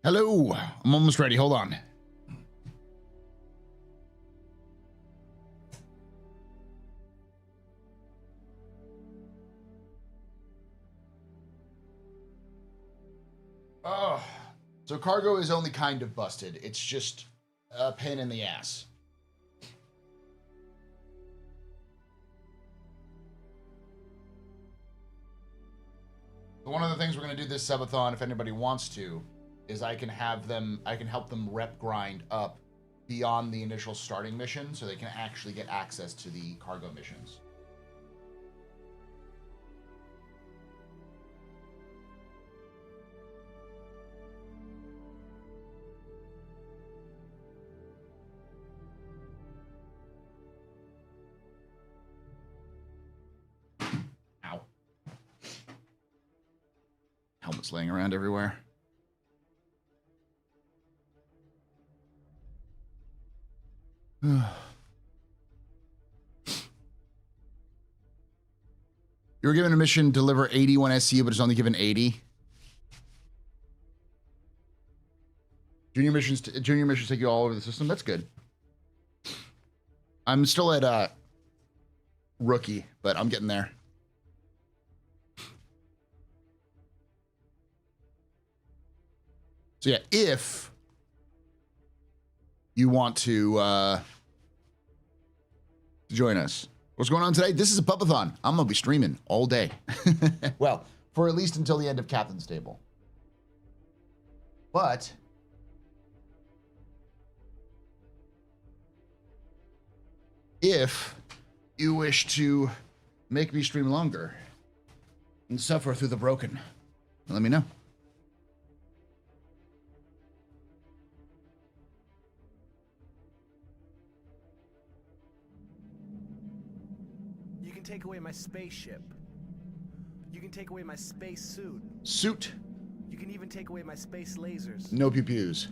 Hello, I'm almost ready. Hold on. Oh, so cargo is only kind of busted. It's just a pain in the ass. One of the things we're going to do this subathon, if anybody wants to, is I can help them rep grind up beyond the initial starting mission so they can actually get access to the cargo missions. Ow. Helmets laying around everywhere. You were given a mission, deliver 81 SCU, but it's only given 80. Junior missions take you all over the system. That's good. I'm still at rookie, but I'm getting there. So yeah, if you want to join us. What's going on today? This is a Pub-A-Thon. I'm going to be streaming all day. Well, for at least until the end of Captain's Table. But if you wish to make me stream longer and suffer through the broken, let me know. You can take away my spaceship. You can take away my space suit. Suit. You can even take away my space lasers. No pew-pews.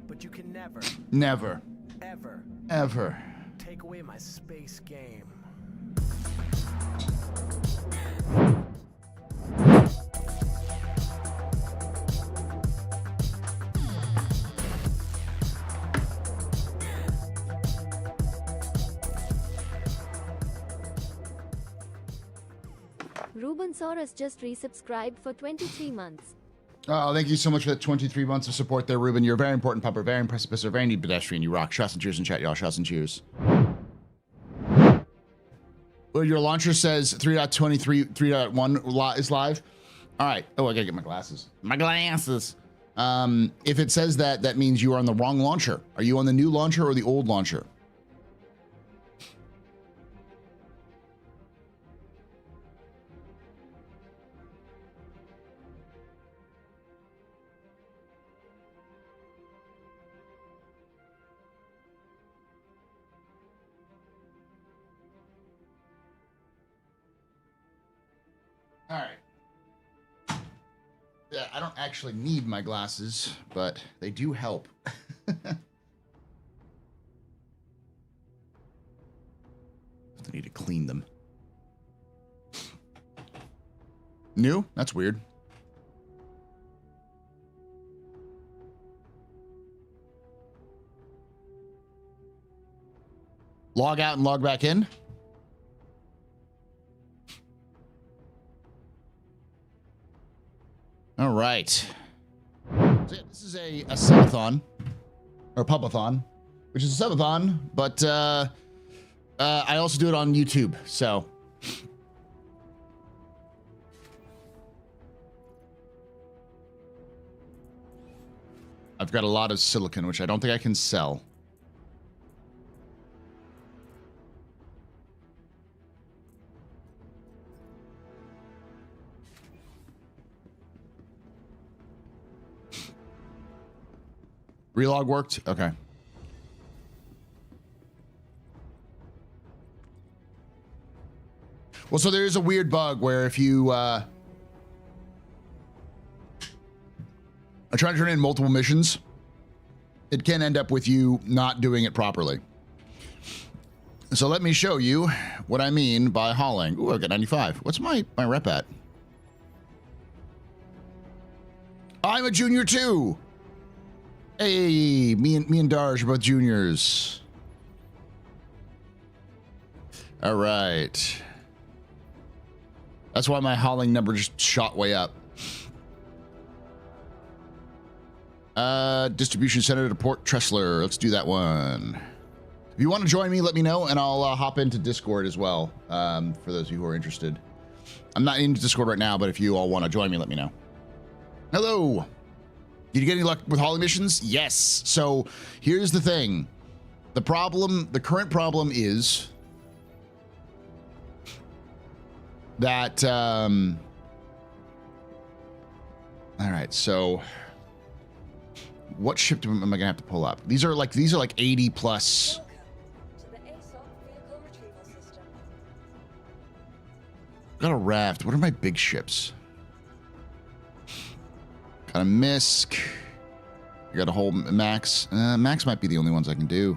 But you can never, ever take away my space game. Rubensaurus just resubscribed for 23 months. Oh, thank you so much for that 23 months of support there, Ruben. You're a very important pupper, very impressive, a very neat pedestrian. You rock. Shots and cheers in chat, y'all. Shots and cheers. Well, your launcher says 3.23, 3.1 is live. All right. Oh, I gotta get my glasses. My glasses. If it says that, that means you are on the wrong launcher. Are you on the new launcher or the old launcher? All right. Yeah, I don't actually need my glasses, but they do help. I need to clean them. New? That's weird. Log out and log back in. All right. So yeah, this is a subathon, or Pub-A-Thon, which is a subathon, but I also do it on YouTube, so. I've got a lot of silicon, which I don't think I can sell. Relog worked? Okay. Well, so there is a weird bug where if you are trying to turn in multiple missions, it can end up with you not doing it properly. So let me show you what I mean by hauling. Ooh, I got 95. What's my rep at? I'm a junior too. Hey, me and Darsh are both juniors. All right. That's why my hauling number just shot way up. Distribution center to Port Tressler. Let's do that one. If you want to join me, let me know, and I'll hop into Discord as well, for those of you who are interested. I'm not in Discord right now, but if you all want to join me, let me know. Hello. Did you get any luck with hauling missions? Yes. So here's the thing. The current problem is that, all right, so what ship am I gonna have to pull up? These are like 80 plus. Welcome to the ASOP vehicle retrieval system. Got a raft. What are my big ships? Got a Misk. You got a whole Max. Max might be the only ones I can do.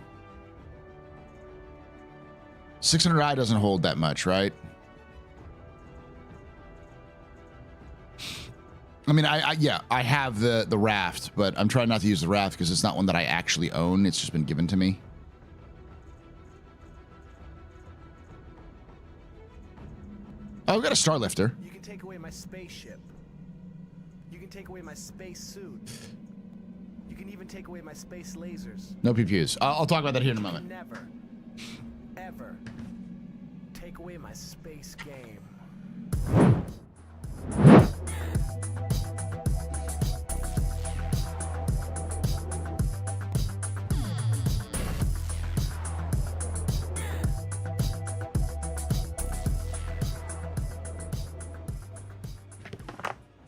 600i doesn't hold that much, right? I mean, I have the raft, but I'm trying not to use the raft because it's not one that I actually own. It's just been given to me. Oh, we got a star lifter. You can take away my spaceship. You can take away my space suit. You can even take away my space lasers. No PPUs. I'll talk about that here in a moment. Never, ever take away my space game.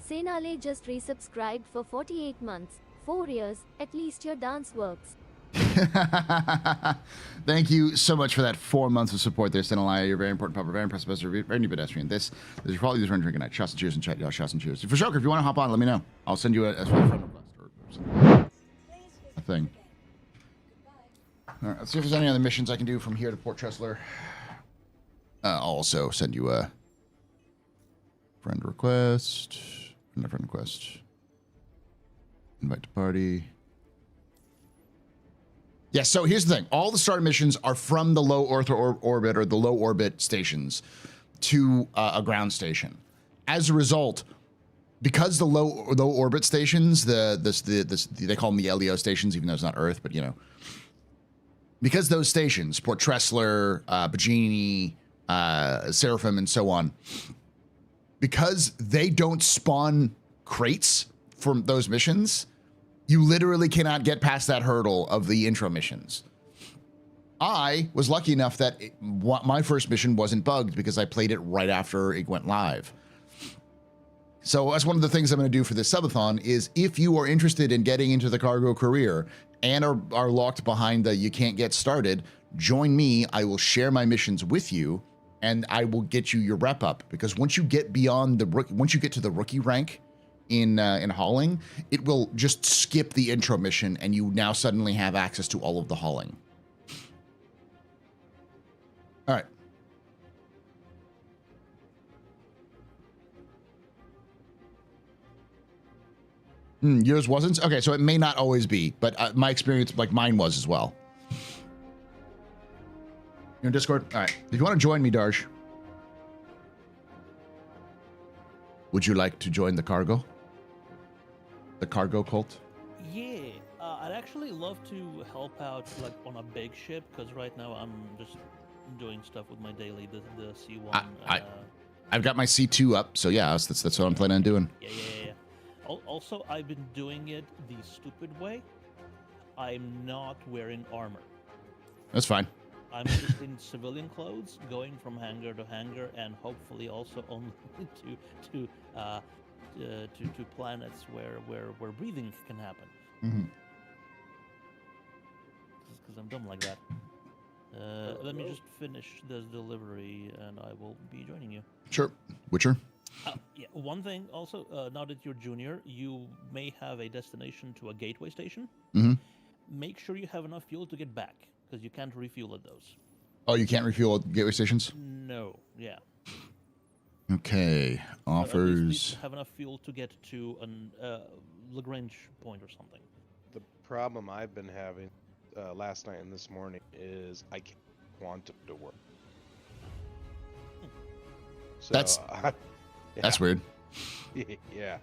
Senale just resubscribed for 48 months. 4 years. At least your dance works. Thank you so much for that 4 months of support there, Senale. You're very important, very impressive, very new pedestrian. This is probably this run drinking night. Shots and cheers and chat, y'all. Shots and cheers. For Joker, if you want to hop on, let me know. I'll send you a friend request or something. A thing. All right, let's see if there's any other missions I can do from here to Port Tressler. I'll also send you a friend request. Friend request. Invite to party. Yeah, so here's the thing. All the star missions are from the low Earth orbit or the low orbit stations to a ground station. As a result, because the low orbit stations, they call them the LEO stations, even though it's not Earth, but you know, because those stations, Port Tressler, Bajini, Seraphim, and so on, because they don't spawn crates from those missions, you literally cannot get past that hurdle of the intro missions. I was lucky enough that my first mission wasn't bugged because I played it right after it went live. So that's one of the things I'm going to do for this subathon is if you are interested in getting into the cargo career and are locked behind the you can't get started, join me. I will share my missions with you and I will get you your rep up, because once you get beyond once you get to the rookie rank in hauling, it will just skip the intro mission and you now suddenly have access to all of the hauling. All right. Yours wasn't? Okay, so it may not always be, but my experience, like mine was as well. You're in Discord? All right. If you want to join me, Darsh, would you like to join the cargo? The cargo cult? Yeah, I'd actually love to help out like on a big ship, because right now I'm just doing stuff with my daily, the C1. I've got my C2 up, so yeah, that's what I'm planning on doing. Yeah. Also, I've been doing it the stupid way. I'm not wearing armor. That's fine. I'm just in civilian clothes, going from hangar to hangar, and hopefully also only to planets where breathing can happen. Mm-hmm. Because I'm dumb like that. Let me just finish this delivery, and I will be joining you. Sure. Witcher? Yeah. One thing also, now that you're junior, you may have a destination to a gateway station. Mm-hmm. Make sure you have enough fuel to get back, because you can't refuel at those. Oh, you can't refuel at gateway stations? No. Yeah. Okay. Offers. Have enough fuel to get to an Lagrange point or something. The problem I've been having last night and this morning is I can't quantum to work. So, that's weird. Yeah.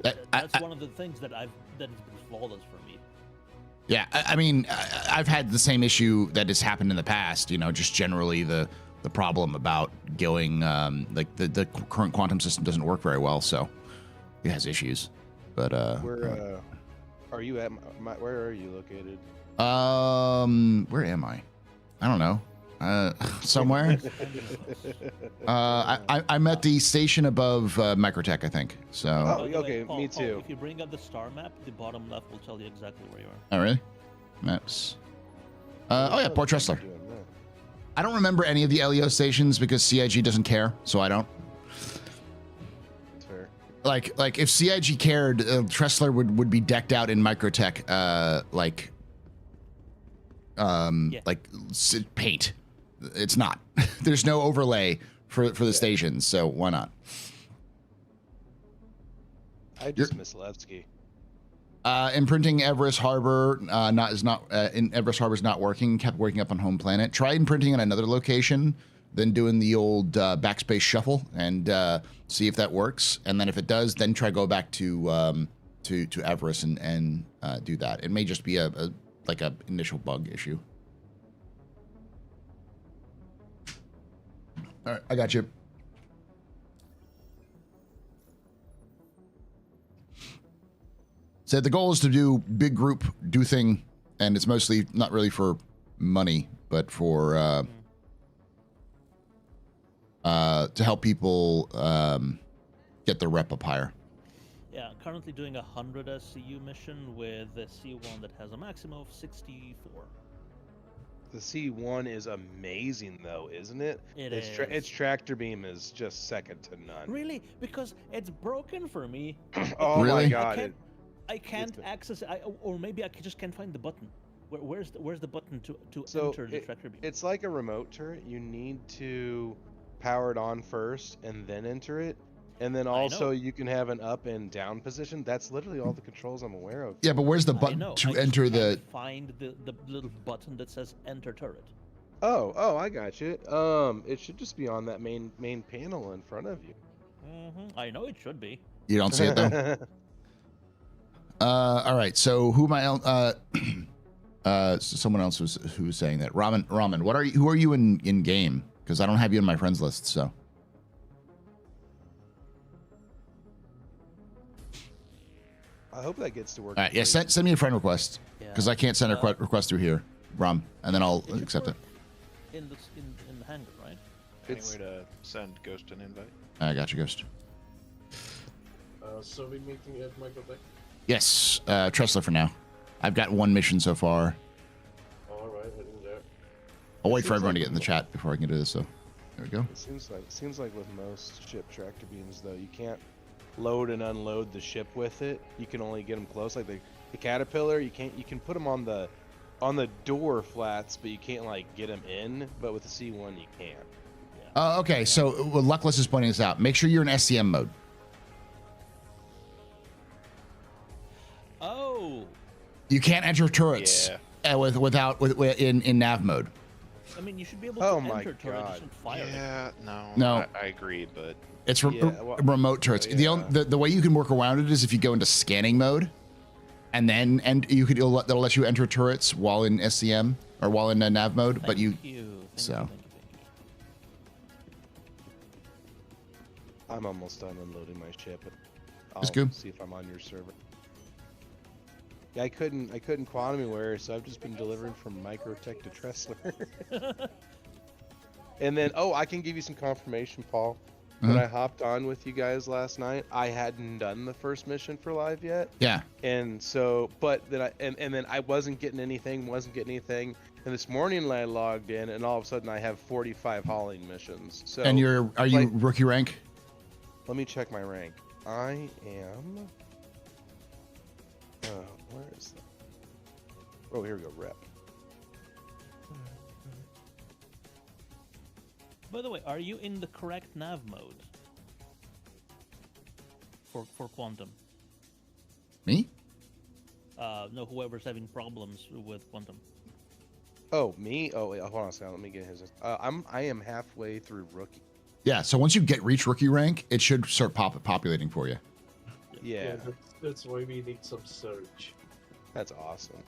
That's one of the things that has been flawless for me. Yeah, I mean, I've had the same issue that has happened in the past. Just generally the problem about going like the current quantum system doesn't work very well, so it has issues. But Where are you at? Where are you located? Where am I? I don't know. Somewhere. I'm at the station above Microtech, I think. So. Oh, By the okay, way, Paul, me too. If you bring up the star map, the bottom left will tell you exactly where you are. Oh, really? Maps. Oh yeah, Port Tressler. Doing that. I don't remember any of the LEO stations because CIG doesn't care, so I don't. That's fair. Like if CIG cared, Tressler would be decked out in Microtech, like paint. It's not. There's no overlay for the stations, so why not? I just miss Levski. Imprinting Everest Harbor in Everest Harbor is not working. Kept working up on home planet. Try imprinting on another location, then doing the old backspace shuffle and see if that works. And then if it does, then try go back to Everest and do that. It may just be a initial bug issue. All right, I got you. So the goal is to do big group, do thing, and it's mostly not really for money, but for to help people get their rep up higher. Yeah, currently doing 100 SCU mission with the C1 that has a maximum of 64. The C1 is amazing, though, isn't it? Its tractor beam is just second to none. Really? Because it's broken for me. Oh Really? my god! I can't access it, or maybe I just can't find the button. Where's the button to enter the tractor beam? It's like a remote turret. You need to power it on first and then enter it. And then also you can have an up and down position. That's literally all the controls I'm aware of. Yeah, but where's the button to enter the? Find the little button that says enter turret. Oh, I got you. It should just be on that main panel in front of you. I know it should be. You don't see it though. All right. So who am I? Someone else who was saying that. Ramen. What are you? Who are you in game? Because I don't have you in my friends list. So. I hope that gets to work. All right, yeah, send me a friend request because I can't send a request through here, Rom, and then I'll accept it. In the hangar, right? Any way to send Ghost an invite? I got you, Ghost. So we meeting at Microtech? Yes, Tressler for now. I've got one mission so far. All right, heading there. I'll wait for everyone to get in the chat before I can do this. So there we go. It seems like with most ship tractor beams, though, you can't load and unload the ship with it. You can only get them close. Like the Caterpillar, you can put them on the door flats, but you can't like get them in. But with the C1, you can. Okay, so Luckless is pointing this out. Make sure you're in SCM mode. Oh. You can't enter turrets without in nav mode. I mean, you should be able to enter turret, God. just fire Yeah, it. No. I agree, but It's remote turrets. The way you can work around it is if you go into scanning mode, and then that'll let you enter turrets while in SCM or while in nav mode. Thank but you. So. I'm almost done unloading my ship. That's good. See if I'm on your server. Yeah, I couldn't quantum anywhere, so I've just been delivering from Microtech to Tressler. And then, I can give you some confirmation, Paul. When I hopped on with you guys last night, I hadn't done the first mission for live yet. Yeah. And so, but then then I wasn't getting anything. And this morning I logged in, and all of a sudden I have 45 hauling missions. So. And are you rookie rank? Let me check my rank. I am. Where is that? Oh, here we go. Rep. By the way, are you in the correct nav mode for quantum? Me? No, whoever's having problems with quantum. Oh, me? Oh, wait, hold on a second. Let me get his. I am halfway through rookie. Yeah, so once you reach rookie rank, it should start populating for you. Yeah, that's why we need some surge. that's awesome.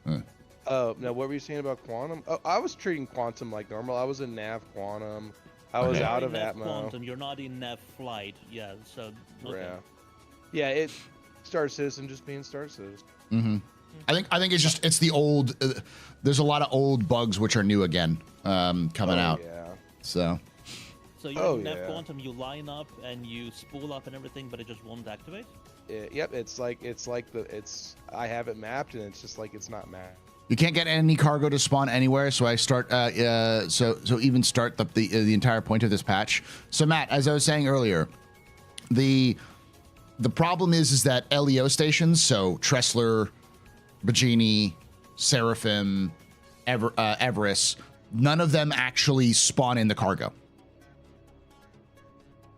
Huh. Now what were you saying about quantum? Oh, I was treating quantum like normal. I was in nav quantum. I was Okay. out You're of in nav Atmo. quantum. You're not in nav flight. Yeah. So. Okay. Yeah, it Star Citizen just being Star Citizen. Mm-hmm. I think it's the old. There's a lot of old bugs which are new again coming out. Yeah. So. So you're in nav quantum. You line up and you spool up and everything, but it just won't activate. Yep. It's like I have it mapped and it's just like it's not mapped. You can't get any cargo to spawn anywhere, so I start. So even start the entire point of this patch. So Matt, as I was saying earlier, the problem is that LEO stations, so Tressler, Bajini, Seraphim, Everest, none of them actually spawn in the cargo.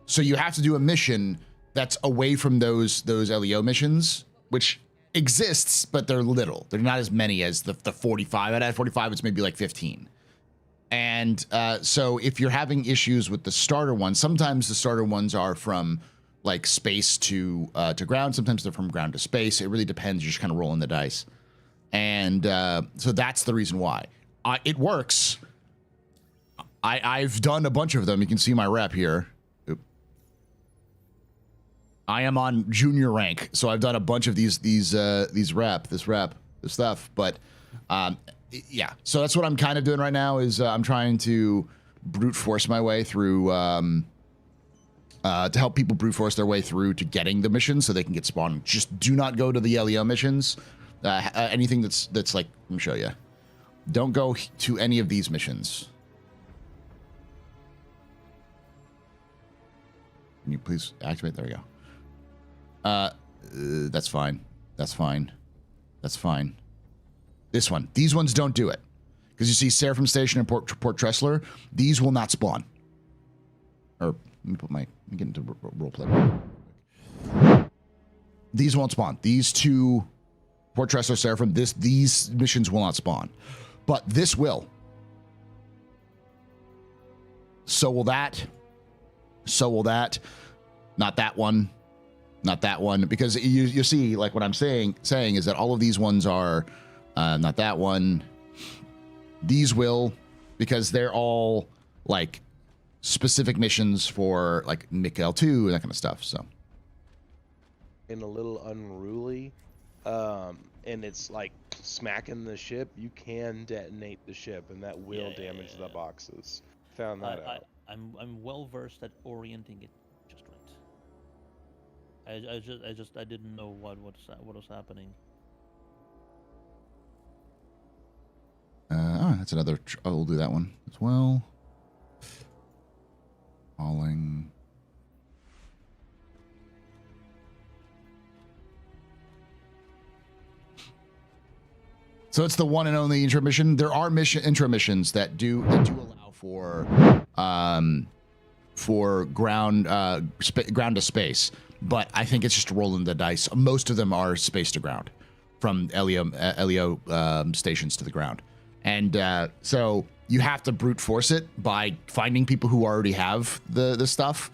So you have to do a mission that's away from those LEO missions, which exists, but they're little. They're not as many as the 45. At 45, it's maybe like 15. And so if you're having issues with the starter ones, sometimes the starter ones are from like space to ground. Sometimes they're from ground to space. It really depends. You're just kind of rolling the dice. And so that's the reason why. It works. I've done a bunch of them. You can see my rep here. I am on junior rank, so I've done a bunch of this stuff. But yeah, so that's what I'm kind of doing right now. Is I'm trying to brute force my way through to help people brute force their way through to getting the missions so they can get spawned. Just do not go to the LEO missions. Anything that's like, let me show you. Don't go to any of these missions. Can you please activate? There we go. That's fine. That's fine. That's fine. This one. These ones don't do it. Because you see Seraphim Station and Port Tressler, these will not spawn. Or, let me get into roleplay. These won't spawn. These two, Port Tressler, Seraphim, these missions will not spawn. But this will. So will that. So will that. Not that one. Not that one, because you see, like what I'm saying is that all of these ones are not that one. These will, because they're all like specific missions for like Nickel 2 and that kind of stuff. So, And a little unruly, and it's like smacking the ship. You can detonate the ship, and that will damage the boxes. Found that out. I'm well versed at orienting it just right. I didn't know what was happening. That's another. We'll do that one as well. Hauling. So it's the one and only intro mission. There are intro missions that do allow for ground to space, but I think it's just rolling the dice. Most of them are space to ground, from LEO stations to the ground, and so you have to brute force it by finding people who already have the stuff,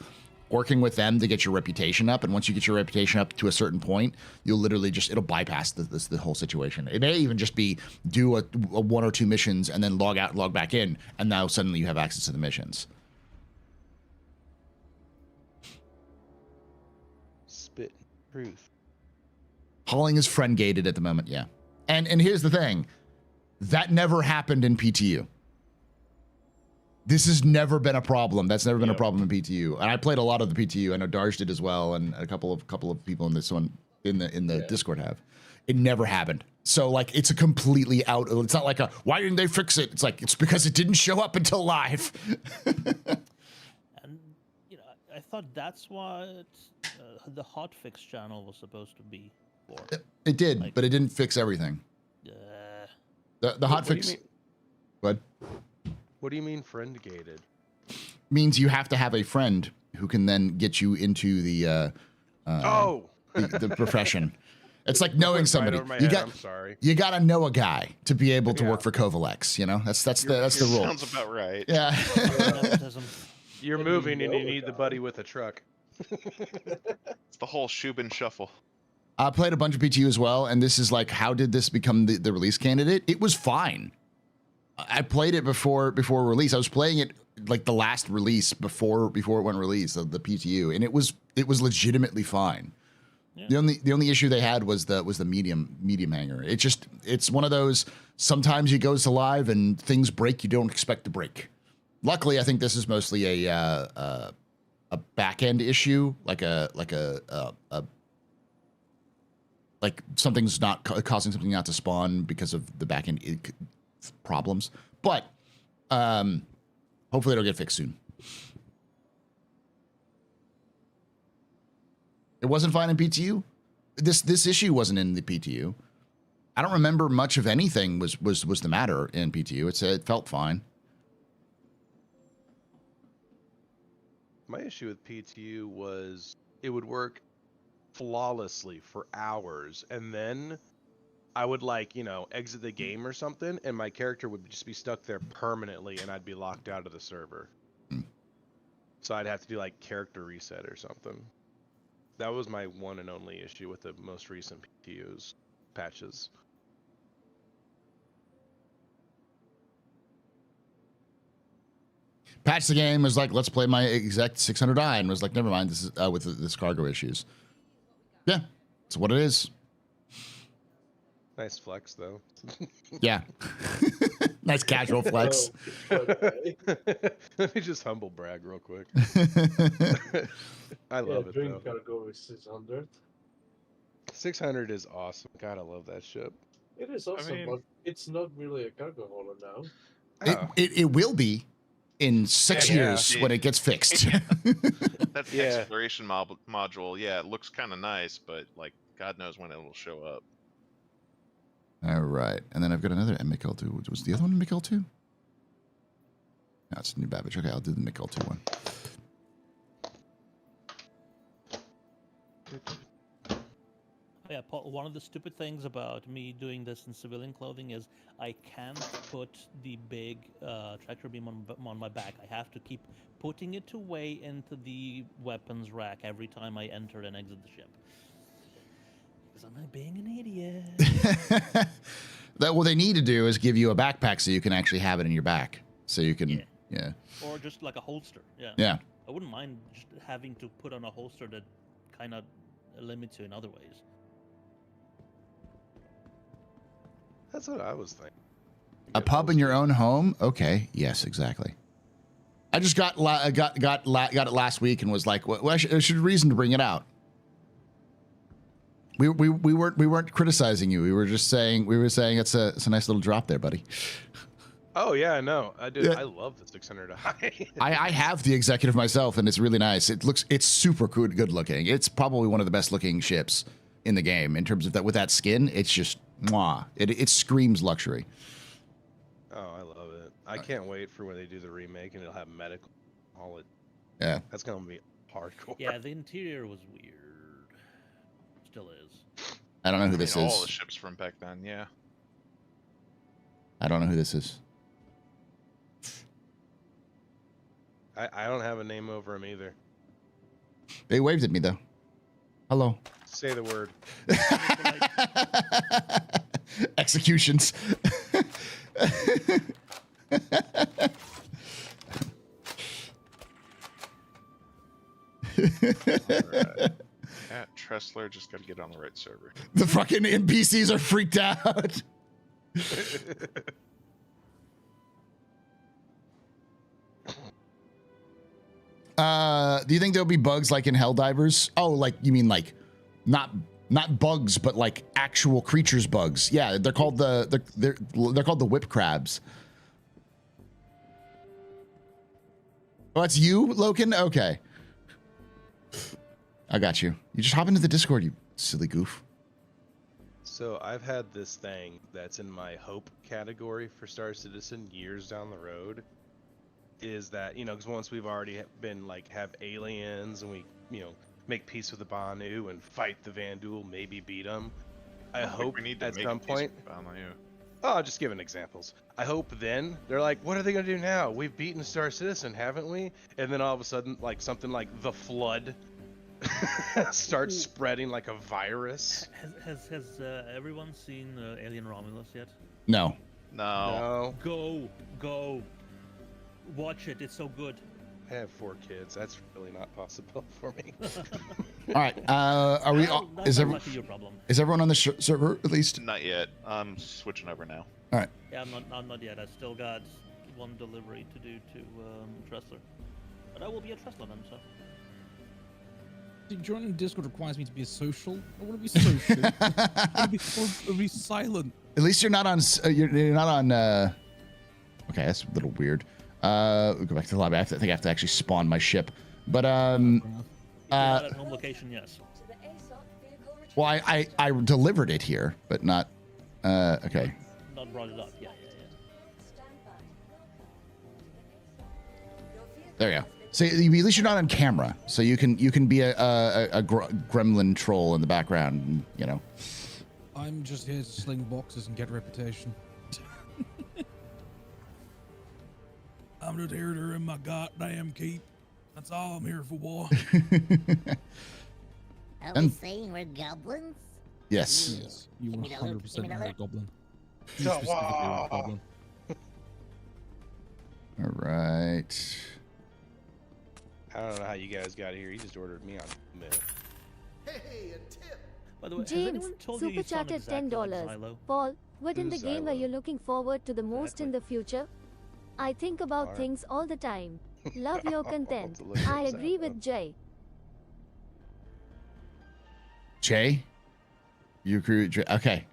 working with them to get your reputation up. And once you get your reputation up to a certain point, you'll literally it'll bypass the whole situation. It may even just be do a 1 or 2 missions and then log out and log back in, and now suddenly you have access to the missions. Spit truth. Hauling is friend gated at the moment, yeah. And here's the thing. That never happened in PTU. This has never been a problem. That's never been a problem in PTU. And I played a lot of the PTU. I know Darj did as well, and a couple of people in this one in the Discord have. It never happened. So like it's a completely out. It's not like why didn't they fix it? It's like it's because it didn't show up until live. And I thought that's what the hotfix channel was supposed to be for. It did, but it didn't fix everything. The hotfix. What? What do you mean friend gated? Means you have to have a friend who can then get you into the profession. It's like knowing Right somebody. over my You head, got I'm sorry. you got to know a guy to be able to Yeah. work for Kovalex. You know, that's the rule. Sounds about right. Yeah. Nepotism. You're But moving you and know you a need the guy. buddy with a truck. It's the whole Shubin shuffle. I played a bunch of PTU as well, and this is like, how did this become the release candidate? It was fine. I played it before release. I was playing it like the last release before it went release of the PTU, and it was legitimately fine. Yeah. The only issue they had was the medium hanger. It's one of those, sometimes it goes to live and things break you don't expect to break. Luckily, I think this is mostly a back end issue, like something's not causing something not to spawn because of the back end problems. But hopefully it'll get fixed soon. It wasn't fine in PTU. This issue wasn't in the PTU. I don't remember much of anything was the matter in PTU. It felt fine. My issue with PTU was it would work flawlessly for hours, and then I would exit the game or something, and my character would just be stuck there permanently, and I'd be locked out of the server. So I'd have to do like character reset or something. That was my one and only issue with the most recent PTU's patches. Patched the game, was like, let's play my exact 600i, and was like, never mind, this is with this cargo issues. Yeah, that's what it is. Nice flex though. Yeah. Nice casual flex. Oh, okay. Let me just humble brag real quick. I love it Dream though. cargo is 600. 600 is awesome. God, I love that ship. It is awesome, mean- but it's not really a cargo hauler now. Oh. It will be in 6 Yeah. years when it gets fixed. That's the Yeah. exploration module. Yeah, it looks kind of nice, but like, God knows when it will show up. All right, and then I've got another MKL2. Was the other one MKL2? No, it's a new Babbage. Okay, I'll do the MKL2 one. Yeah, Paul, one of the stupid things about me doing this in civilian clothing is I can't put the big tractor beam on my back. I have to keep putting it away into the weapons rack every time I enter and exit the ship. Because I'm not being an idiot. What they need to do is give you a backpack so you can actually have it in your back. So you can, yeah. Or just like a holster. Yeah. Yeah. I wouldn't mind just having to put on a holster that kind of limits you in other ways. That's what I was thinking. A pub in your own home? Okay. Yes, exactly. I just got it last week and was like, well, I should reason to bring it out. We weren't criticizing you. We were saying it's a nice little drop there, buddy. Oh yeah, I know. I do. Yeah. I love the 600i. I have the executive myself, and it's really nice. It's super good looking. It's probably one of the best looking ships in the game in terms of that. With that skin, it's just mwah. It screams luxury. Oh, I love it. I can't wait for when they do the remake and it'll have medical. All it. Yeah. That's gonna be hardcore. Yeah, the interior was weird. Still is. I don't know who this All is. the ships from back then, yeah. I don't know who this is. I don't have a name over him either. They waved at me though. Hello. Say the word. Executions. Alright. Yeah, Tressler just got to get on the right server. The fucking NPCs are freaked out. Do you think there'll be bugs like in Helldivers? Oh, like you mean like not bugs, but like actual creatures bugs? Yeah, they're called they're called the whip crabs. Oh, that's you, Loken? Okay. I got you. You just hop into the Discord, you silly goof. So I've had this thing that's in my hope category for Star Citizen years down the road. Is that, because once we've already been have aliens and we, make peace with the Banu and fight the Vanduul, maybe beat them, I hope we need to at make some these point. on you. Oh, just giving examples. I hope then they're like, what are they gonna do now? We've beaten Star Citizen, haven't we? And then all of a sudden, like something like the flood starts spreading like a virus. Has everyone seen Alien Romulus yet? No. No. No, Go. Watch it. It's so good. I have 4 kids. That's really not possible for me. All right. Are we? Well, that's Is not every, likely your problem. is everyone on the server at least? Not yet. I'm switching over now. All right. Yeah, I'm not yet. I still got one delivery to do to Tressler, but I will be a Tressler then. So. See, joining Discord requires me to be a social. I want to be social. I want to be silent. At least you're not on. You're not on. Okay, that's a little weird. We'll go back to the lobby. I think I have to actually spawn my ship. But If you're not at home location, yes. To the ASOC vehicle retrieval well, I system. delivered it here, but not. Okay. Not brought it up. Yeah. Stand by. Your vehicle There you go. has been So at least you're not on camera, so you can be a gremlin troll in the background. And, you know. I'm just here to sling boxes and get a reputation. I'm just here to in my goddamn keep. That's all I'm here for, boy. Are we And- saying we're goblins? Yes. Yes, you Give me the loot, 100% give me the are a loot. goblin. You So, specifically are a goblin. All right. I don't know how you guys got here. You just ordered me on minute. Hey, a tip. By the way, has James, anyone told you super you sound chatted exactly like $10. Xylo? Paul, what in the Who's game are Xylo? you looking forward to the most in the future? I think about Alright. things all the time. Love your content. To look at I agree Xylo. with Jay. Jay? You agree with Jay? Okay.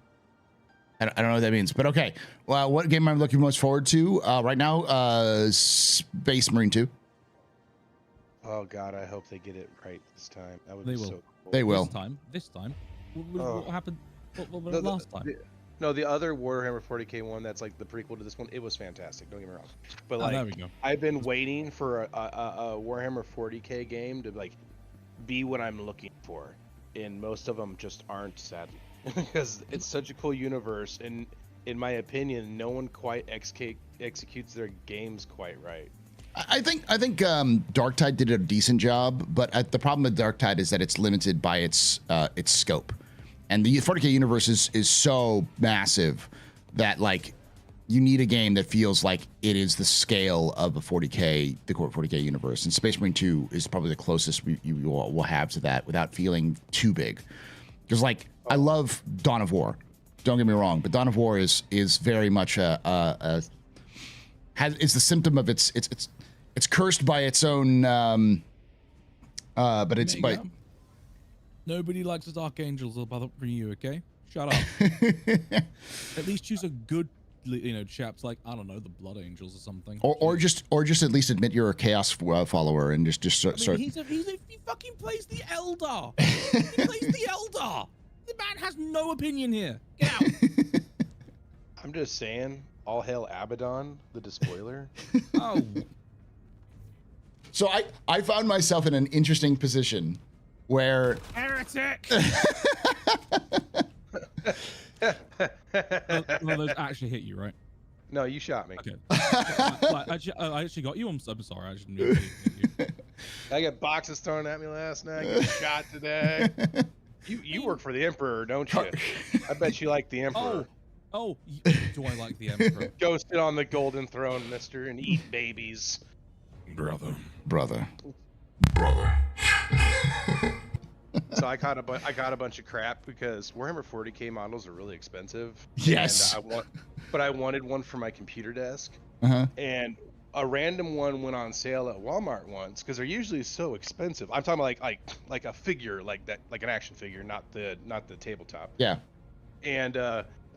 I don't know what that means, but okay. Well, what game I'm looking most forward to right now? Space Marine 2. Oh God, I hope they get it right this time. That would They be will. so cool. They will. This time. What Oh. happened? What No, last time? No, the other Warhammer 40k one that's like the prequel to this one, it was fantastic. Don't get me wrong. But Oh, like, there we go. I've been waiting for a Warhammer 40k game to like be what I'm looking for, and most of them just aren't, sadly, because it's such a cool universe, and in my opinion, no one quite executes their games quite right. I think Darktide did a decent job, but the problem with Darktide is that it's limited by its scope, and the 40k universe is so massive that like you need a game that feels like it is the scale of the 40k universe. And Space Marine 2 is probably the closest you will have to that without feeling too big. Because like I love Dawn of War, don't get me wrong, but Dawn of War is very much is the symptom of its cursed by its own but it's There you by go. Nobody likes the Dark Angels above from you, okay? Shut up. At least choose a good, chaps like, I don't know, the Blood Angels or something. or just at least admit you're a chaos follower and just start. I mean, he fucking plays the Eldar. He plays the Eldar. The man has no opinion here. Get out. I'm just saying, all hail Abaddon, the despoiler. Oh, So I found myself in an interesting position where heretic. One of those actually hit you, right? No, you shot me. Okay. I actually got you. I'm sorry. I shouldn't hit you. I got boxes thrown at me last night. I got shot today. You work for the Emperor, don't you? I bet you like the Emperor. Do I like the Emperor? Go sit on the golden throne, mister, and eat babies. Brother. So I got a bunch of crap because Warhammer 40k models are really expensive. Yes. And I wanted one for my computer desk, uh-huh. and a random one went on sale at Walmart once because they're usually so expensive. I'm talking about like a figure like that, like an action figure, not the tabletop. Yeah. And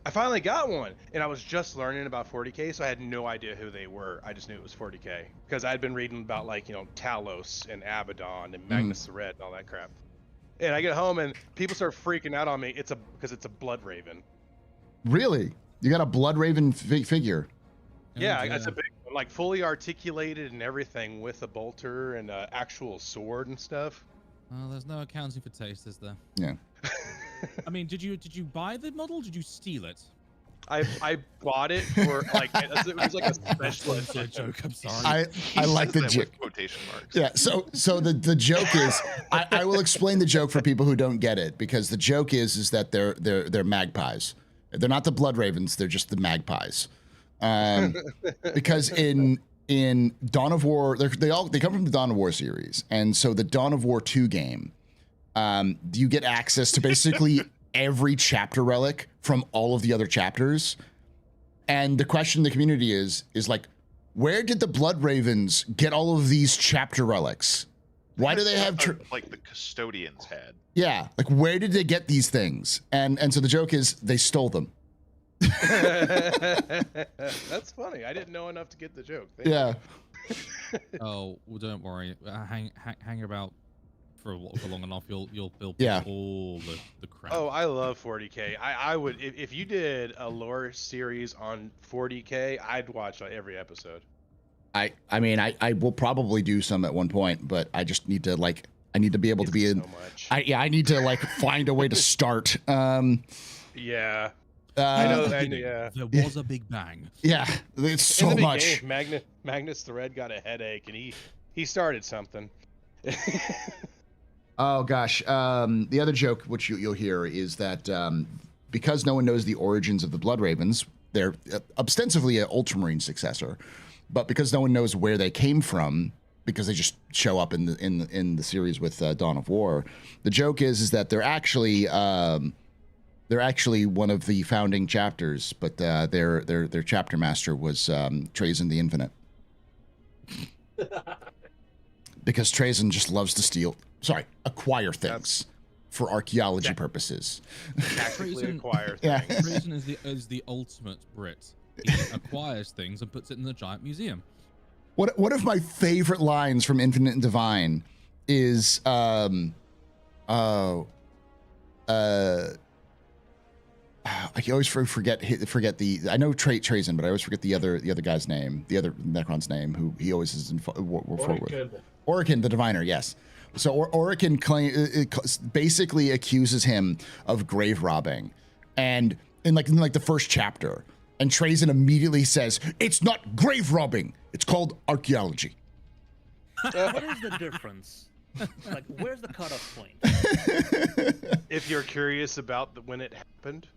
I finally got one, and I was just learning about 40k, so I had no idea who they were. I just knew it was 40k because I'd been reading about Talos and Abaddon and Magnus the Red and all that crap. And I get home and people start freaking out on me. Because it's a Blood Raven. Really? You got a Blood Raven figure? Yeah, it's a big one, like fully articulated and everything with a bolter and an actual sword and stuff. Well, there's no accounting for taste, is there? Yeah. I mean, did you buy the model? Did you steal it? I bought it for like it was like a special Inside edition. joke. I'm sorry. I like the Says that joke. with quotation marks. Yeah, so the joke is I will explain the joke for people who don't get it, because the joke is that they're magpies. They're not the blood ravens, they're just the magpies. Because in Dawn of War, they come from the Dawn of War series, and so the Dawn of War 2 game, you get access to basically every chapter relic from all of the other chapters. And the question in the community is like, where did the Blood Ravens get all of these chapter relics? Why do they have like the custodians had? Yeah, like where did they get these things? And so the joke is they stole them. That's funny. I didn't know enough to get the joke. Thank Yeah. Oh, well, don't worry. Hang about for long enough. You'll build Yeah. all the crap. Oh, I love 40K. I would if you did a lore series on 40K, I'd watch every episode. I mean I will probably do some at one point, but I just need to I need to be able to be in. So much. I need to find a way to start. Yeah. I know. Yeah. There was a big bang. Yeah, it's so In the much. beginning, Magnus the Red got a headache, and he started something. Oh gosh, the other joke which you'll hear is that because no one knows the origins of the Blood Ravens, they're ostensibly an Ultramarine successor, but because no one knows where they came from, because they just show up in the series with Dawn of War, the joke is that they're actually one of the founding chapters, but their chapter master was Trazyn the Infinite. Because Trazyn just loves to acquire things for archaeology purposes. Tactically acquire Yeah. things. Trazyn is the ultimate Brit. He acquires things and puts it in the giant museum. One of my favorite lines from Infinite and Divine is I always forget the. I know Trazyn, but I always forget the other guy's name, the other Necron's name, who he always is in war with. Orican, the Diviner, yes. So Orican basically accuses him of grave robbing, and in the first chapter, and Trazyn immediately says, "It's not grave robbing. It's called archaeology." What is the difference? Like, where's the cutoff point? If you're curious about when it happened.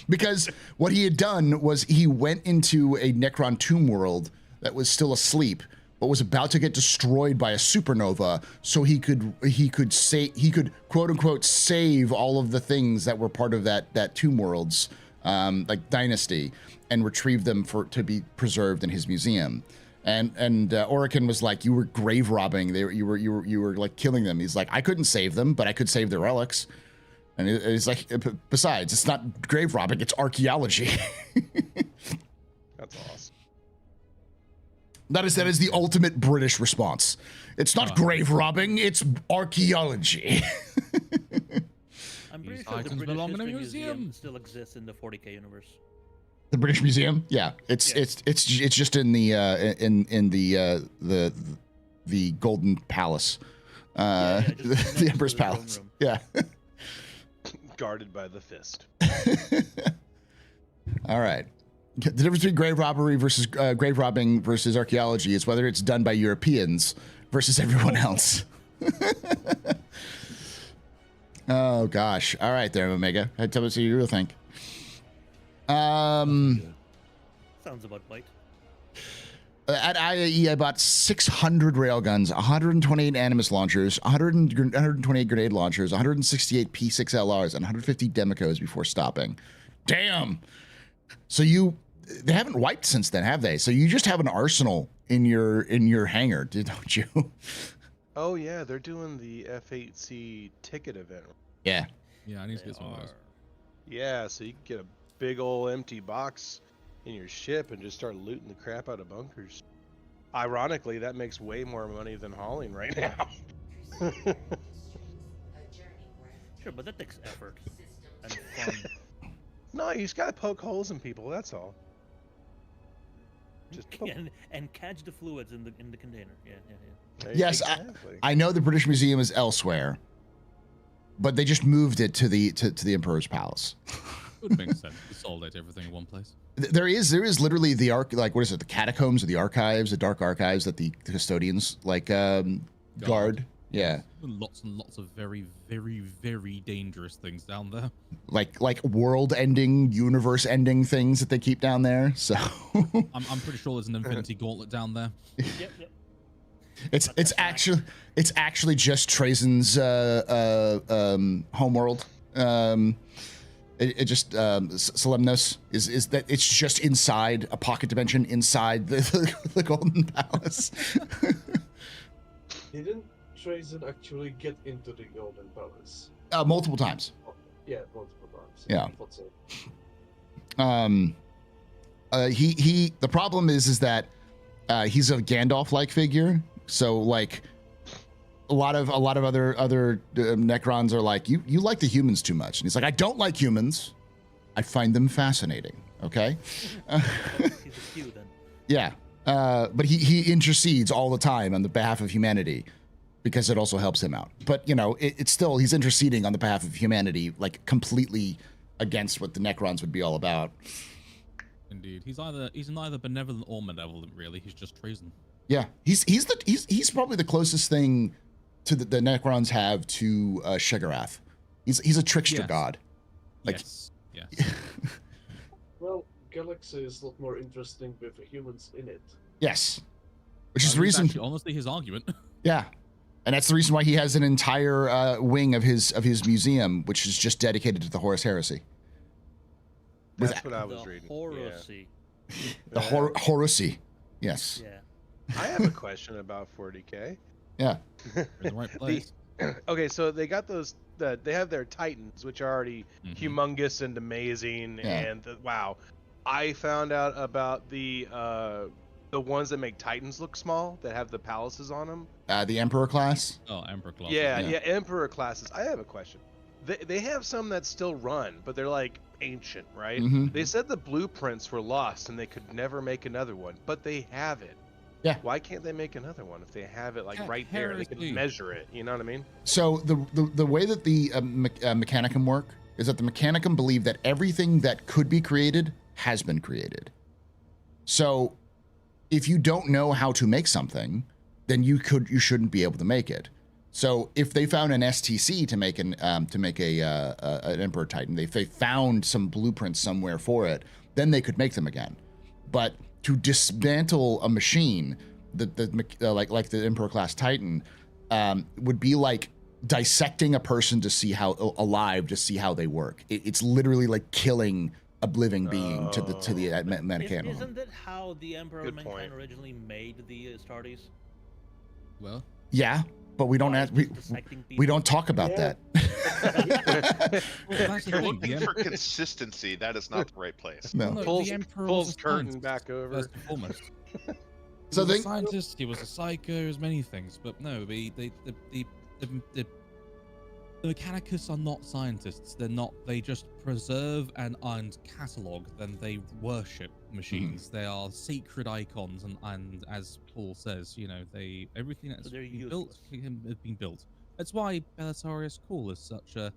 Because what he had done was he went into a Necron tomb world that was still asleep, but was about to get destroyed by a supernova, so he could quote unquote save all of the things that were part of that tomb world's dynasty, and retrieve them to be preserved in his museum. And Orican was like, "You were grave robbing. You were like killing them." He's like, "I couldn't save them, but I could save their relics." And he's like, "Besides, it's not grave robbing; it's archaeology." That's awesome. That is the ultimate British response. It's not grave robbing; it's archaeology. I'm pretty These sure the items British belong in a History museum. Museum still exists in the 40K universe. The British Museum, yeah, it's just in the Golden Palace, the Emperor's Palace, yeah. Guarded by the fist. All right. The difference between grave robbing versus archaeology is whether it's done by Europeans versus everyone else. Oh gosh! All right, there, Omega. Tell us what you really think. Sounds about right. At IAE, I bought 600 railguns, 128 Animus launchers, 128 grenade launchers, 168 P6LRs, and 150 Demicos before stopping. Damn! So they haven't wiped since then, have they? So you just have an arsenal in your hangar, don't you? Oh yeah, they're doing the F8C ticket event. Yeah. Yeah, I need to get some of those. Yeah, so you can get a big old empty box in your ship and just start looting the crap out of bunkers. Ironically, that makes way more money than hauling right now. Sure, but that takes effort and fun. No, you just gotta poke holes in people. That's all. Just poke. and catch the fluids in the container. Yeah. Yes, exactly. I know the British Museum is elsewhere. but they just moved it to the Emperor's Palace. Would make sense. Consolidate everything in one place. There is literally the what is it? The catacombs or the archives, the dark archives that the custodians guard. Yeah. Lots and lots of very, very, very dangerous things down there. Like world-ending, universe-ending things that they keep down there. So I'm pretty sure there's an Infinity Gauntlet down there. Yep. it's actually just Trazyn's homeworld. It just Solemnos is that it's just inside a pocket dimension inside the Golden Palace. Didn't Trazyn actually get into the Golden Palace? Multiple times. Yeah, multiple times. Yeah. I thought so. The problem is that he's a Gandalf-like figure, so like a lot of other Necrons are like, you like the humans too much, and he's like, I don't like humans, I find them fascinating. Okay. He's a Q then. Yeah, but he intercedes all the time on the behalf of humanity because it also helps him out. But you know, it's still, he's interceding on the behalf of humanity, like completely against what the Necrons would be all about. Indeed, he's neither benevolent or malevolent, really. He's just Trazyn. Yeah, he's probably the closest thing to the Necrons have to Shigarath. He's a trickster god. Like, yes. Well, Galaxy is a lot more interesting with the humans in it. yes, which is the reason. Actually, honestly, his argument. Yeah, and that's the reason why he has an entire wing of his museum, which is just dedicated to the Horus Heresy. That's what I was The reading. Horusy. The Horusy. Yes. Yeah. I have a question about 40K. Yeah. In the right place. Okay, so they got those. They have their Titans, which are already humongous and amazing, Yeah. and wow. I found out about the ones that make Titans look small, that have the palaces on them. The Emperor class. Oh, Emperor class. Yeah, Yeah. Emperor classes. I have a question. They have some that still run, but they're like ancient, right? Mhm. They said the blueprints were lost and they could never make another one, but they have it. Yeah. Why can't they make another one if they have it like Yeah, right there? They heresy. can measure it. You know what I mean? So the way that the Mechanicum work is that the Mechanicum believe that everything that could be created has been created. So if you don't know how to make something, then you shouldn't be able to make it. So if they found an STC to make an Emperor Titan, if they found some blueprints somewhere for it, then they could make them again. But to dismantle a machine, like the Emperor class Titan, would be like dissecting a person to see how they work. It's literally like killing a living being to the Mechanicum. Isn't that how the Emperor Good of point. Mankind originally made the Astartes? Well, Yeah, but we don't By have, just dissecting we people? don't talk about Yeah. that. that's the You're thing. looking for consistency. That is not the right place. No. No, Pulls, the Emperor pulls was a curtain scientist, back over. First and foremost. So He was a they- scientist. He was a psycho. He was many things, but no, the Mechanicus are not scientists. They're not. They just preserve and catalog. Then they worship machines. They are sacred icons, and as Paul says, you know, everything that's they're been built useless. has been built. That's why Belisarius Cawl is such a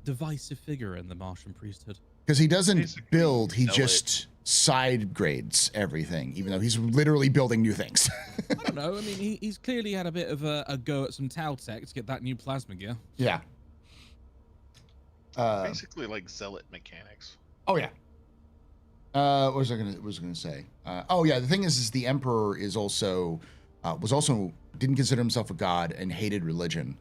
divisive figure in the Martian priesthood. Because he doesn't Basically, build, he sell just side grades everything, even though he's literally building new things. I don't know. I mean, he's clearly had a bit of a go at some Tau tech to get that new plasma gear. Yeah. Basically, like zealot mechanics. Oh yeah. What was I gonna say? Oh yeah. The thing is the Emperor is also didn't consider himself a god and hated religion.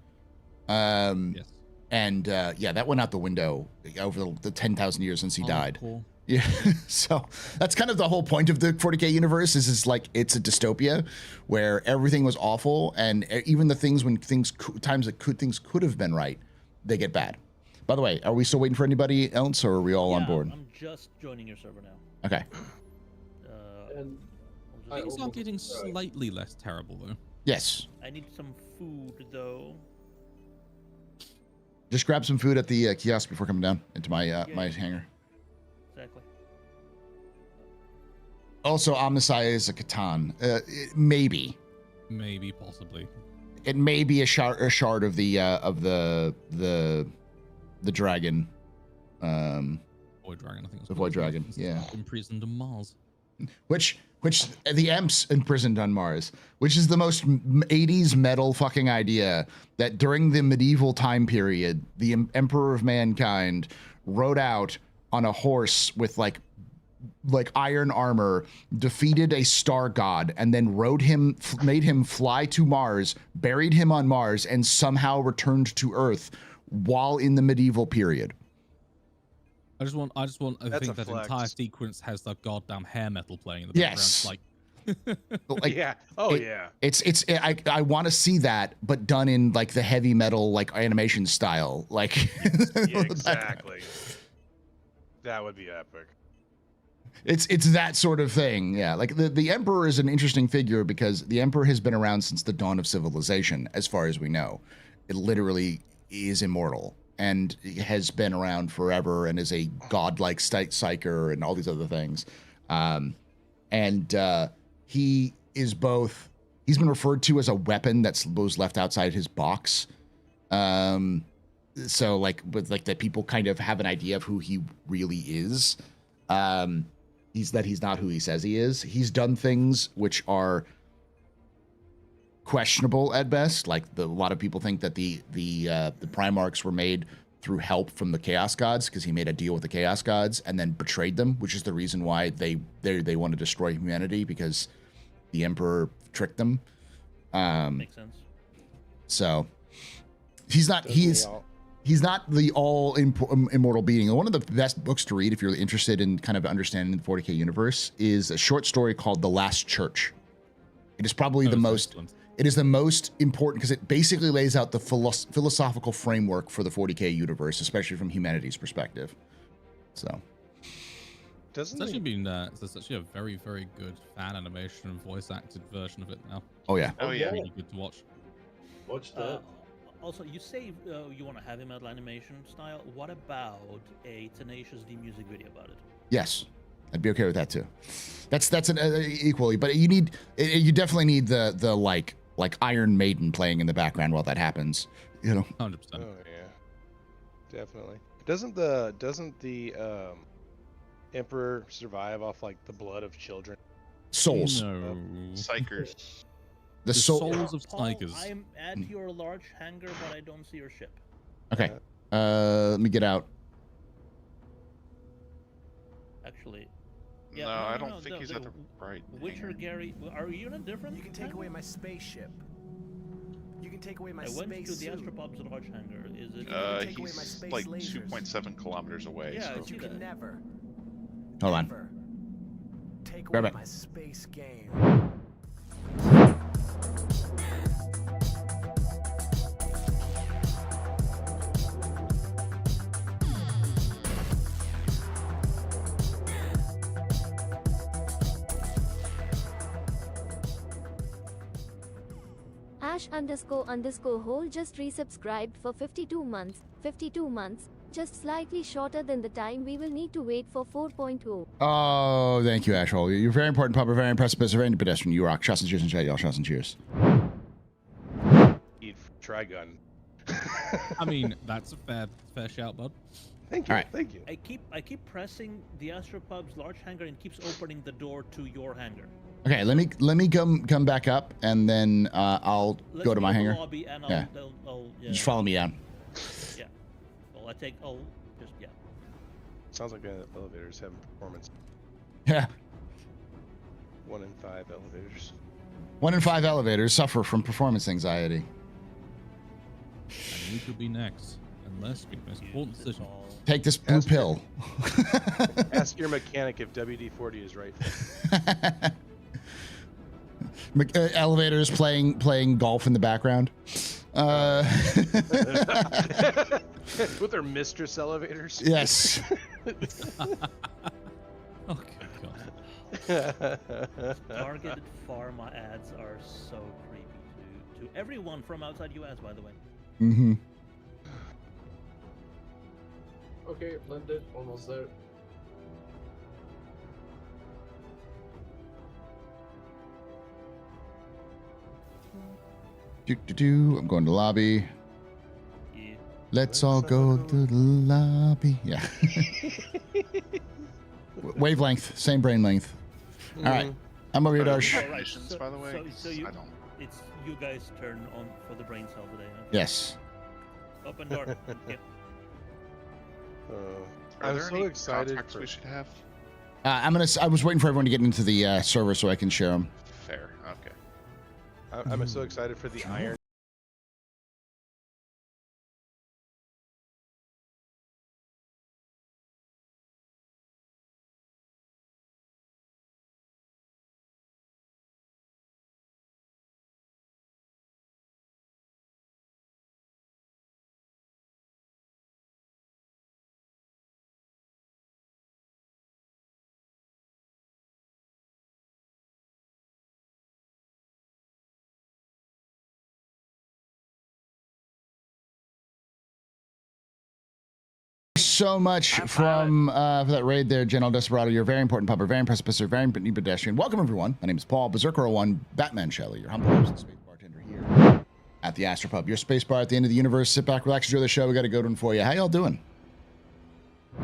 Yes. And yeah, that went out the window over the 10,000 years since he died. Cool. Yeah, so that's kind of the whole point of the 40K universe is like it's a dystopia where everything was awful, and even the things when things could have been right, they get bad. By the way, are we still waiting for anybody else, or are we all on board? I'm just joining your server now. Okay. And I'll Things just- are getting slightly less terrible though. Yes. I need some food though. Just grab some food at the kiosk before coming down into my my hangar. Exactly. Also, Omnisci is a Catan. Maybe. Maybe, possibly. It may be a shard of the dragon. Void Dragon, I think. The Void Dragon, yeah. Imprisoned on Mars. Which the Emps imprisoned on Mars, which is the most 80s metal fucking idea that during the medieval time period, the Emperor of Mankind rode out on a horse with like iron armor, defeated a star god, and then made him fly to Mars, buried him on Mars, and somehow returned to Earth while in the medieval period. I just want. I That's think a that flex. entire sequence has the goddamn hair metal playing in the background. Yes. Like, Yeah. Oh yeah. I want to see that, but done in like the heavy metal like animation style. Like Yeah, exactly. That would be epic. It's that sort of thing. Yeah. Like the Emperor is an interesting figure because the Emperor has been around since the dawn of civilization, as far as we know. It literally is immortal and has been around forever and is a godlike psyker and all these other things. He is both, he's been referred to as a weapon was left outside his box. So like, with like that people kind of have an idea of who he really is. He's not who he says he is. He's done things which are questionable at best. Like a lot of people think that the Primarchs were made through help from the Chaos Gods because he made a deal with the Chaos Gods and then betrayed them, which is the reason why they want to destroy humanity, because the Emperor tricked them. Makes sense. So he's not the all immortal being. One of the best books to read if you're interested in kind of understanding the 40K universe is a short story called The Last Church. It is probably the most important because it basically lays out the philosophical framework for the 40K universe, especially from humanity's perspective. So there's actually a very, very good fan animation and voice acted version of it now. Oh yeah. Oh yeah. Really good to watch. Watch that. Also, you say you want a heavy metal animation style. What about a Tenacious D music video about it? Yes, I'd be okay with that too. That's an equally, but you definitely need the like Iron Maiden playing in the background while that happens. 100%. Oh yeah, definitely. Doesn't the Emperor survive off like the blood of children? Souls. No. Psychers. The souls of Paul, tigers. I'm at your large hangar, but I don't see your ship. Okay. Let me get out. Actually. No, I don't think he's at the right. Witcher Gary, are you not different? You can take away my spaceship. You can take away my I went to space the suit. AstroPub's large hangar. Is it? take away my He's space like lasers. 2.7 kilometers away. Yeah, so. I see You can that. never, Hold on. ever take Grab away it. my space game. Ash___hole just resubscribed for 52 months. 52 months, just slightly shorter than the time we will need to wait for 4.0. Oh, thank you, Ashhole. You're very important, Pub, very impressive, very pedestrian. You rock. Shots and cheers and chat, y'all. Shots and cheers. Eat Trigun. I mean, that's a fair shout, bud. Thank you. All right. Thank you. I keep pressing the AstroPub's large hangar and it keeps opening the door to your hangar. Okay, let me come back up and then I'll Let's go to my in the hangar. lobby and Yeah. yeah. Just follow me down. Yeah. Well, yeah. Sounds like elevators having performance. Yeah. 1 in 5 elevators. 1 in 5 elevators suffer from performance anxiety. And you could be next, unless we make an important decision. Take this blue Ask pill. Ask your mechanic if WD-40 is right. Elevators playing golf in the background. With their mistress elevators. Yes. Okay, God. Targeted pharma ads are so creepy to everyone from outside US, by the way. Mm-hmm. Okay, landed, almost there. I'm going to lobby. Yeah. Let's all go to the lobby. Yeah. Wavelength, same brain length. All right. I'm over here, Darsh. Congratulations, by the way. So 'cause you, I don't. it's you guys' turn on for the brain cell today. Huh? Yes. Open door. Yep. Are I'm there so any excited contacts for. we should have? I was waiting for everyone to get into the server so I can share them. Fair. Okay. I'm so excited for the iron. So much from for that raid there, General Desperado. You're a very important pupper, very impressive officer, very important pedestrian. Welcome everyone. My name is Paul Berserker01, Batman Shelley, your humble host and space bartender here at the AstroPub. Your space bar at the end of the universe. Sit back, relax, enjoy the show. We got a good one for you. How y'all doing?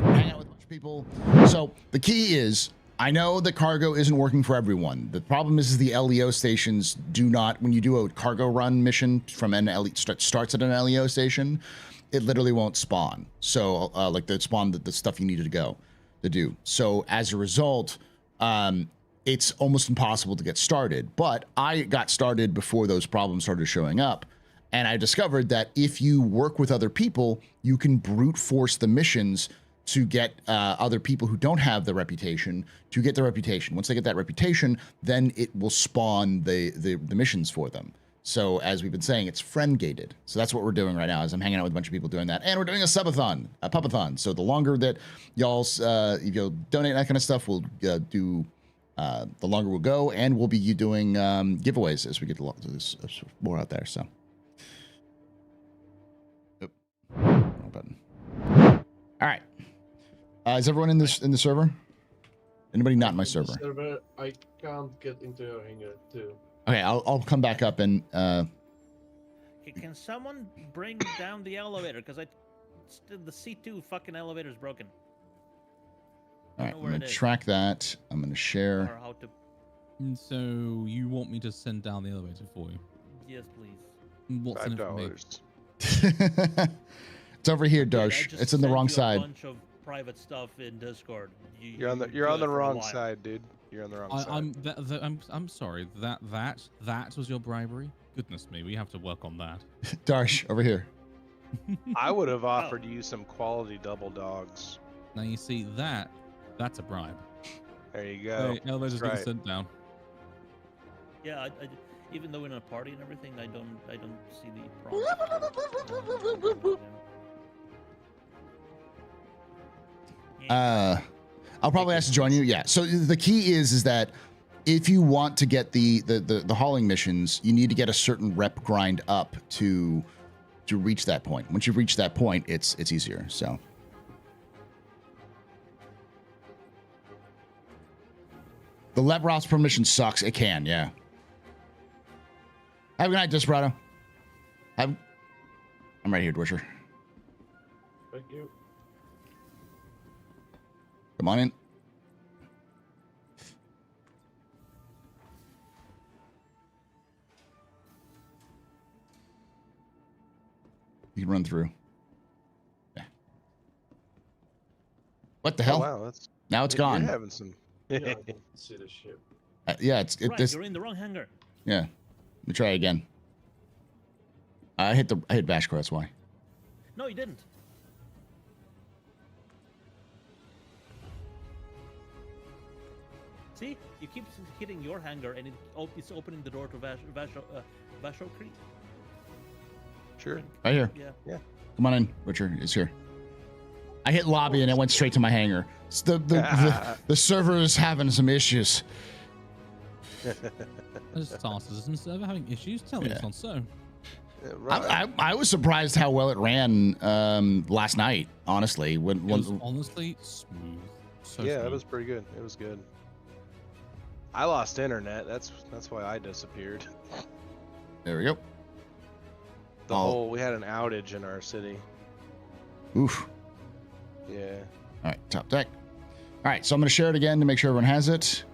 Hang out with a bunch of people. So the key is, I know the cargo isn't working for everyone. The problem is the LEO stations do not. When you do a cargo run mission from an starts at an LEO station, it literally won't spawn. So like the spawn the stuff you needed to go to do. So as a result, it's almost impossible to get started. But I got started before those problems started showing up. And I discovered that if you work with other people, you can brute force the missions to get other people who don't have the reputation to get the reputation. Once they get that reputation, then it will spawn the missions for them. So as we've been saying, it's friend gated. So that's what we're doing right now. As I'm hanging out with a bunch of people doing that, and we're doing a subathon, a Pub-A-Thon. So the longer that y'all's if you'll donate that kind of stuff, we'll do. The longer we'll go, and we'll be doing giveaways as we get this more out there. So, wrong button. All right. Is everyone in this in the server? Anybody not in my server? I can't get into your hangar too. Okay, I'll come back up and. Can someone bring down the elevator? Because the C2 fucking elevator is broken. All right, I'm gonna track that. I'm gonna share. Or how to... So you want me to send down the elevator for you? Yes, please. What's in it for me? $5. It's over here, Darsh. It's in the wrong side. A bunch of private stuff in Discord. You're on the wrong side, dude. You're on the wrong side. I'm sorry. That was your bribery. Goodness me, we have to work on that. Darsh, over here. I would have offered you some quality double dogs. Now you see that's a bribe. There you go. Hey, elevator's getting sent down. Yeah, even though we're in a party and everything, I don't see the problem. I'll probably ask to join you. Yeah. So the key is that if you want to get the hauling missions, you need to get a certain rep grind up to reach that point. Once you've reached that point, it's easier. So. The let routes per mission sucks. It can, yeah. Have a good night, Desperado. I'm right here, Dwisher. Thank you. Come on in. You can run through. Yeah. What the hell? Oh, wow, now it's gone. You're having some. Yeah, I didn't see the ship. Yeah, it's Right, this. you're in the wrong hangar. Yeah. Let me try again. I hit Bashcore, that's why. No, you didn't. See, you keep hitting your hangar, and it's opening the door to Vasho Creek. Sure. Right here. Yeah. Come on in, Richard. It's here. I hit lobby and it went straight to my hangar. It's the server is having some issues. Is starcitizen server having issues? Tell me it's not so. Right. I was surprised how well it ran last night. Honestly, It was honestly smooth. So yeah, smooth. it was pretty good. It was good. I lost internet. That's why I disappeared. There we go. We had an outage in our city. Oof. Yeah. All right, top deck. All right, so I'm going to share it again to make sure everyone has it.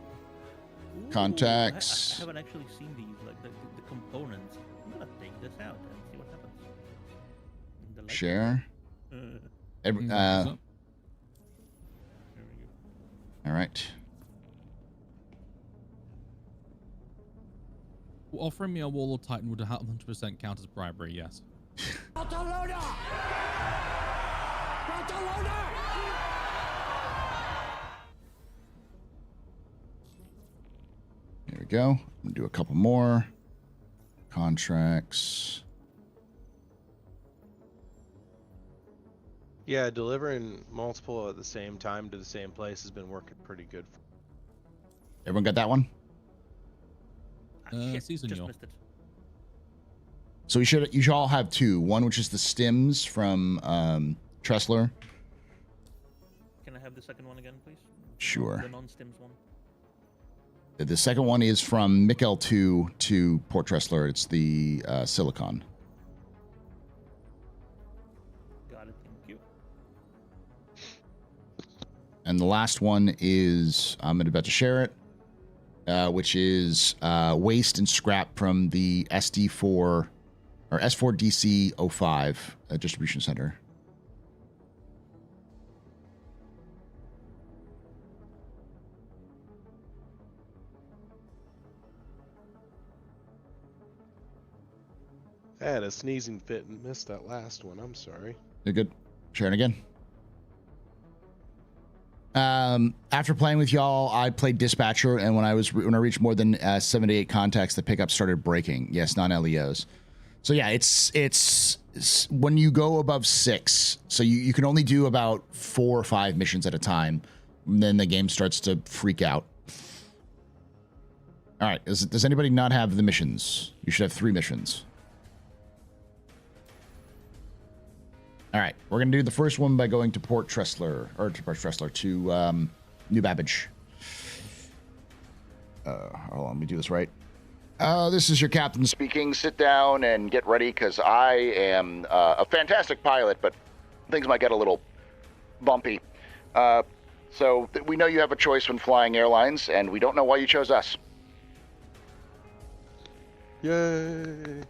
Ooh, Contacts. I haven't actually seen these, like the components. I'm gonna take this out and see what happens. The light- Share. Every, There we go. all right. Offering me a Warlord Titan would 100% count as bribery, yes. Here we go. I'm gonna do a couple more. Contracts. Yeah, delivering multiple at the same time to the same place has been working pretty good. Everyone got that one? Shit, Season just Yaw. missed it. So you should all have two. One which is the stims from Tressler. Can I have the second one again, please? Sure. The non-stims one. The second one is from Mikel 2 to Port Tressler. It's the Silicon. Got it. Thank you. And the last one is, I'm about to share it, which is waste and scrap from the SD4 or S4DC 05 distribution center. I had a sneezing fit and missed that last one. I'm sorry. You're good. Sharing again. After playing with y'all, I played Dispatcher, and when I reached more than 7 to 8 contacts, the pickup started breaking. Yes, non-LEOs. So yeah, it's when you go above 6, so you can only do about 4 or 5 missions at a time, and then the game starts to freak out. All right, does anybody not have the missions? You should have 3 missions. All right, we're gonna do the first one by going to Port Tressler, or to Port Tressler, to New Babbage. Hold on, let me do this right. This is your captain speaking. Sit down and get ready, because I am a fantastic pilot, but things might get a little bumpy. So we know you have a choice when flying airlines, and we don't know why you chose us. Yay!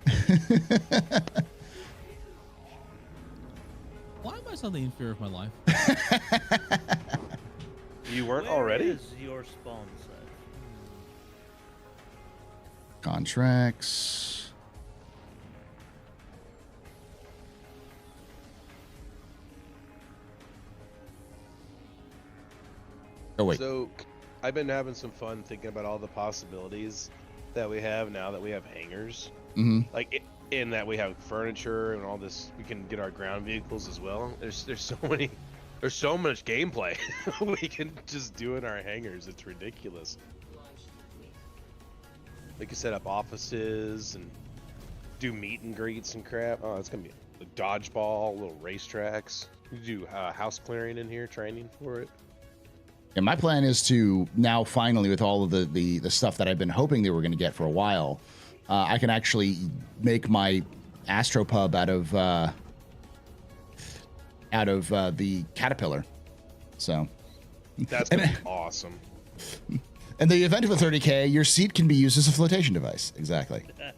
Why am I suddenly in fear of my life? You weren't Where already? is your spawn set? Contracts. Oh, wait. So, I've been having some fun thinking about all the possibilities that we have now that we have hangars. Mm-hmm. Like, in that we have furniture and all this, we can get our ground vehicles as well. There's so many, there's so much gameplay we can just do in our hangars. It's ridiculous. We can set up offices and do meet and greets and crap. Oh, it's gonna be a dodgeball, little racetracks. We do house clearing in here, training for it. And my plan is to now finally, with all of the stuff that I've been hoping they were going to get for a while, I can actually make my AstroPub out of the Caterpillar. So that's gonna be awesome. In the event of a 30K, your seat can be used as a flotation device. Exactly. Yeah,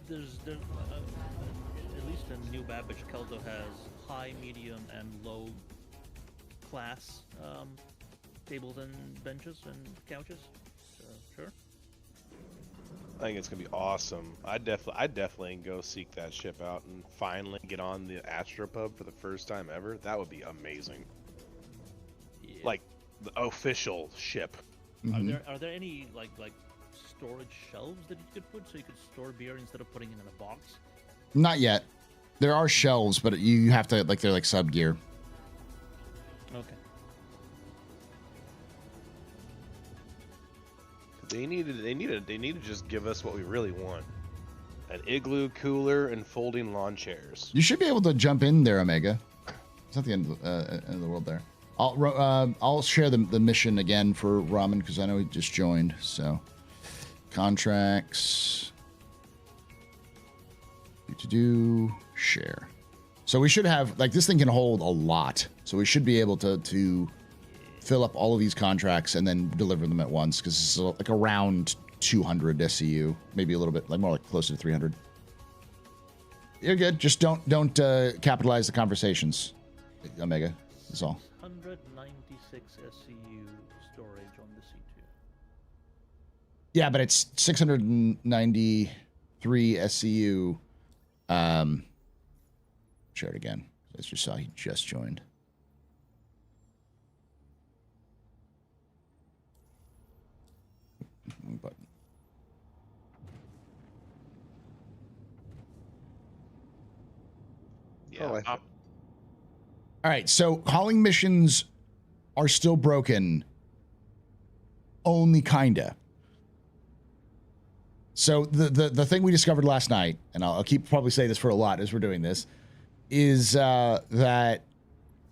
there's at least in New Babbage, Keldo has high, medium, and low class tables and benches and couches. So, sure. I think it's gonna be awesome. I'd definitely go seek that ship out and finally get on the AstroPub for the first time ever. That would be amazing. Yeah. Like the official ship. Mm-hmm. Are there any like storage shelves that you could put so you could store beer instead of putting it in a box? Not yet. There are shelves, but you have to they're like sub gear. Okay. They need to just give us what we really want: an igloo cooler and folding lawn chairs. You should be able to jump in there, Omega. It's not the end of the world there. I'll share the mission again for Ramen because I know he just joined. So contracts. do share. So we should have, like, this thing can hold a lot. So we should be able to fill up all of these contracts and then deliver them at once, because it's like around 200 SCU, maybe a little bit, like more like closer to 300. You're good. Just don't capitalize the conversations, Omega. That's all. 196 SCU storage on the C2. Yeah, but it's 693 SCU. Share it again. As you saw, he just joined. Button. Yeah. All right, so hauling missions are still broken. Only kinda. So the thing we discovered last night, and I'll keep probably say this for a lot as we're doing this, is that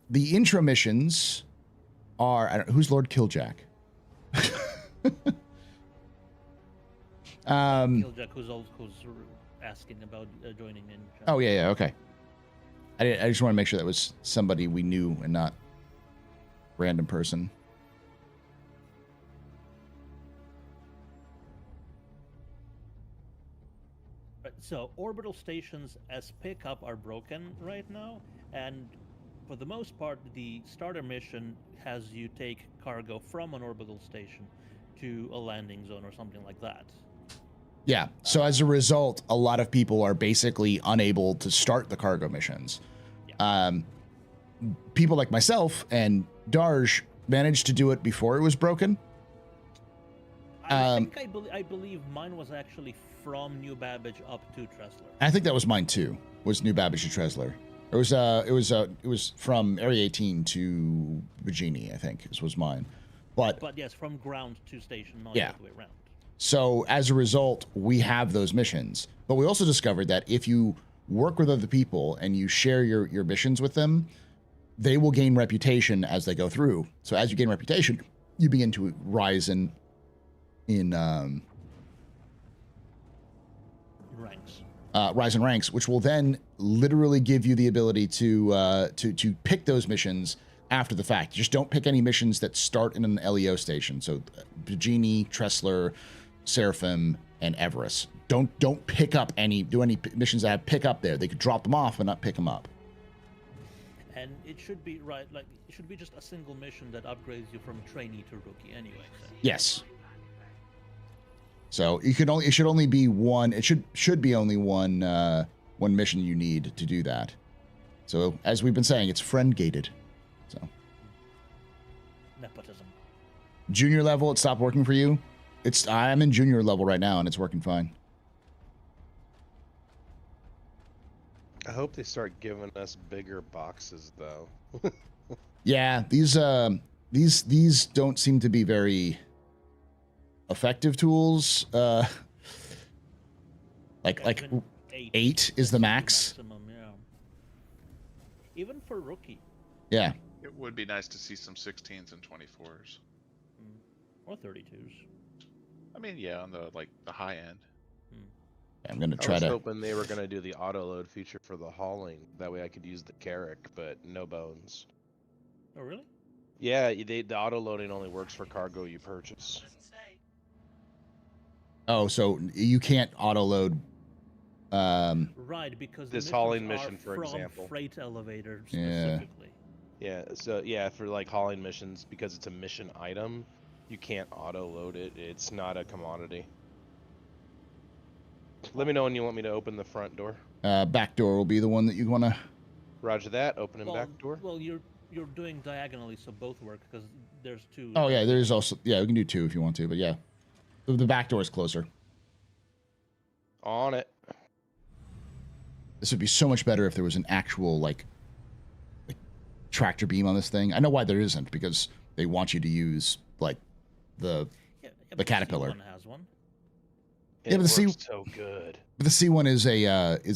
the intro missions are who's Lord Killjack? Killjack, who's asking about joining in. Oh yeah, okay. I just want to make sure that was somebody we knew and not random person. So orbital stations as pickup are broken right now, and for the most part, the starter mission has you take cargo from an orbital station to a landing zone or something like that. Yeah. So as a result, a lot of people are basically unable to start the cargo missions. Yeah. People like myself and Darj managed to do it before it was broken. I believe mine was actually from New Babbage up to Tressler. I think that was mine too. Was New Babbage to Tressler. It was from Area 18 to Virginia, I think. This was mine. But yes, from ground to station, not yeah. the other way around. So as a result, we have those missions. But we also discovered that if you work with other people and you share your missions with them, they will gain reputation as they go through. So as you gain reputation, you begin to rise in ranks. Rise in ranks, which will then literally give you the ability to pick those missions after the fact. Just don't pick any missions that start in an LEO station. So Virginie, Tressler, Seraphim, and Everest. Don't pick up any missions that have pick up there. They could drop them off but not pick them up. And it should be it should be just a single mission that upgrades you from trainee to rookie anyway. So. Yes. So it should only be one. It should be only one mission you need to do that. So as we've been saying, it's friend gated. So nepotism. Junior level, it stopped working for you. I'm in junior level right now, and it's working fine. I hope they start giving us bigger boxes, though. Yeah, these don't seem to be very effective tools. Like 8 is the max. Maximum, yeah. Even for rookie. Yeah. It would be nice to see some 16s and 24s. Or 32s. I mean, yeah, on the high end. I'm gonna try to. I was hoping they were gonna do the auto load feature for the hauling. That way I could use the Carrack, but no bones. Oh really? Yeah, the auto loading only works for cargo you purchase. Oh, so you can't auto load. Right, because this the hauling missions mission, are for from example. Freight elevator Yeah. specifically. Yeah. So yeah, for like hauling missions, because it's a mission item, you can't auto load it. It's not a commodity. Let me know when you want me to open the front door. Back door will be the one that you want to. Roger that. Opening back door. Well, you're doing diagonally, so both work because there's 2. Oh yeah, there's also we can do 2 if you want to, but yeah, the back door is closer. On it. This would be so much better if there was an actual like tractor beam on this thing. I know why there isn't, because they want you to use like the caterpillar. C1 has one. Yeah, but the C so good. But the C1 is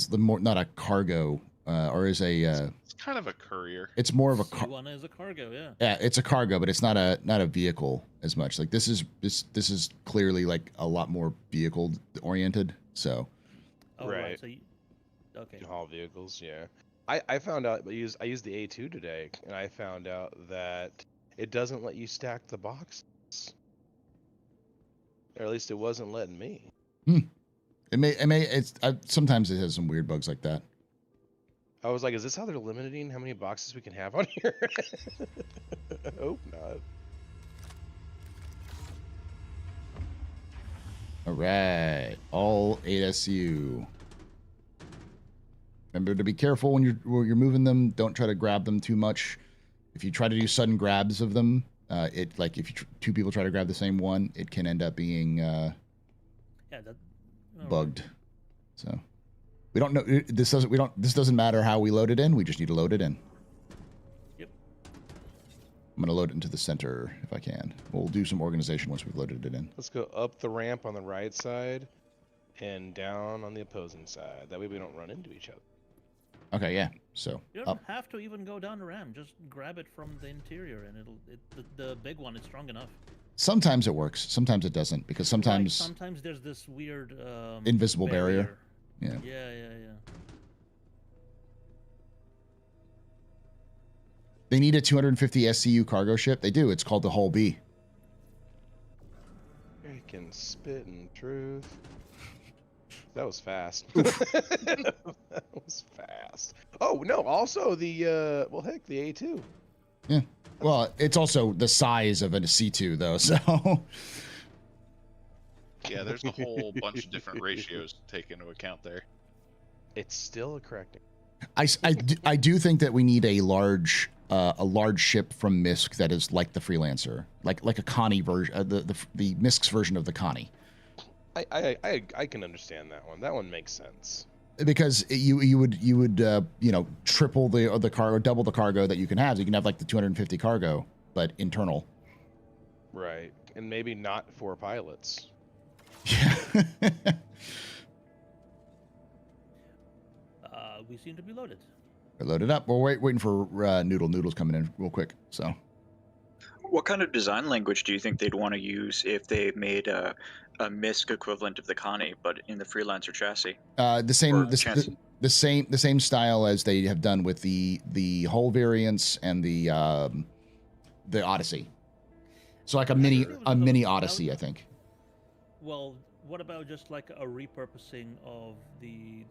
the more not a cargo or is a. It's kind of a courier. It's more of a. C1 is a cargo, yeah. Yeah, it's a cargo, but it's not a vehicle as much. Like this is clearly like a lot more vehicle oriented. So. Oh, right. So Okay. You can haul vehicles, yeah. I found out I used the A2 today, and I found out that it doesn't let you stack the boxes. Or at least it wasn't letting me. Sometimes it has some weird bugs like that. I was like, is this how they're limiting how many boxes we can have on here? I hope not. All right, all 8SU. Remember to be careful when you're moving them. Don't try to grab them too much. If you try to do sudden grabs of them, if two people try to grab the same one, it can end up being bugged. So we don't know. This doesn't matter how we load it in. We just need to load it in. Yep. I'm gonna load it into the center if I can. We'll do some organization once we've loaded it in. Let's go up the ramp on the right side and down on the opposing side. That way we don't run into each other. Okay, yeah. So you don't have to even go down the ramp. Just grab it from the interior, and the big one is strong enough. Sometimes it works. Sometimes it doesn't, because sometimes there's this weird invisible barrier. Yeah. Yeah. They need a 250 SCU cargo ship. They do. It's called the Hull B. Freaking spitting truth. That was fast. That was fast. Oh no! Also the the A2. Yeah. Well, it's also the size of a C2 though, so. Yeah, there's a whole bunch of different ratios to take into account there. It's still a correcting. I do think that we need a large ship from MISC that is like the Freelancer, like a Connie version, the MISC's version of the Connie. I can understand that one. That one makes sense. Because you would triple the cargo, double the cargo that you can have. So you can have like the 250 cargo, but internal. Right, and maybe not 4 pilots. Yeah. We seem to be loaded. We're loaded up. We're waiting for Noodle's coming in real quick. So, what kind of design language do you think they'd want to use if they made a MISC equivalent of the Connie, but in the Freelancer chassis? The same style as they have done with the Hull variants and the Odyssey. So like a mini Odyssey, I think. Well, what about just like a repurposing of the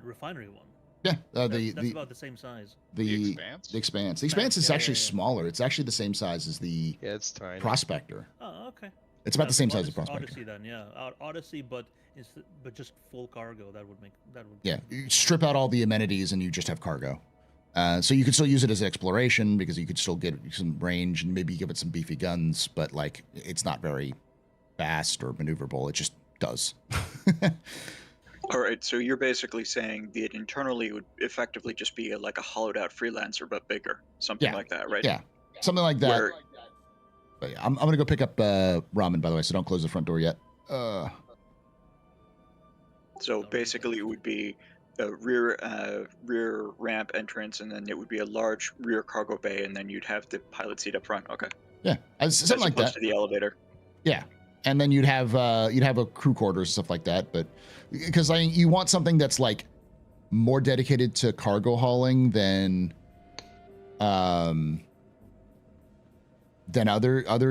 refinery one? Yeah, that's about the same size. The Expanse? The Expanse. The Expanse is actually smaller. It's actually the same size as the it's tiny. Prospector. Oh, okay. It's about the same size as Prospector. Odyssey then, yeah. Odyssey, but just full cargo. That would. Yeah, you strip out all the amenities and you just have cargo. So you could still use it as exploration because you could still get some range and maybe give it some beefy guns, but like it's not very fast or maneuverable. It just does. All right, so you're basically saying that internally it would effectively just be like a hollowed out Freelancer, but bigger, something like that, right? Yeah, something like that. But yeah, I'm gonna go pick up ramen, by the way, so don't close the front door yet. So basically, it would be a rear ramp entrance, and then it would be a large rear cargo bay, and then you'd have the pilot seat up front. Okay. Yeah, something like that. To the elevator. Yeah, and then you'd have a crew quarters and stuff like that, but because you want something that's like more dedicated to cargo hauling than other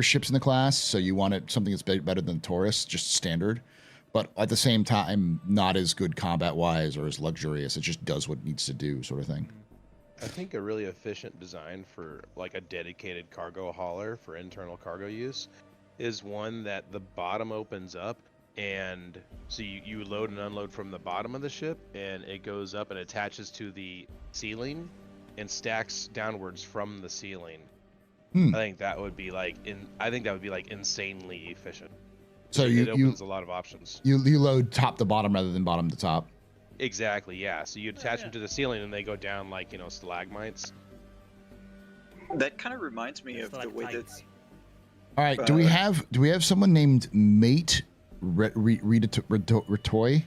ships in the class. So you want it something that's better than Taurus, just standard, but at the same time not as good combat wise or as luxurious. It just does what it needs to do, sort of thing. I think a really efficient design for like a dedicated cargo hauler for internal cargo use is one that the bottom opens up, and so you load and unload from the bottom of the ship, and it goes up and attaches to the ceiling and stacks downwards from the ceiling. I think that would be like insanely efficient. So it opens a lot of options. You load top to bottom rather than bottom to top. Exactly, yeah. So you attach them to the ceiling and they go down like, stalagmites. That kind of reminds me of the way that. All right, do we have someone named Mate Retoy?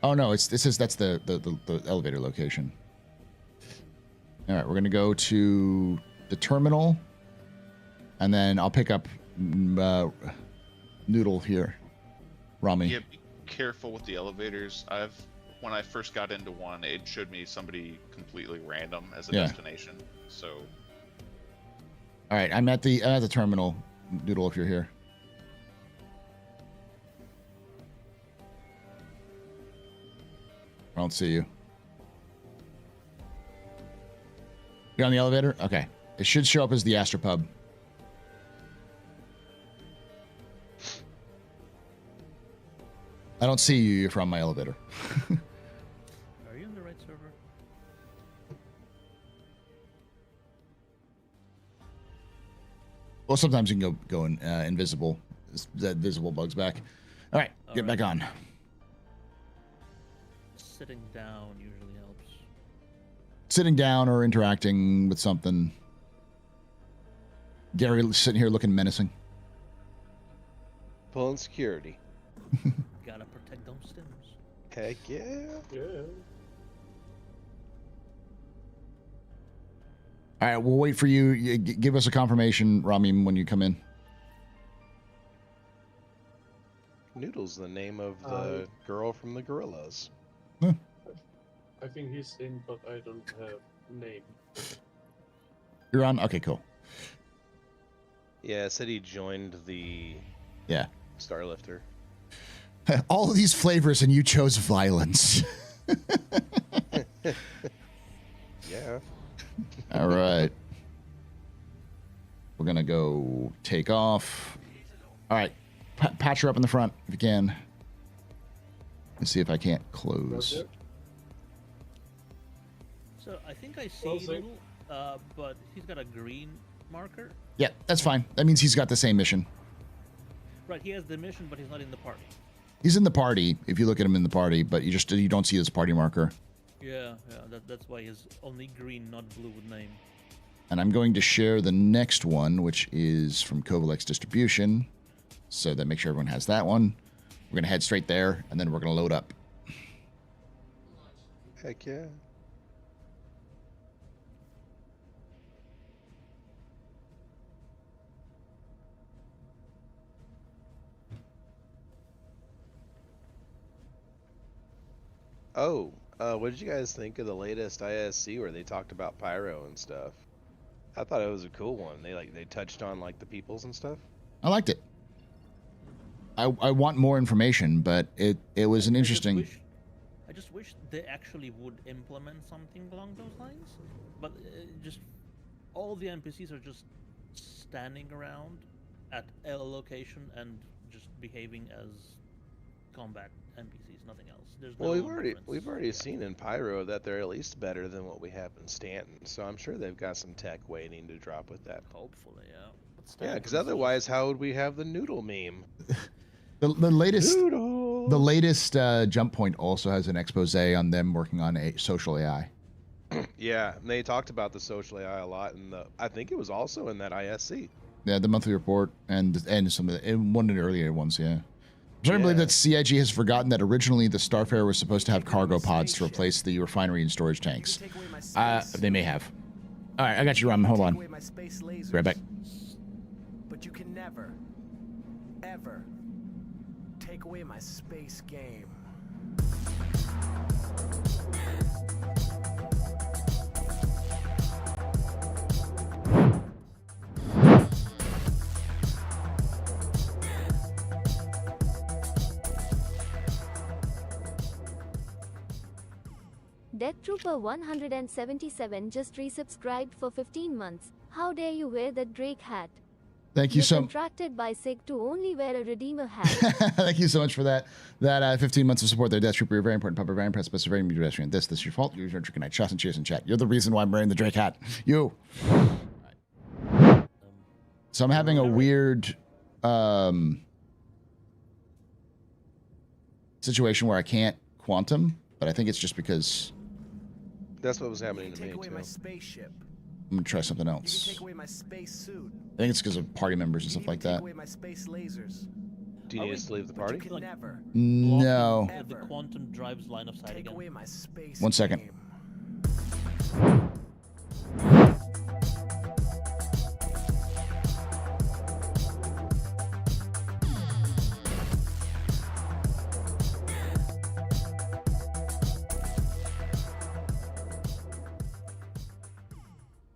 Oh no, that's the elevator location. All right, we're gonna go to the terminal, and then I'll pick up Noodle here, Rami. Yeah, careful with the elevators. When I first got into one, it showed me somebody completely random as a destination. So. All right, I'm at the terminal. Doodle, if you're here. I don't see you. You're on the elevator? Okay. It should show up as the AstroPub. I don't see you. You're from my elevator. Are you on the right server? Well, sometimes you can go in, invisible. That visible bug's back. All right, get back on. Sitting down usually helps. Sitting down or interacting with something. Gary sitting here looking menacing. Pulling security. Gotta protect those stims. Heck yeah. Yeah. All right, we'll wait for you. Give us a confirmation, Ramim, when you come in. Noodle's the name of the girl from the Gorillas. Huh. I think he's in, but I don't have name. You're on? Okay, cool. Yeah, it said he joined the Starlifter. All of these flavors, and you chose violence. Yeah. All right. We're going to go take off. All right. Patch her up in the front if you can. Let's see if I can't close. So I think I see Noodle, but he's got a green marker. Yeah, that's fine. That means he's got the same mission. Right, he has the mission, but he's not in the party. He's in the party if you look at him in the party, but you don't see his party marker. Yeah, that's why he's only green, not blue with name. And I'm going to share the next one, which is from Kovalex Distribution, so that make sure everyone has that one. We're going to head straight there, and then we're going to load up. Heck yeah. Oh, what did you guys think of the latest ISC where they talked about pyro and stuff? I thought it was a cool one. They touched on like the peoples and stuff. I liked it. I want more information, but it was an interesting. I just wish they actually would implement something along those lines. But just all the NPCs are just standing around at a location and just behaving as combat NPCs, nothing else. There's no we've already seen in Pyro that they're at least better than what we have in Stanton. So I'm sure they've got some tech waiting to drop with that. Hopefully, yeah. Yeah, because otherwise, how would we have the noodle meme? The latest jump point also has an expose on them working on a social AI. Yeah, and they talked about the social AI a lot, and I think it was also in that ISC. Yeah, the monthly report and some of one of the earlier ones. Yeah. I'm starting to believe that CIG has forgotten that originally the Starfarer was supposed to have cargo pods to replace the refinery and storage tanks. They may have. All right, I got you, Ram. Hold on. Be right back. But you can never, ever take away my space game. Death Trooper 177 just resubscribed for 15 months. How dare you wear that Drake hat? Thank you so much. Contracted by SIG to only wear a Redeemer hat. Thank you so much for that. That 15 months of support there, Death Trooper. You're very important. Pub, very impressed. Best, very pedestrian. This is your fault. You're drinking night. Shots and cheers and chat. You're the reason why I'm wearing the Drake hat. You. So I'm having a weird situation where I can't quantum, but I think it's just because that's what was happening to me Take away too. my spaceship. I'm gonna try something You can else. take away my space suit. I think it's because of party members and You can stuff like even that. take away my space lasers. Do you need us to leave the But party? you can never No. The quantum drives line of sight take again. away my space 1 second. game.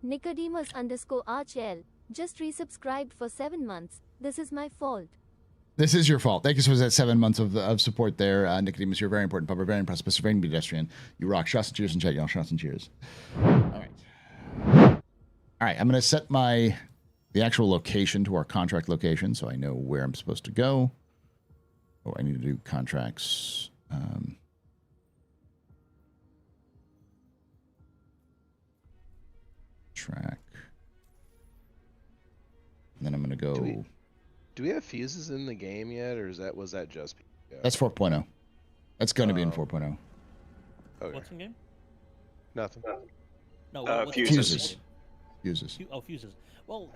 Nicodemus_RHL just resubscribed for 7 months. This is my fault. This is your fault. Thank you for that 7 months of support there, Nicodemus. You're very important, Pub. Very impressed. Mr. Very pedestrian. You rock. Shots and cheers in chat, y'all. Shots and cheers. All right. I'm gonna set the actual location to our contract location, so I know where I'm supposed to go. Oh, I need to do contracts. Track. And then I'm gonna go. Do we have fuses in the game yet, or was that just? That's 4.0. That's going to be in 4.0. Okay. What's in game? Nothing. No, fuses. Fuses. Well,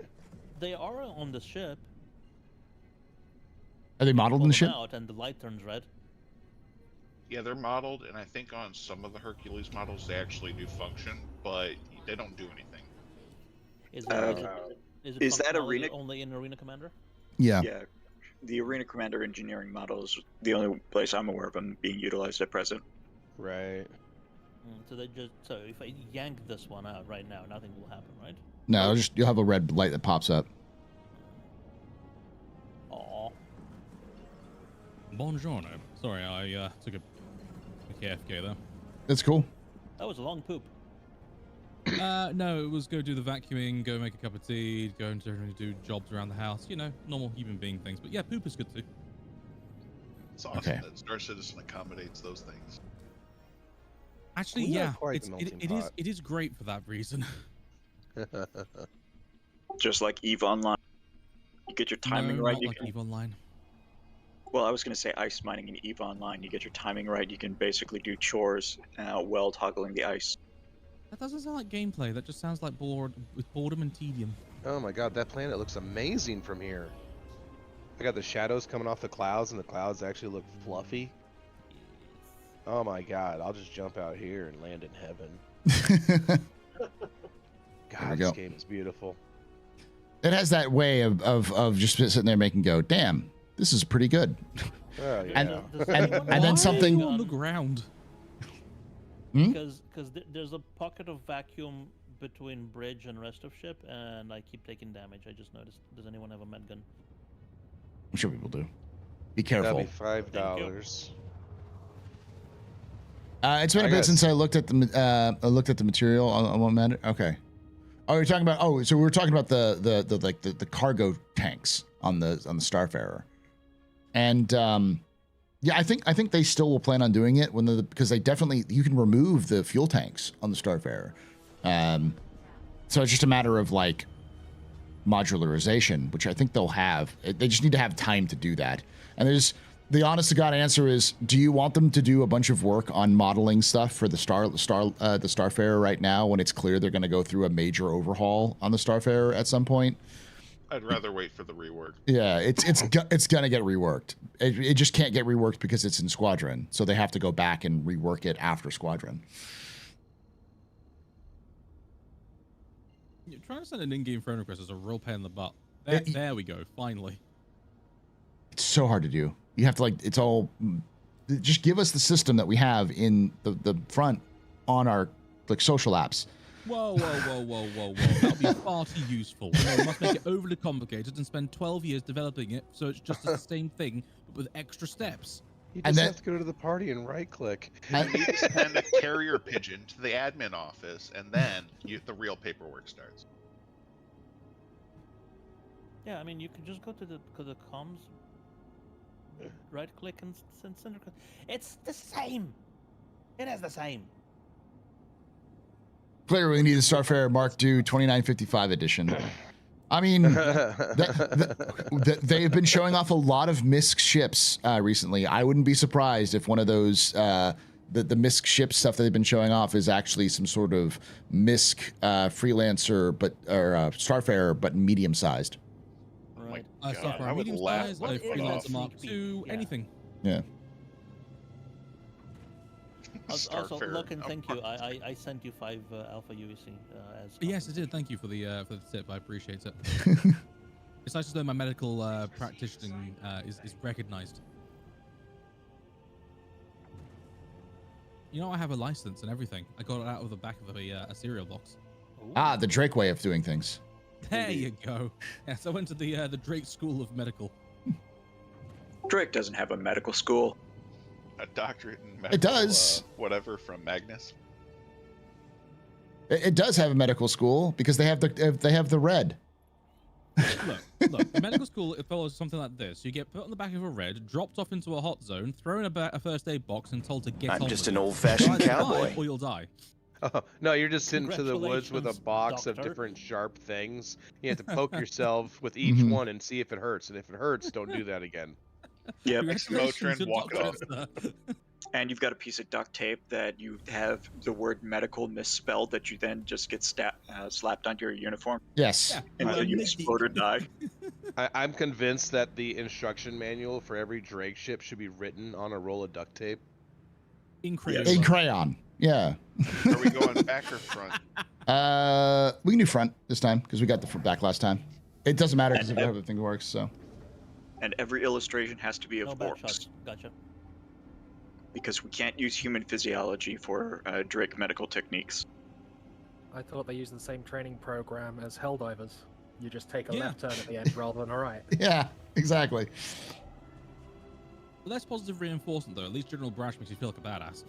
they are on the ship. Are they modeled in the ship? Out and the light turns red. Yeah, they're modeled, and I think on some of the Hercules models they actually do function, but they don't do anything. Is Is that functionality Arena only in Arena Commander? Yeah. Yeah, the Arena Commander engineering model is the only place I'm aware of them being utilized at present. Right. So if I yank this one out right now, nothing will happen, right? No, you'll have a red light that pops up. Aw. Buongiorno. Sorry, I took a KFK there. That's cool. That was a long poop. No, it was go do the vacuuming, go make a cup of tea, go and do jobs around the house. You know, normal human being things. But yeah, poop is good too. It's awesome that Star Citizen accommodates those things. Actually, yeah, it is great for that reason. Just like EVE Online, you get your timing right. Not like EVE Online. Well, I was going to say ice mining in EVE Online. You get your timing right. You can basically do chores while toggling the ice. That doesn't sound like gameplay. That just sounds like boredom and tedium. Oh my god, that planet looks amazing from here. I got the shadows coming off the clouds, and the clouds actually look fluffy. Oh my god, I'll just jump out here and land in heaven. God, this game is beautiful. It has that way of just sitting there making go, damn, this is pretty good. Oh, yeah. and then something on the ground. Because there's a pocket of vacuum between bridge and rest of ship, and I keep taking damage. I just noticed. Does anyone have a med gun? I'm sure people do. Be careful. That'd be $5. It's been a bit since I looked at the material on one matter. Okay. Oh, you're talking about. Oh, so we were talking about the cargo tanks on the Starfarer, and yeah, I think they still will plan on doing it because they definitely you can remove the fuel tanks on the Starfarer, so it's just a matter of like modularization, which I think they'll have. They just need to have time to do that. And the honest to God answer is: do you want them to do a bunch of work on modeling stuff for the Starfarer right now when it's clear they're going to go through a major overhaul on the Starfarer at some point? I'd rather wait for the rework. Yeah, it's gonna get reworked. It just can't get reworked because it's in Squadron, so they have to go back and rework it after Squadron. You're trying to send an in-game friend request is a real pain in the butt. There we go, finally. It's so hard to do. You have to it's all. Just give us the system that we have in the front on our social apps. Whoa. That'll be far too useful. We must make it overly complicated and spend 12 years developing it so it's just the same thing, but with extra steps. You just have to go to the party and right-click. You need to send a carrier pigeon to the admin office, and then the real paperwork starts. Yeah, I mean, you can just go to the comms, right-click and send. It's the same. It is the same. Clearly, we need a Starfarer Mark II 2955 edition. I mean, they've been showing off a lot of MISC ships recently. I wouldn't be surprised if one of those, the MISC ship stuff that they've been showing off is actually some sort of MISC freelancer, or Starfarer, but medium-sized. Right. Starfarer medium-sized, a freelancer Mark II, anything. Yeah. Also, look and thank you. I sent you 5 Alpha UEC as. Yes, I did. Thank you for the tip. I appreciate it. It's nice to know my medical practicing is recognized. You know, I have a license and everything. I got it out of the back of a cereal box. Ah, the Drake way of doing things. There you go. Yeah, so I went to the Drake School of Medical. Drake doesn't have a medical school. A doctorate in medical, It does. Whatever from Magnus. It does have a medical school because they have the red. Look, the medical school, it follows something like this. You get put on the back of a red, dropped off into a hot zone, thrown in a first aid box, and told to get on. I'm just with an it. old-fashioned Either die cowboy. Or you'll die. Oh, no, you're just sent to the woods with a Congratulations, box of doctor. different sharp things. You have to poke yourself with each one and see if it hurts. And if it hurts, don't do that again. Yep. Congratulations, Motrin, you're walk it off. doctor. And you've got a piece of duct tape that you have the word medical misspelled that you then just get slapped onto your uniform. Yes. And Well, either you maybe. explode or die. I'm convinced that the instruction manual for every Drake ship should be written on a roll of duct tape. In crayon. In crayon. Yeah. Are we going back or front? We can do front this time because we got the back last time. It doesn't matter because everything works. So. And every illustration has to be of No back orcs. shots. Gotcha. Because we can't use human physiology for Drake medical techniques. I thought they used the same training program as Helldivers. You just take a Yeah. left turn at the end rather than a right. Yeah. Exactly. Less positive reinforcement, though. At least General Brash makes you feel like a badass.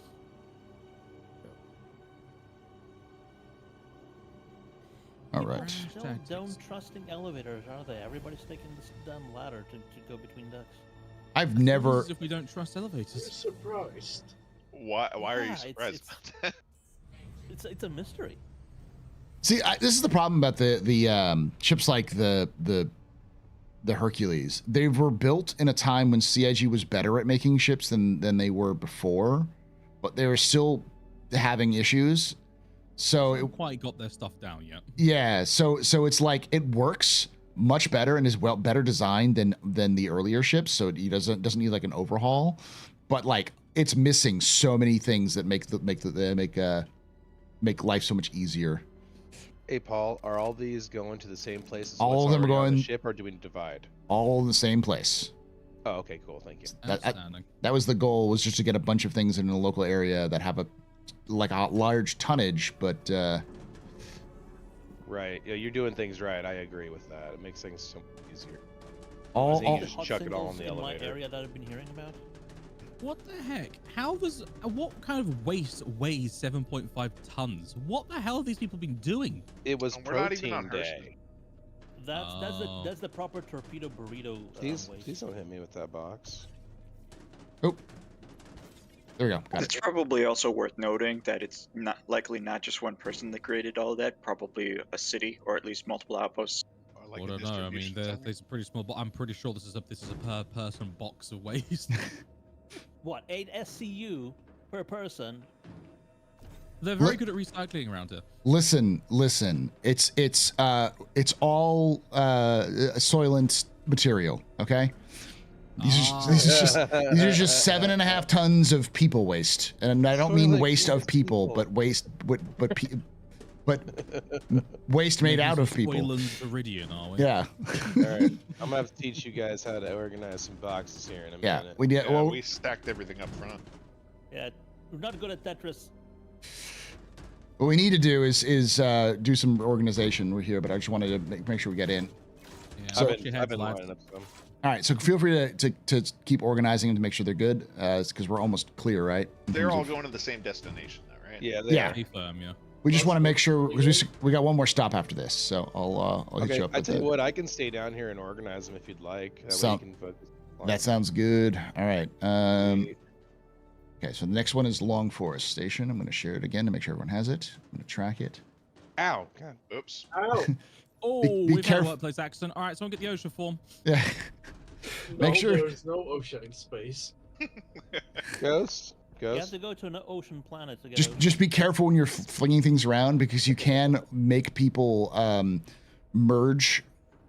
All right. Don't trusting elevators, are they? Everybody's taking this damn ladder to go between decks. I've never. As if we don't trust You're elevators. surprised. Why are you Yeah, surprised it's- about that? It's a mystery. See, this is the problem about the ships like the Hercules. They were built in a time when CIG was better at making ships than they were before, but they were still having issues. So They haven't quite got their stuff down yet. yeah, so it's like it works much better and is better designed than the earlier ships. So it doesn't need like an overhaul, but like it's missing so many things that make life so much easier. Hey, Paul, are all these going to the same place as All what's of them are already on the going- ship, or do we divide? All in the same place. Oh, okay, cool, thank you. Outstanding. That was the goal, was just to get a bunch of things in a local area that have a large tonnage, but Right, yeah, you're doing things right. I agree with that. It makes things so much easier. all, You all just Hot chuck it all in singles the in my elevator. area that I've been hearing about. What the heck? How does what kind of waste weighs 7.5 tons? What the hell have these people been doing? It was We're not even on protein Hearst. day. That's the proper torpedo burrito Please waste. don't hit me with that box. oh, there we go. Got It's it. probably also worth noting that it's not just one person that created all that. Probably a city or at least multiple outposts. Or like I a don't know. I mean, distribution center? there's a pretty small, but I'm pretty sure this is a per person box of waste. What, 8 SCU per person? They're very Look- good at recycling around here. Listen. It's all soylent material. Okay. These are just 7.5 tons of people waste, and I don't mean Soylent waste of kills people, people. but waste made out of people. Soylent Iridian, are we? Yeah. All right, I'm gonna have to teach you guys how to organize some boxes here in a Yeah. minute. We did. Yeah, Well, we stacked everything up front. Yeah, we're not good at Tetris. what we need to do is do some organization. We're here, but I just wanted to make sure we get in. Yeah, So- watch your I've heads, been lads. lining up some. All right, so feel free to keep organizing them to make sure they're good, because we're almost clear, right? in They're terms all of- going to the same destination, though, right? Yeah, they Yeah. are. Stay firm, yeah. We just want to make sure because we got one more stop after this, so I'll hit Okay, you up. I with tell you the- what, I can stay down here and organize them if you'd like. That way So- you can focus. on That sounds good. All right. Okay, so the next one is Long Forest Station. I'm going to share it again to make sure everyone has it. I'm going to track it. Ow! God. Oops. Ow! Oh, be we've had a careful. workplace accident. All right, someone get the OSHA form. Yeah. No, Make sure- there's no ocean in space. Ghost. You have Ghost. to go to an ocean planet to get Just be careful when you're flinging things around because you can make people merge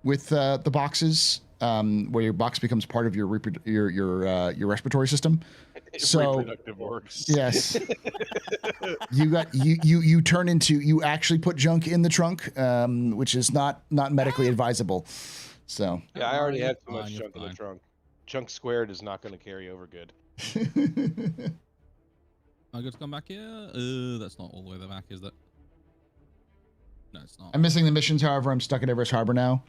with the boxes, where your box becomes part of your your respiratory system. So Reproductive orcs. yes, you turn into, you actually put junk in the trunk, which is not medically advisable. So Yeah, I already You're have too fine, much you're junk in the fine. trunk. Chunk squared is not going to carry over good. I got to come back here. That's not all the way the back, is that? No, it's not. I'm missing the missions, however. I'm stuck at Everest Harbor now.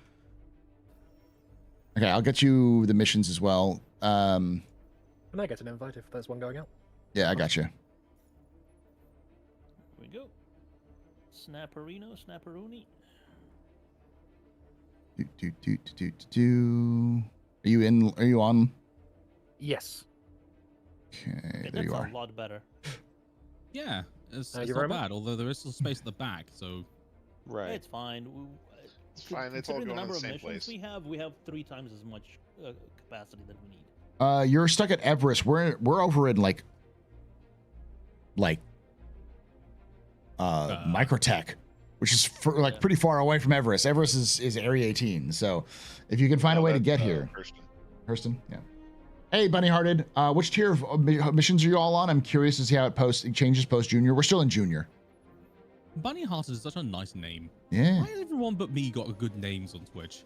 Okay, I'll get you the missions as well. And I get an invite if there's one going out. Yeah, I got you. Here we go. Snapperino, Snapperoni. Are you in? Are you on? Yes. Okay, there you That's are. a lot better. Yeah, it's Thank it's you not very bad. much. Although there is still space at the back, so Right. It's fine. It's fine. It's all Considering the going in number the of same missions place. we have 3 times as much capacity that we need. You're stuck at Everest. We're over in like Microtech, which is pretty far away from Everest. Everest is Area 18. So if you can find a way to get here. Hurston, yeah. Hey, Bunny Hearted. Which tier of missions are you all on? I'm curious to see how it changes post Junior. We're still in Junior. Bunny Hearted is such a nice name. Yeah. Why has everyone but me got good names on Twitch?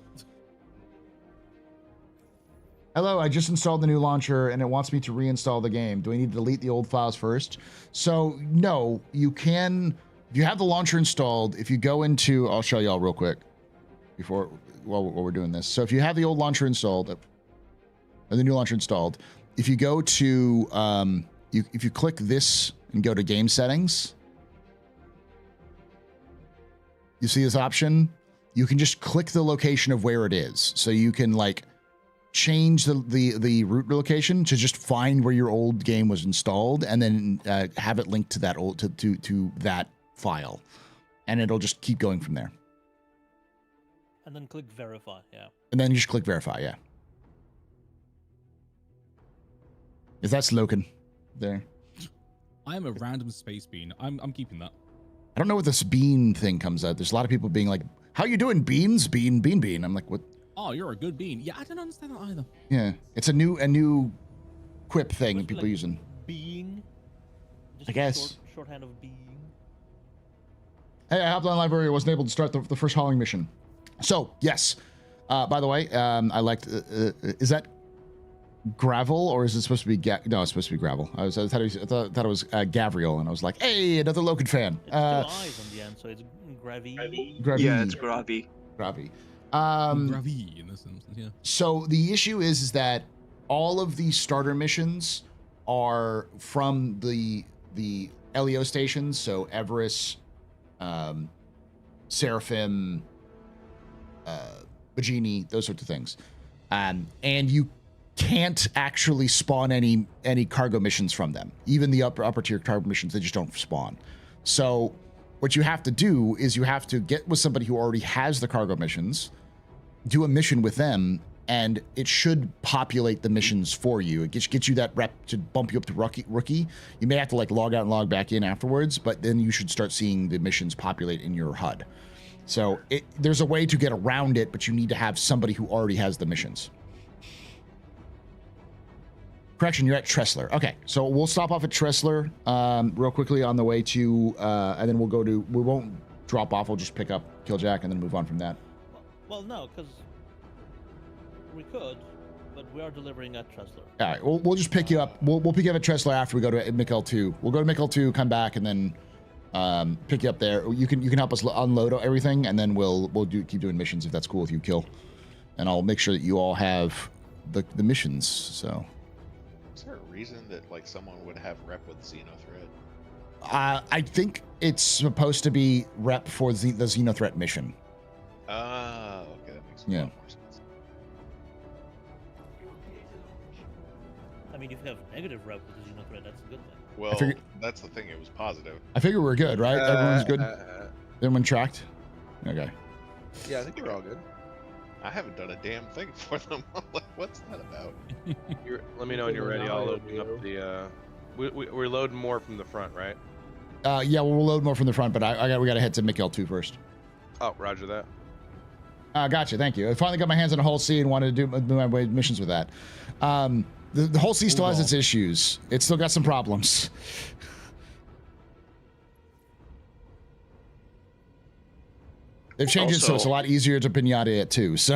Hello, I just installed the new launcher and it wants me to reinstall the game. Do I need to delete the old files first? So no, you can, if you have the launcher installed, if you go into, I'll show y'all real quick while we're doing this. So if you have the old launcher installed, or the new launcher installed, if you go to, if you click this and go to game settings, you see this option? You can just click the location of where it is. So you can like change the root location to just find where your old game was installed and then have it linked to that old to that file, and it'll just keep going from there. And then click verify, yeah. And then you just click verify, yeah. Is that Sloken there? I am a random space bean. I'm keeping that. I don't know what this bean thing comes out. There's a lot of people being like, "How you doing, beans? Bean." I'm like, "What?" Oh, you're a good bean. Yeah, I don't understand that either. Yeah, it's a new quip thing people like using. Being. I guess. Shorthand of being. Hey, I hopped on library. I wasn't able to start the first hauling mission. So yes. By the way, I liked. Is that gravel or is it supposed to be? No, it's supposed to be gravel. I thought it was Gavriel, and I was like, hey, another Loken fan. It's two eyes on the end, so it's Gravy. Yeah, it's Gravy. Gravy. Gravy in this instance, yeah. So the issue is that all of the starter missions are from the LEO stations, so Everest, Seraphim, Bajini, those sorts of things, and you can't actually spawn any cargo missions from them. Even the upper tier cargo missions, they just don't spawn. So what you have to do is you have to get with somebody who already has the cargo missions, do a mission with them, and it should populate the missions for you. It gets you that rep to bump you up to rookie. You may have to like log out and log back in afterwards, but then you should start seeing the missions populate in your HUD. So there's a way to get around it, but you need to have somebody who already has the missions. Correction, you're at Tressler. Okay, so we'll stop off at Tressler real quickly on the way to, and then we won't drop off, we'll just pick up Killjack and then move on from that. Well, no, because we could, but we are delivering at Tressler. All right, we'll just pick you up. We'll pick you up at Tressler after we go to Mikkel 2. We'll go to Mikkel 2, come back, and then pick you up there. You can help us unload everything, and then we'll keep doing missions if that's cool with you, Kill. And I'll make sure that you all have the missions. So. Is there a reason that like someone would have rep with Xenothreat? I think it's supposed to be rep for the Xenothreat mission. Ah, okay, that makes a lot more sense. I mean, if you have negative rep with the Xenothreat, that's a good thing. Well, that's the thing. It was positive. I figure we're good, right? Everyone's good. Everyone tracked. Okay. Yeah, I think we're all good. I haven't done a damn thing for them. I'm like, what's that about? Let me know when you're ready. I'll open up the. We're loading more from the front, right? Yeah, we'll load more from the front, but we got to head to Mikkel 2 first. Oh, roger that. Gotcha. Thank you. I finally got my hands on a whole C and wanted to do my missions with that. The whole C still has its issues. It's still got some problems. They've changed it so it's a lot easier to pinata it too. So.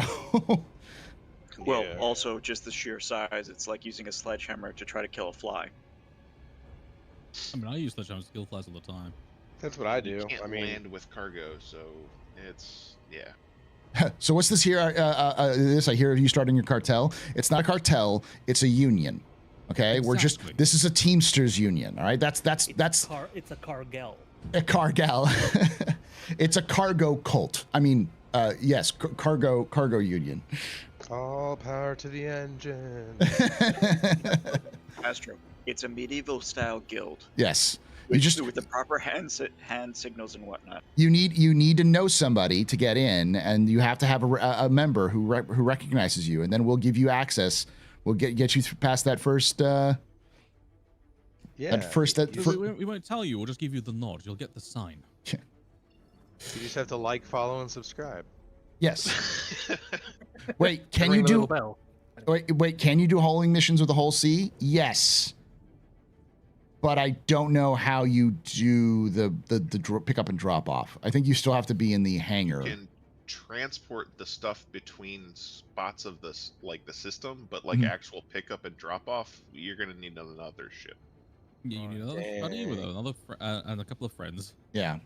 Well, also just the sheer size. It's like using a sledgehammer to try to kill a fly. I mean, I use sledgehammers to kill flies all the time. That's what I do. You can't I mean, land with cargo, so it's yeah. So what's this here? This I hear you starting your cartel. It's not a cartel. It's a union. Okay, we're just. This is a Teamsters union. All right, that's It's a cargel. a cargal. It's a cargo cult. I mean, yes, cargo union. all power to the engine. Astro, it's a medieval style guild. Yes. With the proper hand signals and whatnot. You need to know somebody to get in, and you have to have a member who recognizes you, and then we'll give you access. We'll get you past that first. Yeah. We won't tell you. We'll just give you the nod. You'll get the sign. You just have to like, follow, and subscribe. Yes. Wait, can you do? Wait, can you do hauling missions with the whole sea? Yes. But I don't know how you do the pick up and drop off. I think you still have to be in the hangar. You can transport the stuff between spots of the system, but like actual pickup and drop off, you're gonna need another ship. Yeah, you need another buddy with and a couple of friends. Yeah.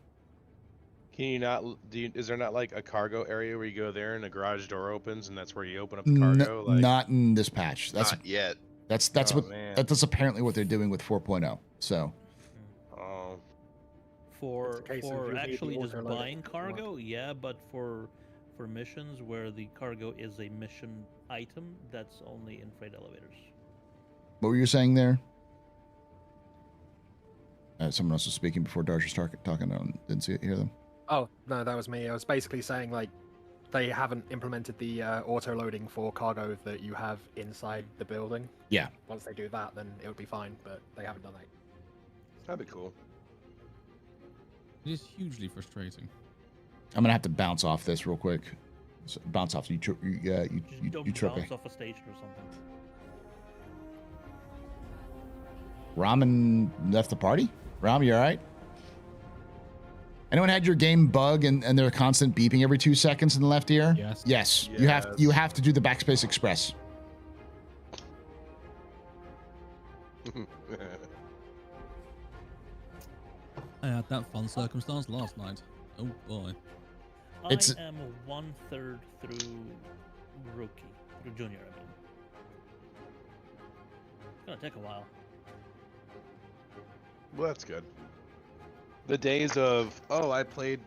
Can you not? Is there not like a cargo area where you go there and a garage door opens and that's where you open up the cargo? Not in this patch. That's not yet. That's apparently what they're doing with 4.0. So. For actually just buying cargo, yeah, but for missions where the cargo is a mission item, that's only in freight elevators. What were you saying there? Someone else was speaking before Darsh was talking. I didn't hear them. Oh, no, that was me. I was basically saying, like, they haven't implemented the auto-loading for cargo that you have inside the building. Yeah. Once they do that, then it would be fine, but they haven't done that. That'd be cool. It is hugely frustrating. I'm gonna have to bounce off this real quick. So bounce off. You trip. Don't bounce off a station or something. Ramen left the party? Ram, you all right? Anyone had your game bug and they're constant beeping every 2 seconds in the left ear? Yes. Yes. You have to do the backspace express. I had that fun circumstance last night. Oh boy. I am 1/3 through junior. I mean, it's gonna take a while. Well, that's good. The days of, I played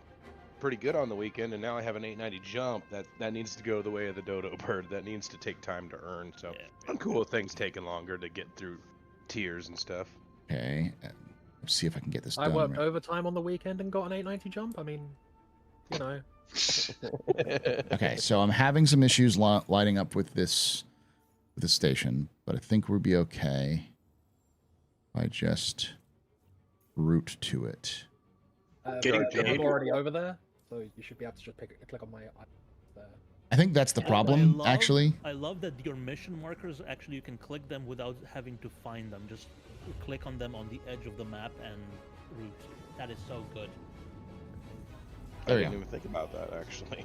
pretty good on the weekend and now I have an 890 jump, that needs to go the way of the dodo bird. That needs to take time to earn. So I'm cool with things taking longer to get through tiers and stuff. Okay. Let's see if I can get this done. I worked overtime on the weekend and got an 890 jump. I mean, you know. Okay, so I'm having some issues lighting up with this station, but I think we'll be okay if I just route to it. I'm already over there, so you should be able to just click on my there. I think that's the problem, actually. I love that your mission markers, actually you can click them without having to find them. Just click on them on the edge of the map and route. That is so good. I didn't even think about that, actually.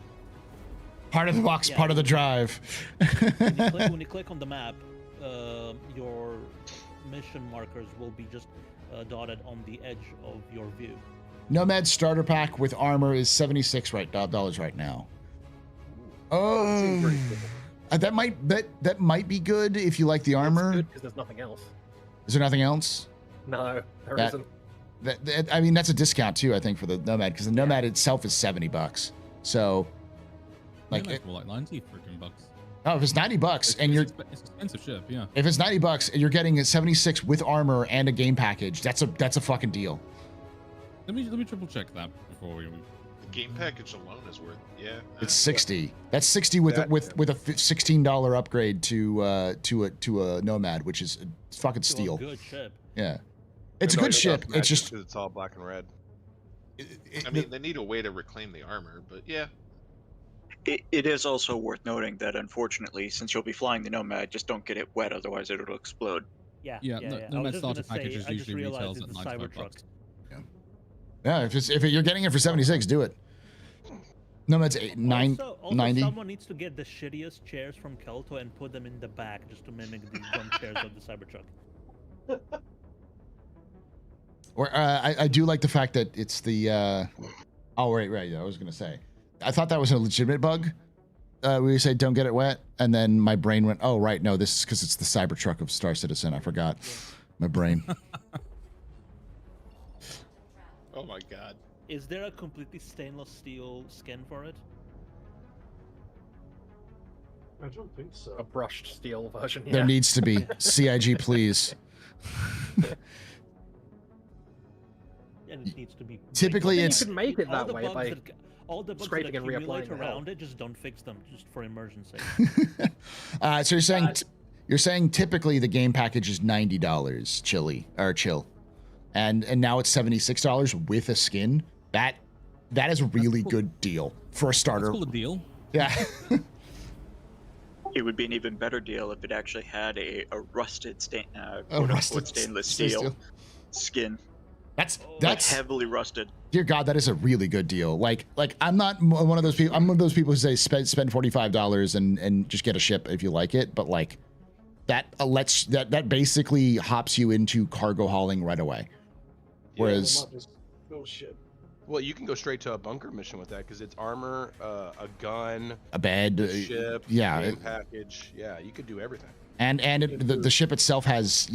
Part of the box, part of the drive. when you click on the map, your mission markers will be just dotted on the edge of your view. Nomad starter pack with armor is $76 right now. Oh, that might be good if you like the armor. It's good because there's nothing else. Is there nothing else? No, there isn't. I mean, that's a discount too, I think, for the Nomad, because the Nomad itself is $70. So, like, it's more like 90 freaking bucks. Oh, if it's $90 and it's expensive ship, yeah. If it's $90 and you're getting a 76 with armor and a game package, that's a fucking deal. Let me triple check that before we. The game package alone is worth, It's 60. That's 60 with a $16 upgrade to a Nomad, which is a fucking steal. A good ship. Yeah, it's a good ship. It's just it's all black and red. I mean, they need a way to reclaim the armor, but yeah. It is also worth noting that unfortunately, since you'll be flying the Nomad, just don't get it wet, otherwise it'll explode. Yeah. Nomad starter packages usually retails at $95. Yeah, if you're getting it for 76, do it. Nomad's 90. Someone needs to get the shittiest chairs from Kelto and put them in the back just to mimic the jump chairs of the Cybertruck. Or I do like the fact that it's the. Oh right. Yeah, I was gonna say. I thought that was a legitimate bug. We say don't get it wet, and then my brain went, oh right, no, this is because it's the Cybertruck of Star Citizen. I forgot. My brain. Oh my god. Is there a completely stainless steel skin for it? I don't think so. A brushed steel version. There needs to be. CIG, please. And it needs to be. Typically, it's. You can make it all that the way bugs by that, all the bugs scraping that and accumulate reapplying the around help. it, just don't fix them, just for emergency. So you're saying typically the game package is $90, chill, and now it's $76 with a skin. That is a really good deal for a starter. That's cool, a deal. Yeah. It would be an even better deal if it actually had a rusted rusted stainless steel skin. That's Like heavily rusted. Dear God, that is a really good deal. Like I'm not one of those people. I'm one of those people who say spend $45 and just get a ship if you like it. But like that that basically hops you into cargo hauling right away. Whereas, oh shit. Well, you can go straight to a bunker mission with that because it's armor, a gun, a bed, a ship, yeah, game package. Yeah, you could do everything. And the ship itself has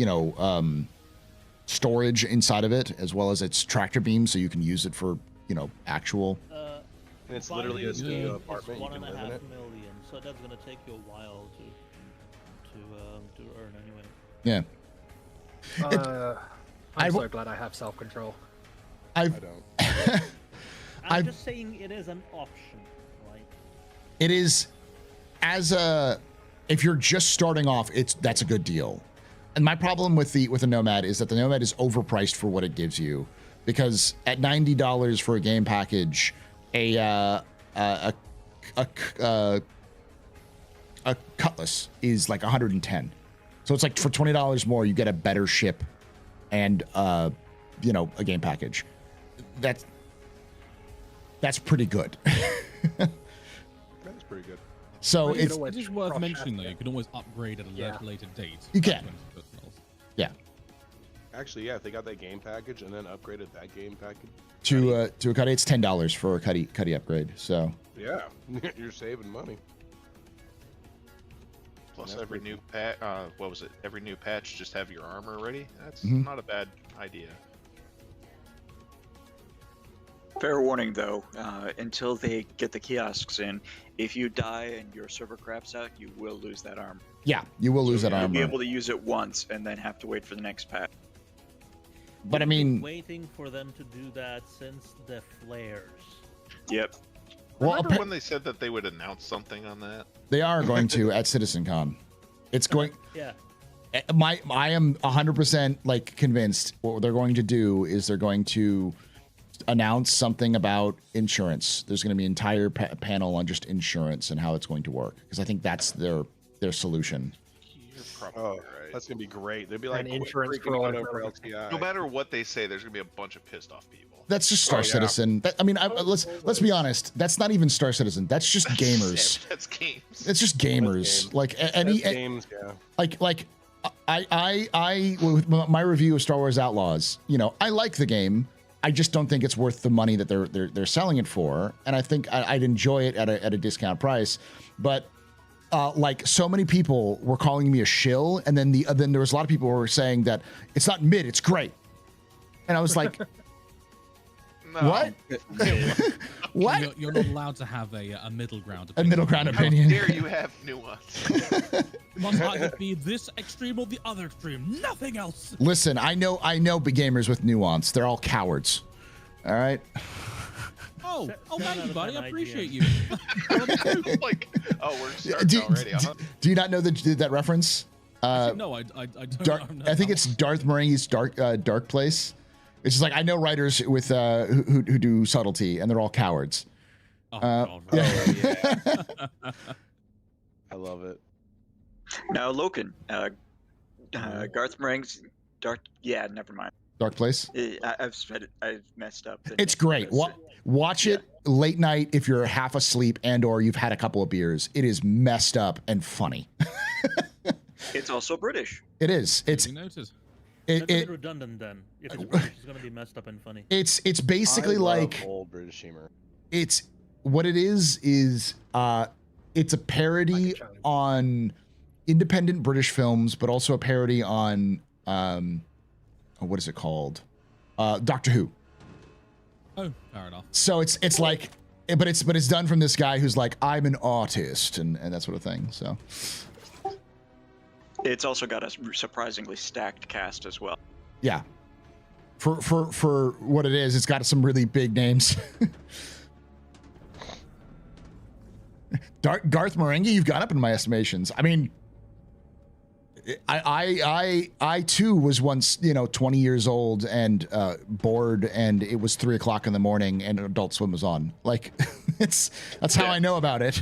storage inside of it as well as its tractor beam, so you can use it for actual. And it's literally a studio apartment. It's You can live in it. 1.5 million, so that's gonna take you a while to earn anyway. Yeah. I'm so glad I have self-control. I I'm I've- just saying it is an option, right? It is, if you're just starting off, that's a good deal. And my problem with the Nomad is that the Nomad is overpriced for what it gives you, because at $90 for a game package, a Cutlass is like 110. So it's like for $20 more, you get a better ship and a game package. That's pretty good. That's pretty good. So Well, it's it is worth mentioning though. You can always upgrade at a later date. You can. Yeah. Actually, yeah, if they got that game package and then upgraded that game package. To a Cuddy, it's $10 for a Cuddy upgrade. So Yeah, you're saving money. Plus every new patch, every new patch, just have your armor ready. That's Mhm. not a bad idea. Fair warning though, until they get the kiosks in, if you die and your server craps out, you will lose that armor. yeah, you will lose that You'll be armor. able to use it once and then have to wait for the next patch. But I We've been mean, waiting for them to do that since the flares. Yep. well, Remember when they said that they would announce something on that? they are going to at CitizenCon. It's going. Yeah. I am 100% like convinced what they're going to do is they're going to announce something about insurance. There's going to be an entire panel on just insurance and how it's going to work, because I think that's their solution. You're probably right. That's gonna be great. They'd be like, And "Quit insurance freaking for all out of over them. LTI." No matter what they say, there's gonna be a bunch of pissed off people. That's just Star Oh, yeah. Citizen. I mean, let's be honest. That's not even Star Citizen. That's just gamers. That's games. It's just gamers. games. Like That's any games, yeah. like I with my review of Star Wars Outlaws, I like the game. I just don't think it's worth the money that they're selling it for, and I think I'd enjoy it at a discount price. But like so many people were calling me a shill, and then there was a lot of people who were saying that it's not mid, it's great, and I was like, No. what? What? You're not allowed to have a middle ground A opinion. middle ground How opinion. dare you have nuance? It must either be this extreme or the other extreme. Nothing else. Listen, I know big gamers with nuance. They're all cowards. All right. Oh, Seven thank out you, of buddy. 10 I appreciate idea. you. Like, oh, we're starting Do, already, huh? do you not know that reference? No, I don't Dark, know. I think it's Darth Marenghi's Dark Place. It's just like, I know writers with who do subtlety, and they're all cowards. Oh, God, Yeah. I love it. Now, Loken, Garth Marenghi's yeah, never mind. Dark Place. I've said it. I've messed up. the It's name. great. That's Watch it late night if you're half asleep and/or you've had a couple of beers. It is messed up and funny. It's also British. It is. It's Duly noted. That's a bit It redundant then. If it's British, it's gonna be messed up and funny. it's basically I love like old British humor. it's what it is it's a parody challenge. on independent British films, but also a parody on what is it called? Doctor Who. Oh, fair enough. So it's like, but it's done from this guy who's like, I'm an artist and that sort of thing. So It's also got a surprisingly stacked cast as well. yeah, for what it is, it's got some really big names. Garth Marenghi, you've gone up in my estimations. I mean, I too was once 20 years old and bored, and it was 3 o'clock in the morning and Adult Swim was on. Like, that's how I know about it.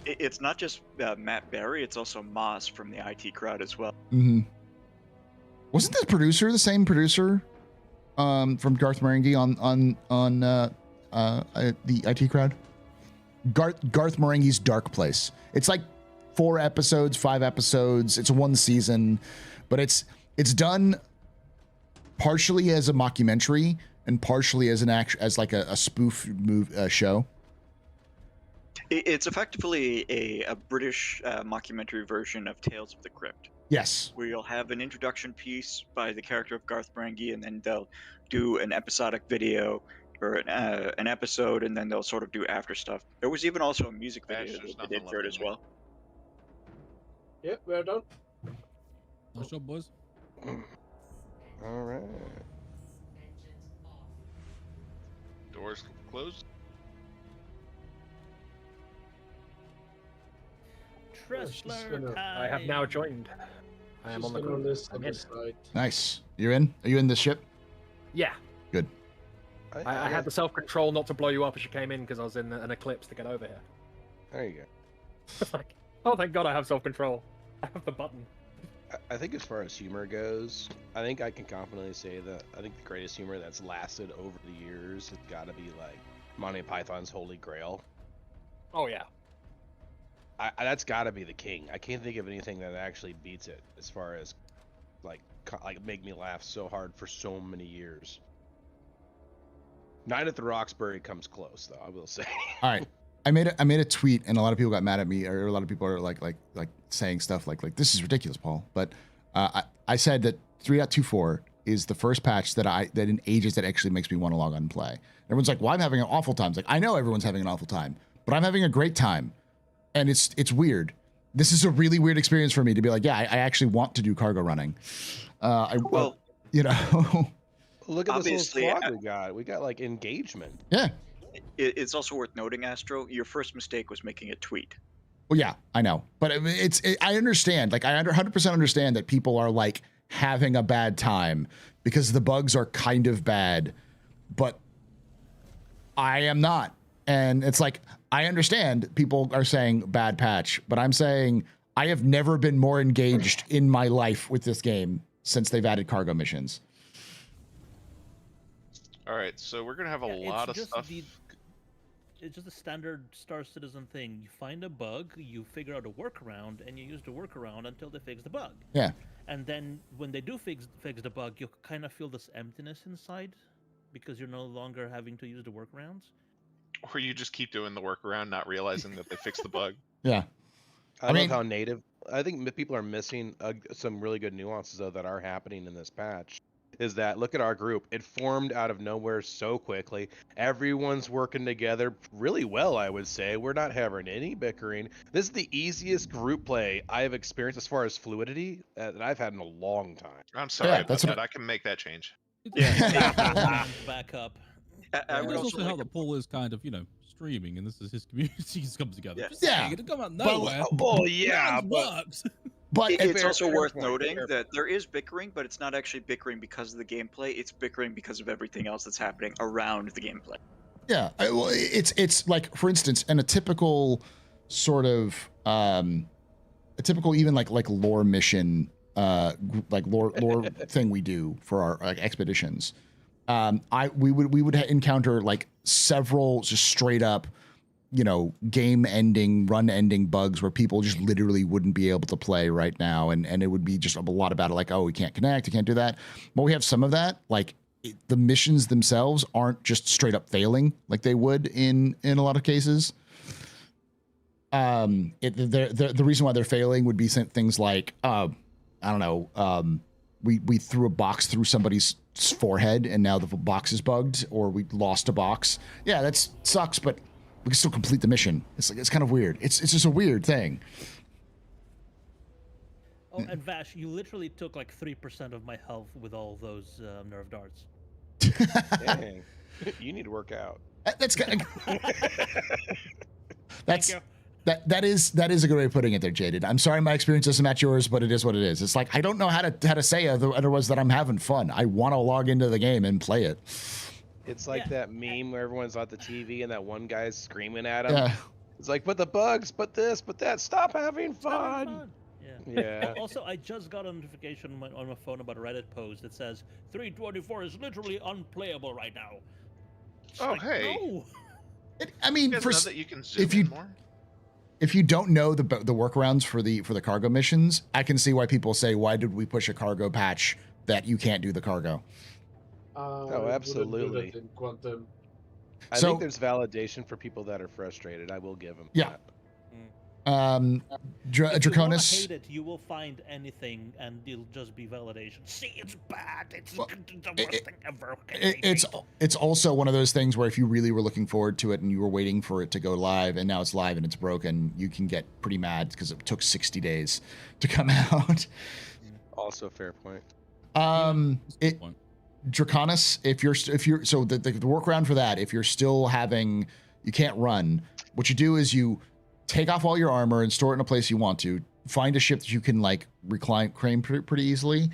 It's not just Matt Berry; it's also Moss from the IT crowd as well. Mm-hmm. Wasn't the producer the same producer from Garth Marenghi on the IT crowd? Garth Marenghi's Dark Place. It's like 4 episodes, 5 episodes. It's 1 season, but it's done partially as a mockumentary and partially as as like a spoof show. It's effectively a British mockumentary version of Tales of the Crypt. Yes. Where you'll have an introduction piece by the character of Garth Marenghi, and then they'll do an episodic video or an episode, and then they'll sort of do after stuff. There was even also a music video that they did for it as well. Yep, we're done. Nice job, boys. All right. Doors closed. Tressler I have now joined. I am on the on this I'm in. side. Nice. You're in? Are you in the ship? Yeah. Good. I had the self-control not to blow you up as you came in because I was in an eclipse to get over here. There you go. It's like, oh, thank God I have self-control. I have the button. I think as far as humor goes, I think I can confidently say that I think the greatest humor that's lasted over the years has got to be like Monty Python's Holy Grail. Oh yeah. That's got to be the king. I can't think of anything that actually beats it as far as like make me laugh so hard for so many years. Night at the Roxbury comes close, though, I will say. All right. I made a tweet, and a lot of people got mad at me, or a lot of people are like saying stuff like this is ridiculous, Paul. But I said that 3.24 is the first patch that in ages that actually makes me want to log on and play. Everyone's like, "Well, I'm having an awful time." It's like, I know everyone's having an awful time, but I'm having a great time, and it's weird. This is a really weird experience for me to be like, yeah, I actually want to do cargo running. You know. Look at this Obviously, little squad we got. We got like engagement. Yeah. It's also worth noting, Astro, your first mistake was making a tweet. Well, yeah, I know, but I understand. Like, I 100% understand that people are like having a bad time because the bugs are kind of bad, but I am not. And it's like, I understand people are saying bad patch, but I'm saying I have never been more engaged in my life with this game since they've added cargo missions. All right, so we're gonna have a lot of stuff. It's just a standard Star Citizen thing. You find a bug, you figure out a workaround, and you use the workaround until they fix the bug. Yeah. And then when they do fix the bug, you kind of feel this emptiness inside because you're no longer having to use the workarounds. Or you just keep doing the workaround, not realizing that they fixed the bug. Yeah. I love how native. I think people are missing some really good nuances though that are happening in this patch. Is that look at our group? It formed out of nowhere so quickly. Everyone's working together really well, I would say. We're not having any bickering. This is the easiest group play I have experienced as far as fluidity that I've had in a long time. I'm sorry about that. I can make that change. Yeah. Back up. I would also help that Paul is kind of, streaming, and this is his community's come together. Yeah. Just come out of nowhere. Works. But it's also worth noting that there is bickering, but it's not actually bickering because of the gameplay. It's bickering because of everything else that's happening around the gameplay. Yeah, well, it's like, for instance, in a typical sort of a typical even like lore mission, like lore thing we do for our expeditions. We would encounter like several just straight up you know, game-ending, run-ending bugs where people just literally wouldn't be able to play right now, and it would be just a lot about it, like, oh, we can't connect, we can't do that. Well, we have some of that, like the missions themselves aren't just straight up failing like they would in a lot of cases. The reason why they're failing would be things like, I don't know, we threw a box through somebody's forehead and now the box is bugged, or we lost a box. Yeah, that sucks, but we can still complete the mission. It's like, it's kind of weird. It's just a weird thing. Oh, and Vash, you literally took like 3% of my health with all those nerve darts. Dang. You need to work out. That's that is a good way of putting it there, Jaded. I'm sorry my experience doesn't match yours, but it is what it is. It's like, I don't know how to say otherwise that I'm having fun. I want to log into the game and play it. It's like that meme where everyone's on the TV and that one guy's screaming at him. Yeah. It's like, but the bugs, but this, but that. Stop having fun. Yeah. Also, I just got a notification on my phone about a Reddit post that says 324 is literally unplayable right now. It's like, hey. No. I mean, You guys know that you can zoom in more? If you don't know the workarounds for the cargo missions, I can see why people say, why did we push a cargo patch that you can't do the cargo? Oh, absolutely. I think there's validation for people that are frustrated. I will give them that. Draconis. If you hate it, you will find anything, and it'll just be validation. See, it's bad. It's the worst thing ever. It's also one of those things where if you really were looking forward to it and you were waiting for it to go live, and now it's live and it's broken, you can get pretty mad because it took 60 days to come out. Also, a fair point. Draconis, if you're so the workaround for that, if you're still having, you can't run, what you do is you take off all your armor and store it in a place you want to. Find a ship that you can like crane pretty easily,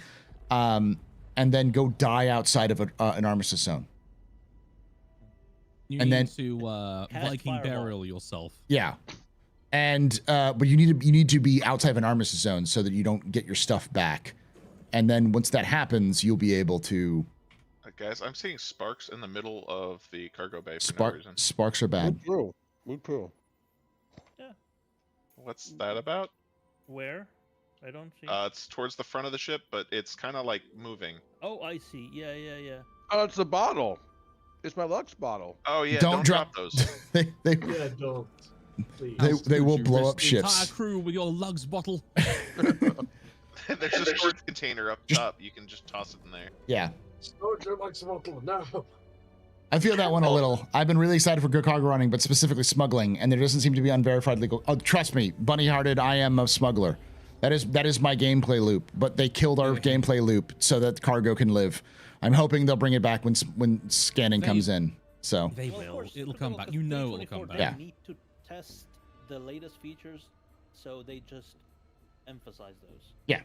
and then go die outside of an armistice zone. You need to Viking burial yourself. Yeah, and but you need to be outside of an armistice zone so that you don't get your stuff back. And then once that happens, you'll be able to. Guys, I'm seeing sparks in the middle of the cargo bay for no reason. Sparks are bad. Wood pearl. Yeah. What's that about? Where? I don't see. It's towards the front of the ship, but it's kind of like moving. Oh, I see. Yeah. Oh, it's a bottle. It's my Lux bottle. Oh yeah, don't drop those. they Yeah, don't. Please. They will blow up The ships. entire crew with your lugs bottle. There's a storage container up top. You can just toss it in there. Yeah. Storage your Lux bottle now. I feel that one a little. I've been really excited for good cargo running, but specifically smuggling, and there doesn't seem to be unverified legal. Oh, trust me, bunny-hearted, I am a smuggler. That is my gameplay loop. But they killed our gameplay loop so that cargo can live. I'm hoping they'll bring it back when scanning comes in. So they will. It'll come back. You know it'll come back. Yeah. They need to test the latest features, so they just emphasize those. Yeah.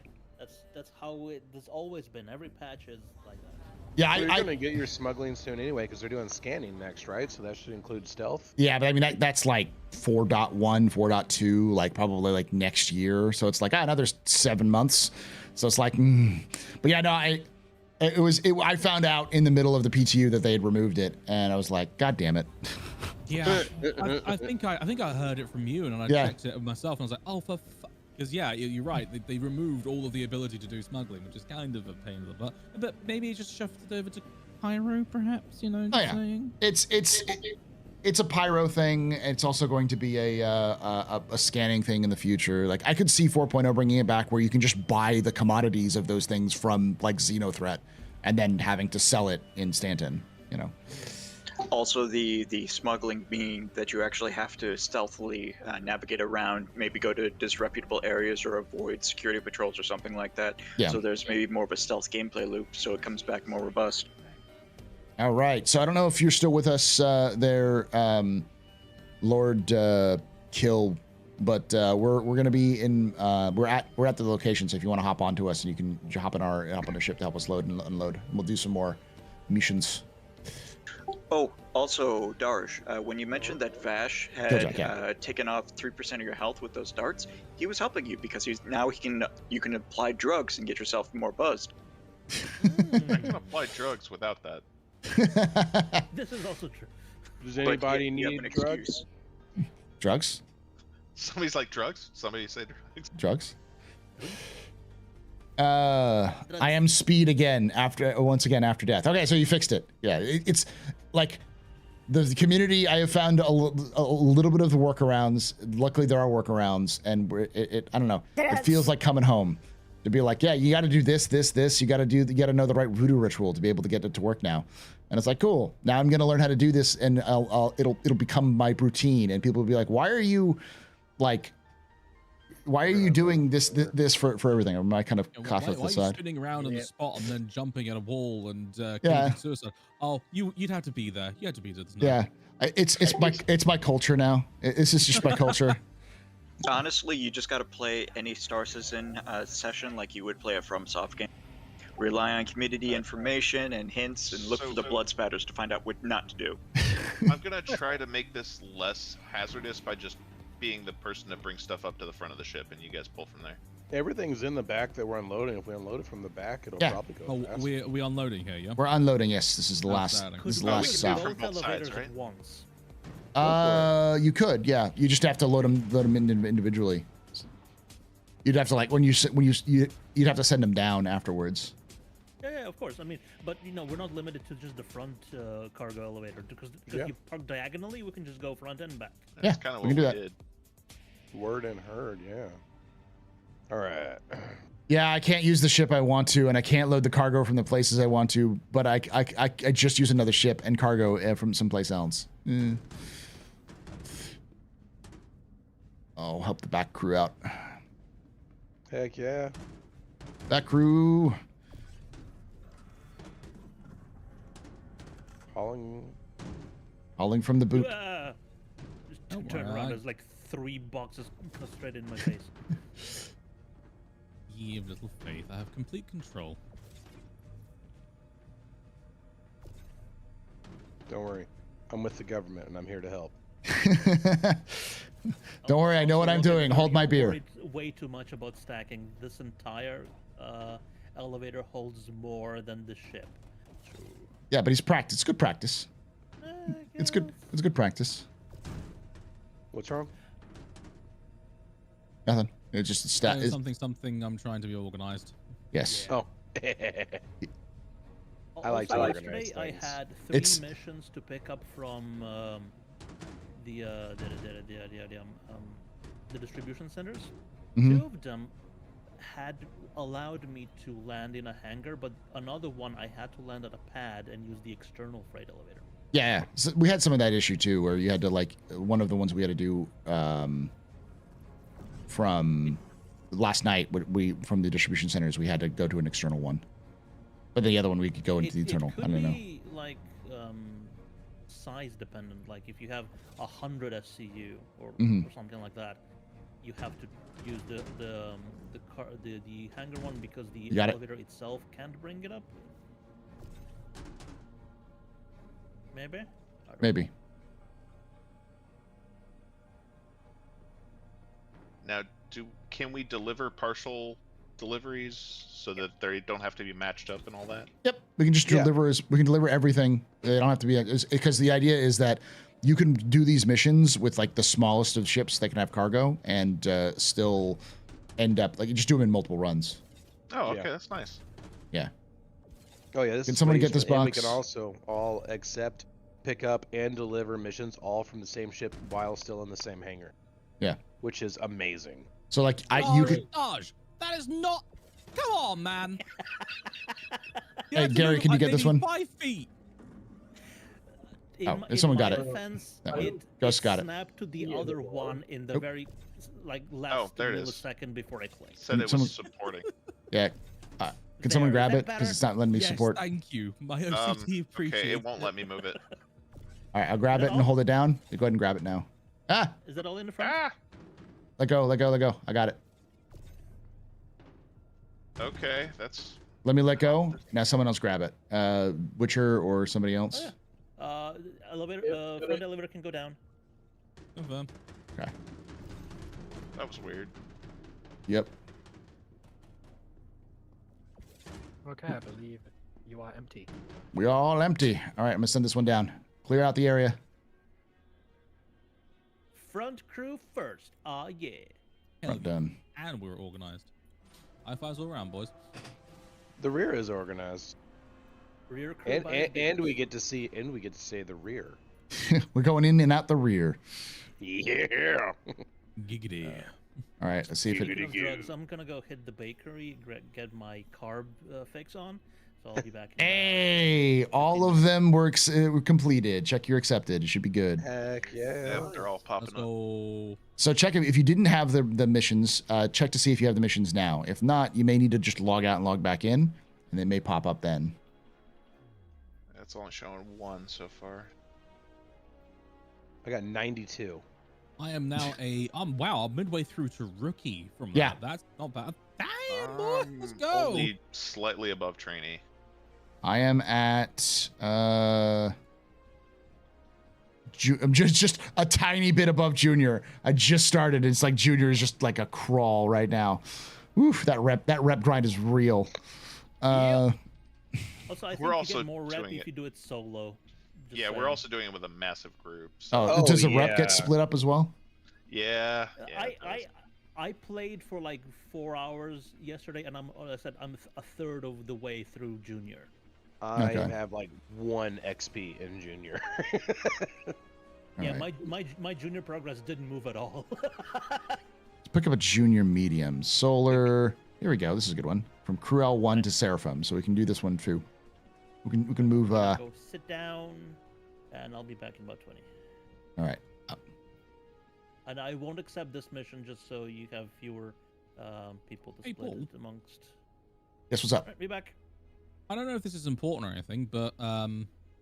That's how it's always been. Every patch is like that. Yeah, You're gonna get your smuggling soon anyway, because they're doing scanning next, right? So that should include stealth. Yeah, but I mean that's like 4.1, 4.2, like probably like next year. So it's like another 7 months. So it's like, but yeah, no, I found out in the middle of the PTU that they had removed it, and I was like, God damn it. Yeah, I think I heard it from you, and I checked it myself, and I was like, oh, for because you're right. They removed all of the ability to do smuggling, which is kind of a pain in the butt. But maybe it just shuffled it over to pyro, perhaps. You know, saying. It's a pyro thing. It's also going to be a scanning thing in the future. Like I could see 4.0 bringing it back, where you can just buy the commodities of those things from like Xenothreat, and then having to sell it in Stanton. You know. Also, the smuggling being that you actually have to stealthily navigate around, maybe go to disreputable areas or avoid security patrols or something like that. Yeah. So there's maybe more of a stealth gameplay loop, so it comes back more robust. All right. So I don't know if you're still with us there, Lord Kill, but we're going to be in we're at the location. So if you want to hop onto us, and you can hop on the ship to help us load and unload. We'll do some more missions. Oh, also, Darsh, when you mentioned that Vash had taken off 3% of your health with those darts, he was helping you because you can apply drugs and get yourself more buzzed. I can apply drugs without that. This is also true. Does anybody need drugs? Drugs? Somebody's like drugs. Somebody say drugs. Drugs? I am speed again once again after death. Okay, so you fixed it. Yeah, it's like the community. I have found a little bit of the workarounds. Luckily, there are workarounds, and I don't know. It feels like coming home to be like, yeah, you got to do this. You got to know the right voodoo ritual to be able to get it to work now. And it's like, cool. Now I'm gonna learn how to do this, and it'll become my routine. And people will be like, why are you doing this for everything? Am I kind of caught off the Why are side? you spinning around on the spot and then jumping at a wall and committing suicide? Oh, you'd have to be there. You had to be there. Yeah, it's my culture now. This is just my culture. Honestly, you just gotta play any Star Citizen session like you would play a FromSoft game. Rely on community information and hints, and look for the blood spatters to find out what not to do. I'm gonna try to make this less hazardous by just being the person that brings stuff up to the front of the ship, and you guys pull from there. Everything's in the back that we're unloading. If we unload it from the back, it'll probably go fast. We unloading here, yeah? We're unloading. Yes, this is the last. This is the last stop. From both sides, right? You could, yeah. You just have to load them individually. You'd have to you'd have to send them down afterwards. Yeah, of course. I mean, but we're not limited to just the front cargo elevator because you park diagonally. We can just go front and back. That's kind of what we did. Word and heard, yeah. All right. Yeah, I can't use the ship I want to, and I can't load the cargo from the places I want to. But I just use another ship and cargo from someplace else. I'll help the back crew out. Heck yeah. Back crew. Hauling from the boot. Just turn around. There's like 3 boxes straight in my face. Ye of little faith, I have complete control. Don't worry, I'm with the government and I'm here to help. Don't worry, I know what I'm doing. Hold my beer. Way too much about stacking. This entire elevator holds more than the ship. Yeah, but he's practiced. It's good practice. It's good. It's good practice. What's wrong? Nothing. It's just something. I'm trying to be organized. Yes. Oh. I like to organize yesterday things. I had 3 missions to pick up from the distribution centers. 2 of them had allowed me to land in a hangar, but another one I had to land at a pad and use the external freight elevator. Yeah, so we had some of that issue too, where you had to one of the ones we had to do from last night. From the distribution centers, we had to go to an external one, but the other one we could go into the internal. I don't know. Be like size dependent. Like if you have 100 SCU or something like that, you have to use the hangar one because the elevator itself can't bring it up. Maybe. Maybe. Now, can we deliver partial deliveries so that they don't have to be matched up and all that? Yep, we can just deliver. We can deliver everything. They don't have to be because the idea is that you can do these missions with like the smallest of ships that can have cargo and still end up you just do them in multiple runs. Oh, okay, that's nice. Yeah. Oh yeah, this can is someone get this box? And we can also all accept, pick up, and deliver missions all from the same ship while still in the same hangar. Yeah. Which is amazing. So you could. Dodge. That is not. Come on, man. Hey Gary, can you get this one? 5 feet. Someone got it. Defense, Gus got it. Snapped to the other one in the very last millisecond before I clicked. Said it was supporting. Yeah. Can someone grab it because it's not letting me support? Thank you. My OCD appreciates. Okay, it won't let me move it. All right, I'll grab it and hold it down. Go ahead and grab it now. Ah! Is that all in the front? Ah! Let go, let go, let go. I got it. Okay, that's. Let me let go. Now someone else grab it. Witcher or somebody else. Oh, yeah. Elevator. Front elevator can go down. Okay. That was weird. Yep. Okay, I believe you are empty. We're all empty. All right, I'm gonna send this one down. Clear out the area. front crew first. Ah, yeah. Hell Front yeah. done. And we're organized. High fives all around, boys. The rear is organized, Rear crew and by and, the and we biggest. get to say the rear. We're going in and out the rear. Yeah. Giggity. All right, let's see if Speaking it. of drugs, I'm gonna go hit the bakery, get my carb fix on. So I'll be back. Hey, all of them were completed. Check your accepted. It should be good. Heck yeah. Yeah, they're all popping Let's up. go. So check if you didn't have the missions. Check to see if you have the missions now. If not, you may need to just log out and log back in, and they may pop up then. That's only showing 1 so far. I got 92. I am now I'm midway through to rookie from that. Yeah. That's not bad. Damn, boy, let's go. Only slightly above trainee. I am at I'm just a tiny bit above junior. I just started. It's like junior is just like a crawl right now. Oof, that rep grind is real. Also, I think We're you also get more rep doing if it. you do it solo. Just Yeah, saying. we're also doing it with a massive group. Oh, does the rep yeah. get split up as well? Yeah. Yeah, it does. I played for like 4 hours yesterday, and I'm a third of the way through junior. I Okay. have like 1 XP in junior. Yeah, All right. my junior progress didn't move at all. Let's pick up a junior medium. Solar. Here we go. This is a good one. From Crew L1 to Seraphim. So we can do this one too. We can move. Go sit down, and I'll be back in about 20. All right. And I won't accept this mission just so you have fewer people to split Paul. it amongst. Guess what's up? All right, be back. I don't know if this is important or anything, but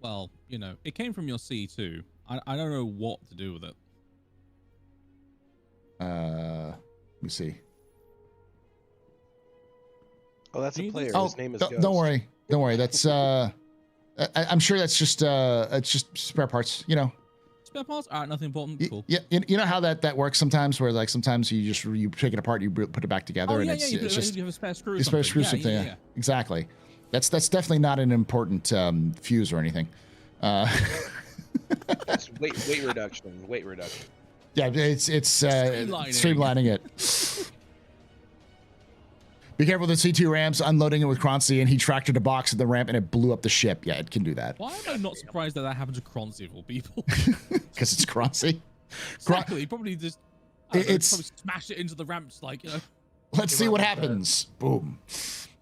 well, you know, it came from your C2. I don't know what to do with it. Let me see. Oh, that's a player. Oh, His name is don't worry. Don't worry. That's I'm sure that's just it's just spare parts. You know. Spare parts? All right, nothing important. Cool. Yeah, you know how that works sometimes, where like sometimes you take it apart, you put it back together, Oh, and yeah, it's you just have a spare screw. a spare screw something. something. Yeah. Exactly. That's definitely not an important fuse or anything. That's weight reduction. Weight reduction. Yeah, it's streamlining it. Be careful with the C2 ramps, unloading it with Croncy, and he tractored a box at the ramp and it blew up the ship. Yeah, it can do that. Why am I not surprised that happens to Croncy of all people? Because it's Croncy. Exactly. Probably just It's probably smash it into the ramps, like, you know. Let's see what happens. Boom.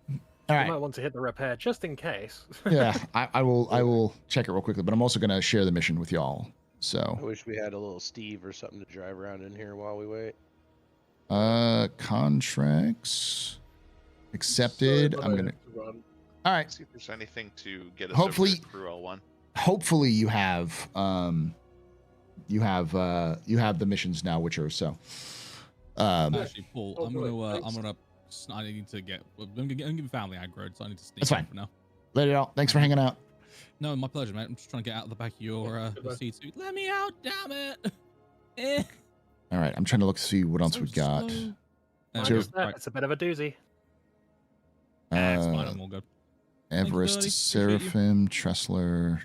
All You right. might want to hit the repair just in case. Yeah, I will check it real quickly, but I'm also going to share the mission with y'all. I So, wish we had a little Steve or something to drive around in here while we wait. contracts accepted. I'm going to. All right. See if there's anything to get us Hopefully- over to Crew L1. Hopefully you have the missions now, which are so. Actually, Paul, I'm gonna. I need to get. I'm getting family aggro, so I need to sneak That's fine. in for now. Later, y'all. Thanks for hanging out. No, my pleasure, mate. I'm just trying to get out of the back of your C2. Let me out, damn it! Eh. All right, I'm trying to look to see what else we got. It's a bit of a doozy. It's fine. I'm all good. Everest, buddy. Seraphim, Tressler.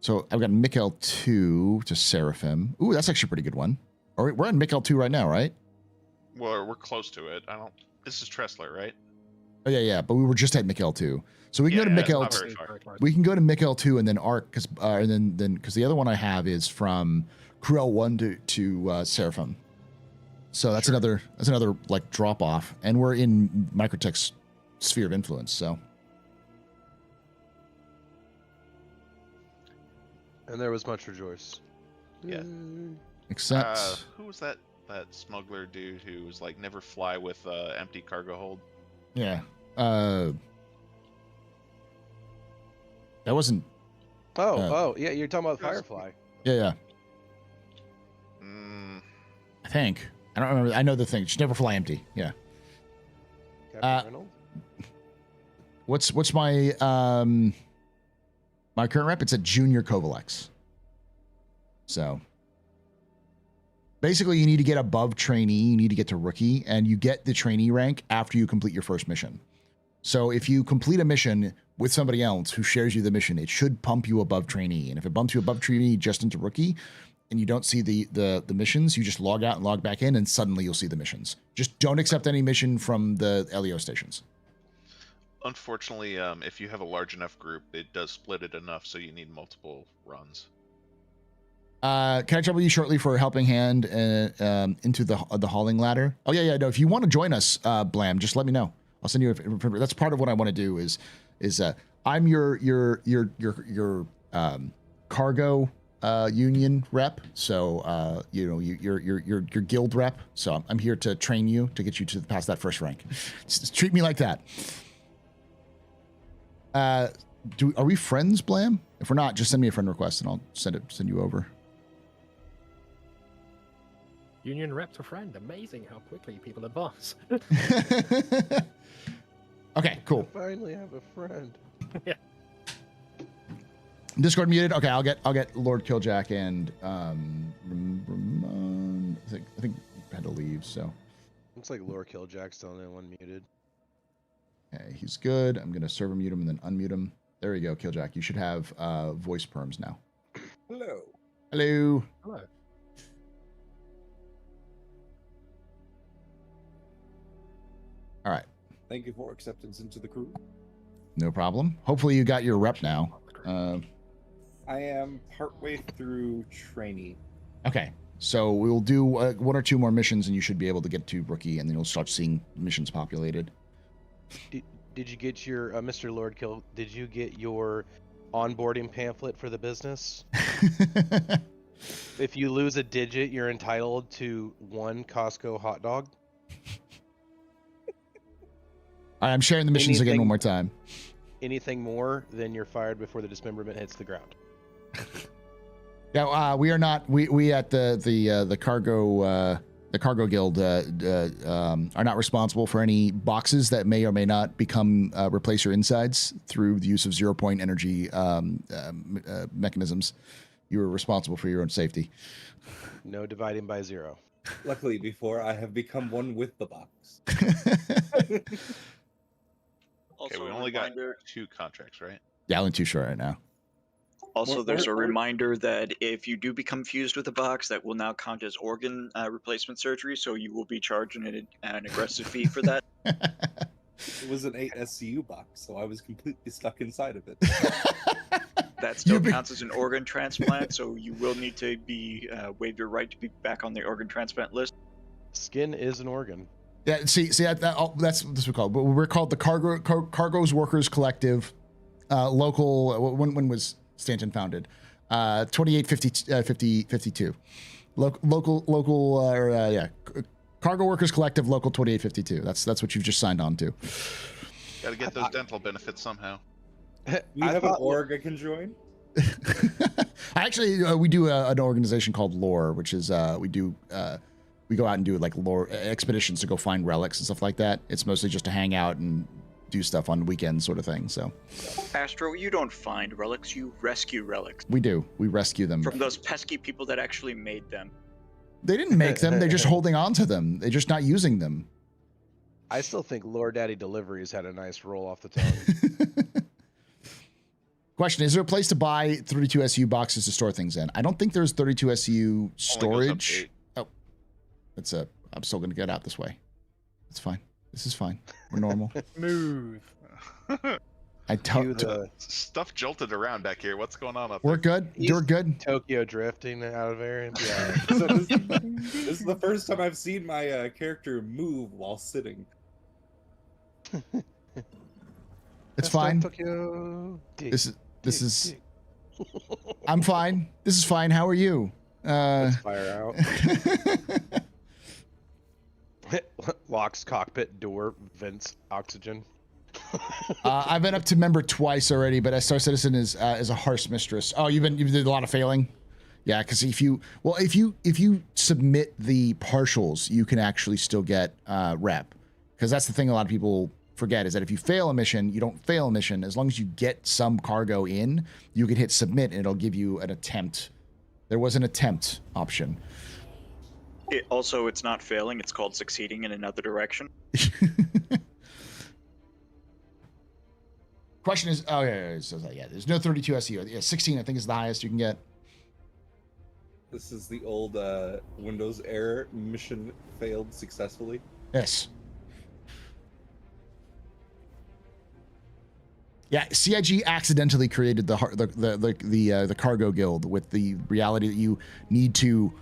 So I've got Mikkel 2 to Seraphim. Ooh, that's actually a pretty good one. All right, we're on Mikkel 2 right now, right? Well, we're close to it. This is Tressler, right? Oh yeah, but we were just at Mikkel 2. So we can go to Yeah, it's Mikkel. not very far. We can go to Mikkel 2 and then Arc, because and then because the other one I have is from Cruel 1 to Seraphim. So that's another like drop off, and we're in Microtech's sphere of influence. So And there was much rejoice. Yeah. except Who was that smuggler dude who was like never fly with empty cargo hold? yeah, that wasn't. Oh, yeah, you're talking about Firefly. Yeah. Mm, I think I don't remember. I know the thing. Just never fly empty. Yeah. Captain Reynolds? What's my my current rep? It's a junior Kovalex. So basically, you need to get above trainee. You need to get to rookie, and you get the trainee rank after you complete your first mission. So if you complete a mission with somebody else who shares you the mission, it should pump you above trainee. And if it bumps you above trainee just into rookie, and you don't see the missions, you just log out and log back in, and suddenly you'll see the missions. Just don't accept any mission from the LEO stations. Unfortunately, if you have a large enough group, it does split it enough, so you need multiple runs. Can I trouble you shortly for a helping hand into the hauling ladder? Oh yeah. No, if you want to join us, Blam, just let me know. I'll send you a. That's part of what I want to do. Is I'm your cargo union rep. So you're guild rep. So I'm here to train you to get you to past that first rank. Just treat me like that. Are we friends, Blam? If we're not, just send me a friend request and I'll send you over. Union rep to friend. Amazing how quickly people advance. Okay, cool. I finally have a friend. Yeah. Discord muted. Okay, I'll get Lord Killjack and Ramon. I think he had to leave. So Looks like Lord Killjack's the only one muted. okay, he's good. I'm gonna server mute him and then unmute him. There we go, Killjack. You should have voice perms now. Hello. Hello. Hello. All right. Thank you for acceptance into the crew. No problem. Hopefully you got your rep now. I am partway through training. Okay. So we'll do 1 or 2 more missions and you should be able to get to rookie and then you'll start seeing missions populated. Did you get your Mr. Lord Kill? Did you get your onboarding pamphlet for the business? If you lose a digit, you're entitled to 1 Costco hot dog. All right, I'm sharing the missions again one more time. Anything more, then you're fired before the dismemberment hits the ground. Yeah, we are not. We at the cargo guild are not responsible for any boxes that may or may not become replace your insides through the use of 0-point energy mechanisms. You are responsible for your own safety. No dividing by 0. Luckily, before I have become one with the box. Okay, we only got 2 contracts, right? Yeah, only 2 short right now. Also, there's a reminder that if you do become fused with a box, that will now count as organ replacement surgery, so you will be charging an aggressive fee for that. It was an 8 SCU box, so I was completely stuck inside of it. That still counts as an organ transplant, so you will need to be waive your right to be back on the organ transplant list. Skin is an organ. Yeah, that's what we're called. But we're called the Cargo's Workers Collective, local. When was Stanton founded? 2852. Local. Cargo Workers Collective, local 2852. That's what you've just signed on to. Got to get those dental benefits somehow. You have an org I can join? Actually, we do an organization called Lore, which is we go out and do like lore expeditions to go find relics and stuff like that. It's mostly just to hang out and do stuff on weekends, sort of thing. So, Astro, you don't find relics; you rescue relics. We do. We rescue them from those pesky people that actually made them. They didn't make them. They're just holding on to them. They're just not using them. I still think Lord Daddy Deliveries had a nice roll off the tongue. Question: is there a place to buy 32 SU boxes to store things in? I don't think there's 32 SU storage. Oh, I'm still gonna get out this way. It's fine. This is fine. We're normal. Smooth. I don't. Stuff jolted around back here. What's going on up We're good. You're good. Tokyo drifting out of there. Yeah. So this is the first time I've seen my character move while sitting. It's fine. Tokyo. This is. I'm fine. This is fine. How are you? Let's fire out. Locks cockpit door vents oxygen. I've been up to member twice already, but StarCitizen is a harsh mistress. Oh, you did a lot of failing. Yeah, because if you submit the partials, you can actually still get rep. Because that's the thing a lot of people forget is that if you fail a mission, you don't fail a mission. As long as you get some cargo in, you can hit submit and it'll give you an attempt. There was an attempt option. It's not failing. It's called succeeding in another direction. Question is, oh yeah, it says that, yeah. There's no 32 SEO. Yeah, 16 I think is the highest you can get. This is the old Windows error. Mission failed successfully. Yes. Yeah, CIG accidentally created the cargo guild with the reality that you need to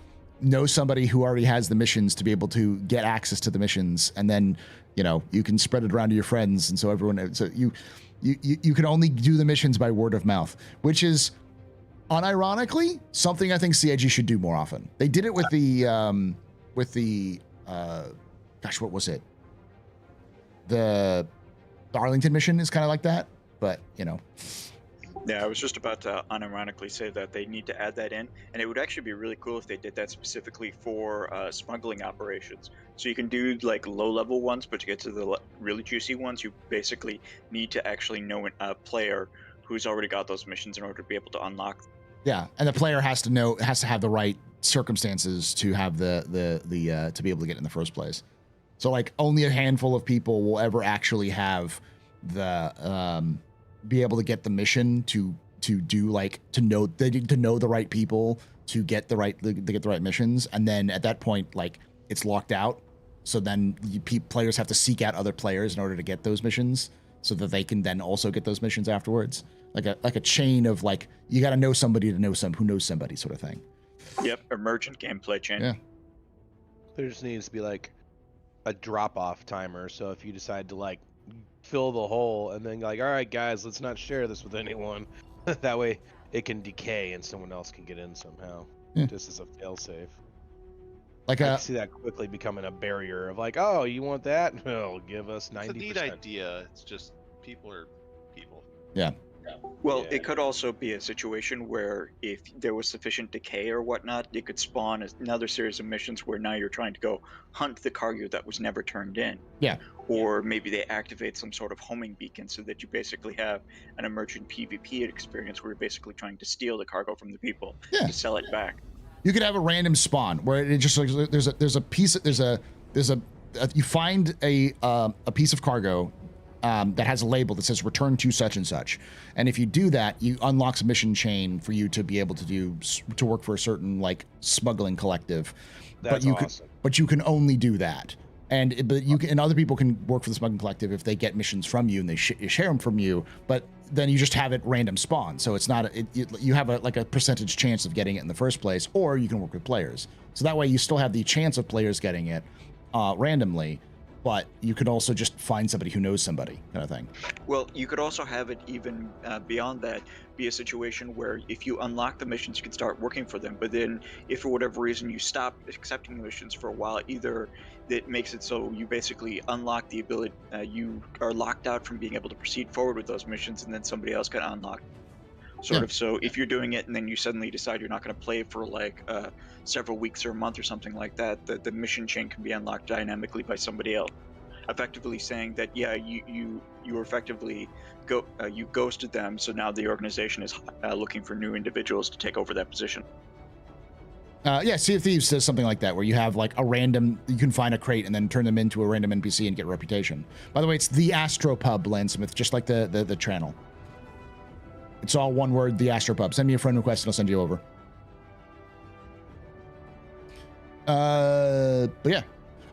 know somebody who already has the missions to be able to get access to the missions, and then you can spread it around to your friends, and so everyone. So you can only do the missions by word of mouth, which is unironically something I think CIG should do more often. They did it with the gosh, what was it? The Arlington mission is kind of like that. But, Yeah, I was just about to unironically say that they need to add that in, and it would actually be really cool if they did that specifically for smuggling operations. So you can do like low-level ones, but to get to the really juicy ones, you basically need to actually know a player who's already got those missions in order to be able to unlock them. Yeah, and the player has to have the right circumstances to have the to be able to get in the first place. So like only a handful of people will ever actually have the be able to get the mission to do like to know the right people to get the right missions, and then at that point like it's locked out. So then players have to seek out other players in order to get those missions, so that they can then also get those missions afterwards. Like a chain of like you got to know somebody to know who knows somebody sort of thing. Yep, emergent gameplay chain. Yeah. There just needs to be like a drop-off timer. So if you decide to like fill the hole and then all right guys, let's not share this with anyone, that way it can decay and someone else can get in somehow. Just as a failsafe. Like I can see that quickly becoming a barrier of like, oh, you want that? No, give us 90%. It's a neat idea. It's just people are people. Yeah. Well, it could also be a situation where if there was sufficient decay or whatnot, it could spawn another series of missions where now you're trying to go hunt the cargo that was never turned in. Yeah. Or maybe they activate some sort of homing beacon so that you basically have an emergent PvP experience where you're basically trying to steal the cargo from the people to sell it back. You could have a random spawn where it just like you find a piece of cargo that has a label that says return to such and such, and if you do that, you unlocks a mission chain for you to be able to work for a certain like smuggling collective. That's awesome. But you can only do that, and other people can work for the smuggling collective if they get missions from you and they share them from you. But then you just have it random spawn, so it's not you have a percentage chance of getting it in the first place, or you can work with players. So that way you still have the chance of players getting it randomly. But you could also just find somebody who knows somebody, kind of thing. Well, you could also have it even beyond that be a situation where if you unlock the missions, you can start working for them. But then if for whatever reason you stop accepting the missions for a while, either it makes it so you basically unlock the ability, you are locked out from being able to proceed forward with those missions, and then somebody else can unlock. Sort of. So if you're doing it and then you suddenly decide you're not going to play for like several weeks or a month or something like that, the mission chain can be unlocked dynamically by somebody else, effectively saying that you effectively you ghosted them, so now the organization is looking for new individuals to take over that position. Yeah, Sea of Thieves does something like that, where you have like you can find a crate and then turn them into a random NPC and get reputation. By the way, it's TheAstroPub, Landsmith, just like the channel. It's all one word, TheAstroPub. Send me a friend request and I'll send you over. But yeah,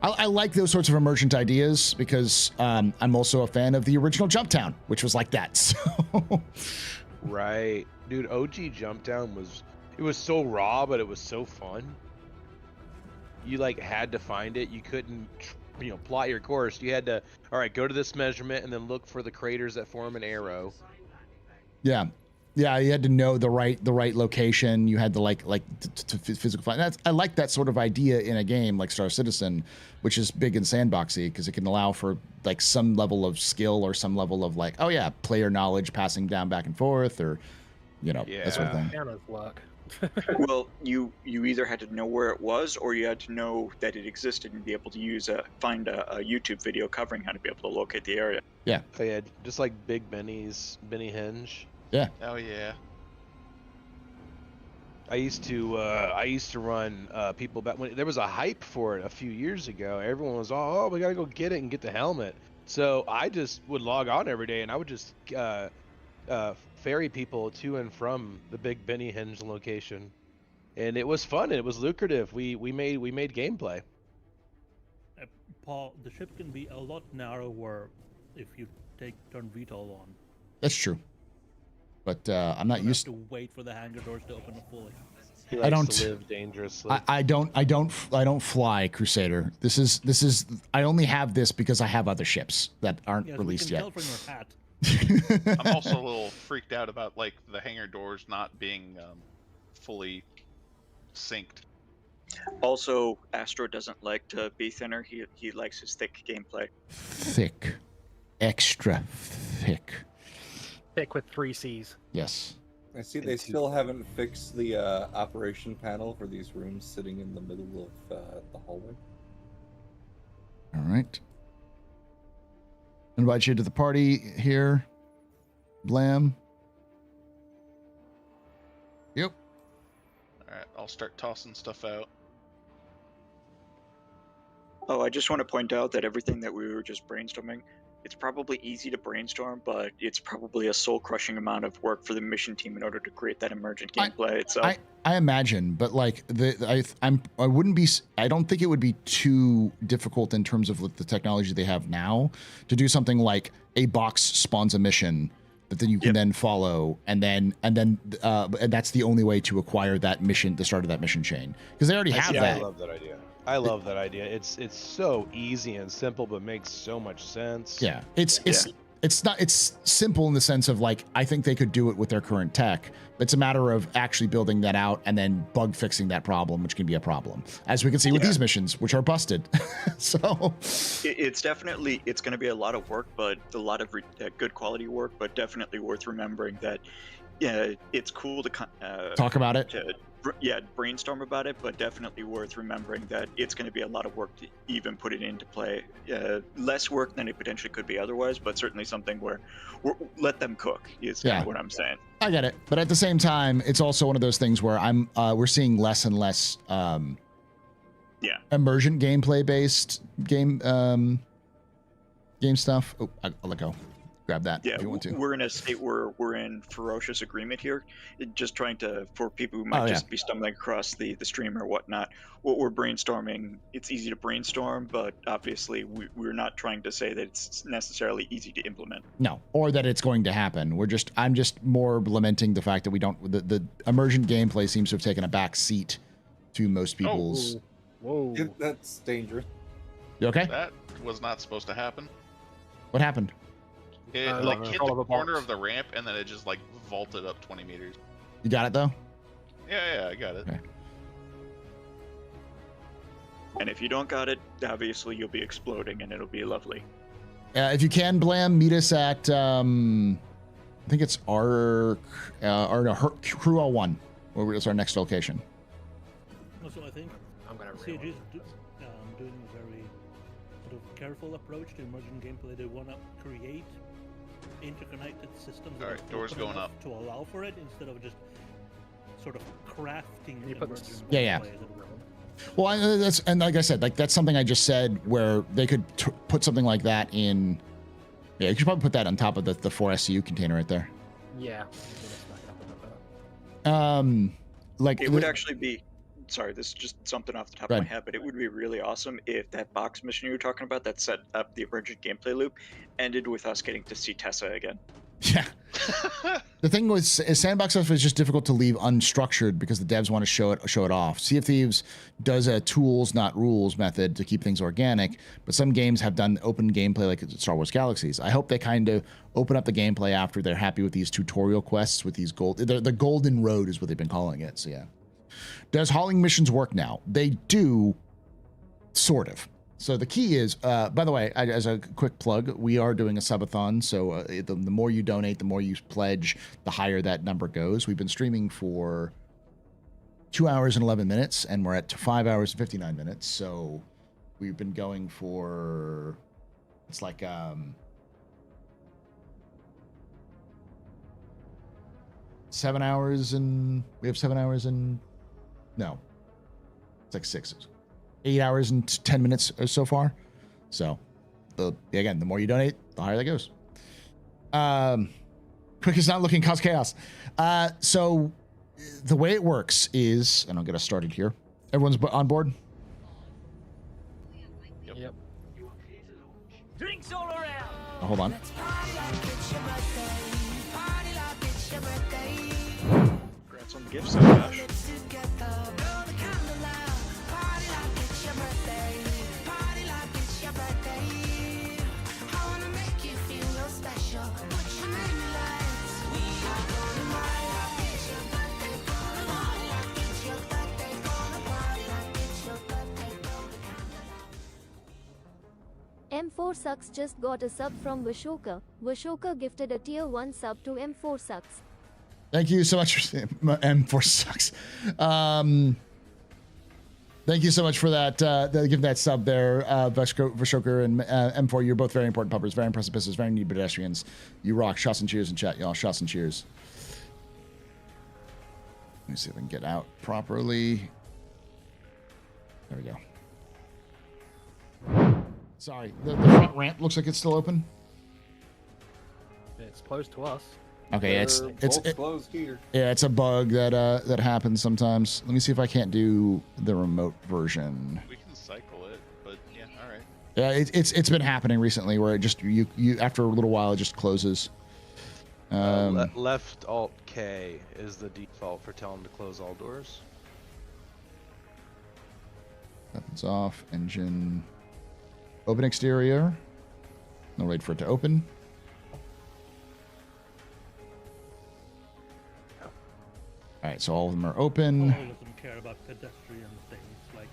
I like those sorts of emergent ideas because I'm also a fan of the original Jumptown, which was like that. So. Right, dude. OG Jumptown was so raw, but it was so fun. You like had to find it. You couldn't, plot your course. You had to, all right, go to this measurement and then look for the craters that form an arrow. Yeah, you had to know the right location. You had to like to physical find. I like that sort of idea in a game like Star Citizen, which is big and sandboxy because it can allow for like some level of skill or some level of like, oh yeah, player knowledge passing down back and forth, or that sort of thing. Piano's work. Well, you either had to know where it was, or you had to know that it existed and be able to find a YouTube video covering how to be able to locate the area. Yeah. They had just like Big Benny Henge. Yeah. Oh yeah. I used to run people back when there was a hype for it a few years ago. Everyone was all, oh, we gotta go get it and get the helmet. So I just would log on every day and I would just ferry people to and from the Big Benny Henge location and it was fun. It was lucrative. We made gameplay. Paul, the ship can be a lot narrower if you turn VTOL on. That's true. But I'm not used to wait for the hangar doors to open up fully. He likes to live dangerously. I don't fly, Crusader. This is I only have this because I have other ships that aren't released yet. Tell from your hat. I'm also a little freaked out about like the hangar doors not being fully synced. Also, Astro doesn't like to be thinner. He likes his thick gameplay. Thick. Extra thick. Thick with 3 C's. Yes. I see they still haven't fixed the operation panel for these rooms sitting in the middle of the hallway. All right. Invite you to the party here. Blam. Yep. All right, I'll start tossing stuff out. Oh, I just want to point out that everything that we were just brainstorming, it's probably easy to brainstorm, but it's probably a soul-crushing amount of work for the mission team in order to create that emergent gameplay itself. I imagine, but like I wouldn't be. I don't think it would be too difficult in terms of the technology they have now to do something like a box spawns a mission that then you can then follow, and that's the only way to acquire that mission, the start of that mission chain, because they already have that. I love that idea. I love that idea. It's so easy and simple, but makes so much sense. Yeah, it's simple in the sense of like I think they could do it with their current tech. It's a matter of actually building that out and then bug fixing that problem, which can be a problem, as we can see with these missions, which are busted. So it's definitely going to be a lot of work, but a lot of good quality work, but definitely worth remembering that. Yeah, it's cool to talk about it. Brainstorm about it, but definitely worth remembering that it's going to be a lot of work to even put it into play. Less work than it potentially could be otherwise, but certainly something where let them cook is kind of what I'm saying. I get it, but at the same time, it's also one of those things where we're seeing less and less emergent gameplay based game stuff. Oh, I'll let go. Grab that if you want to. We're in a state where we're in ferocious agreement here, just trying to, for people who might just be stumbling across the stream or whatnot, what we're brainstorming, it's easy to brainstorm, but obviously we're not trying to say that it's necessarily easy to implement. No, or that it's going to happen. I'm just more lamenting the fact that we don't, the emergent gameplay seems to have taken a back seat to most people's. Whoa. That's dangerous. You okay? That was not supposed to happen. What happened? It like hit the corner of the ramp and then it just like vaulted up 20 meters. You got it though? Yeah, I got it. Okay. And if you don't got it, obviously you'll be exploding and it'll be lovely. If you can, Blam, meet us at I think it's our Crew L1, where it's our next location. Also, I think CG is doing a very sort of careful approach to emergent gameplay. They want to create interconnected systems that are doors going up to allow for it instead of just sort of crafting emergent yeah. gameplay as it were. Well, that's, and like I said, like that's something I just said where they could put something like that in. Yeah, you could probably put that on top of the 4 SCU container right there. Yeah. Like it would actually be. Sorry, this is just something off the top of my head, but it would be really awesome if that box mission you were talking about that set up the emergent gameplay loop ended with us getting to see Tessa again. Yeah. The thing was, sandbox stuff is just difficult to leave unstructured because the devs want to show it off. Sea of Thieves does a tools, not rules method to keep things organic, but some games have done open gameplay like Star Wars Galaxies. I hope they kind of open up the gameplay after they're happy with these tutorial quests with these the Golden Road is what they've been calling it. So yeah. Does hauling missions work now? They do, sort of. So the key is, by the way, as a quick plug, we are doing a subathon. So the more you donate, the more you pledge, the higher that number goes. We've been streaming for 2 hours and 11 minutes, and we're at 5 hours and 59 minutes. So we've been going for, it's like, 7 hours and, we have 7 hours and, no, it's like 8 hours and 10 minutes so far. So again, the more you donate, the higher that goes. Quick is not looking cause chaos. So the way it works is, and I'll get us started here. Everyone's on board? Yep. Drinks all around. Oh, hold on. Congrats on the gift set, Josh. M4 Sucks just got a sub from Vashoka. Vashoka gifted a tier 1 sub to M4 Sucks. Thank you so much for M4 Sucks. Thank you so much for that. Give that sub there, Vashoka and M4. You're both very important puppers, very impressive business, very neat pedestrians. You rock. Shots and cheers in chat, y'all. Shots and cheers. Let me see if I can get out properly. There we go. Sorry, the front ramp looks like it's still open. It's closed to us. Okay, it's closed here. Yeah, it's a bug that that happens sometimes. Let me see if I can't do the remote version. We can cycle it, but yeah, all right. Yeah, it's been happening recently where it just you after a little while it just closes. Left Alt K is the default for telling to close all doors. Weapons off, engine. Open exterior. No, wait for it to open. All right, so all of them are open. Paul doesn't care about pedestrian things like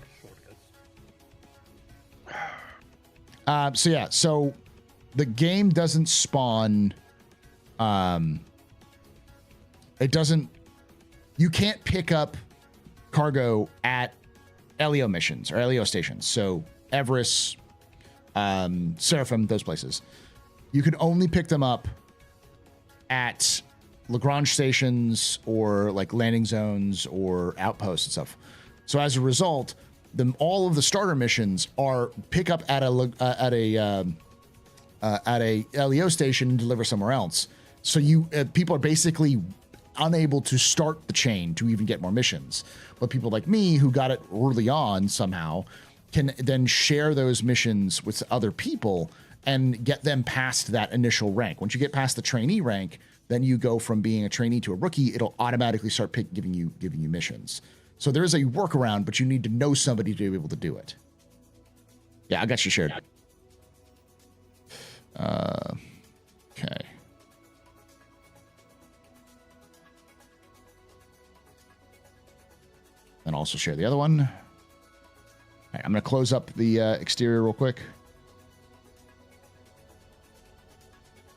shortcuts. So yeah, so the game doesn't spawn. It doesn't. You can't pick up cargo at LEO missions or LEO stations. So Everest, Seraphim, those places. You can only pick them up at Lagrange stations or like landing zones or outposts and stuff. So as a result, all of the starter missions are pick up at a LEO station and deliver somewhere else. So people are basically unable to start the chain to even get more missions. But people like me who got it early on somehow can then share those missions with other people and get them past that initial rank. Once you get past the trainee rank, then you go from being a trainee to a rookie. It'll automatically start giving you missions. So there is a workaround, but you need to know somebody to be able to do it. Yeah, I got you shared. Okay. And also share the other one. All right, I'm going to close up the exterior real quick.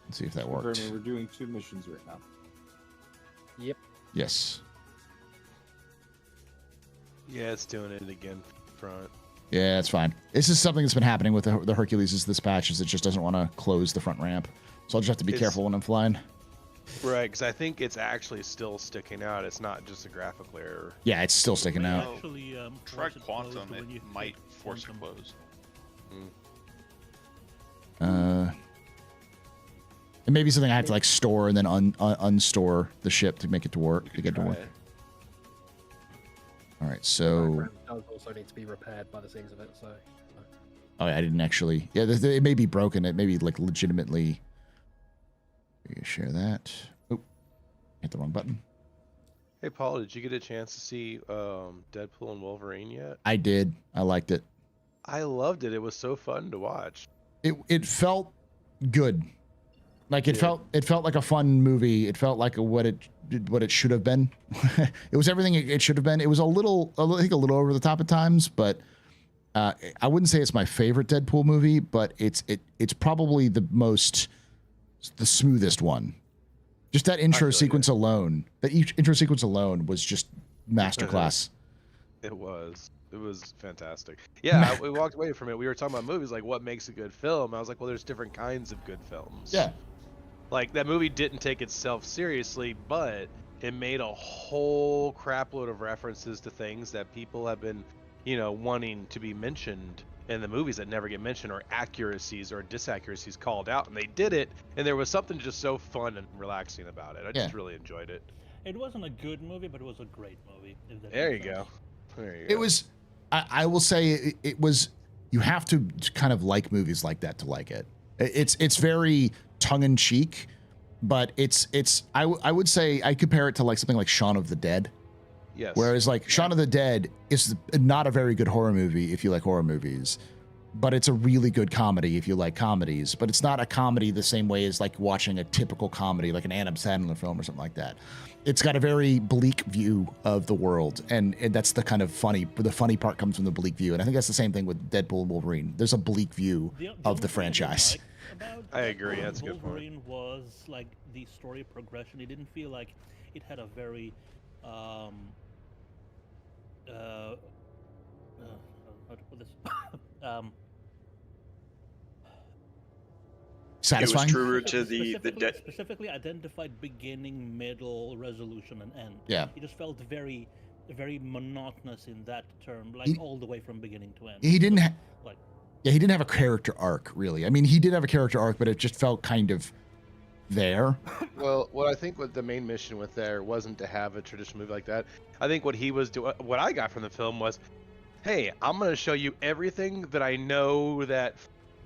Let's see if that worked. We're doing 2 missions right now. Yep. Yes. Yeah, it's doing it again front. Yeah, it's fine. This is something that's been happening with the Hercules this patch, is it just doesn't want to close the front ramp. So I'll just have to be careful when I'm flying. Right, because I think it's actually still sticking out. It's not just a graphical error. Yeah, it's still sticking out. Actually, Try force it Quantum, closed when you it hit might force it closed. It may be something I have to like store and then unstore the ship to make it to work, to get to work. All right, so... It does also need to be repaired by the things of it, so... Oh, yeah, I didn't actually... Yeah, it may be broken. It may be like legitimately... You share that. Oh, hit the wrong button. Hey, Paul, did you get a chance to see Deadpool and Wolverine yet? I did. I liked it. I loved it. It was so fun to watch. It felt good. Like it felt like a fun movie. It felt like what it should have been. It was everything it should have been. It was I think a little over the top at times, but I wouldn't say it's my favorite Deadpool movie, but it's probably the smoothest one. Just that intro sequence alone. That intro sequence alone was just masterclass. It was fantastic. Yeah, we walked away from it. We were talking about movies, like what makes a good film. I was like, well, there's different kinds of good films. Yeah. Like that movie didn't take itself seriously, but it made a whole crapload of references to things that people have been, wanting to be mentioned in the movies that never get mentioned, or accuracies or disaccuracies called out, and they did it, and there was something just so fun and relaxing about it. I just really enjoyed it. It wasn't a good movie, but it was a great movie. If that There you makes go. sense. There you go. It was. I will say it was. You have to kind of like movies like that to like it. It's very tongue in cheek, but I would say I compare it to like something like Shaun of the Dead. Yes. Whereas like Shaun of the Dead is not a very good horror movie if you like horror movies, but it's a really good comedy if you like comedies. But it's not a comedy the same way as like watching a typical comedy like an Adam Sandler film or something like that. It's got a very bleak view of the world, and that's the kind of funny. The funny part comes from the bleak view, and I think that's the same thing with Deadpool and Wolverine. There's a bleak view of the franchise. I agree. That's a good point. Wolverine was like the story progression. It didn't feel like it had a very how to put this satisfying. It was truer to the specifically identified beginning, middle, resolution, and end. Yeah. It just felt very monotonous in that term, like all the way from beginning to end. He didn't like he didn't have a character arc really. I mean, he did have a character arc, but it just felt kind of there. Well, what I think what the main mission with there wasn't to have a traditional movie like that. I think what he was doing, what I got from the film was, hey, I'm going to show you everything that I know that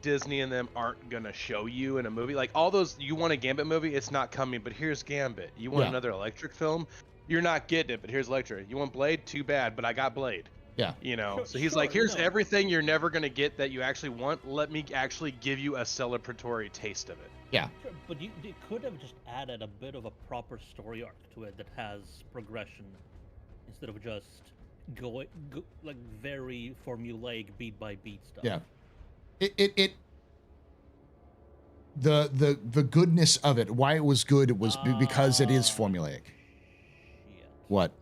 Disney and them aren't going to show you in a movie. Like all those, you want a Gambit movie, it's not coming, but here's Gambit. You want another Electric film, you're not getting it, but here's Electric. You want Blade, too bad, but I got Blade. Yeah. You know, so he's like, here's everything you're never going to get that you actually want. Let me actually give you a celebratory taste of it. Yeah. Sure, but you could have just added a bit of a proper story arc to it that has progression instead of just go like very formulaic beat by beat stuff. Yeah. The goodness of it, why it was good was because it is formulaic. Shit. What?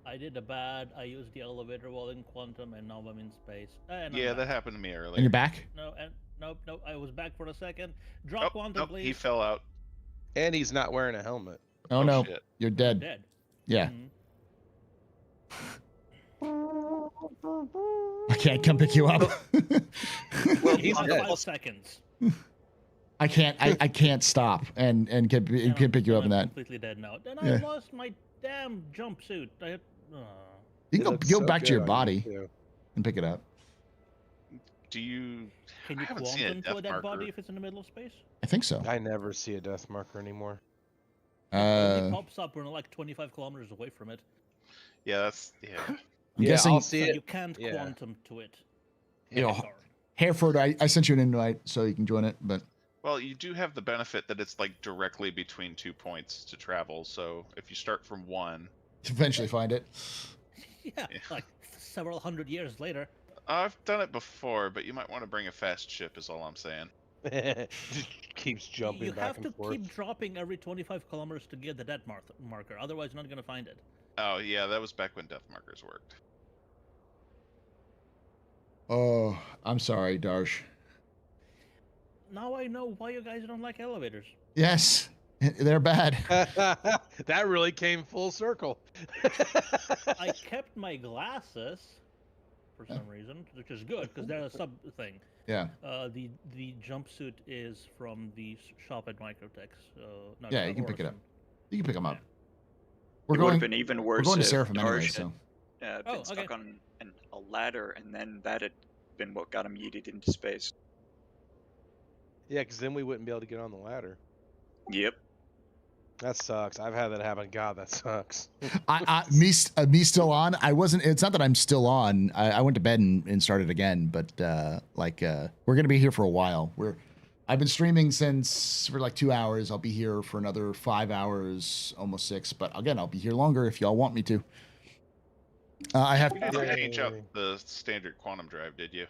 I did a bad. I used the elevator while in quantum, and now I'm in space. And Yeah, that happened to me earlier. And you're back? No, and nope. I was back for a second. Drop quantum, please. He fell out. And he's not wearing a helmet. Oh no, shit. you're dead. Dead. Yeah. I can't come pick you up. Well, he's dead. 5 seconds. I can't stop and can pick you up in that. Completely dead now. Then I lost my damn jumpsuit. You can go back to your body and pick it up. Do you? Can you quantum to a dead body if it's in the middle of space? I think so. I never see a death marker anymore. It pops up when like 25 kilometers away from it. Yeah, that's I'm guessing I'll see it. You can't quantum to it. You know, Hereford, I sent you an invite so you can join it, but. Well, you do have the benefit that it's like directly between 2 points to travel. So if you start from one, eventually find it. Yeah, like several hundred years later. I've done it before, but you might want to bring a fast ship. Is all I'm saying. Just keeps jumping You back have and to forth. keep dropping every 25 kilometers to get the death marker. Otherwise, you're not gonna find it. Oh yeah, that was back when death markers worked. Oh, I'm sorry, Darsh. Now I know why you guys don't like elevators. Yes, they're bad. That really came full circle. I kept my glasses for some reason, which is good because they're a sub thing. Yeah. The jumpsuit is from the shop at Microtech. No, Yeah, you can pick it up. You can pick them up. It would have been even worse. We're going to if Seraphim anyway, Darsh so. had been stuck on a ladder, and then that had been what got him yeeted into space. Yeah, because then we wouldn't be able to get on the ladder. Yep. That sucks. I've had that happen. God, that sucks. Me still on. I wasn't. It's not that I'm still on. I went to bed and started again. But we're gonna be here for a while. I've been streaming for like 2 hours. I'll be here for another 5 hours, almost 6. But again, I'll be here longer if y'all want me to. I have. You didn't change out the standard quantum drive, did you?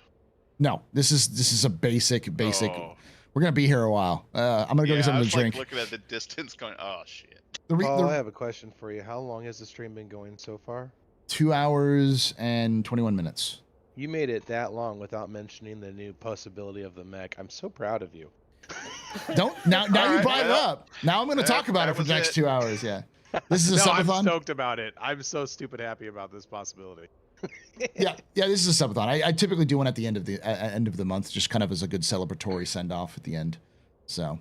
No, this is a basic. Oh. We're gonna be here a while. I'm gonna go get something to drink. Like looking at the distance, going, "Oh shit." I have a question for you. How long has the stream been going so far? 2 hours and 21 minutes. You made it that long without mentioning the new possibility of the mech. I'm so proud of you. Now you brought it up. Now I'm gonna talk about it for the next 2 hours. Yeah. This is a subathon. I'm stoked about it. I'm so stupid happy about this possibility. yeah. This is a subathon. I typically do one at the end of the month, just kind of as a good celebratory send off at the end. So,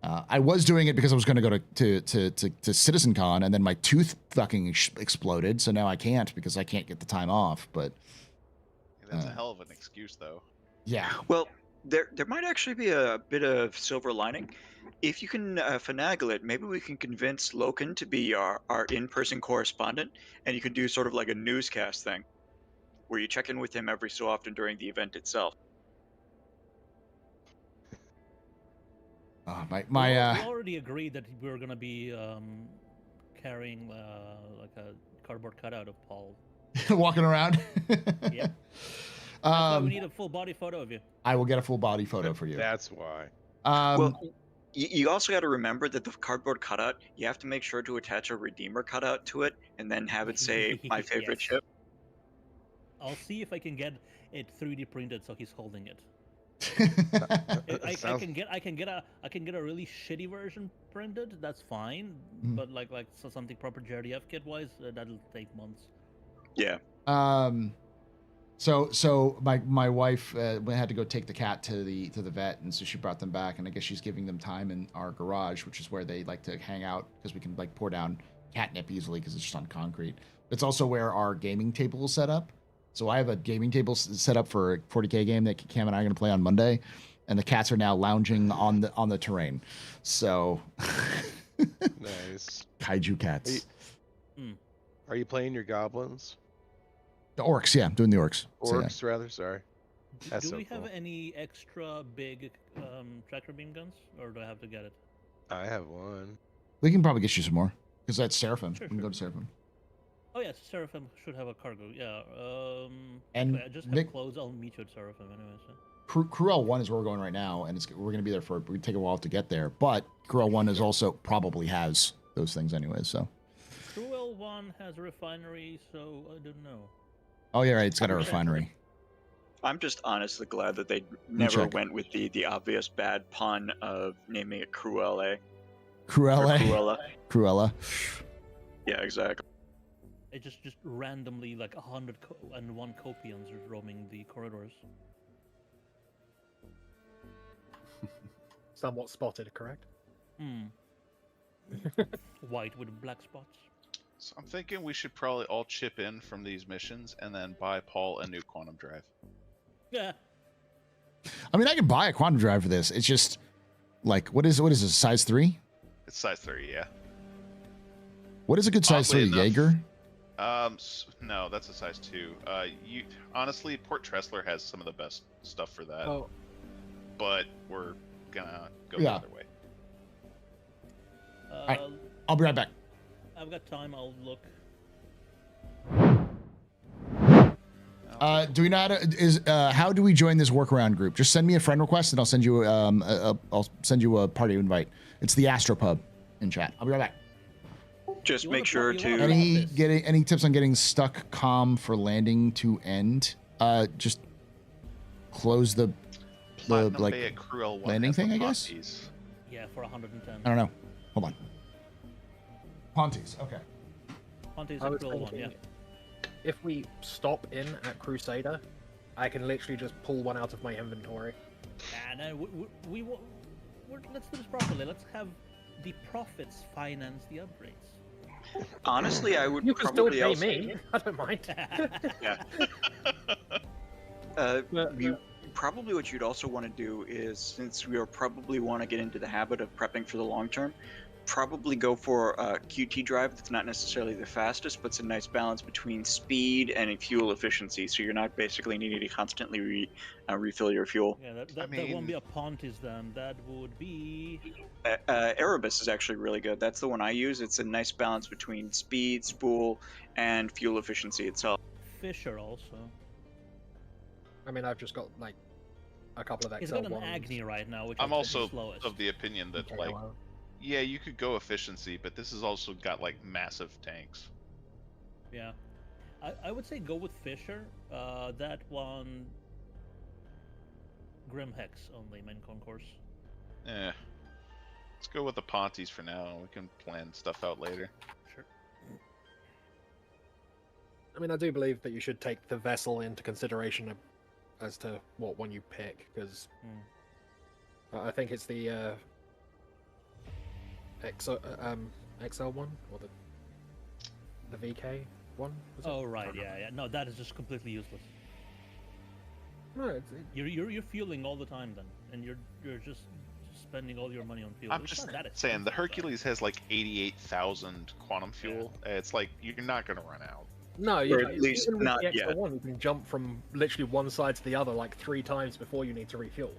I was doing it because I was going to go to CitizenCon, and then my tooth fucking exploded, so now I can't because I can't get the time off. But That's a hell of an excuse, though. yeah. Well, there might actually be a bit of silver lining. If you can finagle it, maybe we can convince Loken to be our in-person correspondent, and you can do sort of like a newscast thing, where you check in with him every so often during the event itself. We already agreed that we were gonna be carrying like a cardboard cutout of Paul. Walking around. Yeah. That's why we need a full body photo of you. I will get a full body photo for you. That's why. Well, you also got to remember that the cardboard cutout, you have to make sure to attach a Redeemer cutout to it, and then have it say "My favorite Yes. ship." I'll see if I can get it 3D printed so he's holding it. I can get a really shitty version printed. That's fine, but like so something proper JRDF kit wise, that'll take months. Yeah. So my wife had to go take the cat to the vet, and so she brought them back, and I guess she's giving them time in our garage, which is where they like to hang out because we can like pour down catnip easily because it's just on concrete. It's also where our gaming table is set up. So I have a gaming table set up for a 40K game that Cam and I are going to play on Monday, and the cats are now lounging on the terrain. So Nice. Kaiju cats. Are you playing your goblins? The orcs, yeah, I'm doing the orcs. Orcs, So, rather. Sorry. That's Do so we cool. have any extra big tractor beam guns, or do I have to get it? I have one. we can probably get you some more because that's Seraphim. Sure, we can go to Seraphim. Oh yes, Seraphim should have a cargo. Yeah. And I just have Nick- clothes. I'll meet you at Seraphim anyway. So. Crew L1 is where we're going right now, and we're going to be there for. We take a while to get there, but Crew L1 is also probably has those things anyway. So. Crew L1 has a refinery, so I don't know. Oh yeah, right. It's got a refinery. I'm just honestly glad that they never check. went with the obvious bad pun of naming it Cruella. Cruella. Cruella. Cruella. Yeah, exactly. It just randomly like 101 Copians are roaming the corridors. Somewhat spotted, correct? White with black spots. So I'm thinking we should probably all chip in from these missions and then buy Paul a new quantum drive. Yeah. I mean, I can buy a quantum drive for this. It's just like what is this, size 3? It's size 3, yeah. What is a good size Oddly 3? enough- Jaeger? No, that's a size 2. You honestly, Port Tressler has some of the best stuff for that. Oh. But we're gonna go Yeah. the other way. Right. I'll be right back. I've got time. I'll look. Do we not? How do we join this workaround group? Just send me a friend request, and I'll send you a party invite. It's the AstroPub in chat. I'll be right back. Just make sure to. Any tips on getting stuck calm for landing to end? Just close the Platinum like Bay at Crew L1 landing has the thing, I guess. Ponties. Yeah, for 110. I don't know. Hold on. Ponties. Okay. Pontes I at was Crew L1, yeah. thinking, if we stop in at Crusader, I can literally just pull one out of my inventory. No, let's do this properly. Let's have the profits finance the upgrades. Honestly, I would You can still probably pay also. me. I don't mind. Yeah. Probably what you'd also want to do is, since we probably want to get into the habit of prepping for the long term, probably go for a QT drive that's not necessarily the fastest, but it's a nice balance between speed and fuel efficiency, so you're not basically needing to constantly refill your fuel. Yeah, that won't be a Pontes then. That would be... Erebus is actually really good. That's the one I use. It's a nice balance between speed, spool, and fuel efficiency itself. Fisher also. I mean, I've just got like a couple of XL He's got an ones. Agni right now, which I'm is the also slowest. of the opinion that Okay, like, well. yeah, you could go efficiency, but this has also got like massive tanks. Yeah. I would say go with Fisher. That one... Grim Hex only, main concourse. Let's go with the Ponties for now. We can plan stuff out later. Sure. I mean, I do believe that you should take the vessel into consideration as to what one you pick, because I think it's the XL one or the VK one? Was it? Oh right, yeah. No, that is just completely useless. No, You're fueling all the time then, and you're just spending all your money on fuel. I'm It's just not that saying expensive, the Hercules has like 88,000 quantum fuel. It's like you're not gonna run out. No, Or at least even with not the yet. XL1, you can jump from literally one side to the other like 3 times before you need to refuel.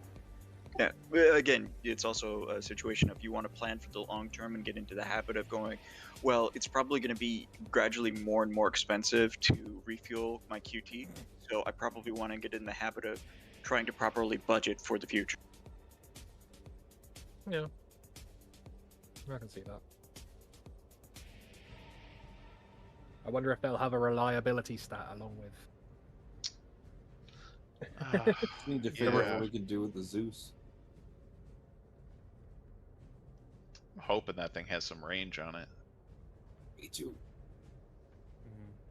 Yeah. Well, again, it's also a situation if you want to plan for the long term and get into the habit of going, well, it's probably going to be gradually more and more expensive to refuel my QT. So I probably want to get in the habit of trying to properly budget for the future. Yeah. I can see that. I wonder if they'll have a reliability stat along with. We need to figure out what we can do with the Zeus. I'm hoping that thing has some range on it. Me too.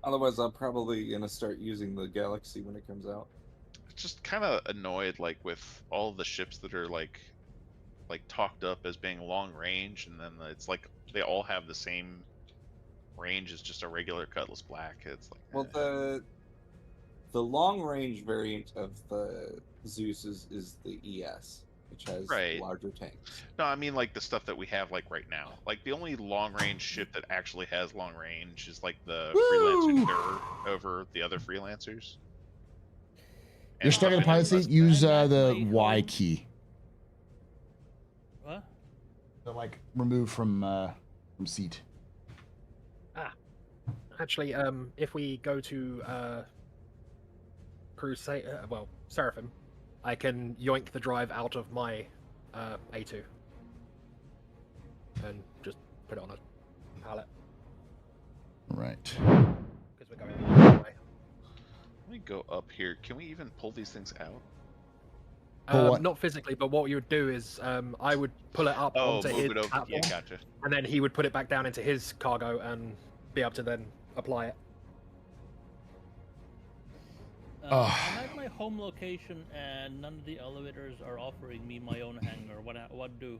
Otherwise, I'm probably gonna start using the Galaxy when it comes out. Just kind of annoyed, like with all the ships that are like talked up as being long range, and then it's like they all have the same range as just a regular Cutlass Black. It's like Well, the long range variant of the Zeus is the ES, which has Right. larger tanks. No, I mean like the stuff that we have like right now. Like the only long range ship that actually has long range is like the Freelancer Dur over the other Freelancers. You're stuck in a pilot seat. Use the Y key. What? So like remove from seat. Actually, if we go to Crusade, Seraphim, I can yoink the drive out of my A2 and just put it on a pallet. Right. Because we're going the other way. Let me go up here. Can we even pull these things out? Not physically, but what you would do is I would pull it up onto move his it over. platform, Yeah, gotcha. and then he would put it back down into his cargo and be able to then apply it. I'm at my home location, and none of the elevators are offering me my own hangar. What do?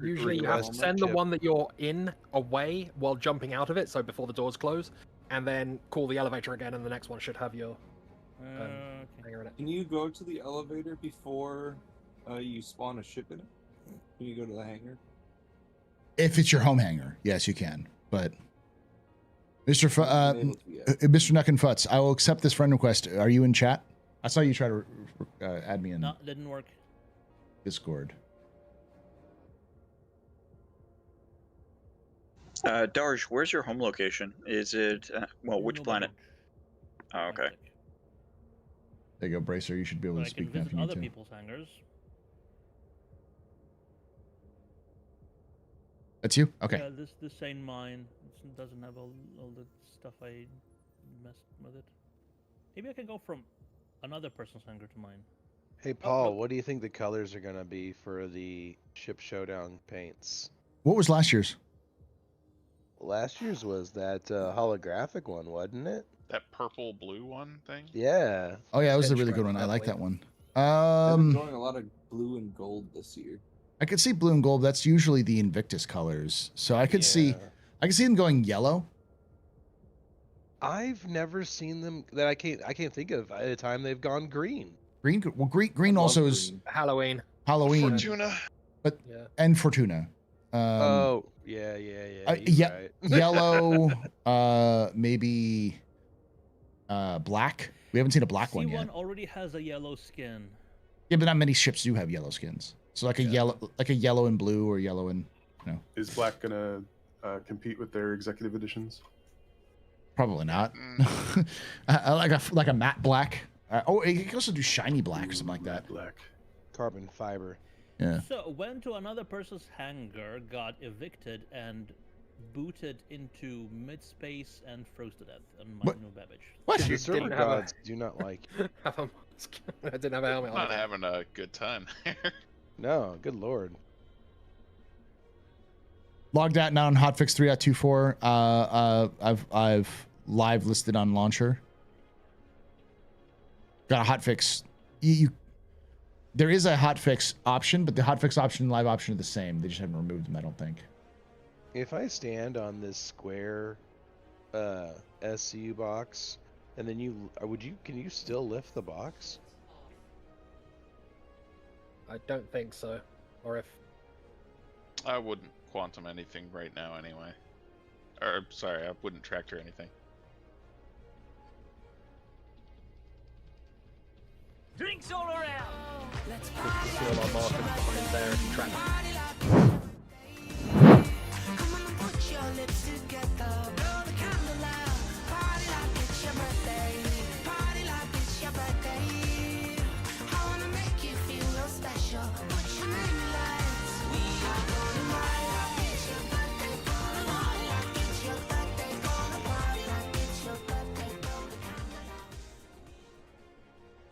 Usually you have to send the one that you're in away while jumping out of it, so before the doors close, and then call the elevator again, and the next one should have your hangar in it. Can you go to the elevator before you spawn a ship in it? Can you go to the hangar? If it's your home hangar, yes, you can. But Mr. Mr. Nuck and Futz, I will accept this friend request. Are you in chat? I saw you try to add me in. No, didn't work. Discord. Darj, where's your home location? Is it which planet? Oh, okay. There you go, Bracer. You should be able So to I can speak now if visit you need other to. people's hangars. That's you? Okay. Yeah, this ain't mine. It doesn't have all the stuff I messed with it. Maybe I can go from another person's hangar to mine. Hey Paul, what do you think the colors are gonna be for the Ship Showdown paints? What was last year's? Last year's was that holographic one, wasn't it? That purple blue one thing? Yeah. Oh yeah, that was a really good one. I like that one. I've been going a lot of blue and gold this year. I could see blue and gold. That's usually the Invictus colors. So I could see them going yellow. I've never seen them that I can't think of at a time they've gone green. Green, well, green also is Halloween. Fortuna. But and Fortuna. Oh yeah. Right. Yellow. Maybe black. We haven't seen a black one yet. C1 already has a yellow skin. Yeah, but not many ships do have yellow skins. So like a yellow and blue, or yellow and Is black gonna compete with their executive editions? Probably not. like a matte black. You can also do shiny black or something like that. Black. Carbon fiber. Yeah. So went to another person's hangar, got evicted, and booted into mid-space and froze to death on my new Babbage. What? The server gods do not like you. I didn't have a helmet on. Not having a good time there. No, good lord. Logged out now on hotfix 3.24. I've live listed on launcher. Got a hotfix. There is a hotfix option, but the hotfix option and live option are the same. They just haven't removed them, I don't think. If I stand on this square SCU box, and then can you still lift the box? I don't think so. Or if I wouldn't quantum anything right now anyway. Or, sorry, I wouldn't tractor anything. Drinks all around. you see all our markers behind there if you track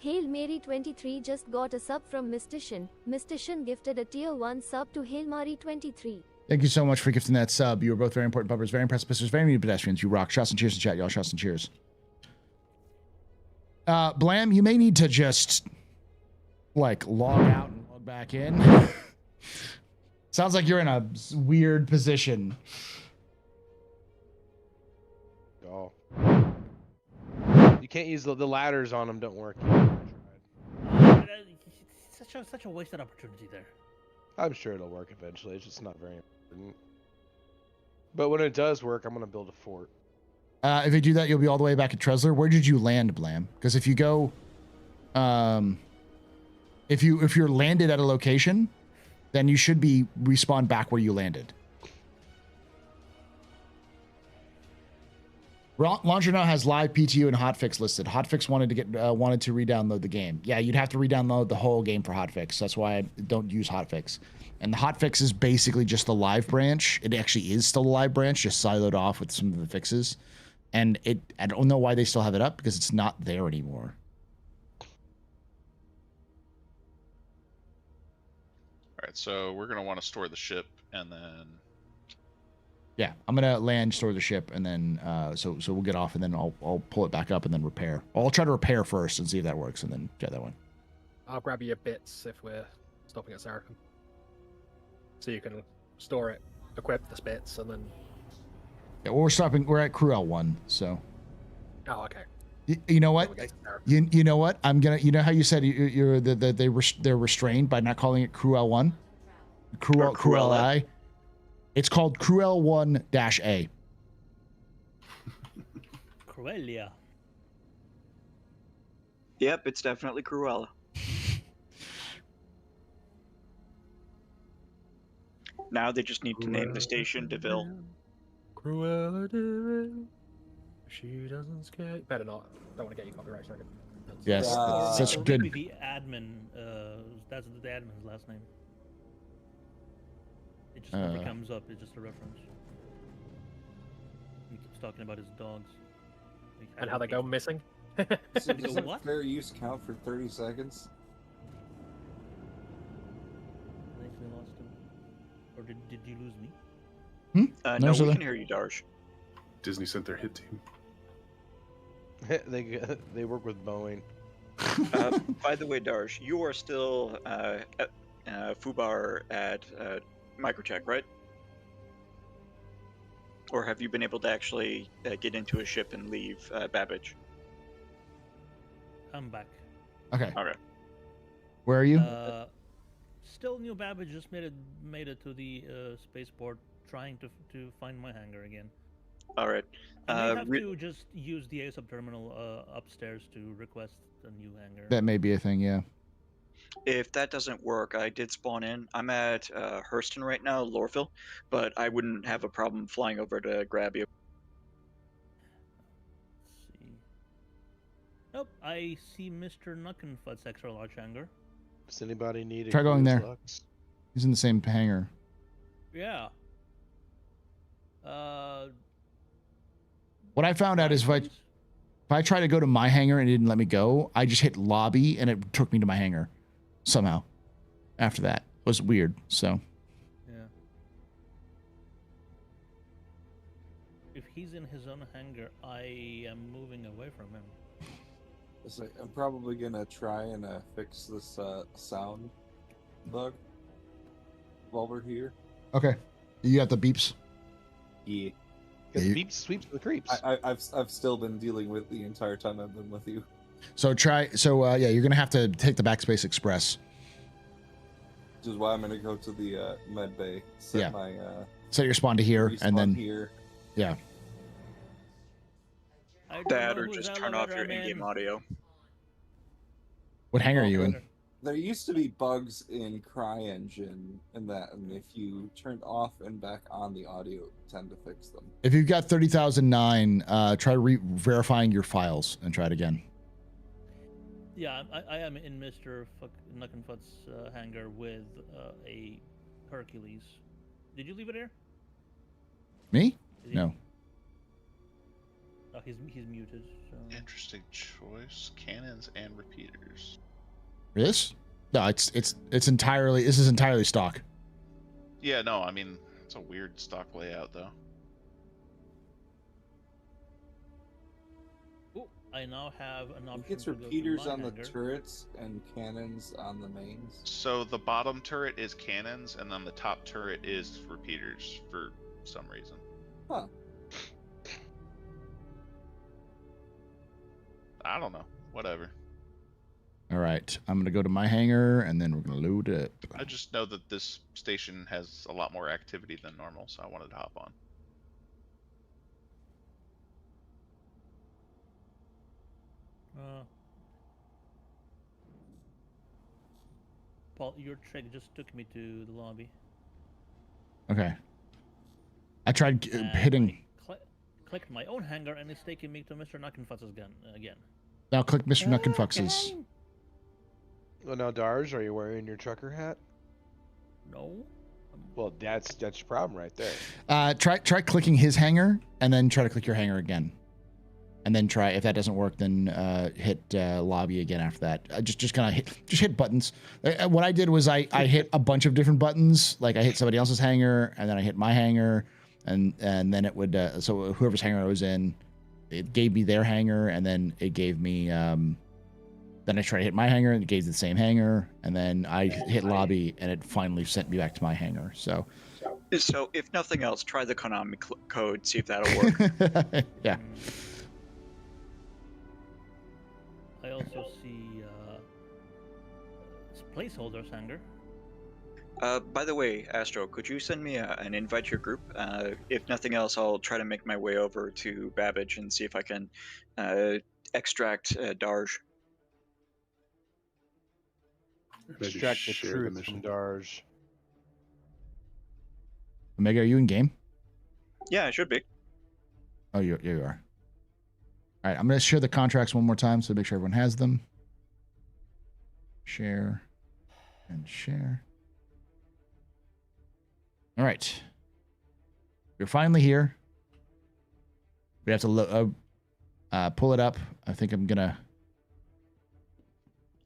Hail Mary 23 just got a sub from Mystician. Mystician gifted a tier 1 sub to Hail Mary 23. Thank you so much for gifting that sub. You were both very important pubbers, very impressive pistors, very mean pedestrians. You rock. Shots and cheers in chat, y'all. Shots and cheers. Blam, you may need to just, like, log out and log back in. Sounds like you're in a weird position. Oh. You can't use the ladders on them. Don't work. Such a wasted opportunity there. I'm sure it'll work eventually. It's just not very important. But when it does work, I'm gonna build a fort. If you do that, you'll be all the way back at Trezler. Where did you land, Blam? Because if you go, if you're landed at a location, then you should be respawn back where you landed. Launcher now has live PTU and hotfix listed. Hotfix wanted to re-download the game. Yeah, you'd have to re-download the whole game for hotfix. That's why I don't use hotfix. And the hotfix is basically just the live branch. It actually is still a live branch, just siloed off with some of the fixes. And I don't know why they still have it up because it's not there anymore. All right, so we're gonna want to store the ship, and then Yeah, I'm gonna land, store the ship, and then so we'll get off, and then I'll pull it back up and then repair. I'll try to repair first and see if that works, and then get that one. I'll grab you your bits if we're stopping at Saracen. So you can store it, equip the bits, and then. Yeah, well, we're stopping. We're at Crew L1, so. Oh, okay. You know what? You know what? I'm gonna. You know how you said they're restrained by not calling it Crew L1, Crew LI. It's called Crew L1-A. Cruelia. Yep, it's definitely Cruella. Now they just need to name the station DeVille. Cruella DeVille. She doesn't scare. Better not. Don't want to get you copyright stricken. Yes, such Or good. maybe the admin. That's the admin's last name. It just never comes up. It's just a reference. He keeps talking about his dogs. And how they go missing. So doesn't fair use count for 30 seconds? I think we lost him. Or did you lose me? No, we can hear you, Darsh. Disney sent their hit team. They work with Boeing. By the way, Darsh, you are still Fubar at Microtech, right? Or have you been able to actually get into a ship and leave Babbage? I'm back. Okay. Okay. Where are you? Still New Babbage. Just made it to the spaceport, trying to find my hangar again. All right. I may have to just use the ASUP terminal upstairs to request a new hangar. That may be a thing, yeah. If that doesn't work, I did spawn in. I'm at Hurston right now, Lorville, but I wouldn't have a problem flying over to grab you. Let's see. Nope, I see Mr. Nuckenfut's extra large hangar. Does anybody need a Try going there. Lux? He's in the same hangar. Yeah. What I found out is if I try to go to my hangar and it didn't let me go, I just hit lobby and it took me to my hangar somehow. After that, it was weird. So Yeah. If he's in his own hangar, I am moving away from him. So I'm probably gonna try and fix this sound bug while we're here. Okay. You got the beeps? Yeah. Because beeps sweeps the creeps. I've still been dealing with the entire time I've been with you. So yeah, you're gonna have to take the Backspace Express. Which is why I'm gonna go to the med bay. Set my set your spawn to here, and then here. Yeah. That or just turn off your in-game audio. What hangar are you in? There used to be bugs in CryEngine and if you turned off and back on the audio, it tend to fix them. If you've got 30,009, try verifying your files and try it again. Yeah, I am in Mr. Nuckenfoot's hangar with a Hercules. Did you leave it here? Me? No. Oh, he's muted. So. Interesting choice. Cannons and repeaters. This? No, it's entirely. This is entirely stock. Yeah, no, I mean it's a weird stock layout though. Ooh, I now have an option. It's repeaters on the turrets and cannons on the mains. So the bottom turret is cannons, and then the top turret is repeaters for some reason. Huh. I don't know. Whatever. All right, I'm gonna go to my hangar, and then we're gonna load it. I just know that this station has a lot more activity than normal, so I wanted to hop on. Paul, your trick just took me to the lobby. Okay. I tried hitting. Clicked my own hangar, and it's taking me to Mr. Nuckenfutz's gun again. Now click Mr. Nuckenfutz's. Well, now, Darge, are you wearing your trucker hat? No. Well, that's your problem right there. Try clicking his hangar, and then try to click your hangar again, and then try. If that doesn't work, then hit lobby again after that. Just kind of hit buttons. What I did was I hit a bunch of different buttons. Like I hit somebody else's hangar, and then I hit my hangar, and then it would so whoever's hangar I was in, it gave me their hangar, and then it gave me then I tried to hit my hangar, and it gave the same hangar, and then I hit lobby, and it finally sent me back to my hangar. So if nothing else, try the Konami code, see if that'll work. Yeah. I also see placeholders hangar. By the way, Astro, could you send me an invite to your group? If nothing else, I'll try to make my way over to Babbage and see if I can extract Darge. Extract the truth from Darge. Omega, are you in game? Yeah, I should be. Oh, you are. All right, I'm going to share the contracts one more time so make sure everyone has them. Share and share. All right. We're finally here. We have to pull it up. I think I'm going to...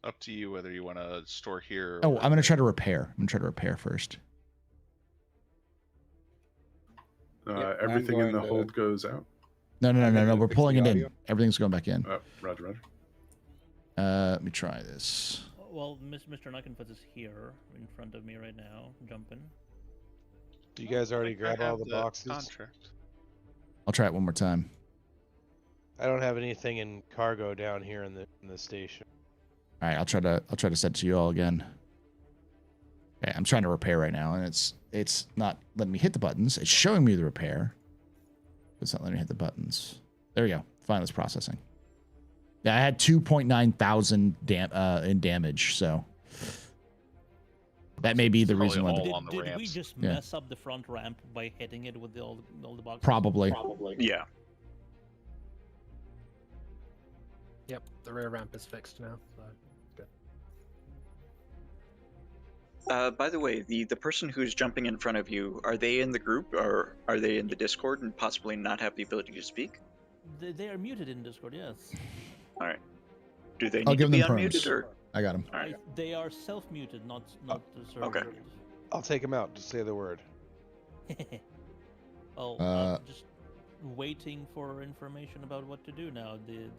Up to you whether you want to store here. Oh, I'm going to try to repair. I'm going to try to repair first. Everything in the hold goes out. No. We're pulling it in. Everything's going back in. Roger. Let me try this. Well, Mr. Nuckenfutz is here in front of me right now, jumping. Do you guys already grab all the boxes? Contract. I'll try it one more time. I don't have anything in cargo down here in the station. All right, I'll try to send it to you all again. Okay, I'm trying to repair right now, and it's not letting me hit the buttons. It's showing me the repair. It's not letting me hit the buttons. There we go. Finally, it's processing. Yeah, I had 2.9 thousand in damage, so that may be the reason why. Did we just mess up the front ramp by hitting it with all the boxes? Probably. Yeah. Yep, the rear ramp is fixed now. So good. By the way, the person who's jumping in front of you, are they in the group or are they in the Discord and possibly not have the ability to speak? They are muted in Discord, yes. All right. Do they I'll need to give be them unmuted perms. or? I got them. All right. They are self-muted, not the server. Okay. I'll take them out. Just say the word. Oh, waiting for information about what to do now. The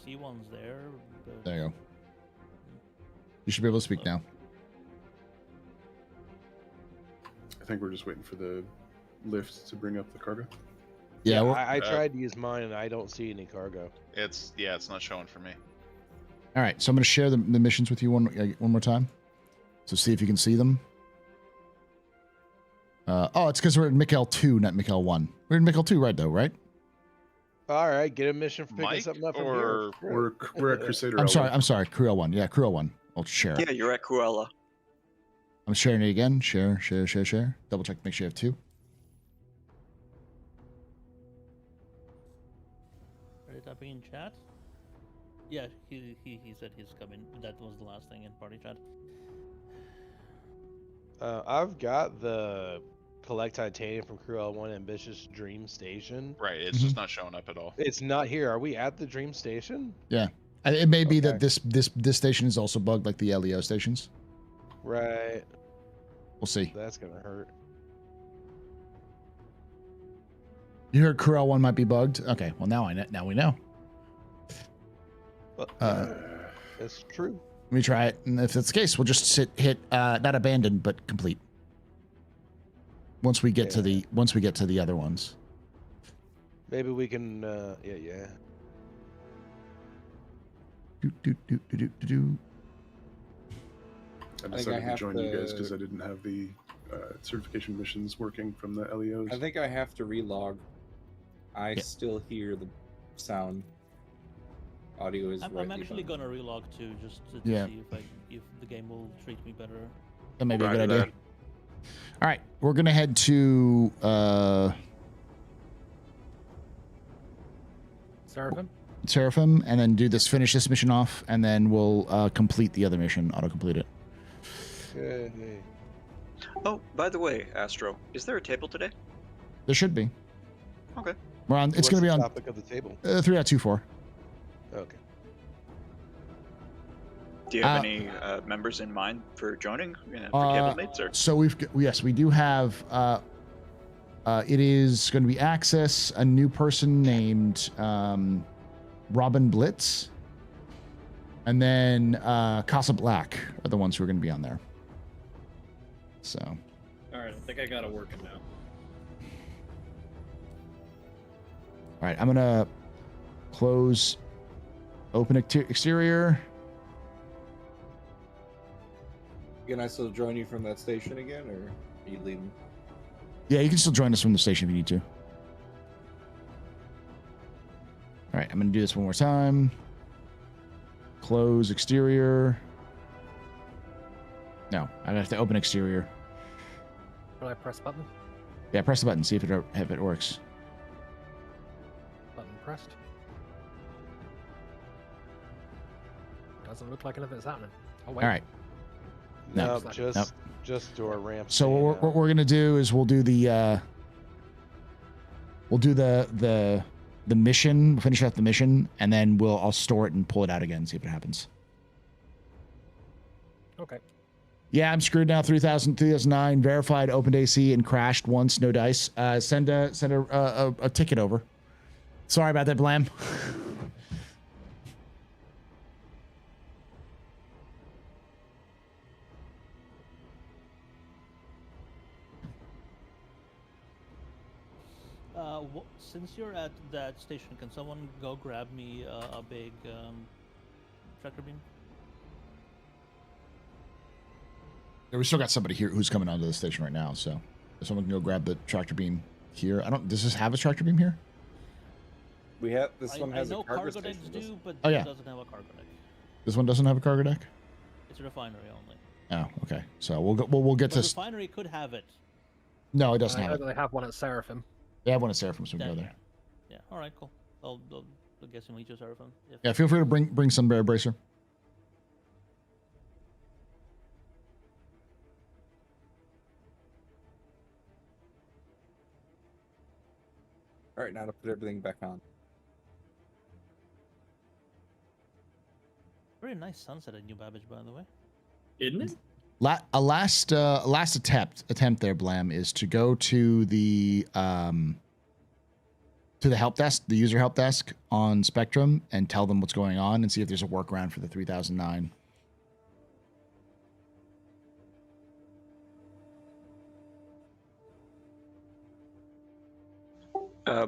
C1's there. There you go. You should be able to speak now. I think we're just waiting for the lift to bring up the cargo. Yeah, I tried to use mine and I don't see any cargo. It's not showing for me. All right, so I'm going to share the missions with you one more time. So see if you can see them. Oh, it's because we're in Mikkel 2, not Mikkel 1. We're in Mikkel 2 right, though, right? All right, get a mission for picking Mike, something up from or here. We're at Crusader. I'm L1. sorry, Crew L1. Yeah, Crew L1. I'll share it. Yeah, you're at Cruella. I'm sharing it again. Share. Double check to make sure you have 2. Are you typing in chat? Yeah, he said he's coming. That was the last thing in party chat. I've got the collect titanium from Crew L1 Ambitious Dream Station. Right, it's just not showing up at all. It's not here. Are we at the Dream Station? Yeah. It may be that this station is also bugged like the LEO stations. Right. We'll see. That's gonna hurt. You heard Crew L1 might be bugged? Okay, well now we know. That's true. Let me try it, and if that's the case, we'll just hit not abandon but complete. Once we get to the other ones. Maybe we can. Yeah. I decided to join you guys because I didn't have the certification missions working from the LEOs. I think I have to relog. I still hear the sound. Audio is I'm actually gonna relog too, just to see if the game will treat me better. That may be a good idea. All right, we're gonna head to Seraphim, and then finish this mission off, and then we'll complete the other mission. Auto-complete it. Good. Oh, by the way, Astro, is there a table today? There should be. Okay. We're on. It's gonna be on topic of the table. 3.24. Okay. Do you have any members in mind for joining for table mates? Or? So we do have. It is going to be Access, a new person named Robin Blitz, and then Casa Black are the ones who are going to be on there. So. All right, I think I got it working now. All right, I'm gonna close. Open exterior. Can I still join you from that station again, or are you leaving? Yeah, you can still join us from the station if you need to. All right, I'm going to do this one more time. Close exterior. No, I have to open exterior. Will I press button? Yeah, press the button, see if it works. Button pressed. Doesn't look like anything's happening. Oh, wait. All right. No, just door ramp. So what we're gonna do is we'll do the mission. We'll finish out the mission, and then I'll store it and pull it out again, see if it happens. Okay. Yeah, I'm screwed now. 3009 verified, opened AC and crashed once. No dice. Send a ticket over. Sorry about that, Blam. Since you're at that station, can someone go grab me a big tractor beam? Yeah, we still got somebody here who's coming onto the station right now, so if someone can go grab the tractor beam here. Does this have a tractor beam here? We have this one has I know a cargo decks station. do, but Oh, it yeah. doesn't have a cargo deck. This one doesn't have a cargo deck? It's a refinery only. Oh, okay. So we'll get But to. refinery could have it. No, it doesn't I have know it. that they have one at Seraphim. They have one at Seraphim, so we can go there. Yeah. All right. Cool. I'll guess we'll meet you at Seraphim. Yeah, feel free to bring some bear bracer. All right, now to put everything back on. Very nice sunset at New Babbage, by the way. Isn't it? Last attempt there, Blam, is to go to the to the help desk, the user help desk on Spectrum, and tell them what's going on and see if there's a workaround for the 3009.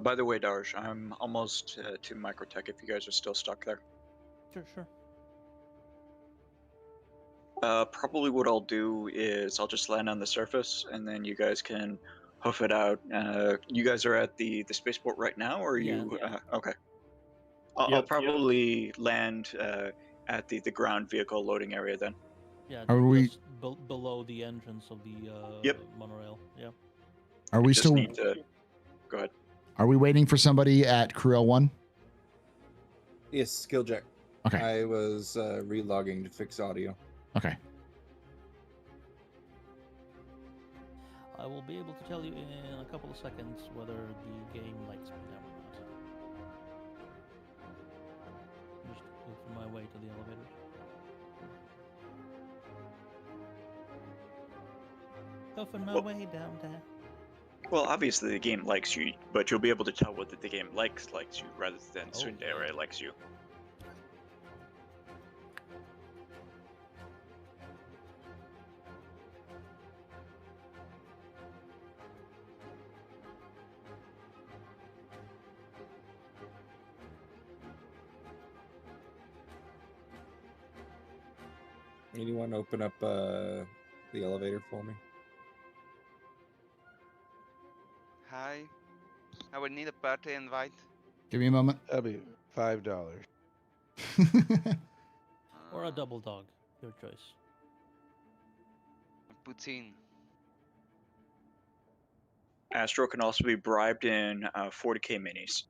By the way, Darsh, I'm almost to Microtech if you guys are still stuck there. Sure. Probably what I'll do is I'll just land on the surface, and then you guys can hoof it out. You guys are at the spaceport right now, or are you? Okay. I'll probably land at the ground vehicle loading area then. Yeah. Are we just below the entrance of the monorail? Yeah. Are we still? Go ahead. Are we waiting for somebody at Crew L1? Yes, skill check. Okay. I was relogging to fix audio. Okay. I will be able to tell you in a couple of seconds whether the game likes me now or not. Just go my way to the elevator. Open my way down there. Well, obviously the game likes you, but you'll be able to tell whether the game likes you rather than Tsundere likes you. Anyone open up the elevator for me? Hi. I would need a party invite. Give me a moment. That'll be $5. Or a double dog, your choice. Poutine. Astro can also be bribed in 40k minis.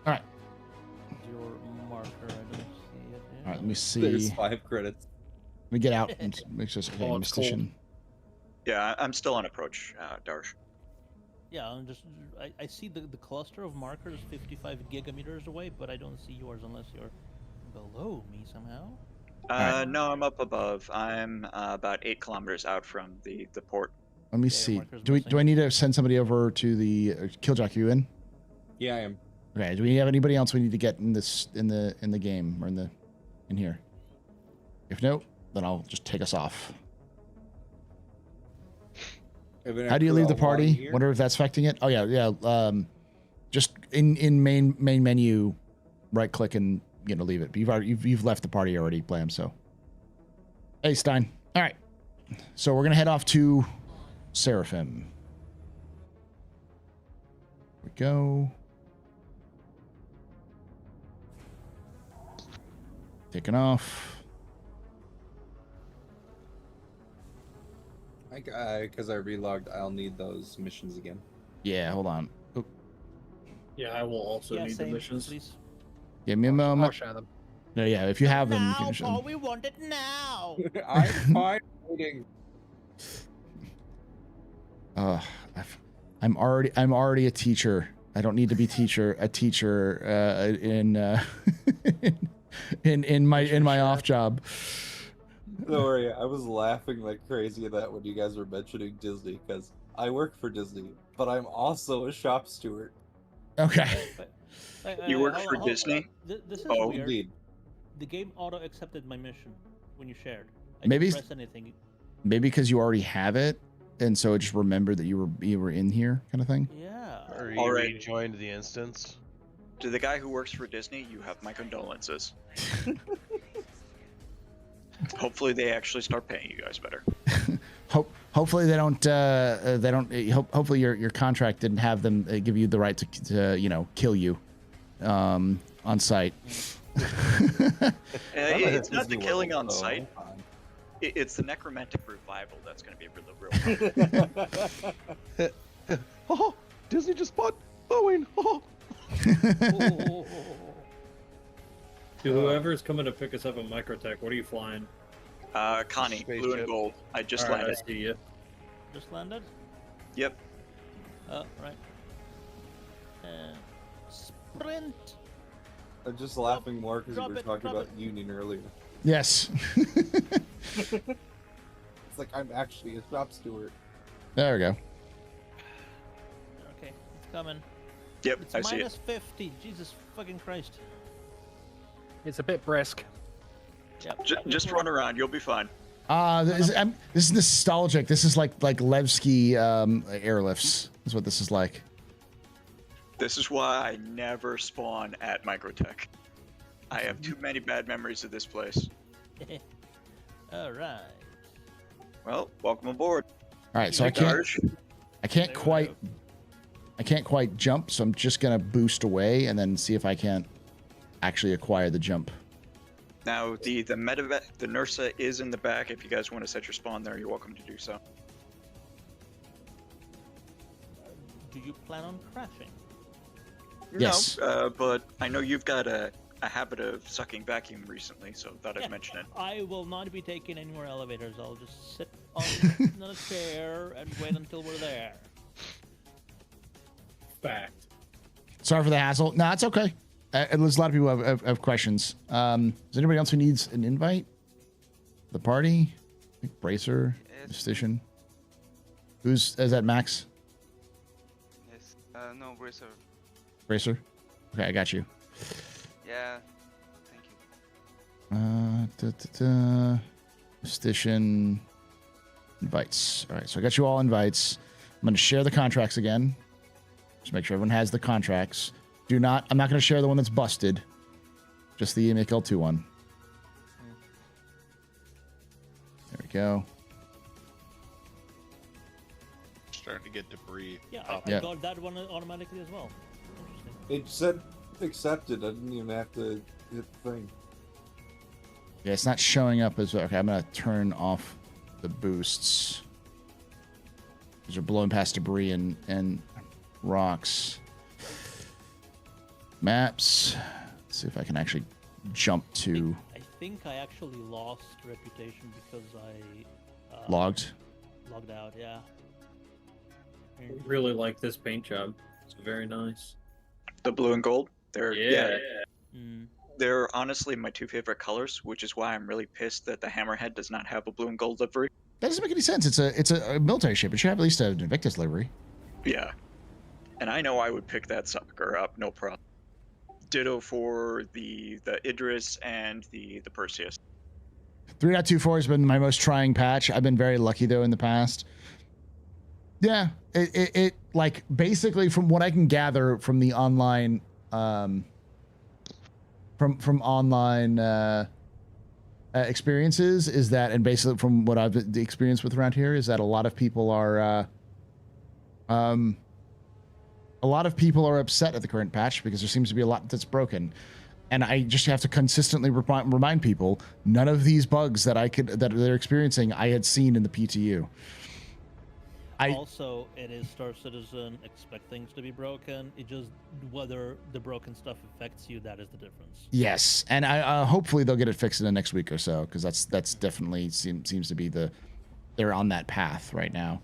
All right. Your marker, I don't see it. All right, let me see. There's 5 credits. Let me get out and make sure. Okay, Oh, it's Mystician. cold. Yeah, I'm still on approach, Darsh. Yeah, I see the cluster of markers 55 gigameters away, but I don't see yours unless you're below me somehow. No, I'm up above. I'm about 8 kilometers out from the port. Let me see. Do I need to send somebody over to the Killjoy? Are you in? Yeah, I am. Okay. Do we have anybody else we need to get in this in the game or in here? If no, then I'll just take us off. How do you leave the party? Wonder if that's affecting it. Oh yeah. Just in main menu, right click and leave it. But you've left the party already, Blam. So, hey Stein. All right. So we're gonna head off to Seraphim. Here we go. Taking off. Because I relogged, I'll need those missions again. Yeah, hold on. Oop. Yeah, I will also need the missions. Please. Give me a moment. I'll share them. No, yeah, if you have them, you can share them. we want it now. I'm fine waiting. I'm already a teacher. I don't need to be a teacher in my off job. Don't worry, I was laughing like crazy at that when you guys were mentioning Disney, because I work for Disney, but I'm also a shop steward. Okay. You work for Disney? This is Oh, weird. indeed. The game auto accepted my mission when you shared. I Maybe didn't press anything. Maybe because you already have it, and so it just remembered that you were in here, kind of thing. Yeah. Or you Alright. rejoined the instance. To the guy who works for Disney, you have my condolences. Hopefully, they actually start paying you guys better. Hopefully they don't. Hopefully your contract didn't have them give you the right to kill you, on site. It's not the killing on site. It's the necromantic revival that's going to be real. Oh, Disney just bought Boeing. Oh. To whoever's coming to pick us up at Microtech, what are you flying? Connie, blue and gold. I just All right, landed. I see you. Just landed? Yep. Oh, right. Sprint! I'm just laughing more because we were talking drop about Union earlier. Yes. It's like I'm actually a shop steward. There we go. Okay, it's coming. Yep, It's I see minus it. 50. Jesus fucking Christ. It's a bit brisk. Yep. Just run around. You'll be fine. This is nostalgic. This is like Levski airlifts. Is what this is like. This is why I never spawn at Microtech. I have too many bad memories of this place. All right. Well, welcome aboard. All right, so I can't quite jump, so I'm just gonna boost away and then see if I can't actually acquire the jump. Now, the medevac, the Nursa is in the back. If you guys want to set your spawn there, you're welcome to do so. Do you plan on crashing? Yes. No, but I know you've got a habit of sucking vacuum recently, so thought I'd mention it. I will not be taking any more elevators. I'll just sit on a chair and wait until we're there. Fact. Sorry for the hassle. No, it's okay. There's a lot of people have questions. Is there anybody else who needs an invite? The party? I think Bracer, Station. Is that Max? Yes. No, Bracer. Bracer? Okay, I got you. Yeah. Thank you. Station invites. All right, so I got you all invites. I'm going to share the contracts again. Just make sure everyone has the contracts. I'm not going to share the one that's busted. Just the EMAKL2 one. There we go. Starting to get debris. Yeah, I got that one automatically as well. Interesting. It said accepted. I didn't even have to hit the thing. Yeah, it's not showing up as... Okay, I'm going to turn off the boosts. Because they're blowing past debris and rocks. Maps. Let's see if I can actually jump to... I think I actually lost reputation because I... logged? Logged out, yeah. I really like this paint job. It's very nice. The blue and gold? They're Mm. They're honestly my two favorite colors, which is why I'm really pissed that the Hammerhead does not have a blue and gold livery. That doesn't make any sense. It's a military ship. It should have at least an Invictus livery. Yeah. And I know I would pick that sucker up, no problem. Ditto for the Idris and the Perseus. 3.24 has been my most trying patch. I've been very lucky though in the past. Yeah, it like basically from what I can gather from the online from online experiences is that, and basically from what I've experienced with around here is that a lot of people are upset at the current patch because there seems to be a lot that's broken. And I just have to consistently remind people, none of these bugs that they're experiencing, I had seen in the PTU. Also, it is Star Citizen. Expect things to be broken. It just whether the broken stuff affects you, that is the difference. Yes, and I hopefully they'll get it fixed in the next week or so, because that's definitely seems to be they're on that path right now.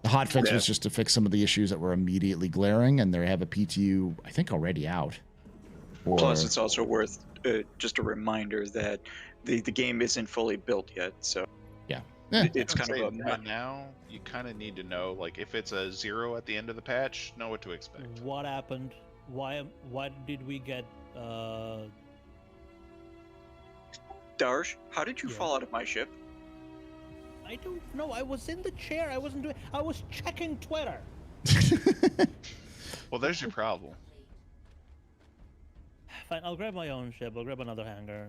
The hot fix was just to fix some of the issues that were immediately glaring, and they have a PTU I think already out. Plus, it's also worth just a reminder that the game isn't fully built yet, so yeah. It's kind of by now you kind of need to know, like, if it's a 0 at the end of the patch, know what to expect. What happened? Why did we get Darsh, how did you fall out of my ship? I don't know. I was in the chair. I wasn't doing. I was checking Twitter. Well, there's your problem. Fine. I'll grab my own ship. I'll grab another hangar.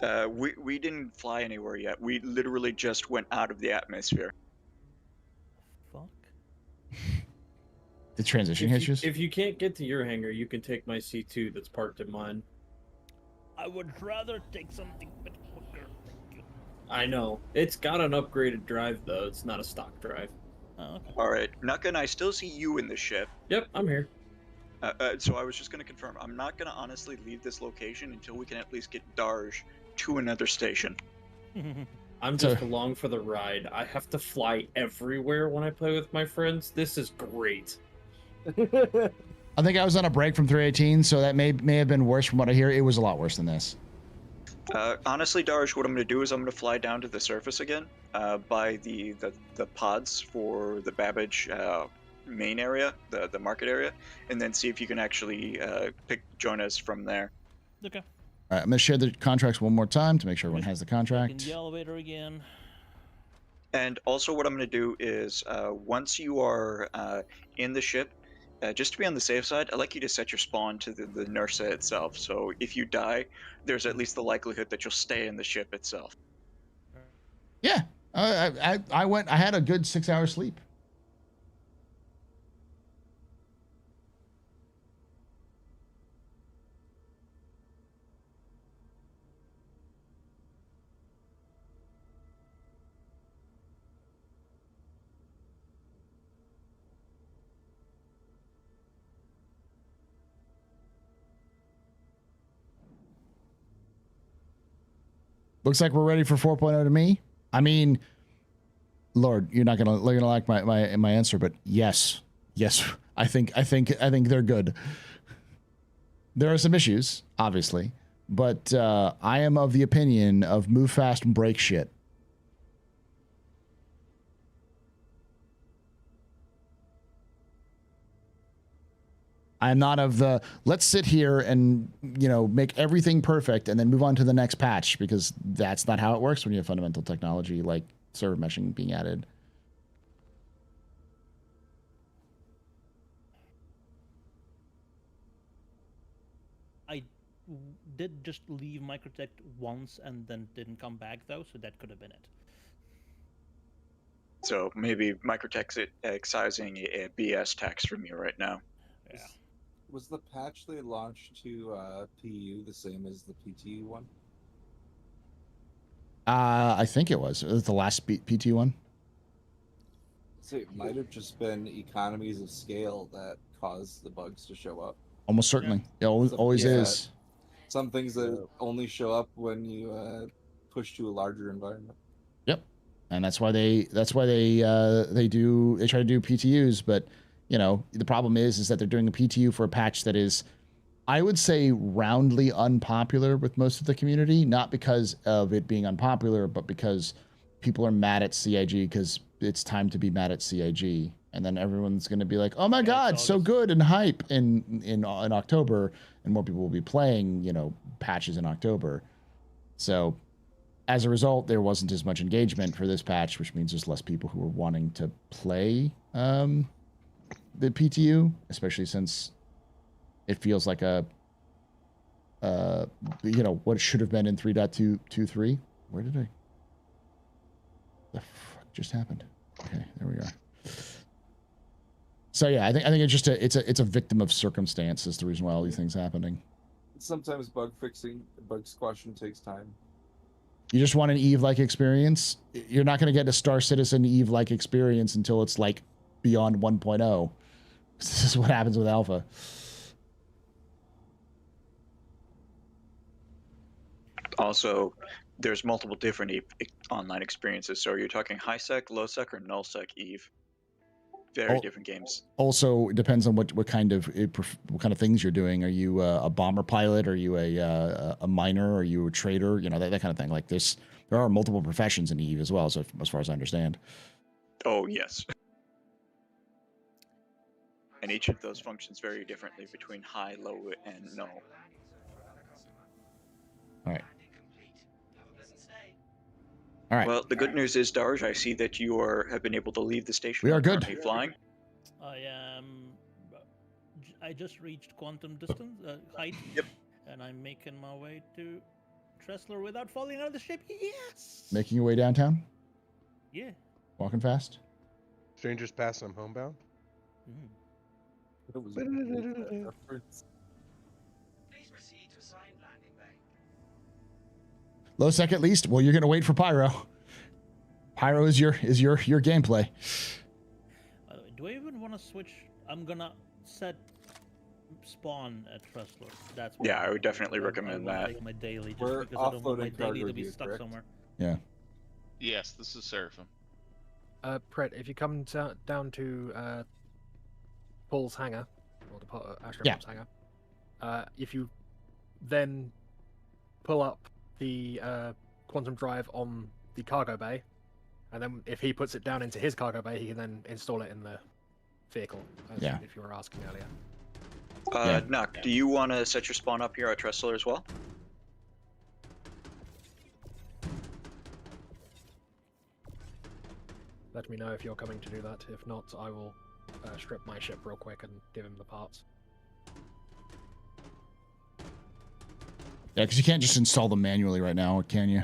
And... We didn't fly anywhere yet. We literally just went out of the atmosphere. Fuck. The transition issues? If you can't get to your hangar, you can take my C2 that's parked in mine. I would rather take something a bit quicker. Thank you. I know. It's got an upgraded drive, though. It's not a stock drive. Oh, okay. Alright, Nuka and I still see you in the ship. Yep, I'm here. So I was just going to confirm, I'm not going to honestly leave this location until we can at least get Darj to another station. I'm just along for the ride. I have to fly everywhere when I play with my friends. This is great. I think I was on a break from 318, so that may have been worse from what I hear. It was a lot worse than this. Honestly, Darj, what I'm going to do is I'm going to fly down to the surface again, by the pods for the Babbage main area, the market area, and then see if you can actually join us from there. Okay. All right, I'm going to share the contracts one more time to make sure everyone has the In contract. the elevator again. And also what I'm going to do is, once you are in the ship, just to be on the safe side, I'd like you to set your spawn to the Nursa itself. So if you die, there's at least the likelihood that you'll stay in the ship itself. Yeah, I had a good 6 hours sleep. Looks like we're ready for 4.0 to me. I mean, Lord, you're not gonna like my answer, but yes, I think they're good. There are some issues, obviously, but I am of the opinion of move fast and break shit. I am not of the let's sit here and, you know, make everything perfect and then move on to the next patch, because that's not how it works when you have fundamental technology like server meshing being added. I did just leave Microtech once and then didn't come back though, so that could have been it. So maybe Microtech's excising a BS tax from you right now. Yeah. Was the patch they launched to PU the same as the PTU one? I think it was. It was the last PT one. So it might have just been economies of scale that caused the bugs to show up. Almost certainly. It always is. Some things that only show up when you push to a larger environment. Yep. And that's why they try to do PTUs, but you know, the problem is that they're doing a PTU for a patch that is, I would say, roundly unpopular with most of the community, not because of it being unpopular, but because people are mad at CIG because it's time to be mad at CIG. And then everyone's going to be like, oh my God, so good and hype in October. And more people will be playing, you know, patches in October. So as a result, there wasn't as much engagement for this patch, which means there's less people who are wanting to play the PTU, especially since it feels like a, you know, what it should have been in 3.223. Where did the fuck just happened? Okay, there we are. So yeah, I think it's just it's a victim of circumstance is the reason why all these things happening. Sometimes bug squashing takes time. You just want an Eve-like experience. You're not going to get a Star Citizen Eve-like experience until it's like beyond 1.0. This is what happens with Alpha. Also, there's multiple different online experiences. So you're talking high sec, low sec, or null sec Eve. Very different games. Also, it depends on what kind of things you're doing. Are you a bomber pilot? Are you a miner? Are you a trader? You know, that kind of thing. Like this, there are multiple professions in Eve as well, so as far as I understand. Oh yes. And each of those functions vary differently between high, low, and null. All right. All right. Well, the good news is, Darj, I see that you have been able to leave the station. We are good. Currently flying. I am. I just reached quantum distance height. Yep. And I'm making my way to Tressler without falling out of the ship. Yes. Making your way downtown. Yeah. Walking fast. Strangers pass, I'm homebound. It was Low sec at least. Well, you're gonna wait for Pyro. Pyro is your gameplay. By the way, do I even want to switch? I'm gonna set spawn at Tressler. That's what Yeah, I would definitely I recommend wanna that. take my daily just We're because I don't want my offloading daily cargo to be gear, stuck correct? somewhere. Yeah. Yes, this is Seraphim. Pret, if you come down to Paul's hangar, or the AstroPub's Yeah. hangar, if you then pull up the quantum drive on the cargo bay, and then if he puts it down into his cargo bay, he can then install it in the vehicle, as Yeah. if you were asking earlier. Nock, do you want to set your spawn up here at Tressler as well? Let me know if you're coming to do that. If not, I will strip my ship real quick and give him the parts. Yeah, because you can't just install them manually right now, can you?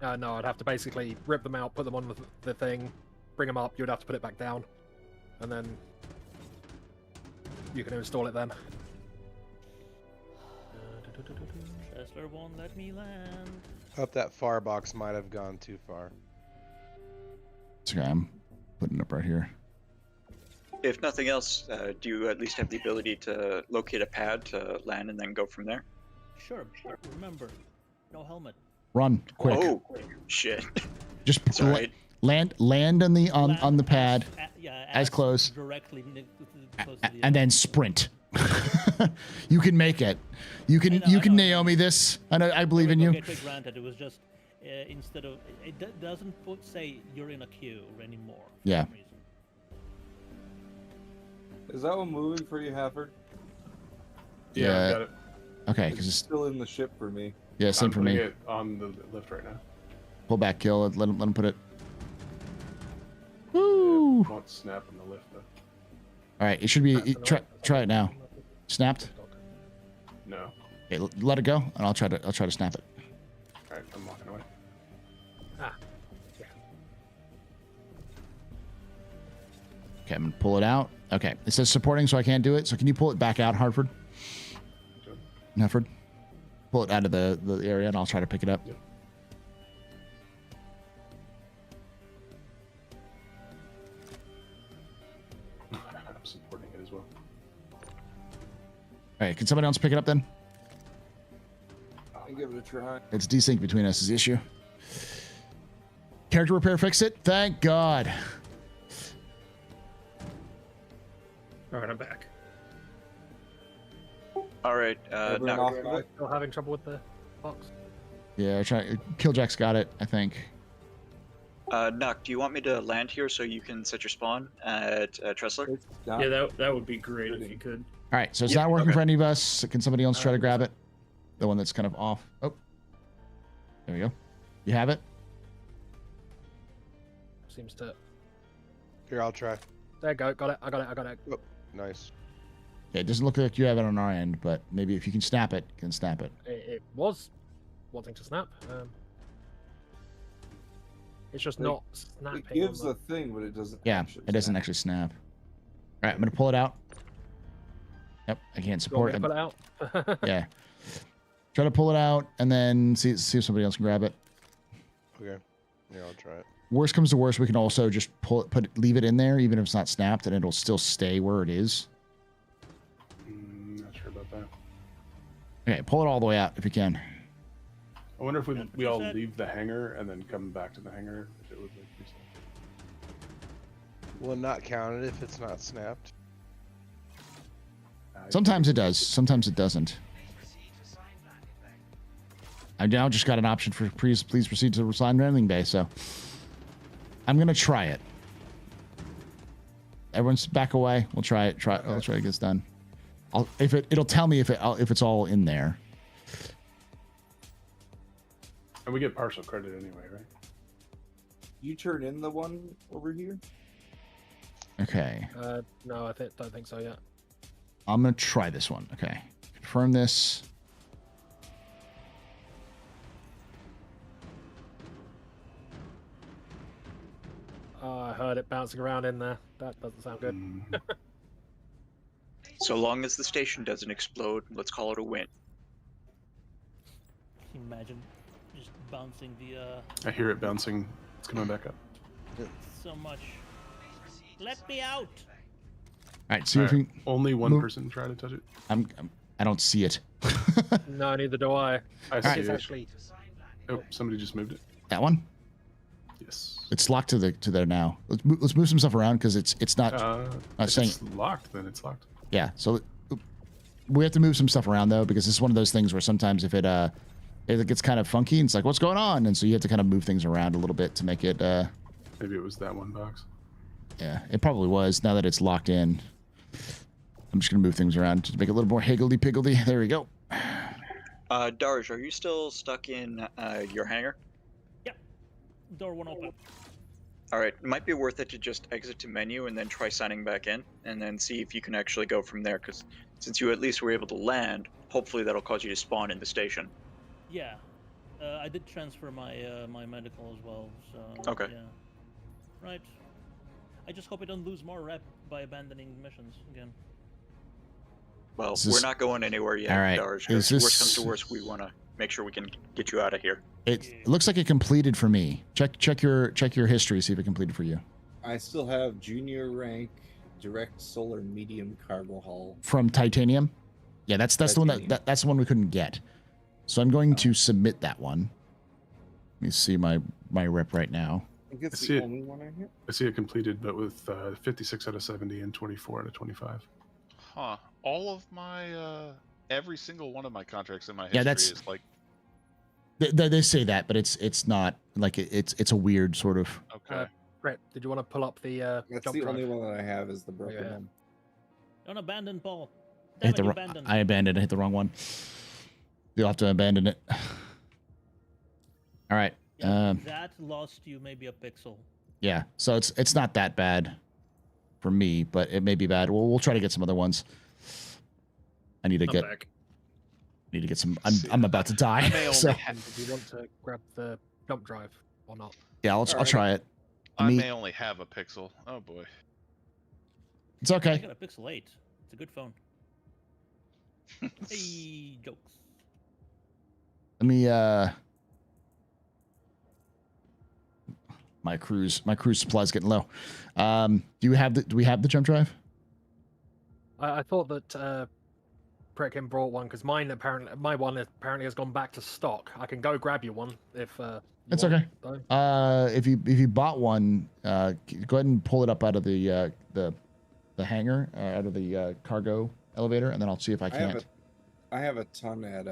No, I'd have to basically rip them out, put them on the thing, bring them up. You'd have to put it back down, and then you can install it then. Tressler won't let me land. Hope that far box might have gone too far. It's okay. I'm putting it up right here. If nothing else, do you at least have the ability to locate a pad to land and then go from there? Sure. Remember, no helmet. Run quick. Oh, shit. Just Sorry. land on the pad as close, Directly close to the and then sprint. You can make it. You can Naomi this. I believe in you. Okay, take granted. It was just instead of it doesn't say you're in a queue anymore. for Yeah. some reason. Is that one moving for you, Hafford? Yeah, I got it. Okay, It's because it's still in the ship for me. yeah, same I'm for putting me. it on the lift right now. Pull back, kill. Let him put it. Woo! Won't snap on the lift though. All right, it should be. Try it now. Snapped. No. Okay, let it go, and I'll try to snap it. All right, I'm walking away. Okay, I'm gonna pull it out. Okay, it says supporting, so I can't do it. So can you pull it back out, Hartford? Hartford, pull it out of the area, and I'll try to pick it up. Yep. I'm supporting it as well. All right, can somebody else pick it up then? I'll give it a try. It's desync between us is the issue. Character repair fix it. Thank God. All right, I'm back. All right, Everyone Nock. off of it? Still having trouble with the box? Yeah, Killjack's got it, I think. Nock, do you want me to land here so you can set your spawn at Tressler? Yeah, that would be great if you could. All right, so it's Yep, not working okay. for any of us. Can somebody else try to grab it? The one that's kind of off. Oh, there we go. You have it? Seems to. Here, I'll try. There you go. Got it. I got it. Oh, nice. Yeah, it doesn't look like you have it on our end, but maybe if you can snap it, you can snap it. It was wanting to snap. It's just Like, not snapping. It gives on a thing, but it doesn't. Yeah, actually it doesn't snap. actually snap. All right, I'm gonna pull it out. Yep, I can't You want support me it. to pull it out? Yeah. Try to pull it out and then see if somebody else can grab it. Okay. Yeah, I'll try it. Worst comes to worst, we can also just leave it in there, even if it's not snapped, and it'll still stay where it is. Not sure about that. Okay, pull it all the way out if you can. I wonder if we all leave the hangar and then come back to the hangar if it would like reset. Will it not count it if it's not snapped? Sometimes it does. Sometimes it doesn't. I now just got an option for please proceed to recline landing bay, so I'm gonna try it. Everyone's back away. We'll try it. I'll try to get this done. It'll tell me if it's all in there. And we get partial credit anyway, right? You turn in the one over here? Okay. No, I don't think so yet. I'm gonna try this one. Okay. Confirm this. I heard it bouncing around in there. That doesn't sound good. So long as the station doesn't explode, let's call it a win. Can you imagine just bouncing the I hear it bouncing. It's coming back up. so much. Let me out. All right. See if we only one move. person try to touch it. I don't see it. No, neither do I. I see It's it. actually. Oh, somebody just moved it. That one? Yes. It's locked to there now. Let's move some stuff around because it's not. If saying it's locked, then it's locked. Yeah. So we have to move some stuff around though because this is one of those things where sometimes if it gets kind of funky and it's like what's going on, and so you have to kind of move things around a little bit to make it. Maybe it was that one box. Yeah, it probably was. Now that it's locked in, I'm just gonna move things around to make it a little more higgledy-piggledy. There we go. Darj, are you still stuck in your hangar? Yep. Door won't open. All right, it might be worth it to just exit to menu and then try signing back in, and then see if you can actually go from there. Because since you at least were able to land, hopefully that'll cause you to spawn in the station. Yeah. I did transfer my my medical as well. So. Okay. Yeah. Right. I just hope I don't lose more rep by abandoning missions again. Well, Is we're this- not going anywhere yet, All right, Darj. is 'Cause this- worst comes to worst, we want to make sure we can get you out of here. It looks like it completed for me. Check your history. See if it completed for you. I still have junior rank, direct solar medium cargo hull. From titanium. Yeah, that's the one that's the one we couldn't get. So I'm going to submit that one. Let me see my rep right now. I think it's I see the it. only one I hit. I see it completed, but with 56 out of 70 and 24 out of 25. Huh. All of my every single one of my contracts in my history Yeah, that's- is like They say that, but it's not like it's a weird sort of. okay. Brett, did you want to pull up the That's jump the drive? only one that I have is the broken yeah. one. Don't abandon Paul. I hit Damn the it, wrong. abandoned. I abandoned. I hit the wrong one. You'll have to abandon it. All right. Yeah, that lost you maybe a pixel. Yeah. So it's not that bad for me, but it may be bad. We'll try to get some other ones. I need to I'm get. back. Need to get some. I'm about to die. I may only So Do you want to grab the jump drive or not? yeah, I'll try it. I Me- may only have a pixel. Oh boy. It's I okay. got a Pixel 8. It's a good phone. Hey, jokes. Let me my cruise supply's getting low. Do we have the jump drive? I thought that Preckin brought one because my one apparently has gone back to stock. I can go grab you one if. It's okay. Though. If you bought one, go ahead and pull it up out of the hangar, out of the cargo elevator, and then I'll see if I can't. I have a ton at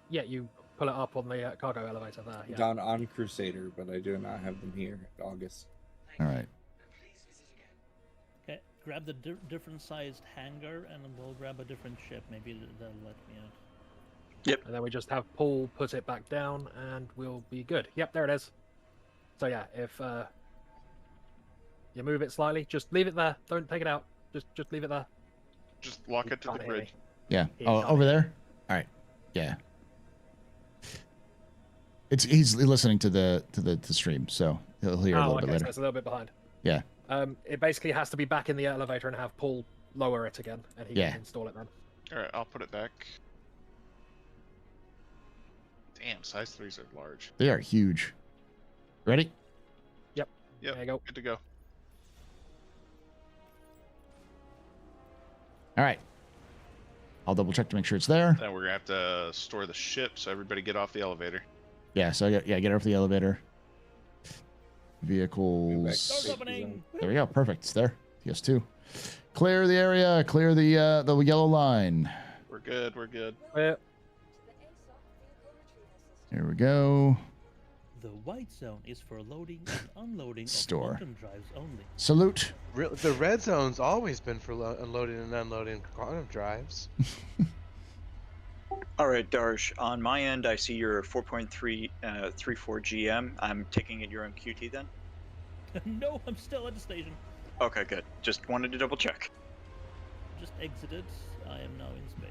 Yeah, you pull it up on the cargo elevator there. Yeah. down on Crusader, but I do not have them here at August. All right. Okay, grab the different sized hangar and we'll grab a different ship. Maybe they'll let me out. Yep. And then we just have Paul put it back down, and we'll be good. Yep, there it is. So yeah, if you move it slightly, just leave it there. Don't take it out. Just leave it there. Just lock it to the Can't hear me. bridge. Yeah. He Oh, can't over hear me. there. All right. Yeah. He's listening to the stream, so he'll hear a Oh, little okay, bit later. so it's a little bit behind. Yeah. It basically has to be back in the elevator and have Paul lower it again, and he Yeah. can install it then. Alright, I'll put it back. Damn, size 3s are large. They are huge. Ready? Yep. Yep. There you go. Good to go. All right. I'll double check to make sure it's there. Then we're gonna have to store the ship, so everybody get off the elevator. Yeah. So get off the elevator. Vehicles. Doors opening. There we go. Perfect. It's there. PS2. Clear the area. Clear the yellow line. We're good. We're good. Yeah. Here we go. The white zone is for loading and unloading Store. of quantum drives only. Salute. The red zone's always been for unloading and unloading quantum drives. All right, Darsh. On my end, I see your 4.334 GM. I'm taking it you're on QT then. No, I'm still at the station. Okay, good. Just wanted to double check. Just exited. I am now in space.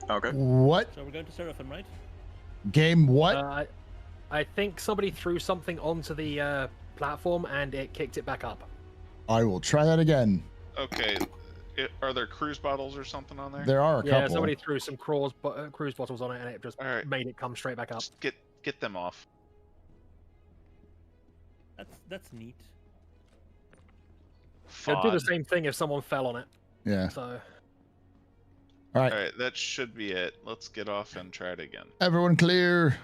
Okay. What? So we're going to Seraphim, right? Game what? I think somebody threw something onto the platform and it kicked it back up. I will try that again. Okay. Are there cruise bottles or something on there? There are a Yeah, couple. somebody threw some cruise bottles on it and it just made it come straight back up. Just get them off. That's neat. It'd do the same thing if someone fell on it. Yeah. So. All right. All right, that should be it. Let's get off and try it again. Everyone clear.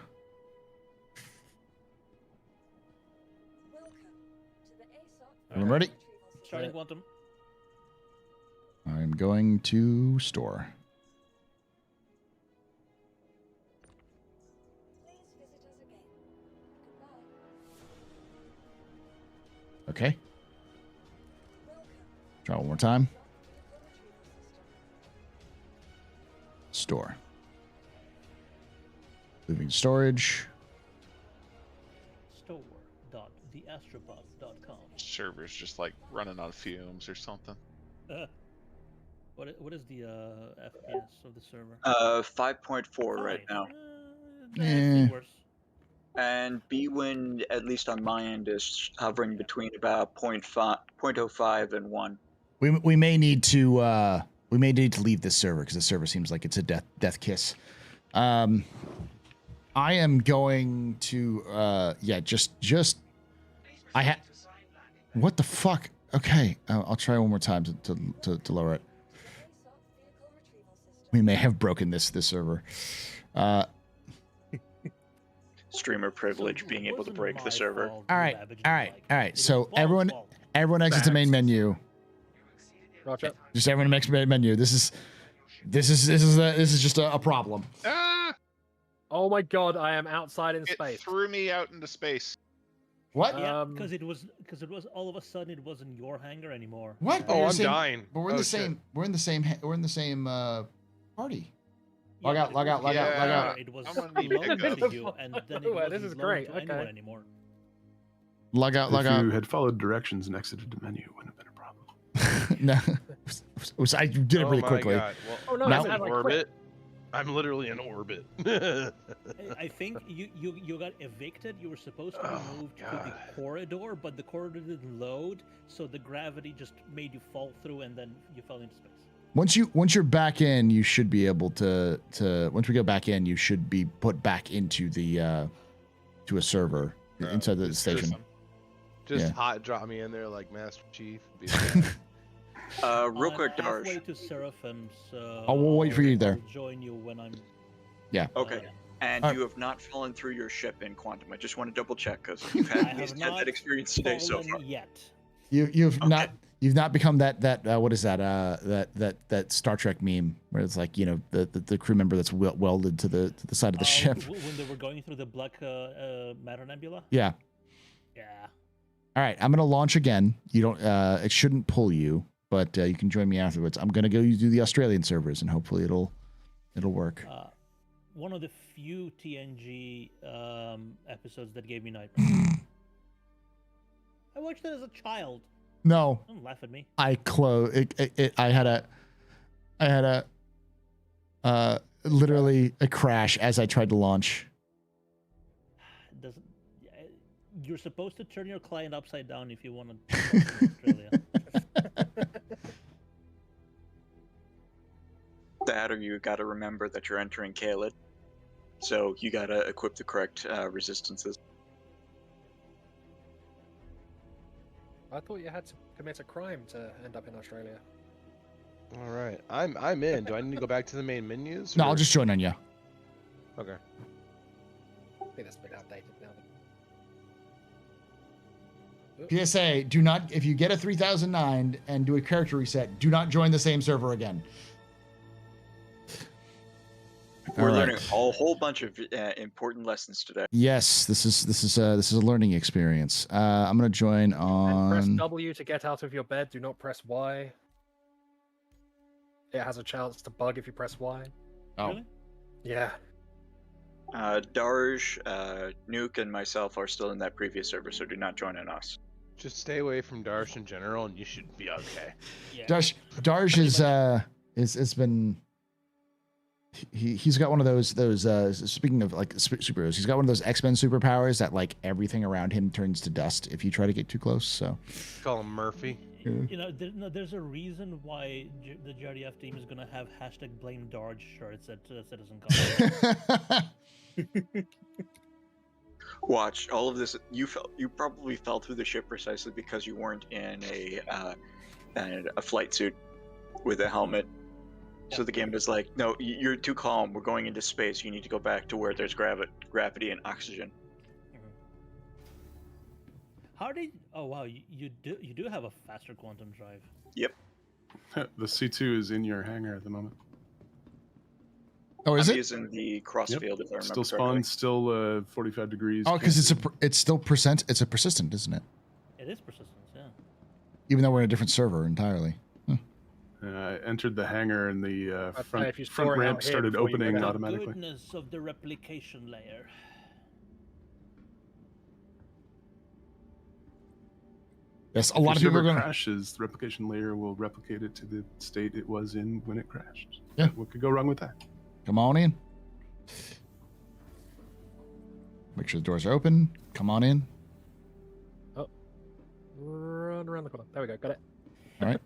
Everyone ready? Starting quantum. I'm going to store. Okay. Try one more time. Store. Moving storage. Store.TheAstroPub.com. Server's just like running on fumes or something. What is the FPS of the server? 5.4 right now. Worse. And Bwin, at least on my end, is hovering between about 0.05 and 1. We may need to leave this server because the server seems like it's a death kiss. I am going to what the fuck? Okay, I'll try one more time to lower it. We may have broken this server. Streamer privilege, being able to break the server. All right. So everyone exits the main menu. Roger. Just everyone makes main menu. This is just a problem. Ah! Oh my god, I am outside in space. It threw me out into space. What? Yeah, because it was all of a sudden it wasn't your hangar anymore. What? Oh, I'm dying. But we're in the same. We're in the same party. Log out. It was loaded to you, and then it wasn't this is loaded great. to anyone Okay. anymore. Log out. If you had followed directions and exited the menu, it wouldn't have been a problem. No, I did it really quickly. God. Well, no, now, it's I'm in orbit. I'm literally in orbit. I think you got evicted. You were supposed to be moved to the corridor, but the corridor didn't load, so the gravity just made you fall through, and then you fell into space. Once you're back in, you should be able to once we go back in, you should be put back into the to a server inside the station. Just hot drop me in there like Master Chief. Real quick, halfway Darsh. to Seraphim, so I'll wait for you there. I'll join you when I'm. Yeah. Okay. And All right. you have not fallen through your ship in Quantum. I just want to double check because you've had that experience today so far. Yet. You've not become that what is that that Star Trek meme where it's like, you know, the crew member that's welded to the side of the ship. When they were going through the Black Matter Nebula. Yeah. Yeah. All right, I'm gonna launch again. You don't. It shouldn't pull you, but you can join me afterwards. I'm gonna go do the Australian servers, and hopefully it'll work. One of the few TNG episodes that gave me nightmares. I watched it as a child. No. Don't laugh at me. I had a literally a crash as I tried to launch. Doesn't. You're supposed to turn your client upside down if you want to Australia. That, or you got to remember that you're entering Kaled, so you got to equip the correct resistances. I thought you had to commit a crime to end up in Australia. All right, I'm in. Do I need to go back to the main menus? No, or- I'll just join on you. Okay. I think that's been outdated now. PSA: do not, if you get a 3009 and do a character reset, do not join the same server again. We're All right. learning a whole bunch of important lessons today. Yes, this is a learning experience. I'm gonna join And press on. W to get out of your bed. Do not press Y. It has a chance to bug if you press Y. Oh. Really? Yeah. Darj, Nuke, and myself are still in that previous server, so do not join in us. Just stay away from Darsh in general, and you should be okay. Yeah. Darsh has been. He's got one of those speaking of like superheroes, he's got one of those X-Men superpowers that like everything around him turns to dust if you try to get too close. So call him Murphy. You know, there's a reason why the JDF team is gonna have #BlameDarge shirts at CitizenCon. Watch all of this. You probably fell through the ship precisely because you weren't in a flight suit with a helmet. So the game is like, no, you're too calm. We're going into space. You need to go back to where there's gravity and oxygen. How did? Oh wow, you do have a faster quantum drive. Yep. The C2 is in your hangar at the moment. Oh, is I'm it? using the crossfield, if I remember Still correctly. spawn, still 45 degrees. Oh, because it's still it's a persistent, isn't it? It is persistence, yeah. Even though we're in a different server entirely. I entered the hangar and the if you front store it ramp out here started before you opening go down. automatically. Goodness of the replication layer. Yes, a lot of people are going to crashes. The replication layer will replicate it to the state it was in when it crashed. Yeah. What could go wrong with that? come on in. Make sure the doors are open. Come on in. Oh, run around the corner. There we go. Got it. All right.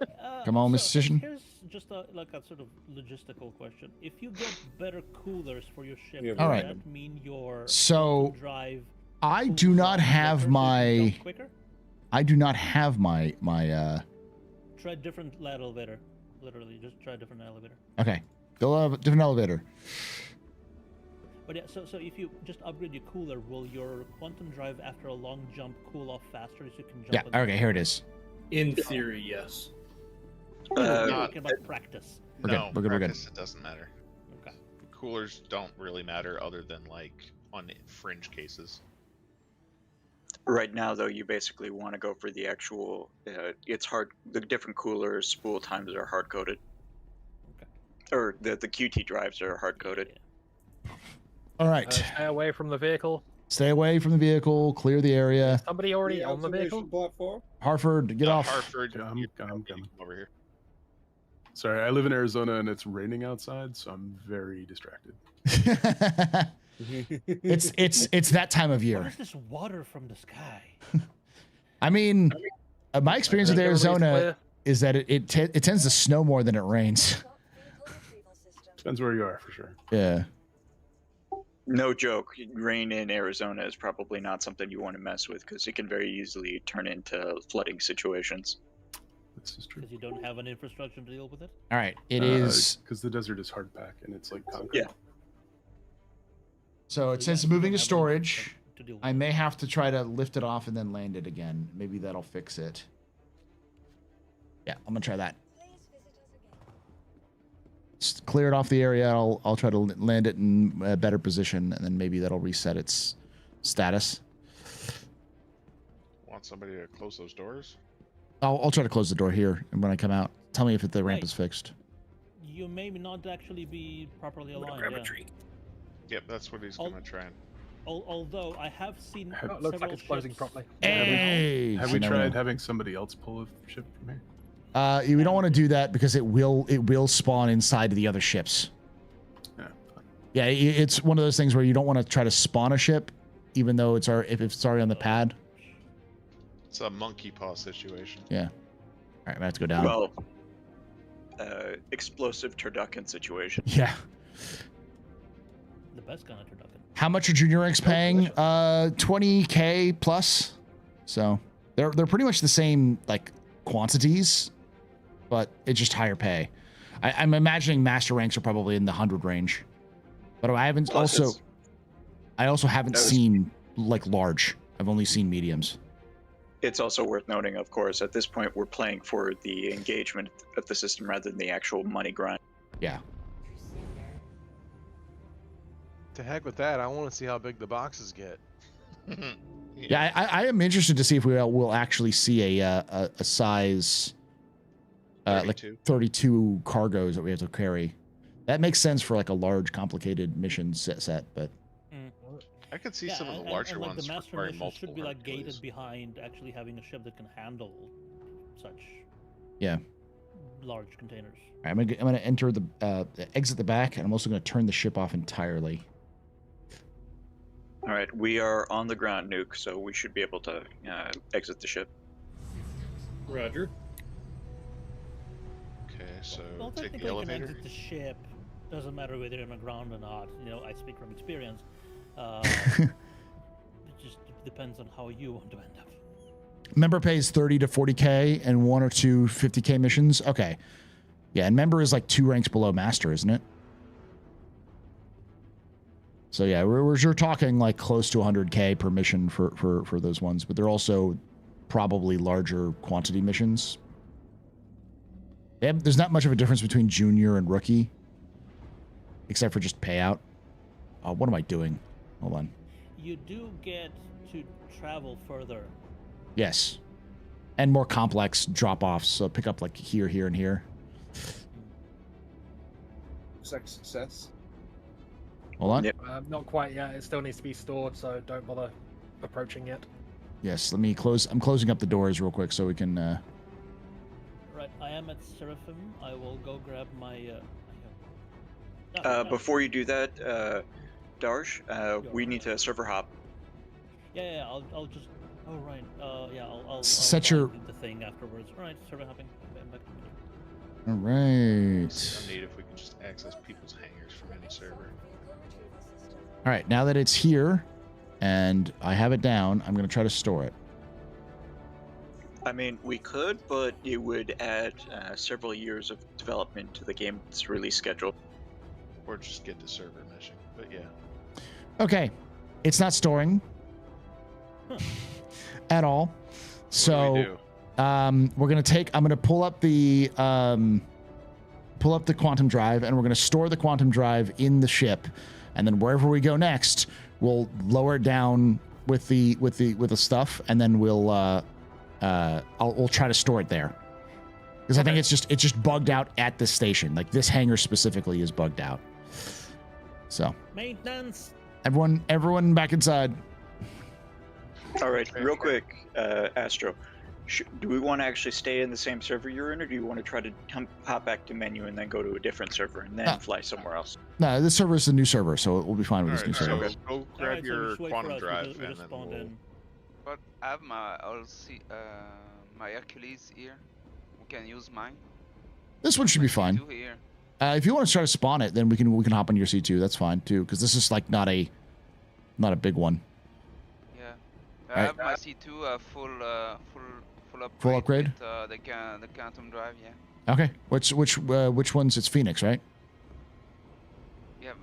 Come on, Mr. Session. Here's just like a sort of logistical question. If you get better coolers for your ship, All does right. that mean your So drive I do not have my. quicker? I do not have my Try a different elevator. Literally, just try a different elevator. Okay. Go a different elevator. But yeah, so if you just upgrade your cooler, will your quantum drive after a long jump cool off faster so you can jump? Yeah. Okay. Here it is. In theory, yes. We're talking about practice. We're good, No, we're good, we're good. practice, it doesn't matter. Okay. Coolers don't really matter other than like on fringe cases. Right now, though, you basically want to go for the actual. It's hard. The different coolers spool times are hard coded. Okay. Or the QT drives are hard coded. All right. Stay away from the vehicle. Stay away from the vehicle. Clear the area. Somebody already on the vehicle? Platform? Harford, get off. Hartford, I'm coming. over here. Sorry, I live in Arizona and it's raining outside, so I'm very distracted. It's that time of What year. is this water from the sky? I mean, my experience with Arizona is that it tends to snow more than it rains. Depends where you are, for sure. Yeah. No joke. Rain in Arizona is probably not something you want to mess with because it can very easily turn into flooding situations. This is true. Because you don't have an infrastructure to deal with it. All right. It is. Because the desert is hard pack and it's like concrete. Yeah. So it says moving to storage. To deal with. I may have to try to lift it off and then land it again. Maybe that'll fix it. Yeah, I'm gonna try that. Just clear it off the area. I'll try to land it in a better position, and then maybe that'll reset its status. Want somebody to close those doors? I'll try to close the door here, and when I come out, tell me if the ramp Right. is fixed. You may not actually be properly aligned. Grab a Yeah. tree. Yep, that's what he's gonna try and. Although I have seen Oh, it looks like several it's closing ships- properly. Hey! Have So we now tried know. having somebody else pull a ship from here? We don't want to do that because it will spawn inside of the other ships. Yeah. Yeah, it's one of those things where you don't want to try to spawn a ship, even though if it's already on the pad. It's a monkey paw situation. Yeah. All right, I have to go down. Well, explosive turducken situation. Yeah. The best kind of turducken. How much are junior ranks paying? 20K plus. So they're pretty much the same like quantities, but it's just higher pay. I'm imagining master ranks are probably in the 100 range, but I haven't Plus I also haven't Notice- seen like large. I've only seen mediums. It's also worth noting, of course, at this point we're playing for the engagement of the system rather than the actual money grind. Yeah. To heck with that. I want to see how big the boxes get. Yeah, I am interested to see if we'll actually see a size like 32 cargoes that we have to carry. That makes sense for like a large, complicated mission set, but I could see some of the larger like ones the master requiring mission multiple should be like Hercules. gated behind actually having a ship that can handle such yeah. large containers. All right, I'm gonna enter the exit the back, and I'm also gonna turn the ship off entirely. All right, we are on the ground, Nuke, so we should be able to exit the ship. Roger. Okay, so Well, take the technically, you can elevator. exit the ship. Doesn't matter whether you're on the ground or not. You know, I speak from experience. It just depends on how you want to end up. Member pays 30 to 40k and 1 or 2 50k missions. Okay, yeah, and member is like 2 ranks below master, isn't it? So yeah, we're talking like close to 100k per mission for those ones, but they're also probably larger quantity missions. There's not much of a difference between junior and rookie, except for just payout. What am I doing? Hold on. You do get to travel further. Yes, and more complex drop-offs. So pick up like here, here, and here. Success. Hold on. Not quite yet. It still needs to be stored, so don't bother approaching yet. Yes, let me close. I'm closing up the doors real quick so we can. Right, I am at Seraphim. I will go grab my. Before you do that, Darsh, we need to server hop. Yeah, I'll just. Oh right. Yeah, I'll Set find your- the thing afterwards. All right, server hopping. I'm back. All right. It's neat if we could just access people's hangars from any server. All right. Now that it's here, and I have it down, I'm gonna try to store it. I mean, we could, but it would add several years of development to the game's release schedule. Or just get the server mission. But yeah. Okay, it's not storing at all. So we're gonna take. I'm gonna pull up the quantum drive, and we're gonna store the quantum drive in the ship, and then wherever we go next, we'll lower it down with the stuff, and then we'll try to store it there. Because I think it's just bugged out at the station. Like this hangar specifically is bugged out. So Maintenance. everyone back inside. All right, real quick, Astro, do we want to actually stay in the same server you're in, or do you want to try to hop back to menu and then go to a different server and then fly somewhere else? No, this server is the new server, so we'll be fine with this new So server. go grab your quantum drive and then we'll... But I have my my Hercules here. We can use mine. This one should be fine. Do here. If you want to try to spawn it, then we can hop on your C2. That's fine too, because this is like not a big one. Yeah, I Alright. have my C2 full upgrade. Full upgrade? With, the quantum drive, yeah. Okay. Which ones? It's Phoenix, right? Yeah,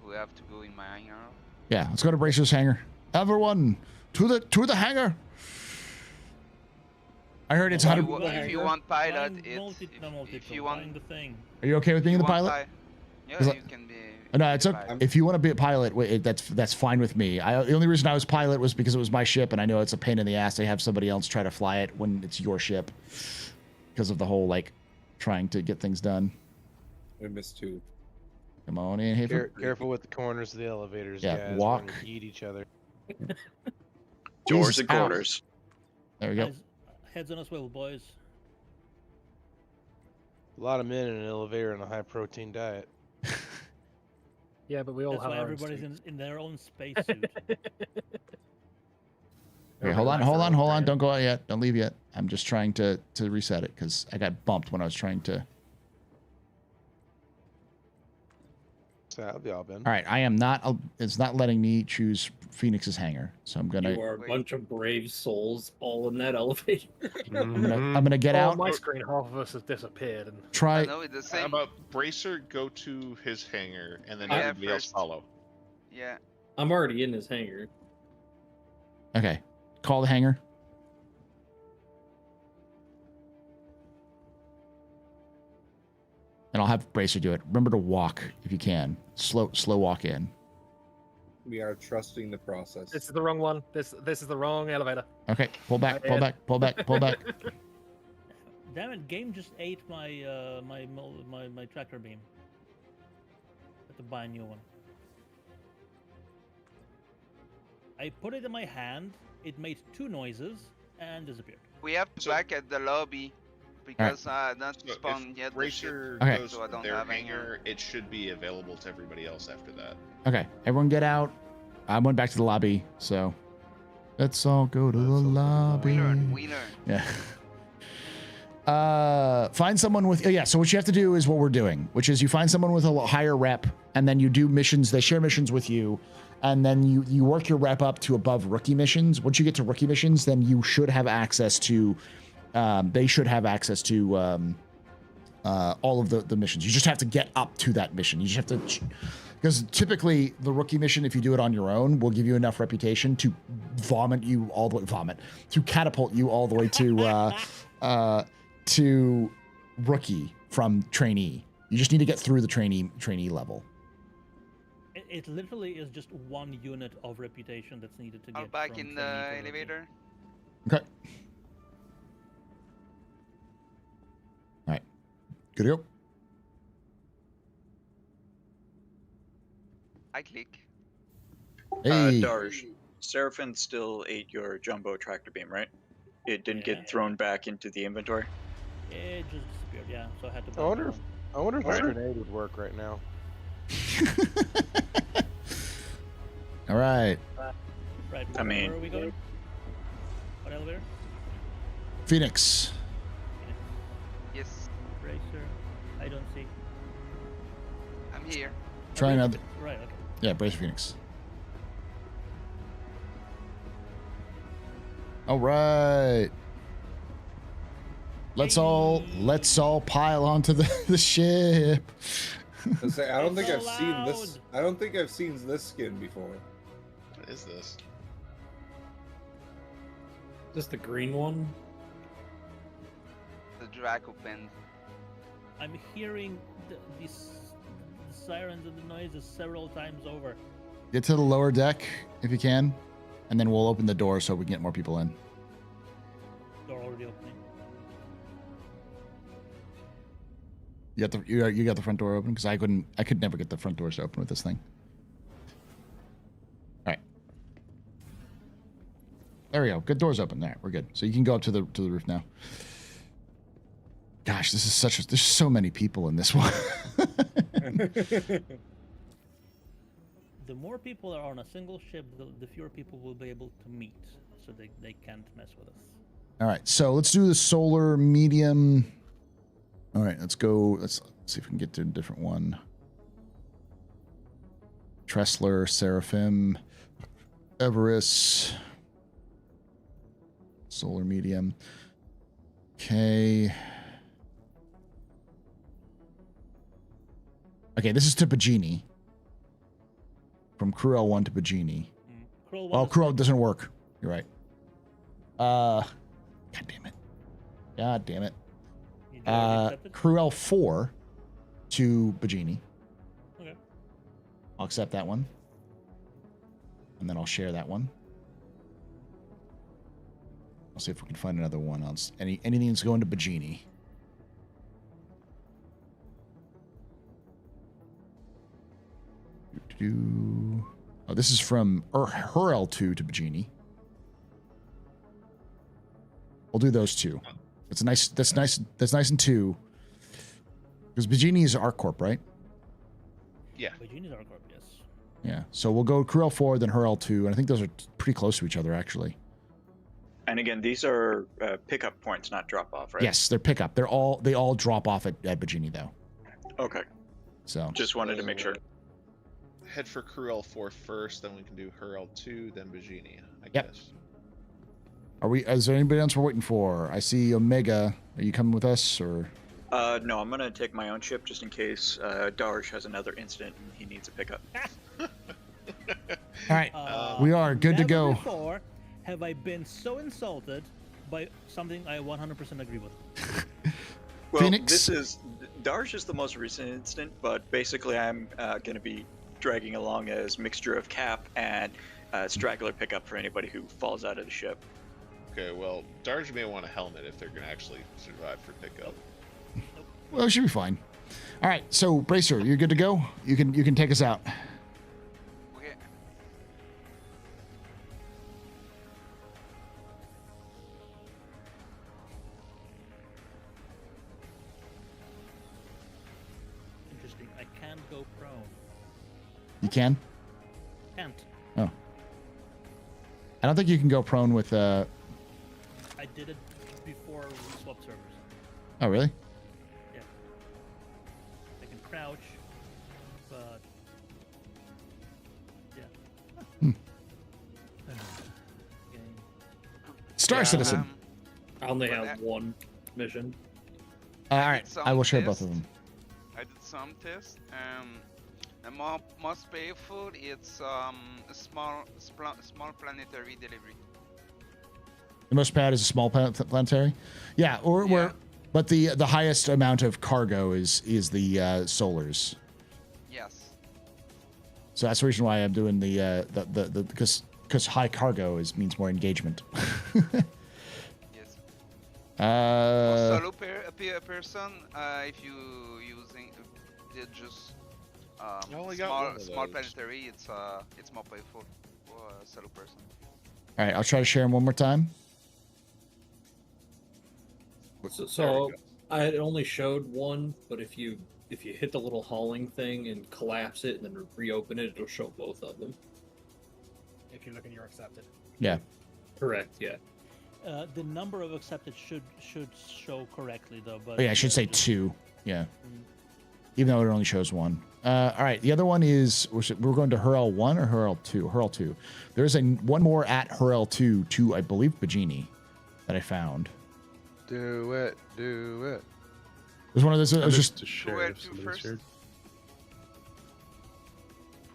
we have to go in my hangar. Yeah. Let's go to Bracer's hangar. Everyone to the hangar. I heard it's 100. If you want pilot, if you want the thing. Are you okay with being the pilot? Yeah, Is you that- can be. No, it's okay. If you want to be a pilot, that's fine with me. The only reason I was pilot was because it was my ship, and I know it's a pain in the ass to have somebody else try to fly it when it's your ship, because of the whole like trying to get things done. We missed 2. Come on in, Hafer. Careful with the corners of the elevators, Yeah, guys. walk. We're gonna eat each other. Doors Jesus, and corners. There we go. Guys, heads on a swivel, boys. A lot of men in an elevator on a high protein diet. Yeah, but we all That's have why our own everybody's suits. in their own spacesuit. Okay, hold on. Don't go out yet. Don't leave yet. I'm just trying to reset it because I got bumped when I was trying to. So that'll be all Ben. All right, I am not. It's not letting me choose Phoenix's hangar, so I'm gonna. You are a bunch of brave souls all in that elevator. I'm gonna get Oh, out. on my screen, half of us have disappeared. And... Try. How about Bracer go to his hangar and then Yeah, everybody else first. follow? Yeah. I'm already in his hangar. Okay, call the hangar. And I'll have Bracer do it. Remember to walk if you can. Slow walk in. We are trusting the process. This is the wrong one. This is the wrong elevator. Okay, pull back. Damn it! Game just ate my my tractor beam. to buy a new one. I put it in my hand. It made 2 noises and disappeared. We have to back at the lobby because not So spawned if yet. the Racer ship, goes so I to don't their have any. hangar, it should be available to everybody else after that. Okay, everyone get out. I went back to the lobby, so let's all go to the lobby. We learn. Yeah. Find someone with, yeah, so what you have to do is what we're doing, which is you find someone with a higher rep, and then you do missions, they share missions with you, and then you work your rep up to above rookie missions. Once you get to rookie missions, then you should have access to, they should have access to all of the missions. You just have to get up to that mission. You just have to, because typically the rookie mission, if you do it on your own, will give you enough reputation to vomit you all the way, to catapult you all the way to rookie from trainee. You just need to get through the trainee level. It literally is just 1 unit of reputation that's needed to I'll get back from in trainee the to rookie. elevator. Okay. All right. Good to go. I click. Hey. Darsh, Seraphim still ate your jumbo tractor beam, right? It didn't get thrown back into the inventory. It just disappeared, yeah. So I had to buy I wonder another if one. this grenade would work right now. All right. Right, I mean- where are we going? What elevator? Phoenix. Yes, Racer. I don't see. I'm here. Try another. Right, okay. Yeah, brace Phoenix. All right. Let's all pile onto the ship. I say, I don't think I've seen this. I don't think I've seen this skin before. What is this? Is this the green one? The Draco pen. I'm hearing these sirens and the noises several times over. Get to the lower deck if you can, and then we'll open the door so we can get more people in. Door already opening. You got the front door open, because I could never get the front doors to open with this thing. All right. There we go. Good doors open. There, we're good. So you can go up to the roof now. Gosh, this is there's so many people in this one. The more people are on a single ship, the fewer people will be able to meet, so they can't mess with us. All right, so let's do the solar medium. All right, let's go. Let's see if we can get to a different one. Tressler, Seraphim, Everest, solar medium. Okay. Okay, this is to Bagini. From Crew L1 to Bagini. Oh, Crew L doesn't work. You're right. God damn it. God damn it. Crew L4 to Bagini. Okay. I'll accept that one. And then I'll share that one. I'll see if we can find another one else. Anything that's going to Bagini. Oh, this is from her L2 to Bagini. We'll do those two. That's nice. That's nice and two. Because Bagini is ArcCorp, right? Yeah. Bagini's our corp, yes. Yeah. So we'll go Crew L4, then her L2, and I think those are pretty close to each other, actually. And again, these are pickup points, not drop off, right? Yes, they're pickup. They all drop off at Bagini, though. Okay. So just wanted to make sure. Head for Crew L4 first, then we can do her L2, then Bagini, I Yep. guess. Is there anybody else we're waiting for? I see Omega. Are you coming with us, or? No, I'm gonna take my own ship just in case Darsh has another incident and he needs a pickup. All right, we are good to Never go. Before have I been so insulted by something I 100% agree with. Well, Phoenix? this is Darsh is the most recent incident, but basically I'm gonna be dragging along as mixture of cap and straggler pickup for anybody who falls out of the ship. Okay, well, Darge may want a helmet if they're going to actually survive for pickup. Well, it should be fine. All right, so Bracer, you're good to go. You can take us out. Okay. Interesting. I can't go prone. You can? Can't. Oh. I don't think you can go prone with. I did it before we swapped servers. Oh, really? Yeah. I can crouch, but yeah. Hmm. Okay. Star Citizen. I only have one mission. All right, I will share both of them. I did some tests. The most painful it's a small planetary delivery. The most bad is a small planetary. Yeah, but the highest amount of cargo is the solars. Yes. So that's the reason why I'm doing the because high cargo means more engagement. Yes. Uh. Solo person, if you using just small planetary, it's more painful for a solo person. All right, I'll try to share them one more time. So I had only showed one, but if you hit the little hauling thing and collapse it and then reopen it, it'll show both of them. If you look in your accepted. Yeah. Correct. Yeah. The number of accepted should show correctly though. But Oh, yeah, I should say 2. Yeah. Even though it only shows 1. All right, the other one is we're going to Hurl 1 or Hurl 2? Hurl 2. There's one more at Hurl 2 to, I believe, Bajini that I found. Do it. There's one of those. It was just. To share if somebody's shared.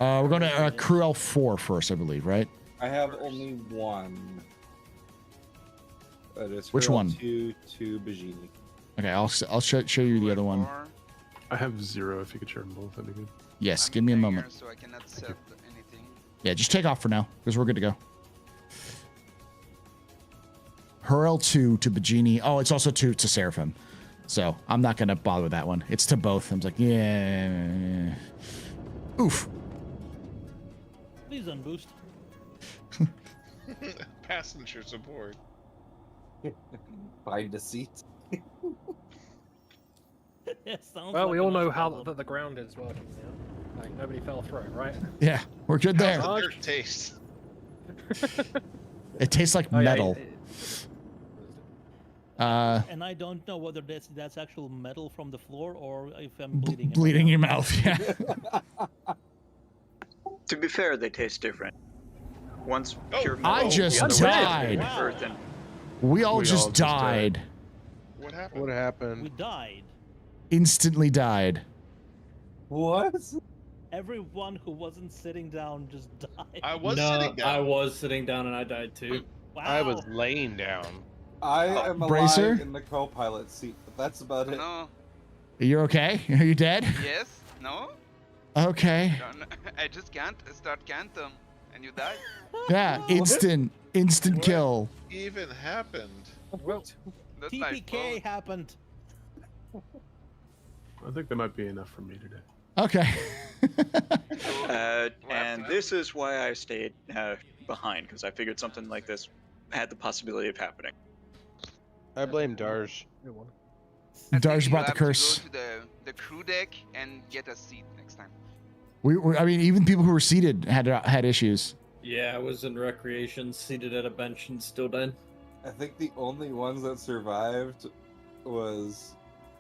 We're going to Cruel 4 first, I believe, right? I have only one. Which one? 2 to Bajini. Okay, I'll show you the other one. I have 0. If you could share them both, that'd be good. Yes, give me a moment. So I cannot set anything. Yeah, just take off for now because we're good to go. Hurl 2 to Bajini. Oh, it's also 2 to Seraphim. So I'm not going to bother with that one. It's to both. I'm like, yeah. Oof. Please unboost. Passengers aboard. Find a seat. Yeah, sounds Well, like we all an know us how problem. the ground is working now. Like, nobody fell through, right? Yeah, we're good there. How's the dirt taste? It tastes like metal. And I don't know whether that's actual metal from the floor or if I'm bleeding. Bleeding your mouth, yeah. To be fair, they taste different. One's pure metal. I just the other died. one's earth and We all just died. What happened? What happened? We died. Instantly died. What? Everyone who wasn't sitting down just died. I was no, sitting down. I was sitting down and I died too. Wow. I was laying down. I am Bracer? alive in the co-pilot seat, but that's about it. No. You're okay? Are you dead? Yes. No. Okay. I just can't start quantum, and you die. Yeah, instant kill. Even happened. What? That's my TPK fault. happened. I think that might be enough for me today. Okay. And this is why I stayed behind, because I figured something like this had the possibility of happening. I blame Darj. Darj brought the You curse. have to go to the crew deck and get a seat next time. I mean, even people who were seated had issues. Yeah, I was in recreation, seated at a bench and still dead. I think the only ones that survived was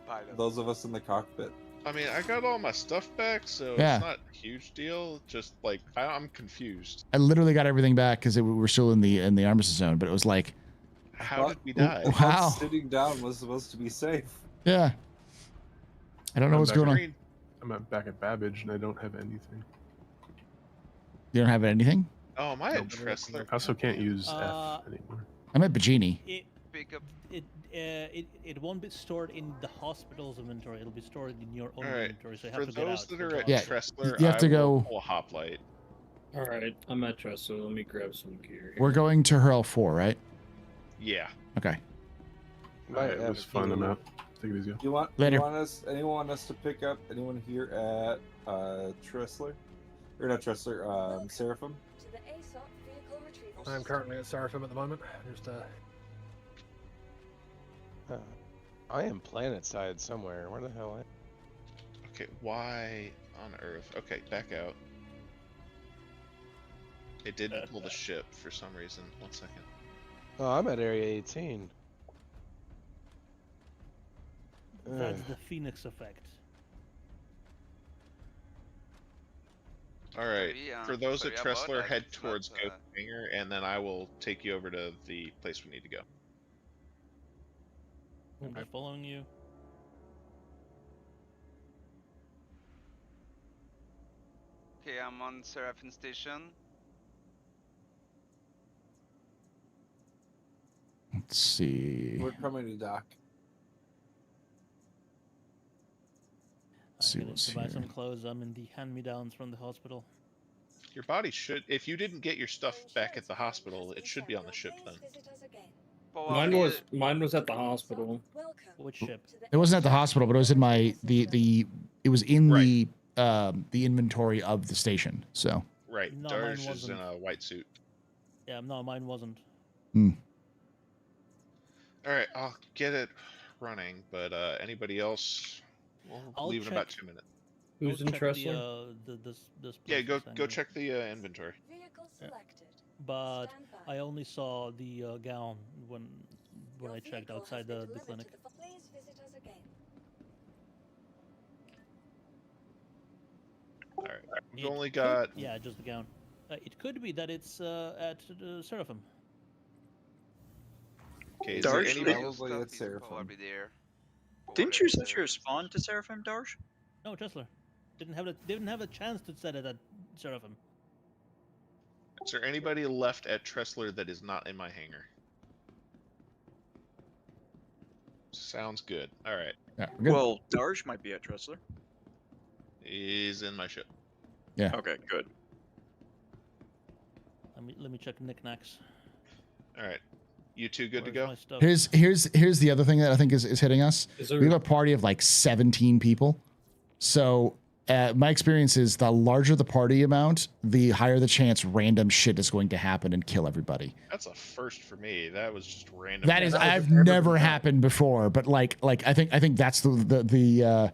Pilot. those of us in the cockpit. I mean, I got all my stuff back, so Yeah. it's not a huge deal. Just like I'm confused. I literally got everything back because we were still in the armistice zone, but it was like, How did we die? Wow. Sitting down was supposed to be safe. yeah. I don't know what's going on. I'm back at Babbage and I don't have anything. You don't have anything? Oh, am I a Tressler? I also can't use F anymore. I'm at Bajini. It won't be stored in the hospital's inventory. It'll be stored in your own All right. inventory. So you For have to get those out. that are at Yeah, Tressler, you have to I will go- pull a hoplite. All right, I'm at trust, so let me grab some gear. We're going to Hurl 4, right? Yeah. Okay. It was fun. I'm out. Take it easy. You want Later. anyone want us to pick up anyone here at Tressler? Or not Tressler, Seraphim? To the ASOP vehicle retrieval I'm currently at Seraphim at the moment. Just I am planet side somewhere. Where the hell am Okay, why on Earth? Okay, back out. It didn't pull the ship for some reason. 1 second. Oh, I'm at Area 18. That's the Phoenix effect. All right. For those at sorry about Tressler, that. head It's towards not, Ghost Hangar, and then I will take you over to the place we need to go. I'm just following you. Okay, I'm on Seraphim Station. Let's see. We're coming to dock. See I'm what's to buy here. some clothes. I'm in the hand-me-downs from the hospital. Your body should, if you didn't get your stuff back at the hospital, it should be on the ship then. Mine was at the hospital. Which ship? It wasn't at the hospital, but it was in my it was in the inventory of the station. So Right. No, mine Darsh is in wasn't. a white suit. Yeah, no, mine wasn't. All right, I'll get it running, but anybody else? We'll I'll leave in about check- 2 minutes. Who's Go in check Tressler? this Yeah, place go is hanging. check the inventory. Vehicle selected. But Stand by. I only saw the gown when Your I checked vehicle has outside been the delivered clinic. to the- Please visit us again. All right, we've It only could- got. yeah, just the gown. It could be that it's at Seraphim. Okay, is there Darsh, anybody? Probably at Stuff is Seraphim. probably there. Didn't you set your spawn to Seraphim, Darsh? No, Tressler. Didn't have a chance to set it at Seraphim. Is there anybody left at Tressler that is not in my hangar? Sounds good. All right, yeah, we're good. Well, Darsh might be at Tressler. he's in my ship. Yeah. Okay, good. Let me check knickknacks. All right, you two good to Where's go? my stuff? Here's the other thing that I think is hitting us. Is there- We have a party of like 17 people. So my experience is the larger the party amount, the higher the chance random shit is going to happen and kill everybody. That's a first for me. That was just random. That is, that was I've just everything never that- happened before, but like I think that's the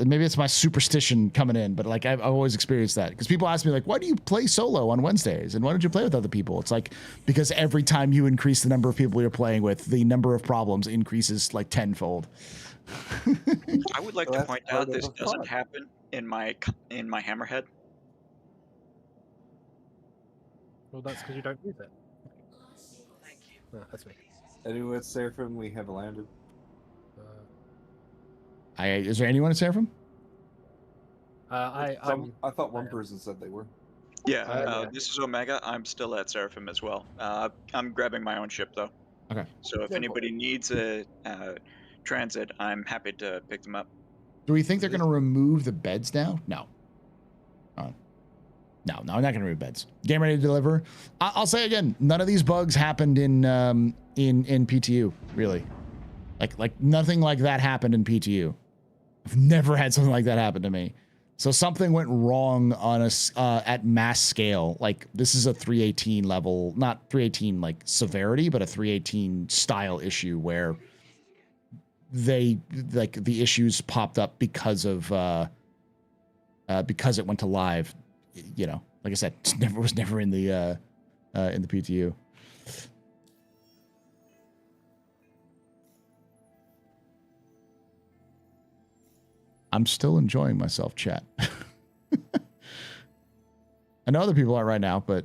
maybe it's my superstition coming in, but like I've always experienced that because people ask me like, why do you play solo on Wednesdays and why don't you play with other people? It's like because every time you increase the number of people you're playing with, the number of problems increases like tenfold. I would like Well, to that's point part out of this the doesn't fun. happen in my Hammerhead. well, that's because you don't use it. No, that's me. Anyone at Seraphim, we have landed. Is there anyone at Seraphim? I thought one person said they were. Yeah, yeah. this is Omega. I'm still at Seraphim as well. I'm grabbing my own ship though. Okay. So if Yeah, anybody needs a transit, I'm happy to pick them up. Do we think they're going to remove the beds now? No. No, I'm not going to remove beds. Game ready to deliver. I'll say again, none of these bugs happened in PTU, really. Like nothing like that happened in PTU. I've never had something like that happen to me. So something went wrong on us at mass scale. Like this is a 318 level, not 318 like severity, but a 318 style issue where they like the issues popped up because of because it went to live. You know, like I said, it was never in the PTU. I'm still enjoying myself, chat. I know other people aren't right now, but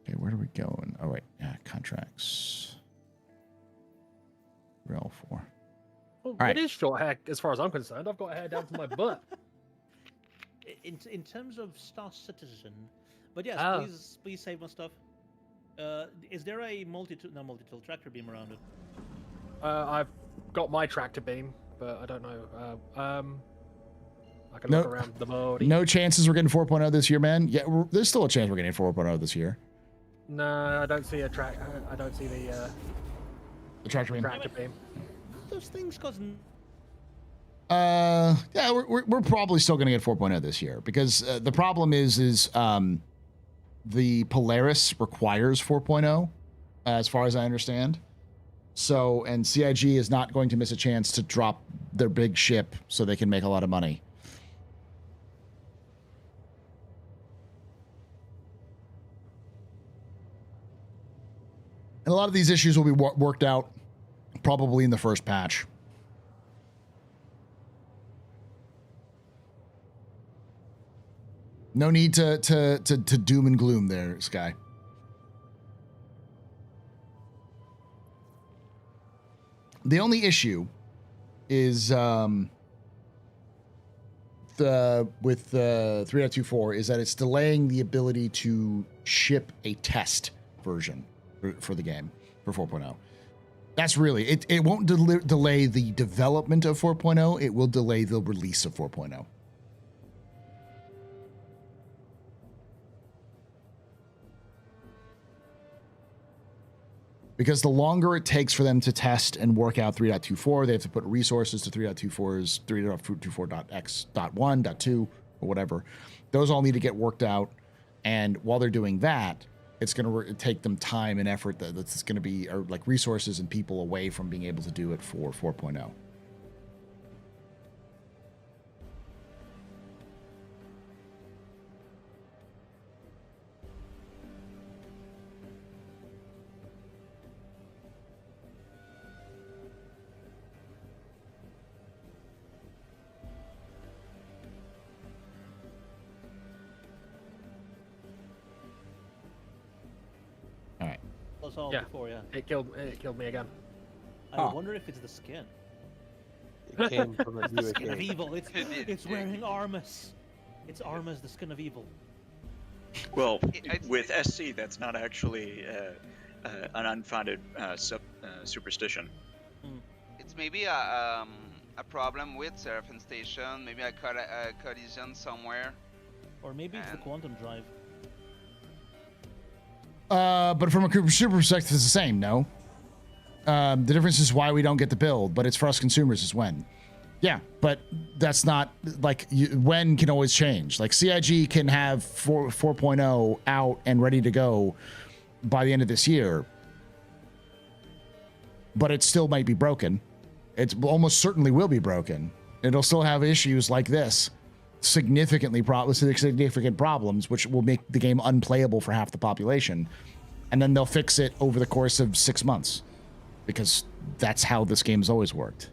okay, where are we going? Oh, wait, yeah, contracts. Rail 4. Well, right. It is short hair, as far as I'm concerned. I've got hair down to my butt. In terms of Star Citizen, but yes, Oh. please save my stuff. Is there a multi-tool tractor beam around it? I've got my tractor beam, but I don't know. I can No- look around the body. No chances we're getting 4.0 this year, man. Yeah, there's still a chance we're getting 4.0 this year. No, I don't see a track. I don't see the The tractor beam. tractor beam. those things cause? Yeah, we're probably still going to get 4.0 this year because the problem is the Polaris requires 4.0, as far as I understand. So, and CIG is not going to miss a chance to drop their big ship so they can make a lot of money. And a lot of these issues will be worked out probably in the first patch. No need to doom and gloom there, Sky. The only issue is with 3.24 is that it's delaying the ability to ship a test version for the game for 4.0. That's really it won't delay the development of 4.0, it will delay the release of 4.0. Because the longer it takes for them to test and work out 3.24, they have to put resources to 3.24's 3.24.x.1.2 or whatever. Those all need to get worked out, and while they're doing that, it's going to take them time and effort that's going to be like resources and people away from being able to do it for 4.0. Yeah, before, it killed me again. I wonder if it's the skin. It came from a The skin of evil. It's wearing Armus. It's Armus, the skin of evil. Well, with SC, that's not actually an unfounded superstition. It's maybe a problem with Seraphim Station. Maybe a collision somewhere. Or maybe it's the quantum drive. But from a super perspective, it's the same, no? The difference is why we don't get the build, but it's for us consumers is when. Yeah, but that's not, like, when can always change. Like, CIG can have 4.0 out and ready to go by the end of this year. But it still might be broken. It almost certainly will be broken. It'll still have issues like this. Significant problems, which will make the game unplayable for half the population, and then they'll fix it over the course of 6 months, because that's how this game's always worked.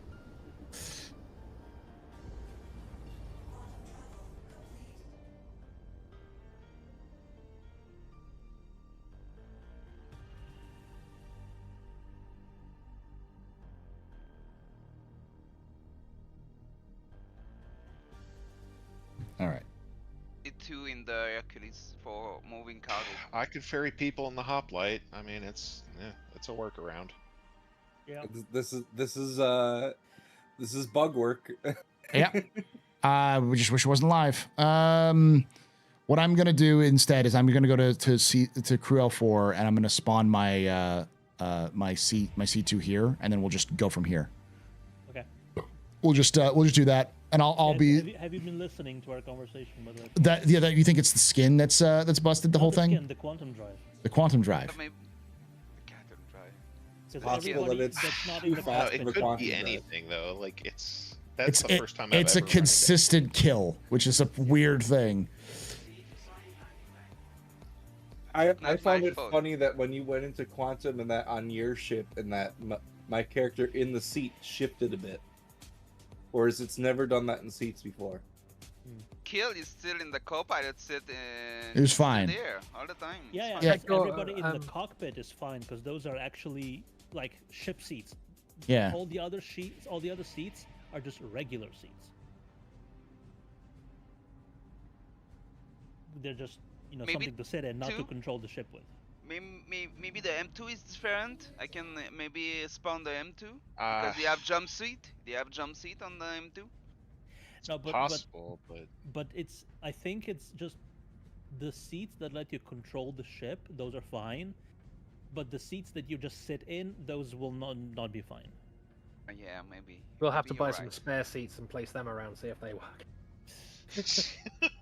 All right. Two in the Hercules for moving cargo. I could ferry people in the hoplite. I mean, it's a workaround. Yeah. This is bug work. Yeah. We just wish it wasn't live. What I'm gonna do instead is I'm gonna go to Crew L4 and I'm gonna spawn my my C2 here, and then we'll just go from here. Okay. We'll just do that. And I'll be. Have you been listening to our conversation about that? Yeah, that you think it's the skin that's busted the whole thing? The quantum drive. The quantum drive. It's possible that it's too fast. It could be anything though. Like that's the first time I've it's ever a consistent kill, which is a weird thing. I found it funny that when you went into quantum and that on your ship and that my character in the seat shifted a bit. Whereas it's never done that in seats before. Kill is still in the co-pilot seat. It was fine. There all the time. Yeah. Everybody in the cockpit is fine because those are actually like ship seats. Yeah. All the other seats are just regular seats. They're just something to sit in, not to control the ship with. Maybe the M2 is different. I can maybe spawn the M2 because they have jump seat. They have jump seat on the M2. No, possible, but it's. I think it's just the seats that let you control the ship. Those are fine, but the seats that you just sit in, those will not be fine. Yeah, maybe. We'll have to Maybe buy you're some right. spare seats and place them around, see if they work.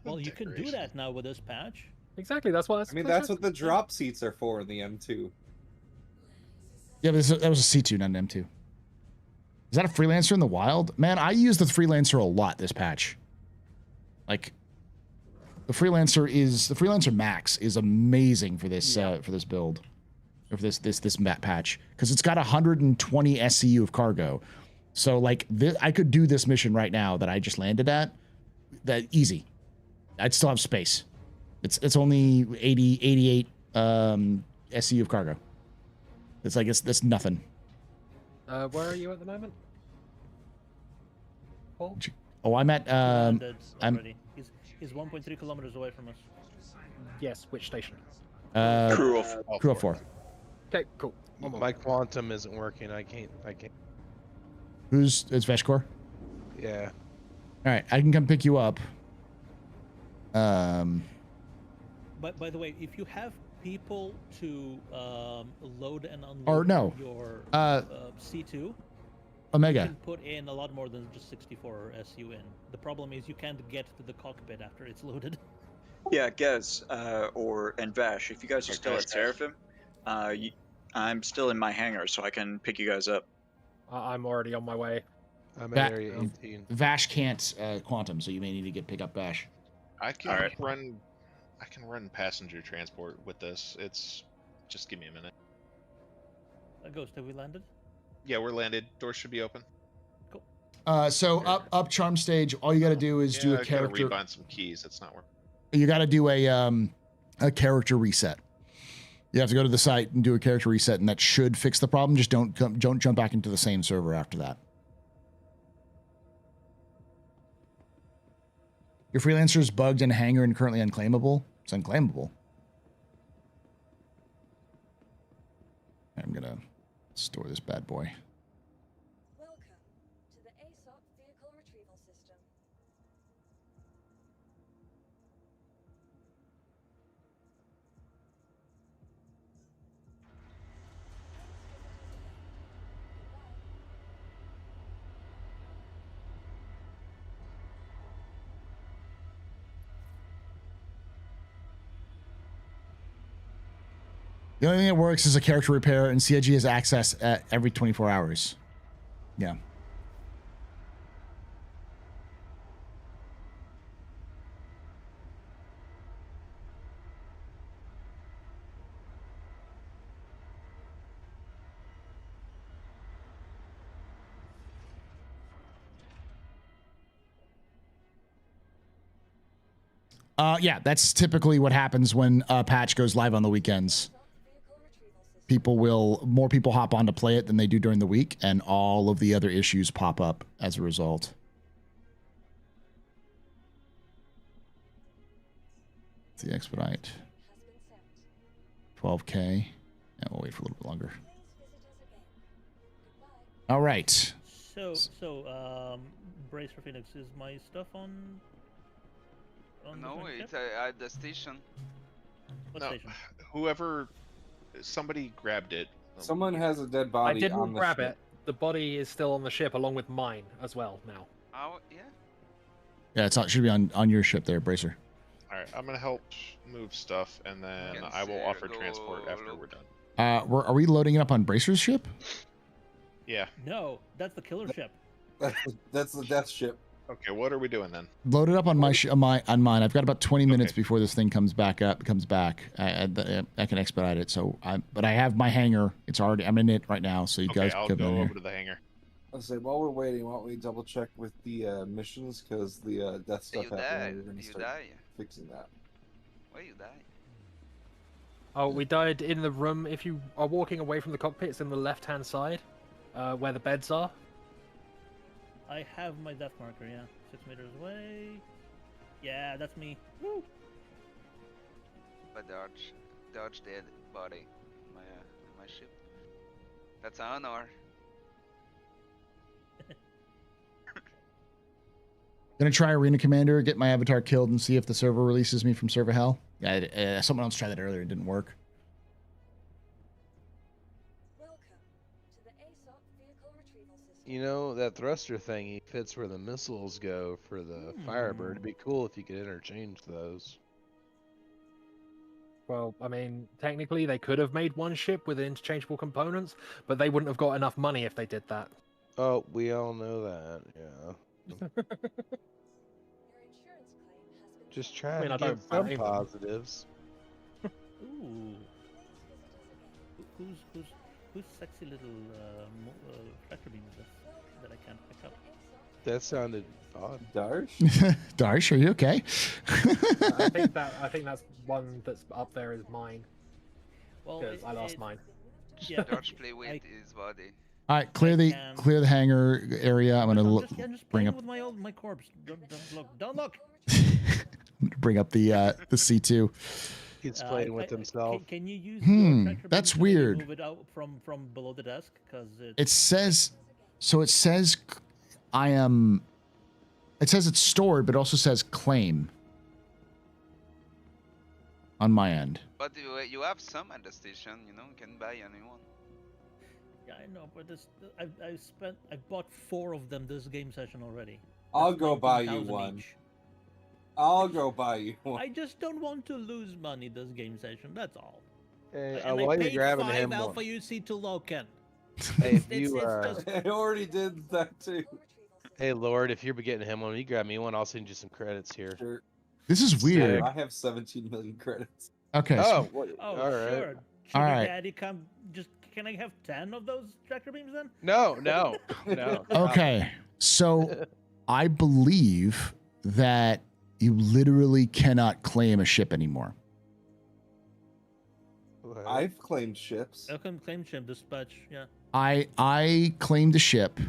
Well, you can do that now with this patch. Exactly, that's why. I mean, that's what the drop seats are for in the M2. Yeah, but that was a C2, not an M2. Is that a freelancer in the wild? Man, I use the freelancer a lot this patch. Like, the freelancer max is amazing for this build, or for this map patch, because it's got 120 SCU of cargo. So like I could do this mission right now that I just landed at, that easy. I'd still have space. It's only 88 SCU of cargo. It's like that's nothing. Where are you at the moment? Paul? Oh, I'm at already. He's 1.3 kilometers away from us. Yes, which station? Crew of 4. Okay, cool. My quantum isn't working. I can't. It's Veshkor? Yeah. All right, I can come pick you up. But by the way, if you have people to load and unload your C2, Omega. you can put in a lot more than just 64 SU in. The problem is you can't get to the cockpit after it's loaded. Yeah, Gez, and Vash, if you guys are still at Seraphim, I'm still in my hangar, so I can pick you guys up. I'm already on my way. I'm at area 18. Vash can't quantum, so you may need to pick up Vash. I can run passenger transport with this. Just give me a minute. Ghost, have we landed? Yeah, we're landed. Doors should be open. So up charm stage, all you got to do is do a character. I gotta rebind some keys. That's not working. You got to do a character reset. You have to go to the site and do a character reset, and that should fix the problem. Just don't jump back into the same server after that. Your freelancer is bugged in Hangar and currently unclaimable. It's unclaimable. I'm gonna store this bad boy. Welcome to the ASOP vehicle retrieval system. The only thing that works is a character repair, and CIG has access at every 24 hours. Yeah. Yeah, that's typically what happens when a patch goes live on the weekends. More people hop on to play it than they do during the week, and all of the other issues pop up as a result. The expedite. 12K. Yeah, we'll wait for a little bit longer. All right. So, brace for Phoenix. Is my stuff on No, the it's at the station. What station? Somebody grabbed it. Someone has a dead body. I didn't on the grab ship. it. The body is still on the ship along with mine as well now. Oh, yeah. Yeah, it should be on your ship there, Bracer. All right, I'm gonna help move stuff, and then I will offer transport after we're done. Are we loading it up on Bracer's ship? Yeah. No, that's the killer ship. That's the death ship. Okay, what are we doing then? Load it up on on mine. I've got about 20 minutes before this thing comes back. I can expedite it. But I have my hangar. I'm in it right now. So you guys I'll come go in here. over to the hangar. I'll say while we're waiting, why don't we double check with the missions, because the death stuff happened. We're gonna start fixing that. Why you die? Oh, we died in the room. If you are walking away from the cockpit, it's in the left-hand side, where the beds are. I have my death marker, yeah. 6 meters away. Yeah, that's me. Woo! But Dodge dead body. My ship. That's an honor. Gonna try Arena Commander, get my avatar killed, and see if the server releases me from server hell. Yeah, someone else tried that earlier. It didn't work. Welcome to the You know, that thruster thing, he fits where the missiles go for the Firebird. It'd be cool if you could interchange those. Well, I mean, technically they could have made one ship with interchangeable components, but they wouldn't have got enough money if they did that. Oh, we all know that, yeah. Just trying to give some positives. Ooh. Whose sexy little tractor beam is this that I can't pick up? That sounded odd. Darsh? Darsh, are you okay? I think that's one that's up there is mine. Well, because I lost mine. Yeah, Dodge play with his body. All right, clear the hangar area. I'm gonna I'm just bring playing up. with my corpse. Don't look. Don't look. I'm gonna bring up the C2. He's playing with himself. Can you use your tractor That's beam to weird. move it out from below the desk? Because It says, so it says, I am. It says it's stored, but it also says claim. On my end. But you have some at the station, you know, you can buy anyone. Yeah, I know, but this I bought 4 of them this game session already. I'll That's go buy you 19,000 one. each. I'll go buy you one. I just don't want to lose money this game session. That's all. Hey, And while I you're paid grabbing 5 him Alpha one. UC to Loken. Hey, if you, I already did that too. Hey, Lord, if you're getting him one, you grab me one, I'll send you some credits here. Sure. This is weird. I have 17 million credits. Okay. Oh, Oh, all right. sure. All Sugar right. Daddy, come. Just can I have 10 of those tractor beams then? No. Okay. So I believe that you literally cannot claim a ship anymore. I've claimed ships. I can claim ship dispatch. Yeah. I claimed the ship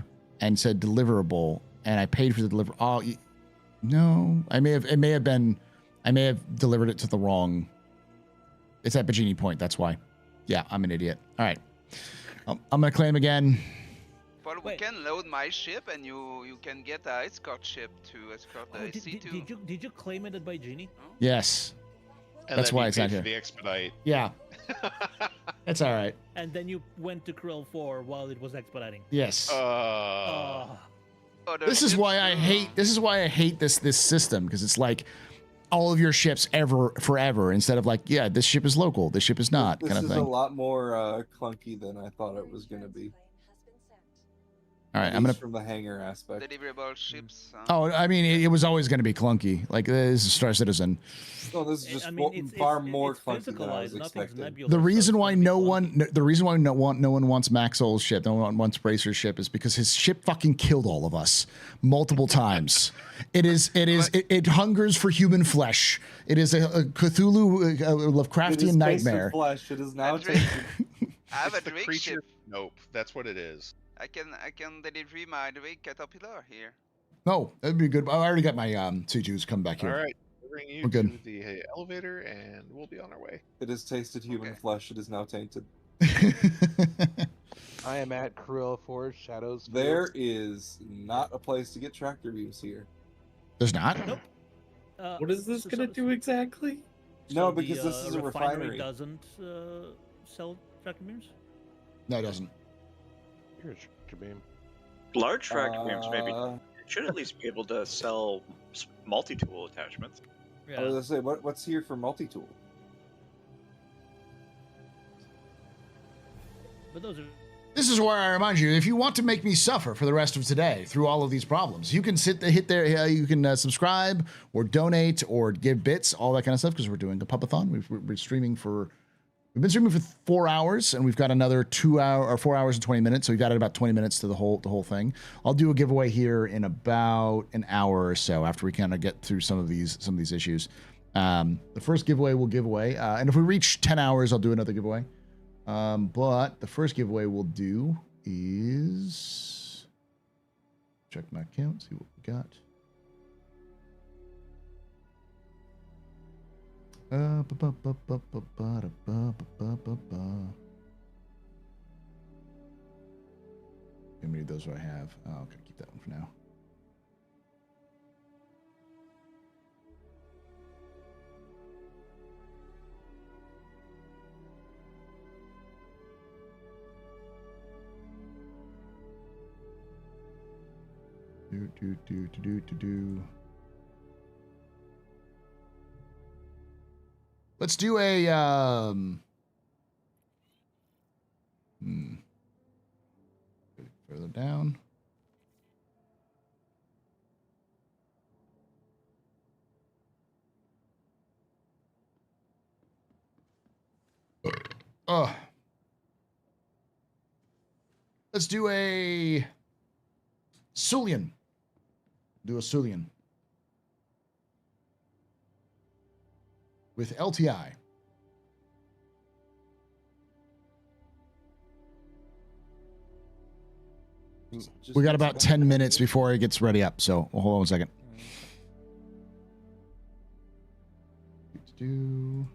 and said deliverable, and I paid for the deliver. Oh, no, I may have. It may have been. I may have delivered it to the wrong. It's at Bajini Point. That's why. Yeah, I'm an idiot. All right, I'm gonna claim again. But we can load my ship, and you can get a escort ship to escort the C2. Did you claim it by Genie? Yes. And That's then why you it's paid not for here. the expedite. Yeah. That's all right. And then you went to Krill 4 while it was expediting. Yes. Oh, This is why I hate. This is why I hate this system, because it's like all of your ships forever instead of like, yeah, this ship is local, this ship is not, This kind of is thing. a lot more clunky than I thought it was going to be. All right, At I'm gonna. least from the hangar aspect. Deliverable ships. Oh, I mean, it was always going to be clunky. Like this is Star Citizen. No, this is just it's far more clunky than I physicalized, was nothing's expecting. nebulous. The reason why no one wants Maxwell's ship, no one wants Bracer's ship, is because his ship fucking killed all of us multiple times. It hungers for human flesh. It is a Cthulhu, Lovecraftian It is nightmare. Flesh. It is now tasted. I have a It's the Drake creature. ship. Nope, that's what it is. I can deliver my Drake Caterpillar here. No, that'd be good. I already got my C2s coming back here. All right, we'll bring you We're to good. the elevator, and we'll be on our way. It has tasted human flesh. It is now tainted. I am at Krill Forge Shadows. There is not a place to get tractor beams here. There's not. Nope. What is this gonna do exactly? No, because this is a refinery refinery. doesn't sell tractor beams. No, it doesn't. Here's a tractor beam. Large tractor beams, maybe. You should at least be able to sell multi-tool attachments. I was gonna say, what's here for multi-tool? But those are. This is where I remind you, if you want to make me suffer for the rest of today through all of these problems, you can hit there, you can subscribe or donate or give bits, all that kind of stuff, because we're doing a Pub-A-Thon. We've been streaming for 4 hours, and we've got another 4 hours and 20 minutes, so we've got about 20 minutes to the whole thing. I'll do a giveaway here in about an hour or so after we kind of get through some of these issues. The first giveaway we'll give away, and if we reach 10 hours, I'll do another giveaway. But the first giveaway we'll do is check my account, see what we got. How many of those do I have? Oh, okay, keep that one for now. Let's do a further down. Let's do a Sulian. Do a Sulian with LTI. We got about 10 minutes before it gets ready up, so hold on one second. Do.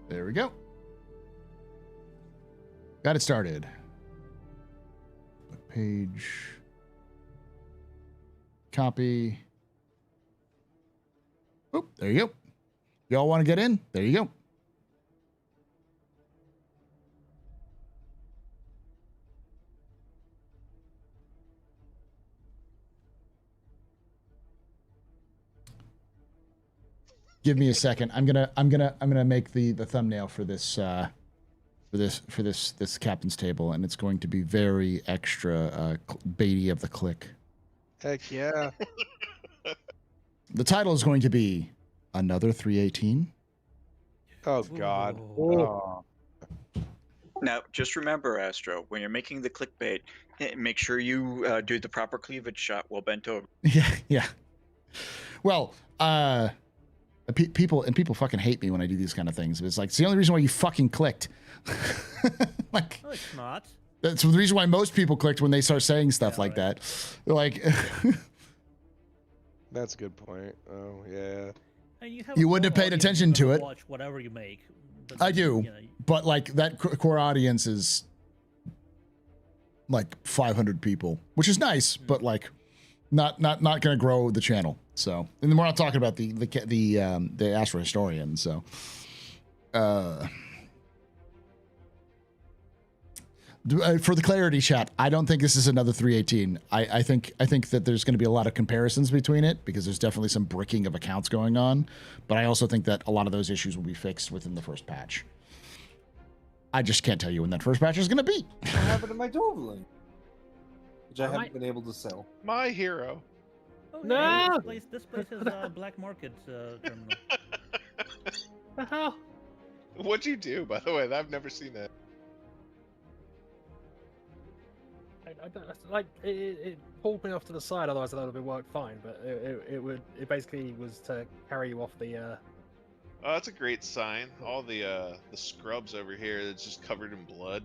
There we go. Got it started. Page. Copy. Oop, there you go. Y'all want to get in? There you go. Give me a second. I'm gonna make the thumbnail for this this captain's table, and it's going to be very extra baity of the click. Heck yeah. The title is going to be Another 318. Oh God. Oh. Now, just remember, Astro, when you're making the clickbait, make sure you do the proper cleavage shot while bent over. Yeah. Well, people fucking hate me when I do these kind of things. It's like, it's the only reason why you fucking clicked. Like, no, it's not. That's the reason why most people clicked when they start saying stuff like that. They're like, that's a good point. Oh yeah. you wouldn't have paid attention to it. Watch whatever you make. I do, but like that core audience is like 500 people, which is nice, but like not going to grow the channel. So, and we're not talking about the Astro historian. So, for the clarity chat, I don't think this is another 318. I think that there's going to be a lot of comparisons between it because there's definitely some bricking of accounts going on. But I also think that a lot of those issues will be fixed within the first patch. I just can't tell you when that first patch is going to be. What happened to my Dovling? Which I haven't been able to sell. My hero. Oh, No! Hey, this place is a black market terminal. The hell? What'd you do, by the way? I've never seen that. I don't like it pulled me off to the side. Otherwise, that would have worked fine. But it basically was to carry you off the. Oh, that's a great sign. All the scrubs over here, it's just covered in blood.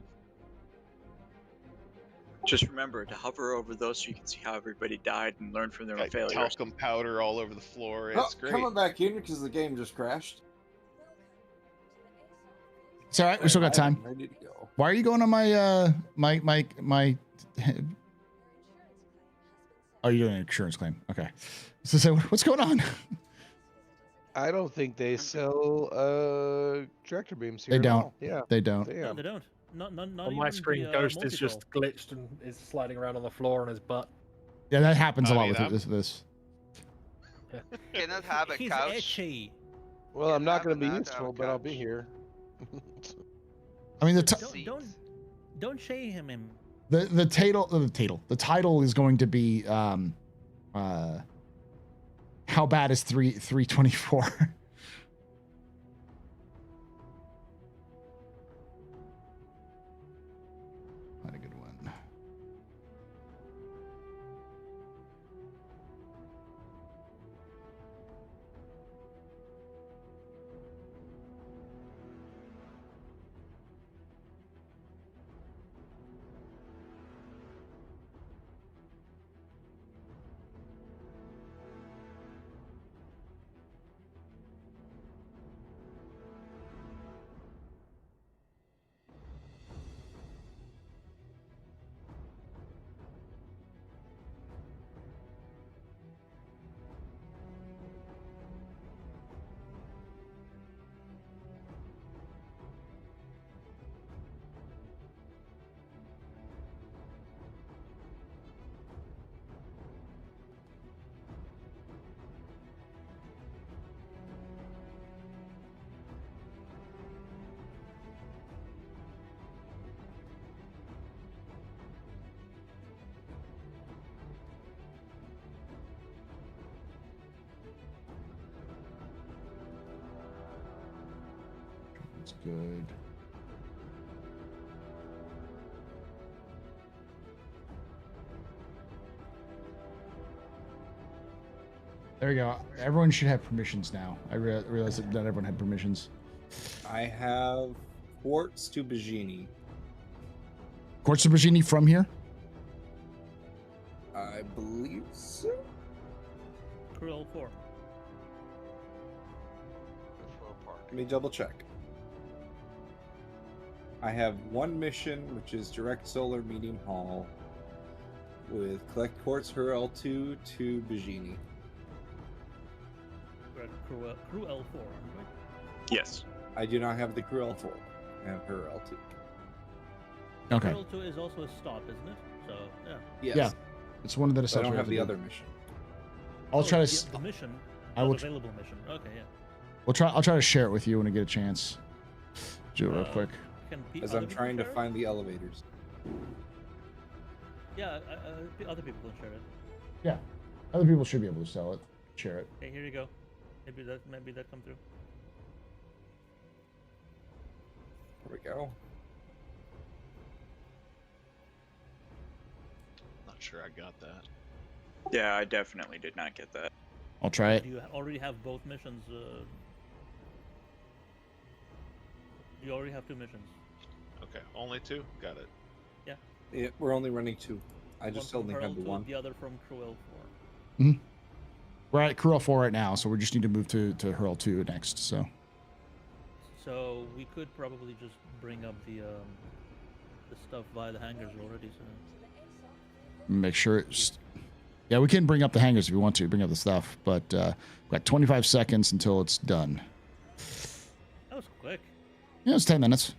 Just remember to hover over those so you can see how everybody died and learn from their own failures. Talcum powder all over the floor. It's great. Coming back in because the game just crashed. It's all right. We still got time. Ready to go. Why are you going on my my? Oh, you're doing an insurance claim. Okay. So what's going on? I don't think they sell tractor beams here. They don't. At all. Yeah. They don't. No, they don't. Not on my screen, Ghost is just glitched and is sliding around on the floor on his butt. Yeah, that happens a lot with this. Yeah. Cannot have a He's couch. Itchy. Well, I'm not going to be useful, but I'll be here. I mean, the don't shame him. The title is going to be how bad is 324? Not a good one. That's good. There we go. Everyone should have permissions now. I realized that not everyone had permissions. I have Quartz to Bajini. Quartz to Bajini from here? I believe so. Cruel 4. Let me double check. I have one mission, which is direct solar medium haul, with collect quartz for L2 to Bajini. We're at Crew L4, aren't we? Yes. I do not have the crew L4. I have her L2. Okay. Crew L2 is also a stop, isn't it? So, yeah. Yes. Yeah. It's one of the But I steps don't we have to the do. other mission. I'll try to. The mission. I will. Available mission. Okay, yeah. I'll try to share it with you when I get a chance. Do it real quick. As I'm trying to find the elevators. Yeah, other people can share it. Yeah. Other people should be able to sell it, share it. Okay, here you go. Maybe that come through. There we go. Not sure I got that. Yeah, I definitely did not get that. I'll try it. Do you already have both missions? You already have 2 missions. Okay, only 2? Got it. Yeah. Yeah, we're only running 2. I One just from only Pearl have the 2, one. The other from Crew L4. Mm-hmm. We're at Crew L4 right now, so we just need to move to Hurl 2 next. So So we could probably just bring up the stuff via the hangars already. So make sure it's. Yeah, we can bring up the hangars if you want to bring up the stuff, but we've got 25 seconds until it's done. that was quick. Yeah, it's 10 minutes.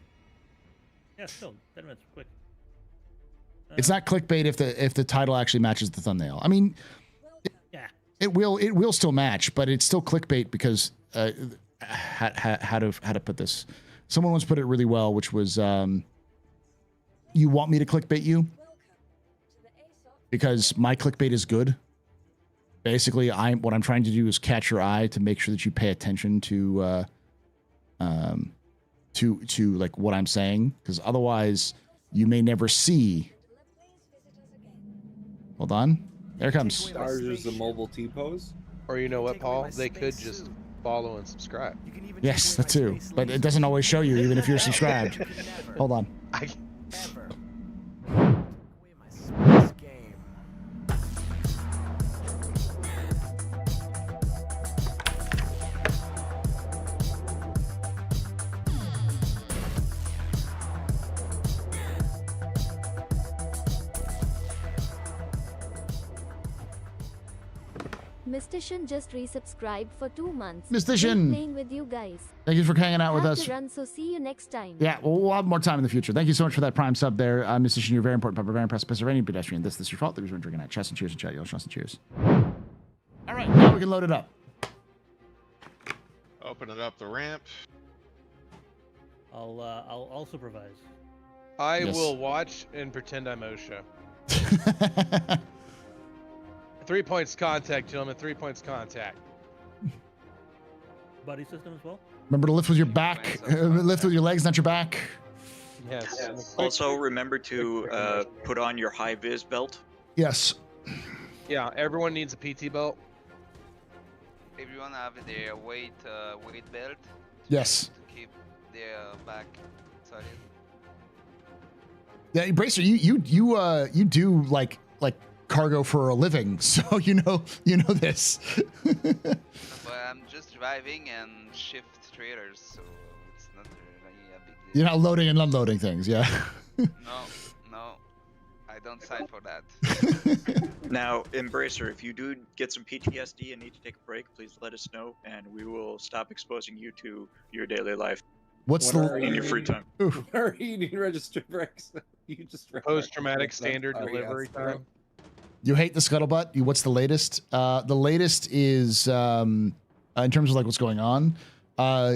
Yeah, still 10 minutes, quick. It's not clickbait if the title actually matches the thumbnail. I mean, it will still match, but it's still clickbait because how to put this. Someone once put it really well, which was you want me to clickbait you because my clickbait is good. Basically, what I'm trying to do is catch your eye to make sure that you pay attention to like what I'm saying, because otherwise you may never see. Hold on. There it comes. Stars is the mobile T-pose. Or you know what, Paul? They could just follow and subscribe. Yes, that too. But it doesn't always show you, even if you're subscribed. Hold on. Mr. Shin just resubscribed for 2 months. Mr. Shin. Great playing with you guys. Thank you for hanging out with Have us. to run, so see you next time. Yeah, well, we'll have more time in the future. Thank you so much for that Prime sub there. Mr. Shin, you're very important, but very impressive. Pennsylvania pedestrian. This is your fault. There was one drinking at. Chest and cheers and chat. Yo, chest and cheers. All right, now we can load it up. Open it up the ramp. I'll supervise. I Yes. will watch and pretend I'm OSHA. 3 points contact, gentlemen. 3 points contact. Buddy system as well. Remember to lift with your back. Lift with your legs, not your back. Yes. Also, remember to put on your high vis belt. Yes. Yeah, everyone needs a PT belt. Everyone have their weight belt. Yes. To keep their back solid. Yeah, Bracer, you do like cargo for a living, so you know this. But I'm just driving and shift trailers, so it's not really a big deal. You're not loading and unloading things, yeah. No, I don't sign for that. Now, Embracer, if you do get some PTSD and need to take a break, please let us know, and we will stop exposing you to your daily life. In your free time? What are you eating register breaks? You just Post-traumatic standard delivery time. You hate the scuttlebutt. What's the latest? The latest is in terms of like what's going on. There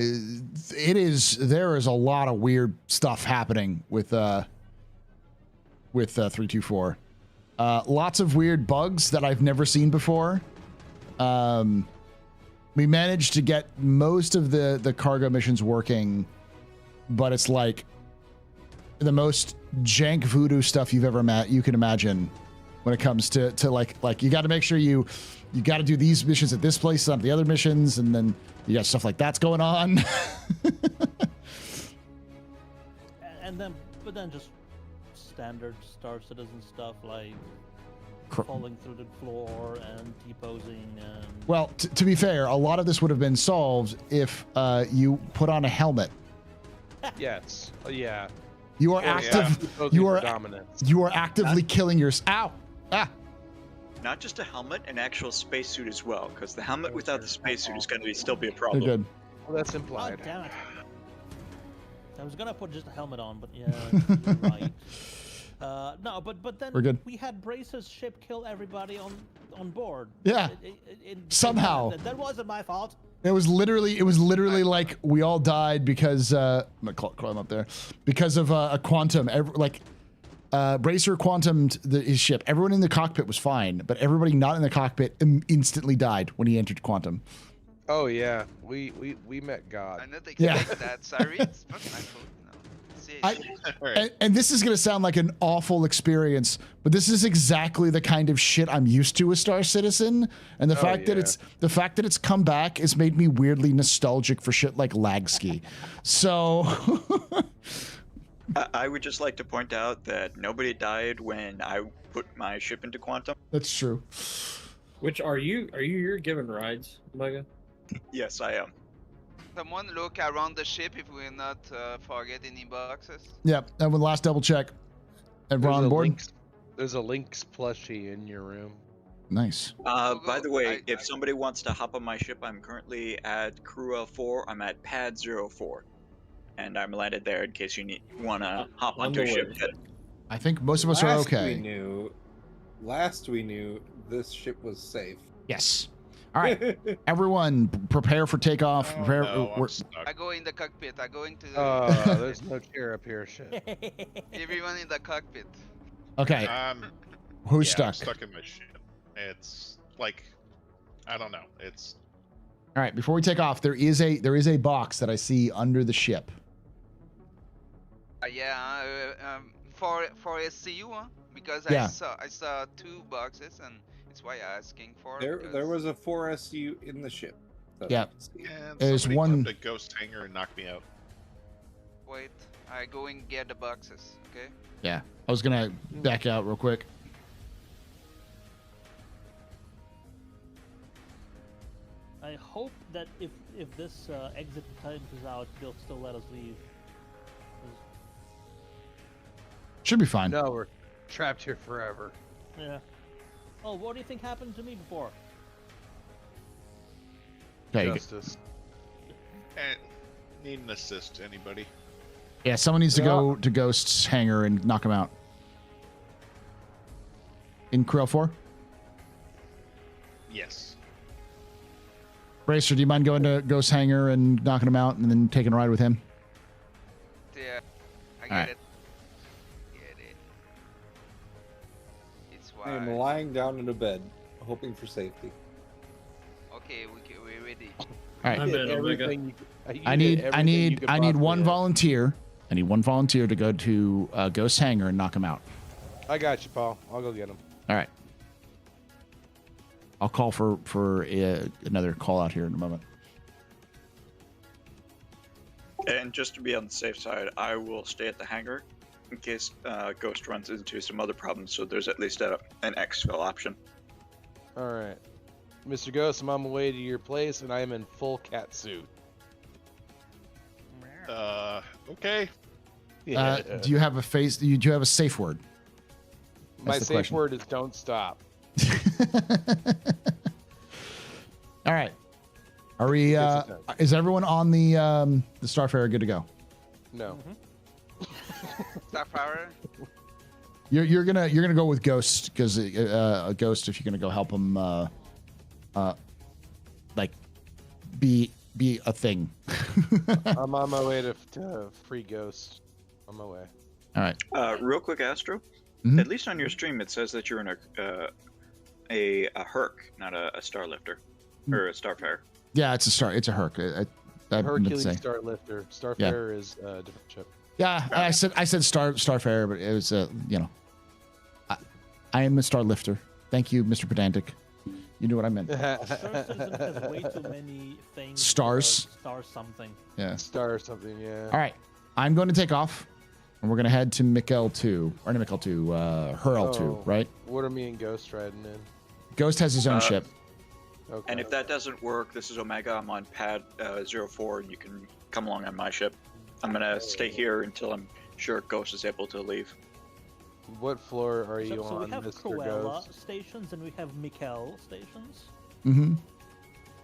is a lot of weird stuff happening with 324. Lots of weird bugs that I've never seen before. We managed to get most of the cargo missions working but it's like the most jank voodoo stuff you've ever met. You can imagine when it comes to like you got to make sure you got to do these missions at this place, not the other missions, and then you got stuff like that's going on. But then just standard Star Citizen stuff like falling through the floor and T-posing and... Well, to be fair, a lot of this would have been solved if you put on a helmet. Yes. Yeah. You are you are actively killing your... Ow! Ah! Not just a helmet, an actual spacesuit as well, because the helmet without the spacesuit is going to still be a problem. Good. Well, that's implied. Oh, damn it. I was gonna put just a helmet on, but yeah, you're right. No, but then We're good. we had Brace's ship kill everybody on board. Yeah. Somehow. That wasn't my fault. It was literally like we all died because I'm gonna climb up there because of a quantum. Bracer quantumed his ship. Everyone in the cockpit was fine, but everybody not in the cockpit instantly died when he entered quantum. Oh yeah, we met God. I know they can take that. Sorry, it's not my fault. And this is gonna sound like an awful experience, but this is exactly the kind of shit I'm used to with Star Citizen, and the fact that it's come back has made me weirdly nostalgic for shit like lag ski. So I would just like to point out that nobody died when I put my ship into quantum. That's true. Which you're giving rides, Omega? Yes, I am. Someone look around the ship if we not forget any boxes. Yep, and with the last double check. Everyone on board? There's a Lynx plushie in your room. Nice. By the way, if somebody wants to hop on my ship, I'm currently at Crew 4. I'm at Pad 04. And I'm landed there in case you want to hop onto a ship. I think most of us are okay. Last we knew, this ship was safe. Yes. All right, everyone, prepare for takeoff. Prepare. I go in the cockpit. I go into the... there's no chair up here. Shit. Everyone in the cockpit. Okay. Who's stuck? I'm stuck in my ship. It's like, I don't know. It's... All right, before we take off, there is a box that I see under the ship. For SCU, because Yeah. I saw 2 boxes and it's why I'm asking for. There was a 4SU in the ship. Yeah. And There's somebody one. clipped a ghost hanger and knocked me out. Wait, I go and get the boxes. Okay. Yeah, I was gonna back out real quick. I hope that if this exit time is out, they'll still let us leave. Should be fine. No, we're trapped here forever. Yeah. Oh, what do you think happened to me before? Okay. Justice. Need an assist, anybody? Yeah, someone needs to go to Ghost's hangar and knock him out. In Crew 4? Yes. Bracer, do you mind going to Ghost's hangar and knocking him out and then taking a ride with him? Yeah, I get All right. it. Get it. It's I why. am lying down in a bed, hoping for safety. Okay, we're ready. All right. I'm in, Omega. I need one volunteer. I need one volunteer to go to Ghost's hangar and knock him out. I got you, Paul. I'll go get him. All right. I'll call for another call out here in a moment. And just to be on the safe side, I will stay at the hangar in case Ghost runs into some other problems, so there's at least an exfil option. All right. Mr. Ghost, I'm on my way to your place, and I am in full cat suit. Okay. Yeah. Do you have a face? Do you have a safe word? My safe word is don't stop. All right. Are we? Is everyone on the Starfarer good to go? No. Starfarer. You're gonna go with Ghost because a Ghost, if you're gonna go help him, like be a thing. I'm on my way to free Ghost. On my way. All right. Real quick, Astro. Mhm. At least on your stream, it says that you're in a Herc, not a Starlifter or a Starfarer. Yeah, it's a Herc. Hercules say. Starlifter. Starfarer is a different ship. Yeah, I said Starfarer, but it was you know, I am a Starlifter. Thank you, Mr. Pedantic. You knew what I meant. Starcitizen has way too many things. Stars. Star something. Yeah. Star something. Yeah. All right, I'm going to take off, and we're going to head to Mikkel 2, or not Mikkel 2, Hurl 2, right? What are me and Ghost riding in? Ghost has his own ship. Okay. And if that doesn't work, this is Omega. I'm on pad 04, and you can come along on my ship. I'm gonna stay here until I'm sure Ghost is able to leave. What floor are you So on, we have Mr. Cruella Ghost? stations, and we have Mikkel stations, Mm-hmm.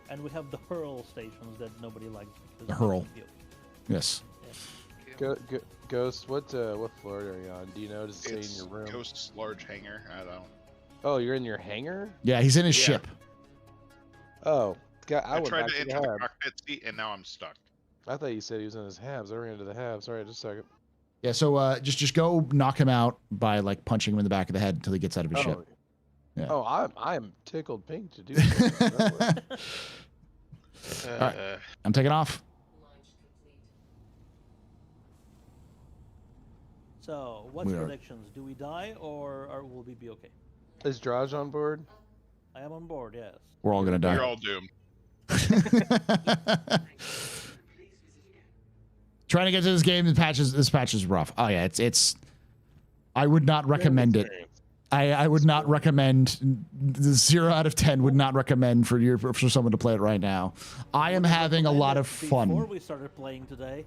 and we have the Hurl stations that nobody likes. because The of Hurl. view. Yes. Ghost, what floor are you on? Do you know? Does it say in your room? Ghost's large hangar. I don't. Oh, you're in your hangar? Yeah, he's in his ship. Oh, God, I I went tried back to to the enter the hab. cockpit seat, and now I'm stuck. I thought you said he was in his habs. I ran into the habs. Sorry, just a second. Yeah, so just go knock him out by like punching him in the back of the head until he gets out of his ship. Yeah. Oh, I'm tickled pink to do that. All right, I'm taking off. So, what's We are- predictions? Do we die, or will we be okay? Is Draj on board? I am on board. Yes. We're all gonna die. You're all doomed. Trying to get to this game, this patch is rough. Oh yeah, it's. I would not recommend it. I would not recommend. The 0 out of 10 would not recommend for someone to play it right now. I am having a lot of Before fun. we started playing today.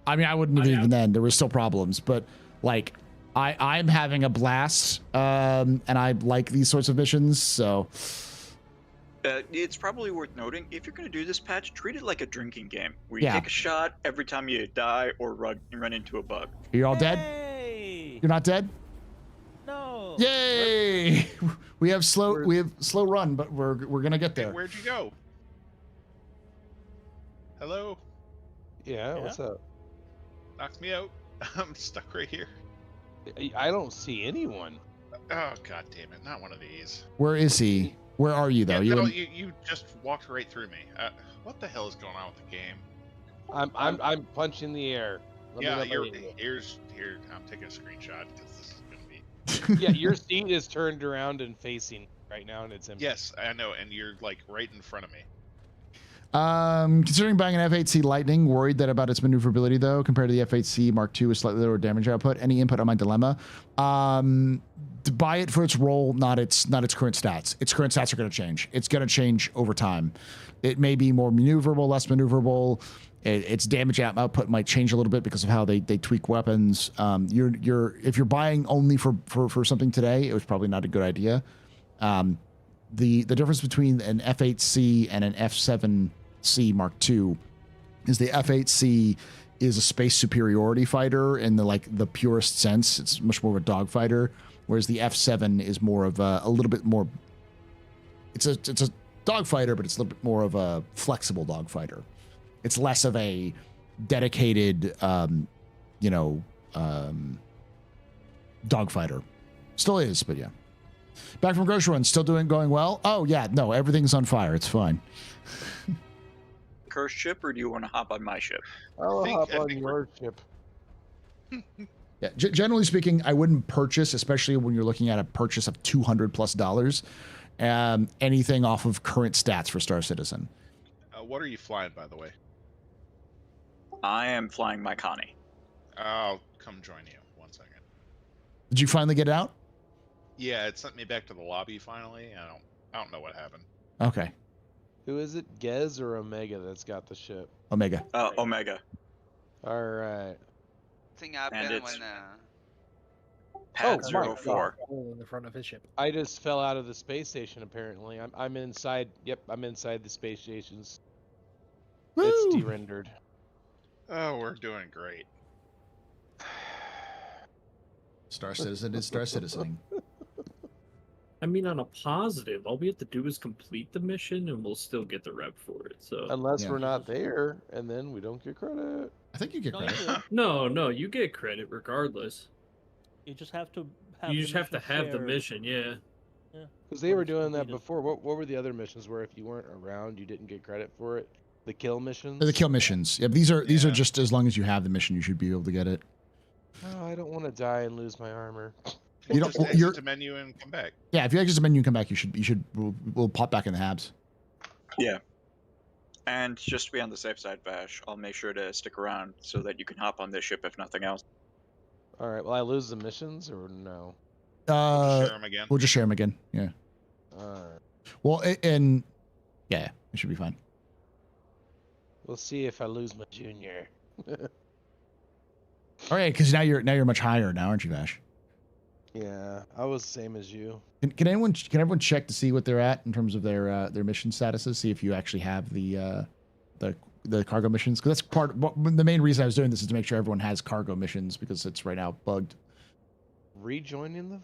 I mean, I wouldn't have even then. There were still problems, but like, I'm having a blast, and I like these sorts of missions. So. It's probably worth noting, if you're going to do this patch, treat it like a drinking game, where you Yeah. take a shot every time you die or run into a bug. You're all dead? You're not dead? No. Yay! We have slow run, but we're gonna get there. Where'd you go? Hello? Yeah, what's up? Knocked me out. I'm stuck right here. I don't see anyone. Oh, god damn it. Not one of these. Where is he? Where are you though? Yeah, no, in- you just walked right through me. What the hell is going on with the game? I'm punching the air. Let me Yeah, get my you're email. here. I'm taking a screenshot because this is gonna be. Yeah, your seat is turned around and facing right now, and it's empty. Yes, I know, and you're like right in front of me. Considering buying an F8C Lightning, worried that about its maneuverability though, compared to the F8C Mark II with slightly lower damage output. Any input on my dilemma? To buy it for its role, not its current stats. Its current stats are going to change. It's going to change over time. It may be more maneuverable, less maneuverable. Its damage output might change a little bit because of how they tweak weapons. If you're buying only for something today, it was probably not a good idea. The difference between an F8C and an F7C Mark II is the F8C is a space superiority fighter in the purest sense. It's much more of a dogfighter, whereas the F7 is more of a little bit more. It's a dogfighter, but it's a little bit more of a flexible dogfighter. It's less of a dedicated, dogfighter. Still is, but yeah. Back from grocery run, still going well. Oh yeah, no, everything's on fire. It's fine. Cursed ship, or do you want to hop on my ship? I'll hop on your ship. Yeah, generally speaking, I wouldn't purchase, especially when you're looking at a purchase of $200+, anything off of current stats for Star Citizen. What are you flying, by the way? I am flying my Connie. I'll come join you. 1 second. Did you finally get it out? Yeah, it sent me back to the lobby finally. I don't know what happened. Okay, Who is it, Gez or Omega that's got the ship? Omega. Omega. All right. Thing happened it's- when Pad my 04. All in the front of his ship. I just fell out of the space station. Apparently, I'm inside. Yep, I'm inside the space stations. It's de-rendered. Oh, we're doing great. Star Citizen is Star Citizening. I mean, on a positive, all we have to do is complete the mission, and we'll still get the rep for it. So Unless we're not there, and then we don't get credit. I think you get No, credit. you do. no, you get credit regardless. You just have to. You just have to mission have the shared. mission, yeah. Because they were doing that completed. before. What were the other missions where if you weren't around, you didn't get credit for it? The kill missions. The kill missions. Yeah, these are just as long as you have the mission, you should be able to get it. Oh, I don't want to die and lose my armor. You don't. Just exit the menu and come back. Yeah, if you exit the menu and come back, we'll pop back in the habs. Yeah. And just to be on the safe side, Vash, I'll make sure to stick around so that you can hop on this ship if nothing else. All right. Will I lose the missions or no? We'll just share them again. We'll just share them again. Yeah. All right. Well, and yeah, it should be fine. We'll see if I lose my junior. All right, because now you're much higher now, aren't you, Vash? Yeah, I was the same as you. Can everyone check to see what they're at in terms of their mission statuses? See if you actually have the cargo missions, because that's the main reason I was doing this is to make sure everyone has cargo missions because it's right now bugged. Rejoining the.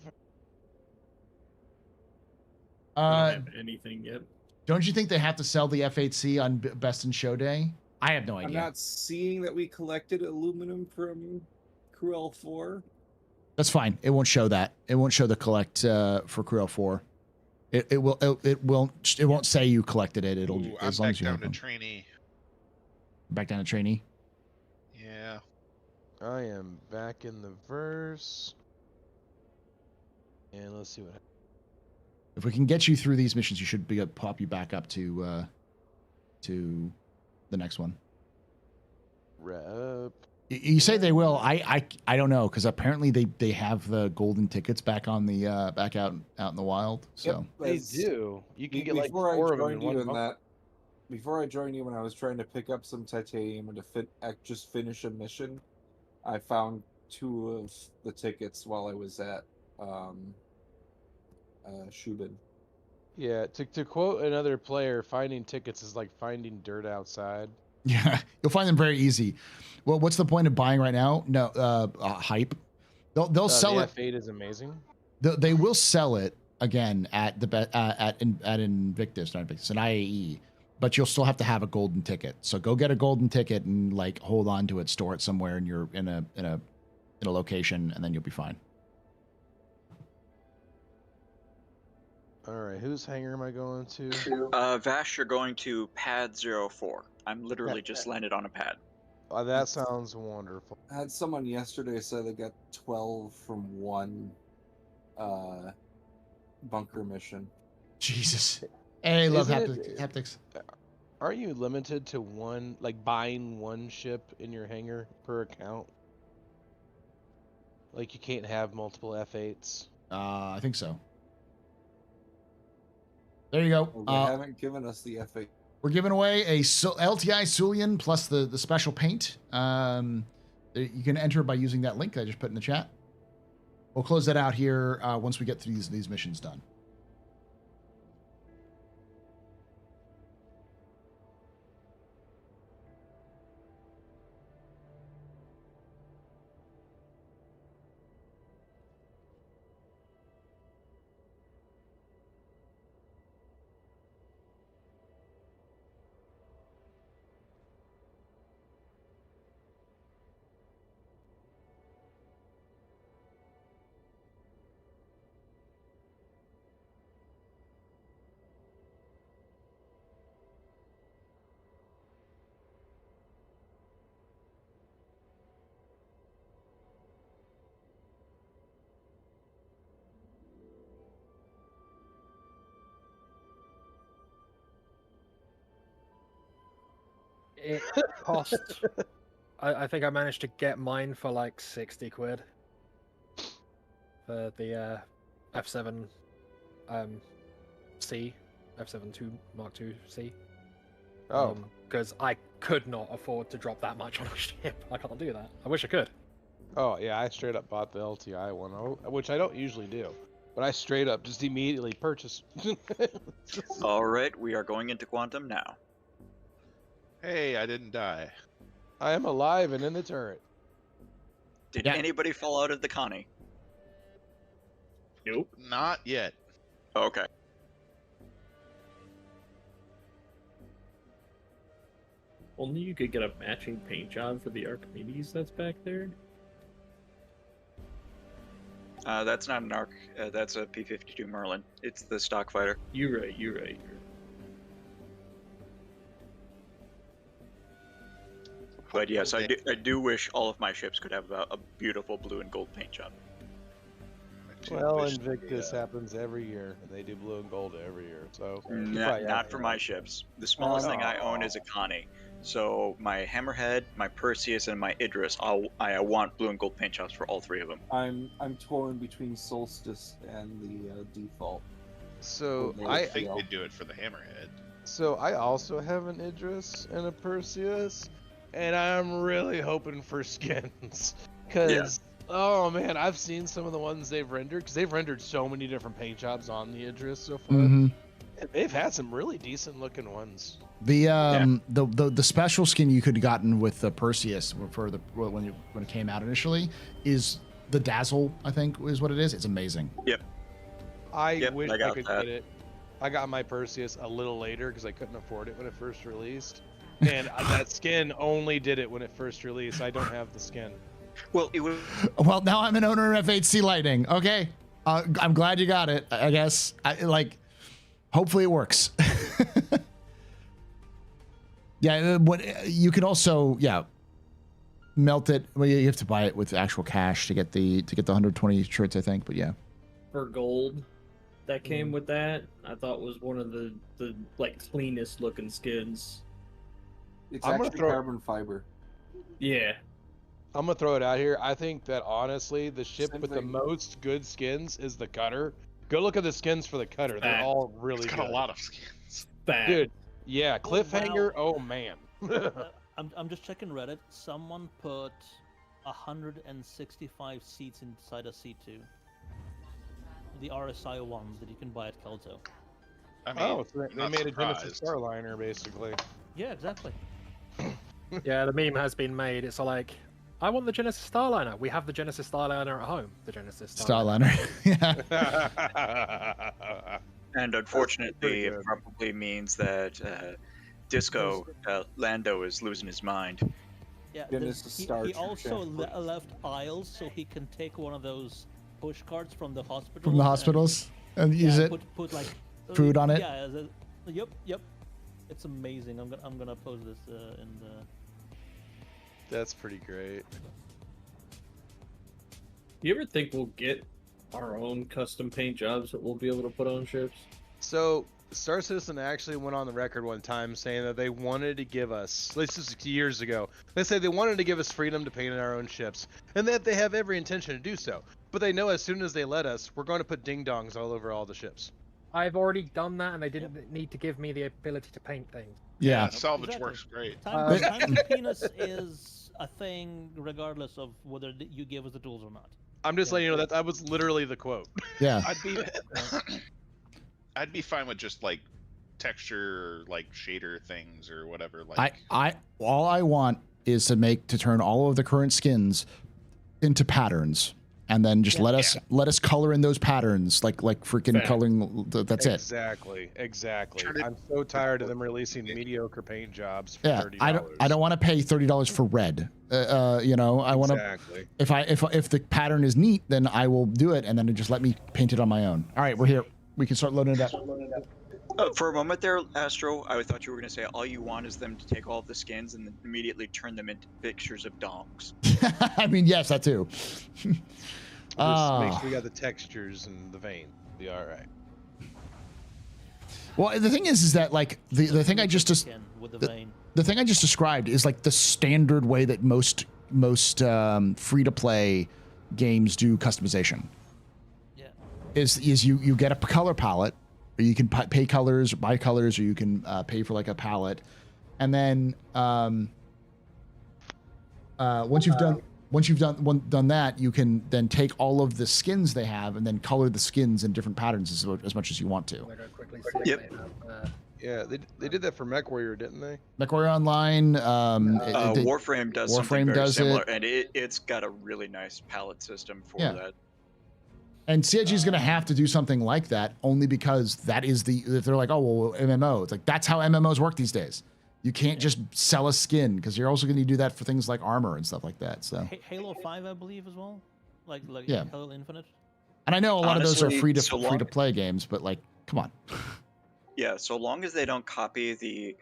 I don't have anything yet. Don't you think they have to sell the F8C on Best in Show Day? I have no idea. I'm not seeing that we collected aluminum from Cruel 4. That's fine. It won't show that. It won't show the collect for Cruel 4. It won't say you collected it. It'll as long as you have them. Trainee. Back down to trainee. Yeah. I am back in the verse. And let's see what happens. If we can get you through these missions, you should be able to pop you back up to the next one. Rep. You say they will. I don't know, because apparently they have the golden tickets back on the back out in the wild. So they do. You can get like before 4 I of them joined in you one in month. that. Before I joined you, when I was trying to pick up some titanium and to just finish a mission, I found 2 of the tickets while I was at Shubin. Yeah, to quote another player, finding tickets is like finding dirt outside. yeah, you'll find them very easy. Well, what's the point of buying right now? No, hype. They'll sell it. F8 is amazing. They will sell it again at at Invictus, not Invictus, an IAE. But you'll still have to have a golden ticket. So go get a golden ticket and like hold on to it, store it somewhere in a location, and then you'll be fine. All right, whose hangar am I going to? Vash, you're going to pad 04. I'm literally just landed on a pad. Oh, that sounds wonderful. I had someone yesterday say they got 12 from one bunker mission. Jesus. Hey, I love Isn't haptics. Are you limited to one, like buying one ship in your hangar per account? Like you can't have multiple F8s? I think so. There you go. Well, they haven't given us the F8. We're giving away a LTI Sulian plus the special paint. You can enter by using that link I just put in the chat. We'll close that out here once we get through these missions done. It cost. I think I managed to get mine for like 60 quid. For the F7 C, F7 Mark II C. Oh. Because I could not afford to drop that much on a ship. I can't do that. I wish I could. Oh, yeah, I straight up bought the LTI one, which I don't usually do. But I straight up just immediately purchased. Alright, we are going into Quantum now. Hey, I didn't die. I am alive and in the turret. Did anybody fall out of the Connie? Nope. Not yet. Okay. Only you could get a matching paint job for the Archimedes that's back there. That's not an Arc. That's a P-52 Merlin. It's the stock fighter. You're right. But yes, I do wish all of my ships could have a beautiful blue and gold paint job. Well, Invictus happens every year, and they do blue and gold every year. So Not for my ships. The smallest thing I own is a Connie. So my Hammerhead, my Perseus, and my Idris, I want blue and gold paint jobs for all 3 of them. I'm torn between Solstice and the default. So I think they do it for the Hammerhead. So I also have an Idris and a Perseus, and I'm really hoping for skins, because oh man, I've seen some of the ones they've rendered, because they've rendered so many different paint jobs on the Idris so far. And they've had some really decent looking ones. The special skin you could have gotten with the Perseus for the when it came out initially is the Dazzle, I think is what it is. It's amazing. Yep. I wish I could get it. I got my Perseus a little later because I couldn't afford it when it first released. And that skin only did it when it first released. I don't have the skin. Well, it was. Well, now I'm an owner of F8C Lightning. Okay, I'm glad you got it. I guess. Hopefully it works. Yeah. What you could also melt it. Well, you have to buy it with actual cash to get the 120 shirts, I think. But yeah. For gold, that came with that. I thought was one of the cleanest looking skins. It's actually carbon fiber. Yeah. I'm gonna throw it out here. I think that honestly, the ship with the most good skins is the Cutter. Go look at the skins for the Cutter. They're all really good. It's got a lot of skins. Dude, yeah, Cliffhanger. Oh man. I'm just checking Reddit. Someone put 165 seats inside a C2. The RSI ones that you can buy at Kelto. I mean, so they made a Genesis Starliner basically. Yeah, exactly. Yeah, the meme has been made. It's like, I want the Genesis Starliner. We have the Genesis Starliner at home. The Genesis Starliner. Yeah. And unfortunately, it probably means that Disco Lando is losing his mind. Yeah, he also left aisles so he can take one of those push cards from the hospital. From the hospitals and use it. Put like food on it. Yeah. Yep. It's amazing. I'm gonna post this in the. That's pretty great. You ever think we'll get our own custom paint jobs that we'll be able to put on ships? So Star Citizen actually went on the record one time saying that they wanted to give us, this is years ago, they said they wanted to give us freedom to paint in our own ships, and that they have every intention to do so. But they know as soon as they let us, we're going to put ding-dongs all over all the ships. I've already done that, and they didn't need to give me the ability to paint things. Yeah. Salvage works great. Time to penis is a thing regardless of whether you give us the tools or not. I'm just letting you know that was literally the quote. Yeah. I'd be fine with just like texture, like shader things or whatever. Like all I want is to turn all of the current skins into patterns, and then just let us color in those patterns, like freaking coloring. That's exactly. I'm so tired of them releasing mediocre paint jobs for $30. I don't want to pay $30 for red. I want to. If the pattern is neat, then I will do it, and then just let me paint it on my own. All right, we're here. We can start loading it up. For a moment there, Astro, I thought you were going to say all you want is them to take all of the skins and then immediately turn them into pictures of dongs. I mean, yes, that too. Just make sure we got the textures and the vein. Be all right. Well, the thing is that like the thing I just the thing I just described is like the standard way that most free-to-play games do customization. Is you get a color palette, or you can pay colors, or buy colors, or you can pay for like a palette, and then once you've done that, you can then take all of the skins they have and then color the skins in different patterns as much as you want to. Yep. Yeah, they did that for MechWarrior, didn't they? MechWarrior Online. Warframe does something very similar, it. and it's got a really nice palette system for that. And CIG is going to have to do something like that only because that is if they're like, oh, well, MMO. It's like, that's how MMOs work these days. You can't just sell a skin because you're also going to do that for things like armor and stuff like that. So Halo 5, I believe, as well. Like yeah. Halo Infinite. And I know a lot of those are free to play games, but like, come on. Yeah, so long as they don't copy the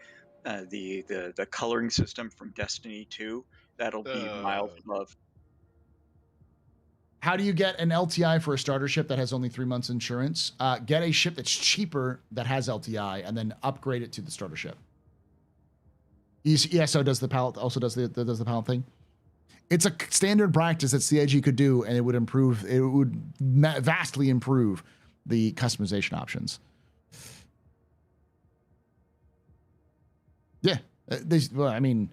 the coloring system from Destiny 2. That'll be miles above. How do you get an LTI for a starter ship that has only 3 months insurance? Get a ship that's cheaper that has LTI, and then upgrade it to the starter ship. ESO does the pallet, also does the pallet thing. It's a standard practice that CIG could do, and it would improve. It would vastly improve the customization options. Yeah, well, I mean,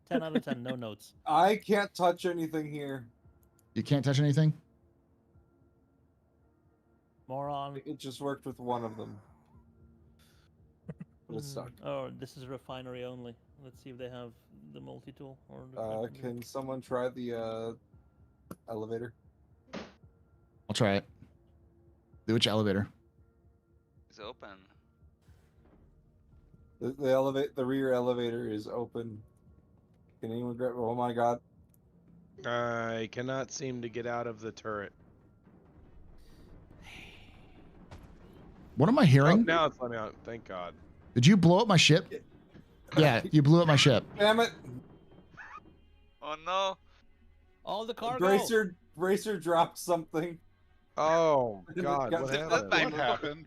10 out of 10, no notes. I can't touch anything here. You can't touch anything? Moron. It just worked with one of them. But it's stuck. Oh, this is refinery only. Let's see if they have the multi-tool. Or the Can someone try the elevator? I'll try it. Which elevator? It's open. The rear elevator is open. Can anyone grab? Oh my god! I cannot seem to get out of the turret. What am I hearing? Oh, now it's letting me out. Thank God. Did you blow up my ship? Yeah, you blew up my ship. Damn it! Oh no! All the cargo. Bracer dropped something. Oh God! What happened? What happened?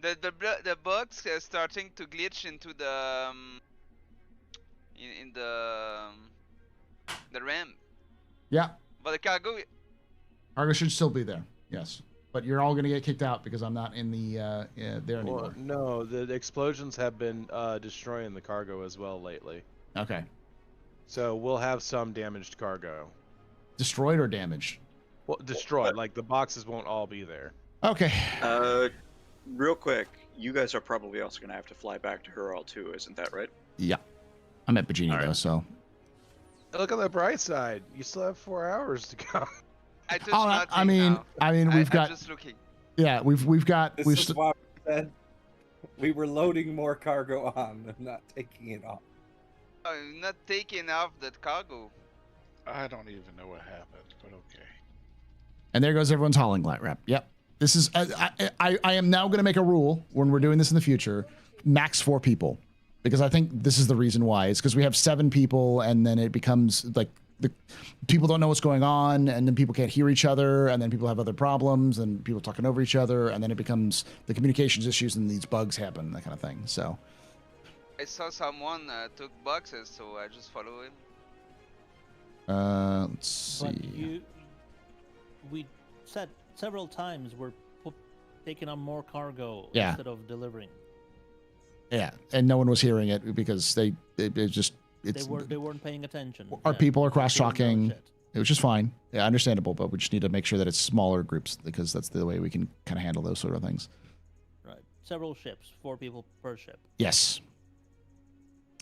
The bugs are starting to glitch into the in the ramp. Yeah. But the cargo. Cargo should still be there. Yes. But you're all gonna get kicked out because I'm not in the there anymore. Well, no, the explosions have been destroying the cargo as well lately. Okay. So we'll have some damaged cargo. Destroyed or damaged? Well, destroyed. Like the boxes won't all be there. Okay. Real quick, you guys are probably also gonna have to fly back to Hural too, isn't that right? Yeah. I'm at Virginia though, so. Look on the bright side. You still have 4 hours to go. I mean, we've got. I'm just looking. Yeah, we've got. This we've is why we said we were loading more cargo on and not taking it off. I'm not taking off that cargo. I don't even know what happened, but okay. And there goes everyone's hauling light wrap. Yep. This is. I am now going to make a rule when we're doing this in the future. Max 4 people, because I think this is the reason why. It's because we have 7 people, and then it becomes like. The people don't know what's going on, and then people can't hear each other, and then people have other problems, and people talking over each other, and then it becomes the communications issues, and these bugs happen, that kind of thing. So I saw someone took boxes, so I just follow him. Let's see. But we said several times we're taking on more cargo instead of delivering. Yeah, and no one was hearing it because they just. They weren't paying attention. Our people are cross-talking, which is fine. Yeah, understandable, but we just need to make sure that it's smaller groups because that's the way we can kind of handle those sort of things. Right. Several ships, 4 people per ship. Yes.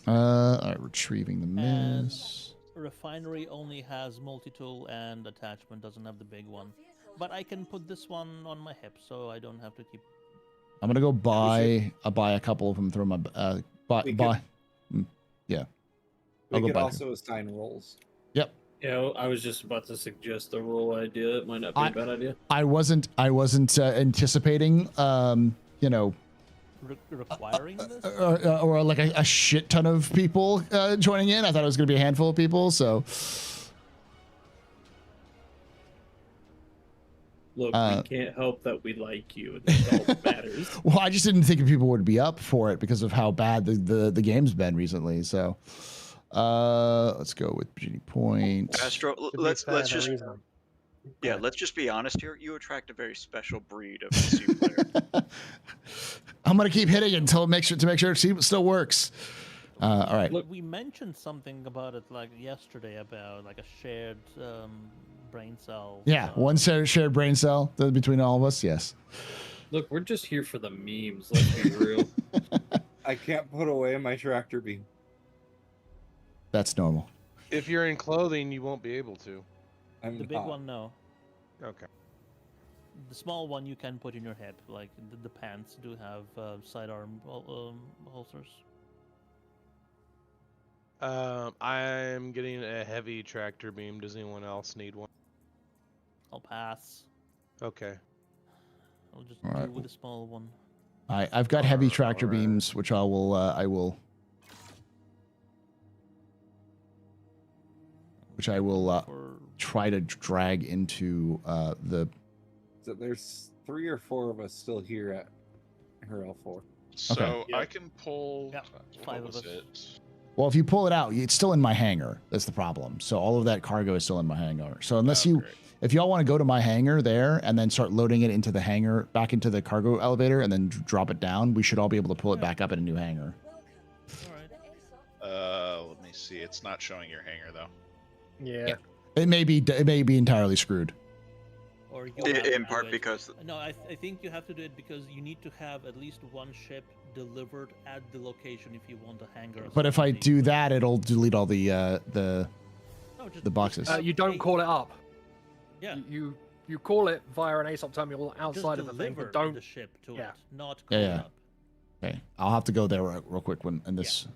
All right, retrieving the miss. Refinery only has multi-tool and attachment, doesn't have the big one. But I can put this one on my hip, so I don't have to keep... I'm going to go buy a couple of them, throw my... Yeah. We could also assign roles. Yep. Yeah, I was just about to suggest a role idea. It might not be a bad idea. I wasn't anticipating, requiring this, or like a shit ton of people joining in. I thought it was going to be a handful of people. So, look, we can't help that we like you, and that's all that matters. Well, I just didn't think people would be up for it because of how bad the game's been recently. So. Let's go with Virginia Point. Astro, let's just be honest here. You attract a very special breed of PC player. I'm gonna keep hitting it until to make sure it still works. All right. Look, we mentioned something about it like yesterday about like a shared brain cell. Yeah, one shared brain cell between all of us. Yes. Look, we're just here for the memes. Let's be real. I can't put away my tractor beam. That's normal. If you're in clothing, you won't be able to. The big one, no. Okay. The small one you can put in your hip, like the pants do have sidearm holsters. I'm getting a heavy tractor beam. Does anyone else need one? I'll pass. Okay. I'll just All do right. with a small one. I've got heavy tractor beams, which I will try to drag into the. So there's 3 or 4 of us still here at her L4. So Okay. I can pull. Yep, What 5 was of us. it? Well, if you pull it out, it's still in my hangar. That's the problem. So all of that cargo is still in my hangar. So unless if y'all want to go to my hangar there and then start loading it into the hangar, back into the cargo elevator, and then drop it down, we should all be able to pull it back up in a new hangar. Let me see. It's not showing your hangar though. Yeah. It may be entirely screwed. Or you In part because no, I think you have to do it because you need to have at least one ship delivered at the location if you want a hangar. But if I do that, it'll delete all the boxes. You don't call it up. Yeah. You call it via an ASOP terminal outside of the thing, but don't the ship to it, not Yeah, call yeah. it up. Okay, I'll have to go there real quick when in this.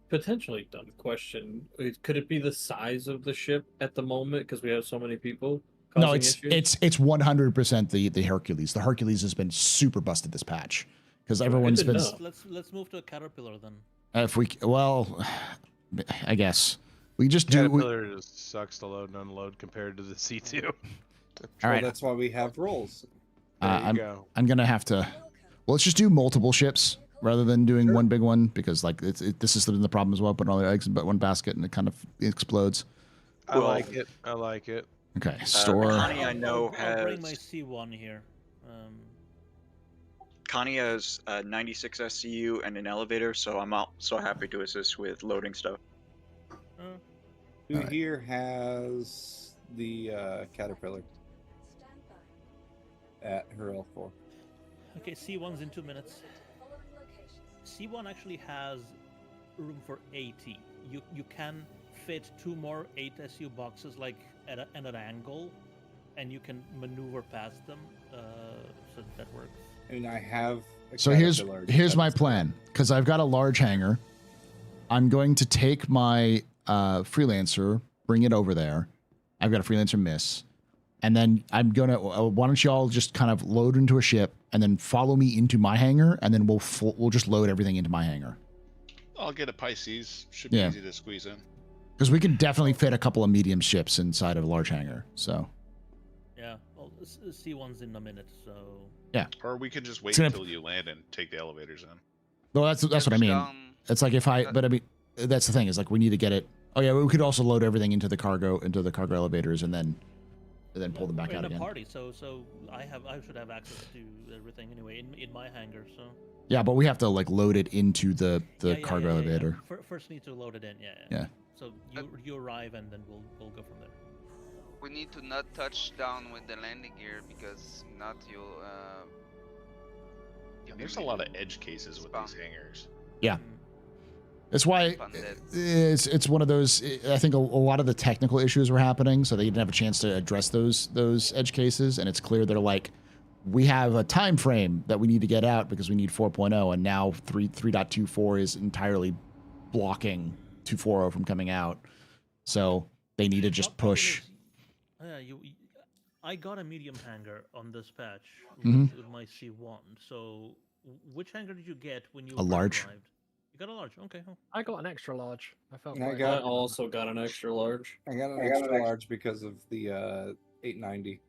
Potentially dumb question. Could it be the size of the ship at the moment because we have so many people? No, causing issues? it's 100% the Hercules. The Hercules has been super busted this patch because everyone's been. Let's move to a caterpillar then. If we I guess we just do. Caterpillar just sucks to load and unload compared to the C2. All right. That's why we have rolls. I'm gonna have to. Well, let's just do multiple ships rather than doing one big one because like this is the problem as well. Putting all their eggs in but one basket and it kind of explodes. I like it. I like it. Okay, store. Connie, I know, I'll bring has my C1 here. Connie has 96 SCU and an elevator, so I'm so happy to assist with loading stuff. Who here has the Caterpillar at her L4? Okay, C1's in 2 minutes. C1 actually has room for 80. You can fit 2 more 8 SU boxes like at an angle, and you can maneuver past them. So that works. And I have. So here's my plan because I've got a large hangar. I'm going to take my freelancer, bring it over there. I've got a freelancer miss, and then I'm gonna. Why don't you all just kind of load into a ship and then follow me into my hangar, and then we'll just load everything into my hangar. I'll get a Pisces. Should be easy to squeeze in. Because we can definitely fit a couple of medium ships inside of a large hangar. So. Yeah, well, C1's in a minute, so. Yeah. Or we could just wait until you land and take the elevators in. Well, that's what I mean. It's like if but I mean, that's the thing is like we need to get it. Oh yeah, we could also load everything into the cargo elevators and then pull them back We're out in again. A party, so I should have access to everything anyway in my hangar. So. Yeah, but we have to like load it into the cargo elevator. First need to load it in. Yeah. So you arrive and then we'll go from there. We need to not touch down with the landing gear because not you'll. There's a lot of edge cases with these hangars. Yeah. That's why it's one of those. I think a lot of the technical issues were happening, so they didn't have a chance to address those edge cases. And it's clear they're like, we have a time frame that we need to get out because we need 4.0, and now 3.24 is entirely blocking 2.40 from coming out. So they need to just push. I got a medium hangar on this patch Mhm. with my C1. So which hangar did you get when you A large. arrived? You got a large. Okay. Oh. I got an extra large. I also got an extra large. I got an extra large because of the 890.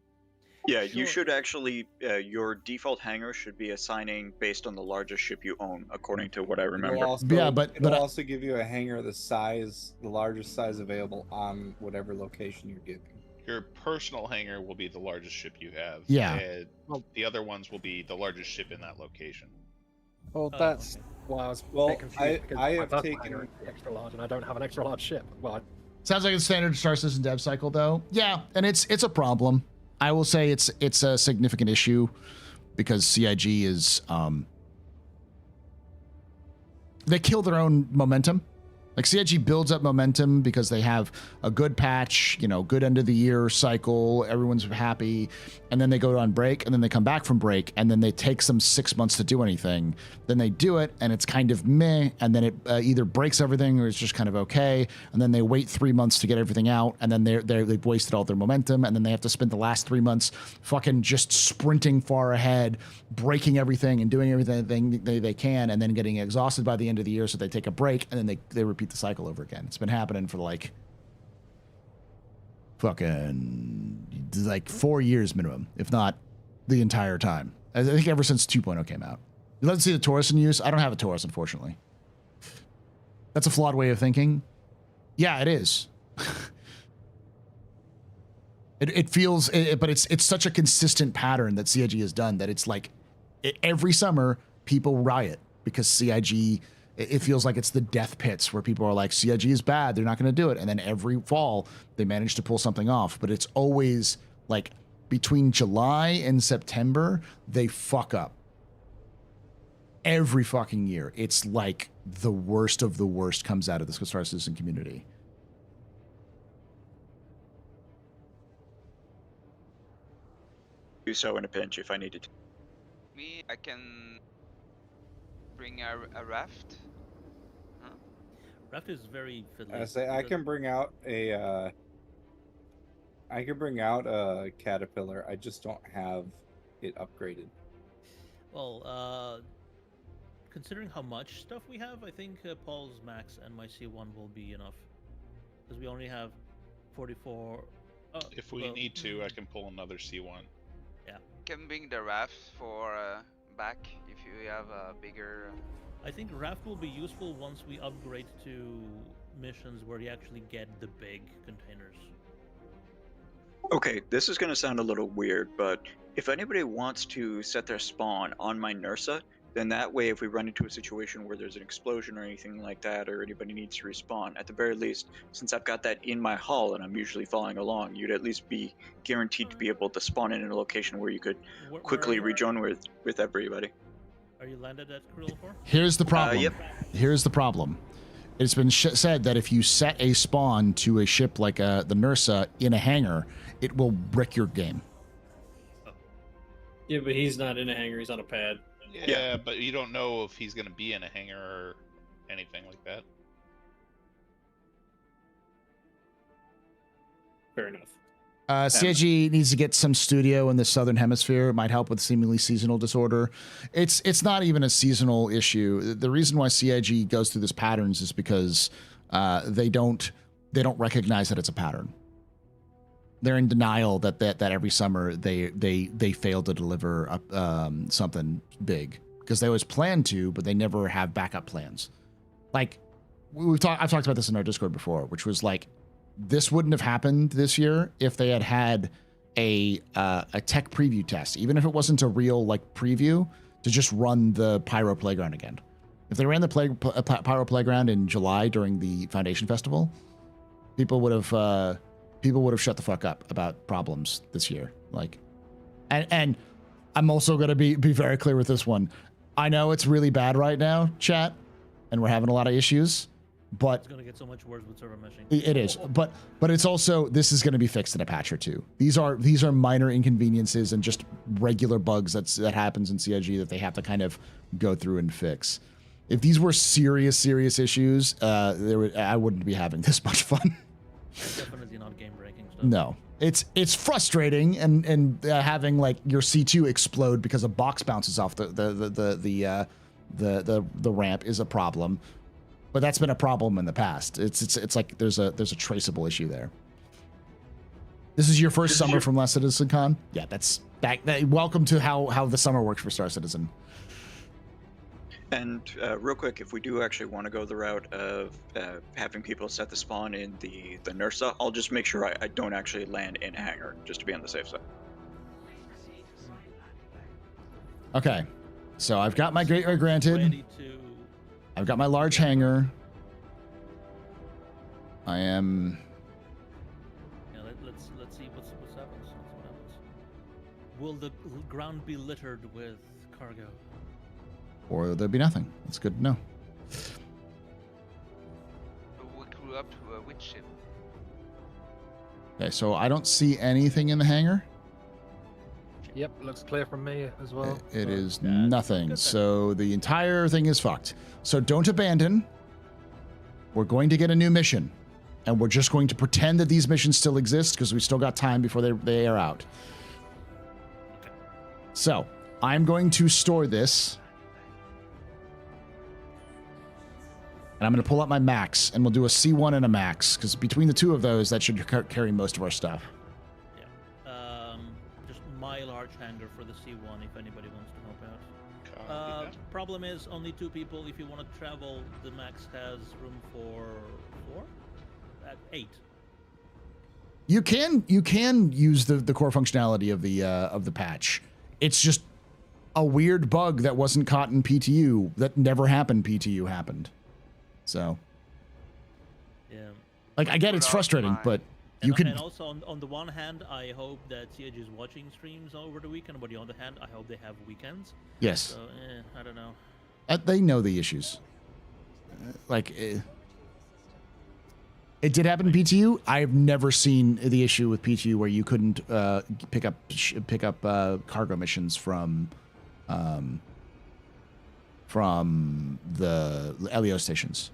Yeah, you should actually. Your default hangar should be assigning based on the largest ship you own, according to what I remember. It'll also give you a hangar the largest size available on whatever location you're giving. Your personal hangar will be the largest ship you have. Yeah. And the other ones will be the largest ship in that location. Well, that's why I was a bit confused. Because I my have first taken hangar is extra large, and I don't have an extra large ship. Well, Sounds like a standard Star Citizen dev cycle, though. Yeah, and it's a problem. I will say it's a significant issue because CIG is they kill their own momentum Like CIG builds up momentum because they have a good patch, you know, good end of the year cycle, everyone's happy, and then they go on break, and then they come back from break, and then it takes them 6 months to do anything. Then they do it, and it's kind of meh, and then it either breaks everything or it's just kind of okay, and then they wait 3 months to get everything out, and then they've wasted all their momentum, and then they have to spend the last 3 months fucking just sprinting far ahead, breaking everything and doing everything they can, and then getting exhausted by the end of the year, so they take a break, and then they repeat the cycle over again. It's been happening for like fucking like 4 years minimum, if not the entire time. I think ever since 2.0 came out. Let's see the Taurus in use. I don't have a Taurus, unfortunately. That's a flawed way of thinking. Yeah, it is. It feels, but it's such a consistent pattern that CIG has done that it's like every summer people riot because CIG. It feels like it's the death pits where people are like, CIG is bad, they're not going to do it. And then every fall, they manage to pull something off. But it's always like between July and September, they fuck up. Every fucking year. It's like the worst of the worst comes out of the Star Citizen community. Do so in a pinch if I needed to. Me, I can bring a raft. Huh? Raft is very fiddly. I say I can bring out a caterpillar. I just don't have it upgraded. Well, considering how much stuff we have, I think Paul's max and my C1 will be enough, because we only have 44. If we need to, I can pull another C1. Yeah. Can bring the raft for back if you have a bigger. I think raft will be useful once we upgrade to missions where you actually get the big containers. Okay, this is going to sound a little weird, but if anybody wants to set their spawn on my Nursa, then that way if we run into a situation where there's an explosion or anything like that, or anybody needs to respawn, at the very least, since I've got that in my hull and I'm usually following along, you'd at least be guaranteed to be able to spawn in a location where you could quickly rejoin with everybody. Are you landed at Krill 4? Here's the problem. Yep. Here's the problem. It's been said that if you set a spawn to a ship like the Nursa in a hangar, it will wreck your game. Yeah, but he's not in a hangar, he's on a pad. Yeah, but you don't know if he's going to be in a hangar or anything like that. Fair enough. CIG needs to get some studio in the southern hemisphere. It might help with seemingly seasonal disorder. It's not even a seasonal issue. The reason why CIG goes through this patterns is because they don't recognize that it's a pattern. They're in denial that every summer they fail to deliver something big because they always plan to, but they never have backup plans. Like I've talked about this in our Discord before, which was like, this wouldn't have happened this year if they had a tech preview test, even if it wasn't a real like preview, to just run the Pyro Playground again. If they ran the Pyro Playground in July during the Foundation Festival, people would have shut the fuck up about problems this year. Like, and I'm also going to be very clear with this one. I know it's really bad right now, chat, and we're having a lot of issues. But it's going to get so much worse with server meshing. It is, but it's also, this is going to be fixed in a patch or two. These are minor inconveniences and just regular bugs that happens in CIG that they have to kind of go through and fix. If these were serious issues, I wouldn't be having this much fun. Definitely not game breaking stuff. No, it's frustrating and having like your C2 explode because a box bounces off the ramp is a problem. But that's been a problem in the past. It's like there's a traceable issue there. This is your first summer from Last Citizen Con? Yeah, that's welcome to how the summer works for Star Citizen. And real quick, if we do actually want to go the route of having people set the spawn in the Nursa, I'll just make sure I don't actually land in a hangar, just to be on the safe side. Okay, so I've got my gateway granted. I've got my large hangar. I am. Yeah, let's see what happens. Will the ground be littered with cargo? Or there'll be nothing. That's good to know. up to which ship? Okay, so I don't see anything in the hangar. Yep, looks clear from me as well. It is nothing. So the entire thing is fucked. So don't abandon. We're going to get a new mission. And we're just going to pretend that these missions still exist because we still got time before they are out. So I'm going to store this. And I'm going to pull up my max, and we'll do a C1 and a max, because between the two of those, that should carry most of our stuff. Just my large hangar for the C1 if anybody wants to help out. Problem is only 2 people. If you want to travel, the max has room for 4? At 8. You can use the core functionality of the patch. It's just a weird bug that wasn't caught in PTU that never happened. PTU happened. So, yeah, like I get it's frustrating, but you can. And also on the one hand, I hope that CH is watching streams over the weekend, but on the other hand, I hope they have weekends. Yes. So, I don't know. They know the issues. It did happen in PTU. I've never seen the issue with PTU where you couldn't pick up cargo missions from the LEO stations.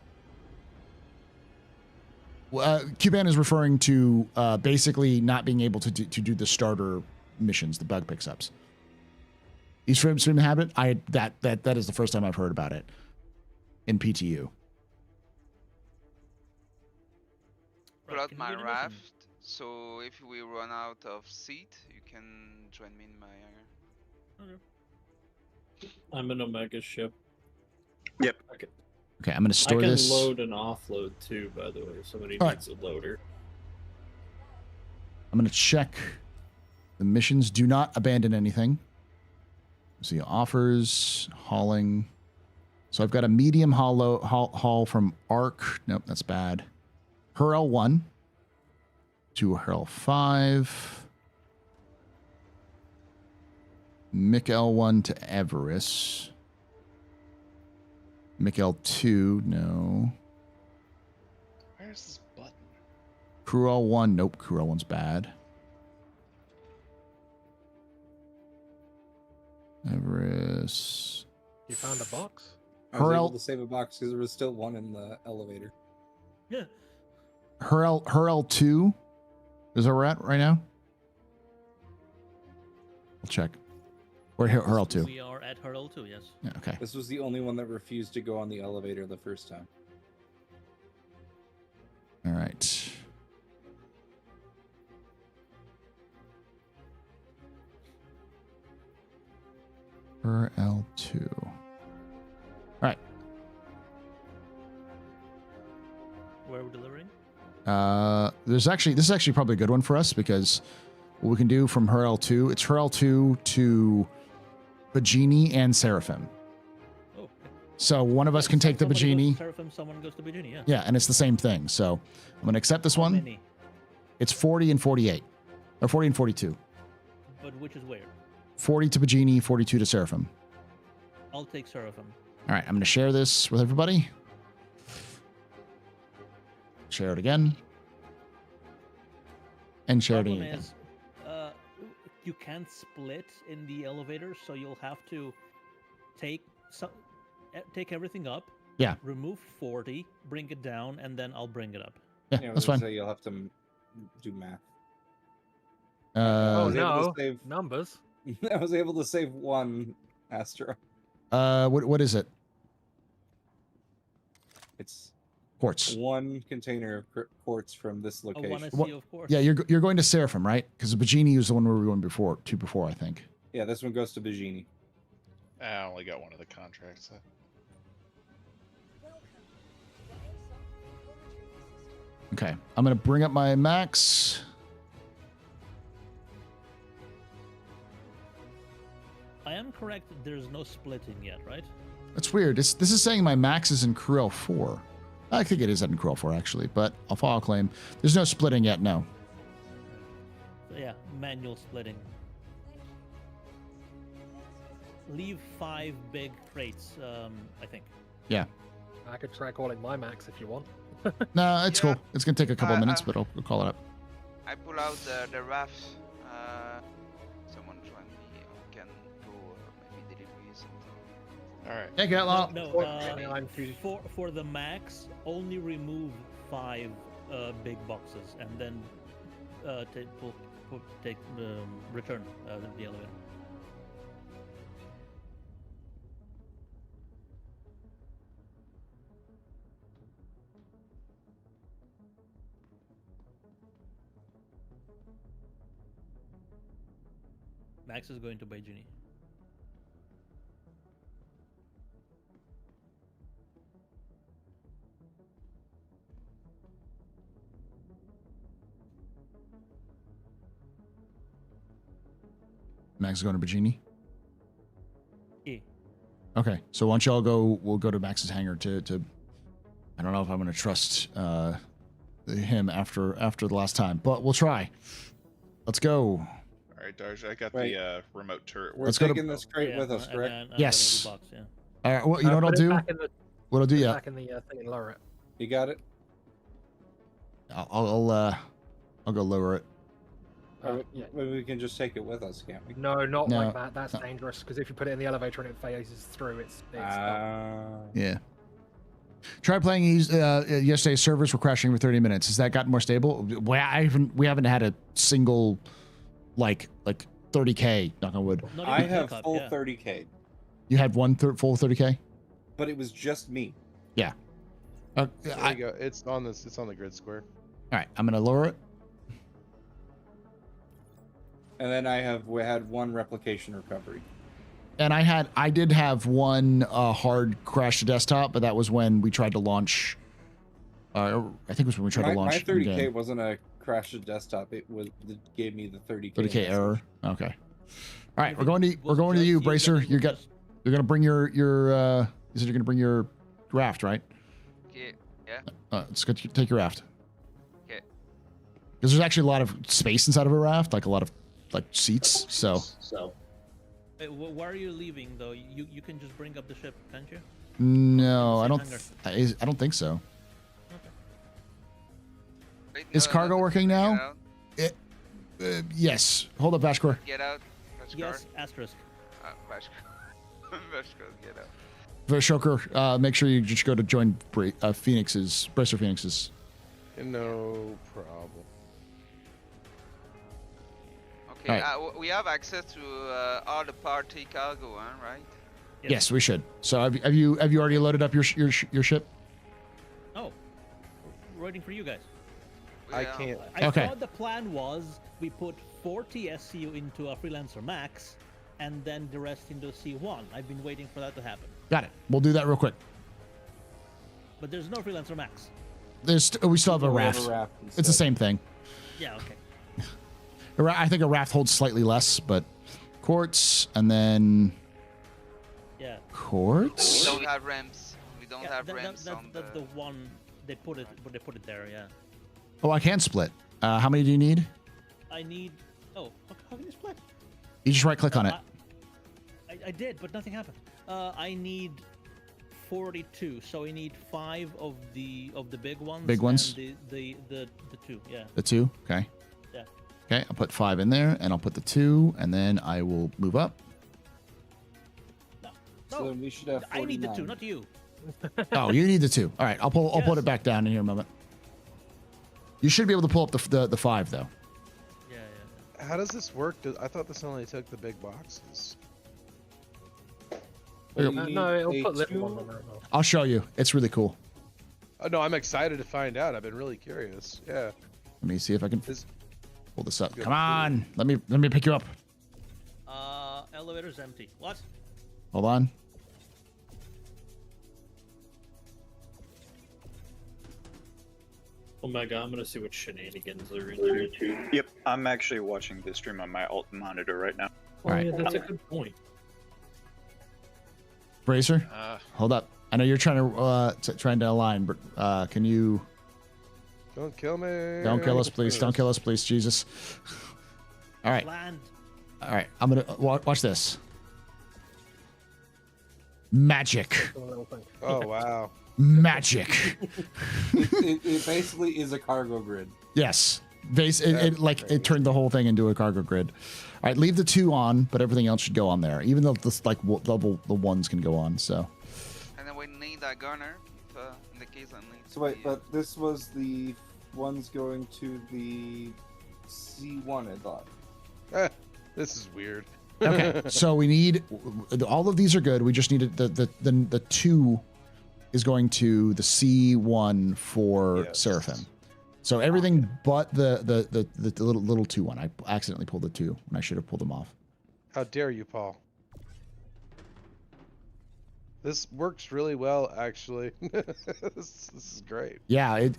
Cuban is referring to basically not being able to do the starter missions, the bug pickups. East Stream Habit. That is the first time I've heard about it in PTU. Pull out my raft, so if we run out of seat, you can join me in my hangar. Okay. I'm an Omega ship. Yep. Okay, I'm going to store this. I can load and offload too, by the way. Somebody needs a loader. I'm going to check the missions. Do not abandon anything. See, offers, hauling. So I've got a medium haul from ARC. Nope, that's bad. Hurl 1 to Hurl 5. Mick L1 to Everest. Mick L2, no. Where's this button? Crew L1, nope, Crew L1's bad. Everest. You found a box? I was able to save a box because there was still one in the elevator. Yeah. Hurl 2 is where we're at right now. I'll check. We're here, Hurl 2. We are at Hurl 2, yes. Yeah, okay. This was the only one that refused to go on the elevator the first time. All right. Hurl 2. All right. Where are we delivering? This is actually probably a good one for us because what we can do from Hurl 2, it's Hurl 2 to Bajini and Seraphim. Oh. So one of us can take the Bajini. Seraphim, someone goes to Bajini, yeah. Yeah, and it's the same thing. So I'm going to accept this one. Many? It's 40 and 48. Or 40 and 42. But which is where? 40 to Bajini, 42 to Seraphim. I'll take Seraphim. All right, I'm going to share this with everybody. Share it again. And share it again. Is, you can't split in the elevator, so you'll have to take everything up. Yeah. Remove 40, bring it down, and then I'll bring it up. Yeah, that's fine. So you'll have to do math. Oh no! Numbers. I was able to save one Astro. What is it? It's quartz. One container of quartz from this location. Of course. Yeah, you're going to Seraphim, right? Because Bajini was the one we were going before, I think. Yeah, this one goes to Bajini. I only got one of the contracts. Okay, I'm gonna bring up my max. I am correct. There's no splitting yet, right? That's weird. This is saying my max is in Cruel 4. I think it is in Cruel 4 actually, but I'll file a claim. There's no splitting yet. No. So yeah, manual splitting. Leave 5 big crates. I think. Yeah. I could try calling my max if you want. No, it's cool. It's gonna take a couple of minutes, but we'll call it up. I pull out the raft. Someone join me. We can go maybe delivery something. All right. Take it out, No, for the max, only remove 5 big boxes and then return the elevator. Max is going to buy Genie. Max is going to Bajini? Yeah. Okay, so why don't y'all go, we'll go to Max's hangar to I don't know if I'm going to trust him after the last time, but we'll try. Let's go. All right, Darj, I got the remote turret. We're taking this crate with us, correct? Yes. All right, well, you know what I'll do? What I'll do, yeah. Back in the thing and lower it. You got it? I'll go lower it. Yeah. Maybe we can just take it with us, can't we? No, not No. like that. That's dangerous because if you put it in the elevator and it phases through, it's Yeah. Try playing yesterday's servers were crashing for 30 minutes. Has that gotten more stable? Well, we haven't had a single like 30k, knock on wood. I have full 30k, You had full 30k? but it was just me. Yeah. There you go. It's on this. It's on the grid square. All right, I'm gonna lower it. And then we had one replication recovery. And I did have one hard crash to desktop, but that was when we tried to launch. I think it was when we tried to launch. My 30k in-game. wasn't a crash to desktop. It gave me the 30k. 30k error. Okay. All right, we're going to you, Bracer. You're gonna bring your you said you're gonna bring your raft, right? Yeah. Let's go take your raft. Okay. Because there's actually a lot of space inside of a raft, like a lot of seats. So. Wait, why are you leaving though? You can just bring up the ship, can't you? No, I Same don't. hangar. I don't think so. Wait, Is no, cargo no, working get now? out. Yes. Hold up, Vashkor. Get out. Yes, asterisk. Vashkor, get out. Vashoker, make sure you just go to join Phoenix's, Bracer Phoenix's. No problem. Okay, we have access to all the party cargo, right? Yes, we should. So have you already loaded up your ship? Oh, waiting for you guys. I can't. I thought the plan was we put 40 SCU into a freelancer max, and then the rest into C1. I've been waiting for that to happen. Got it. We'll do that real quick. But there's no freelancer max. We still have a raft. It's the same thing. Yeah. Okay. I think a raft holds slightly less, but quartz and then. Yeah. Quartz. We don't have ramps. We don't have ramps on that's the one they put it. But they put it there. Yeah. Oh, I can split. How many do you need? I need. Oh, how can you split? You just right click on it. I did, but nothing happened. I need 42, so I need 5 of the big ones. Big ones? And the 2, yeah. The 2. Okay. Yeah. Okay, I'll put 5 in there, and I'll put the 2, and then I will move up. No, So then we should have 49. I need the 2, not you. Oh, you need the 2. All right, I'll put it back down in here a moment. You should be able to pull up the 5 though. Yeah. How does this work? I thought this only took the big boxes. No, it'll put little ones on there. I'll show you. It's really cool. Oh no, I'm excited to find out. I've been really curious. Yeah. Let me see if I can pull this up. Come on, let me pick you up. Elevator's empty. What? Hold on. Oh my god, I'm gonna see what shenanigans are in here. Yep, I'm actually watching the stream on my alt monitor right now. Oh, All right. yeah, that's a good point. Bracer, hold up. I know you're trying to align, but can you? Don't kill me. Don't kill us, please. Don't kill us, please, Jesus. All right. Land. All right. I'm gonna watch this. Magic. Oh wow. magic. It basically is a cargo grid. Yes. It turned the whole thing into a cargo grid. All right, leave the 2 on, but everything else should go on there. Even though the 1s can go on. So. And then we need a gunner in the case I need. So wait, but this was the ones going to the C1, I thought. This is weird. Okay, so we need all of these are good. We just needed the 2 is going to the C1 for Seraphim. So everything but the little 2 one. I accidentally pulled the 2 when I should have pulled them off. How dare you, Paul? This works really well, actually. This is great. Yeah,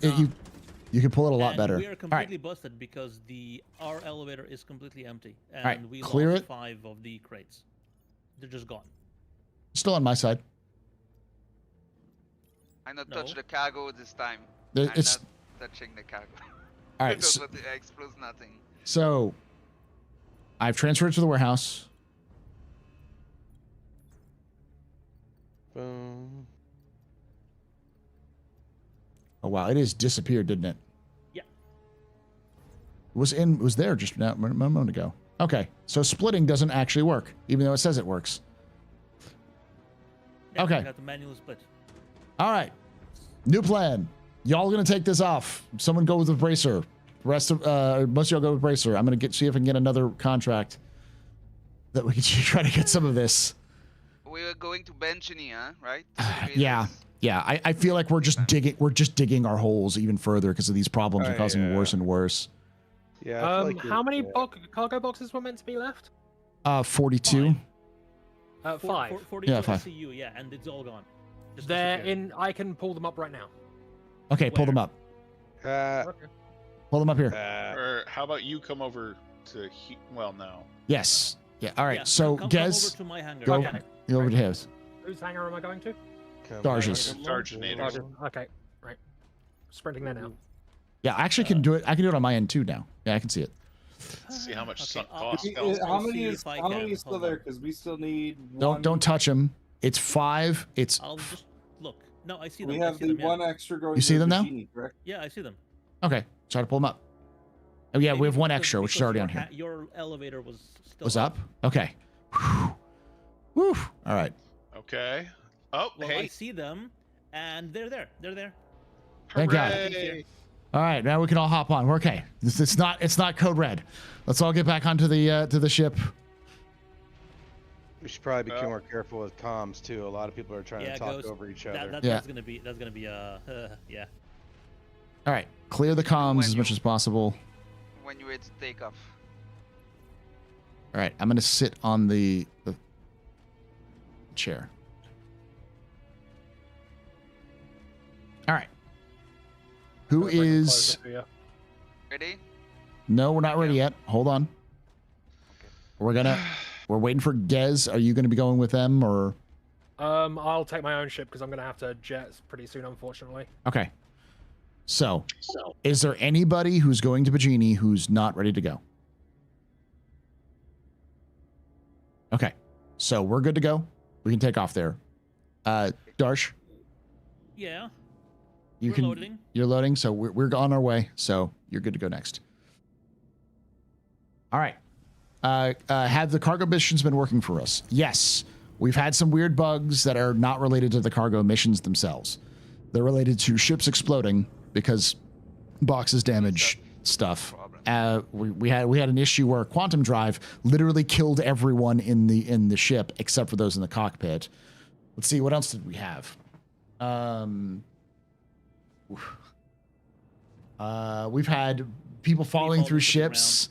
you can pull it a lot better. We are completely busted because our elevator is completely empty, and right, we clear lost it. 5 of the crates. They're just gone. Still on my side. I not touch the cargo this time. It's not touching the cargo. all right. Because it explodes nothing. So I've transferred it to the warehouse. Boom. Oh wow, it has disappeared, didn't it? Yeah. It was there just now, a moment ago. Okay, so splitting doesn't actually work, even though it says it works. Yeah, okay. We got the manual split. All right. New plan. Y'all gonna take this off. Someone go with the bracer. The rest of most of y'all go with bracer. I'm gonna see if I can get another contract that we can try to get some of this. We were going to Benchini, huh? Right? Yeah. I feel like we're just digging our holes even further because of these problems are causing worse and worse. Yeah. How many cargo boxes were meant to be left? 42. 5. 42 Yeah, 5. CU, yeah, and it's all gone. Just They're disappeared. in. I can pull them up right now. Okay, pull them up. Okay. Pull them up here. Or how about you come over to well, no. Yes. Yeah. All right. Yeah, so come Gez, over to my hangar. go Okay. over to his. Whose hangar am I going to? Darge's. Dargenators. Okay. Right. Sprinting there now. Yeah, I actually can do it. I can do it on my end too now. Yeah, I can see it. See how much sunk I'll- cost. How many see is if I how many can. is still Hold there? on. Because we still need. Don't touch him. It's 5. It's I'll just look. No, I see them. We I have see the them, yeah. one extra going. You see to them now? Bikini, correct? Yeah, I see them. okay. Try to pull them up. Oh yeah, we have one extra, which is already on here. Your elevator was still Was up? Okay. Whew. Woo. All right. Okay. Oh, Well, hey. I see them, and they're there. They're there. Thank God. Hooray. All right, now we can all hop on. We're okay. It's not code red. Let's all get back onto the to the ship. We should probably be more careful with comms too. A lot of people are trying to talk Ghost, over each other. That's gonna be yeah. All right, clear the comms as much as possible. When you're ready to take off. All right, I'm gonna sit on the chair. All right. Who is? Ready? No, we're not ready yet. Hold on. We're waiting for Gez. Are you gonna be going with them or? I'll take my own ship because I'm gonna have to jet pretty soon, unfortunately. Okay. So, is there anybody who's going to Bajini who's not ready to go? Okay. So we're good to go. We can take off there. Darsh, Yeah. you We're can. loading. You're loading, so we're on our way. So you're good to go next. All right. Have the cargo missions been working for us? Yes. We've had some weird bugs that are not related to the cargo missions themselves. They're related to ships exploding because boxes damage stuff. We had an issue where quantum drive literally killed everyone in the ship except for those in the cockpit. Let's see, what else did we have? We've had people falling through ships,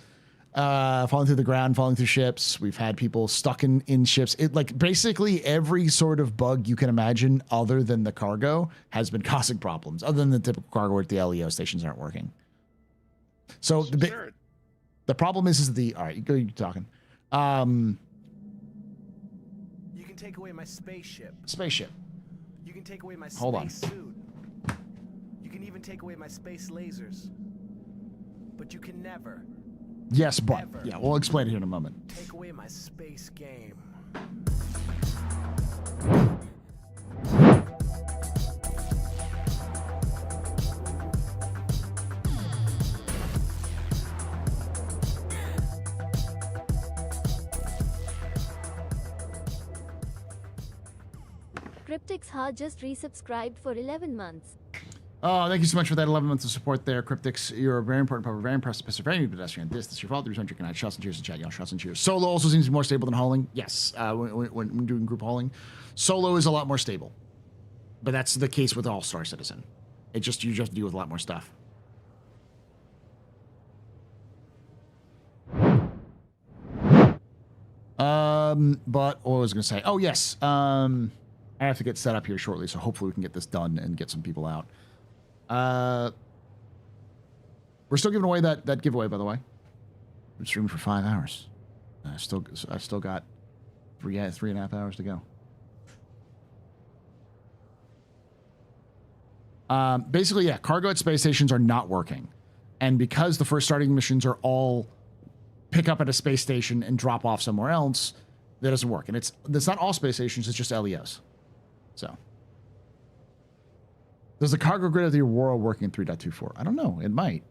falling through the ground, falling through ships. We've had people stuck in ships. It like basically every sort of bug you can imagine other than the cargo has been causing problems, other than the typical cargo where the LEO stations aren't working. So the problem is all right, you're talking. You can take away my spaceship. Spaceship. You can take away my Hold on. space suit. You can even take away my space lasers. But you can never Yes, but yeah, we'll explain it here in a moment. take away my space game. Cryptix Ha just resubscribed for 11 months. Oh, thank you so much for that 11 months of support there, Cryptix. You're a very important part of a very impressive piece of very pedestrian. This is your fault. The reason you can add shots and cheers to chat. Y'all shots and cheers. Solo also seems to be more stable than hauling. Yes, when doing group hauling, solo is a lot more stable. But that's the case with all Star Citizen. You just deal with a lot more stuff. But what was I going to say? Oh, yes. I have to get set up here shortly, so hopefully we can get this done and get some people out. We're still giving away that giveaway, by the way. I'm streaming for 5 hours. I still got 3.5 hours to go. Basically, yeah, cargo at space stations are not working. And because the first starting missions are all pick up at a space station and drop off somewhere else, that doesn't work. And it's not all space stations, it's just LEOs. So. Does the cargo grid of the Aurora work in 3.24? I don't know. It might.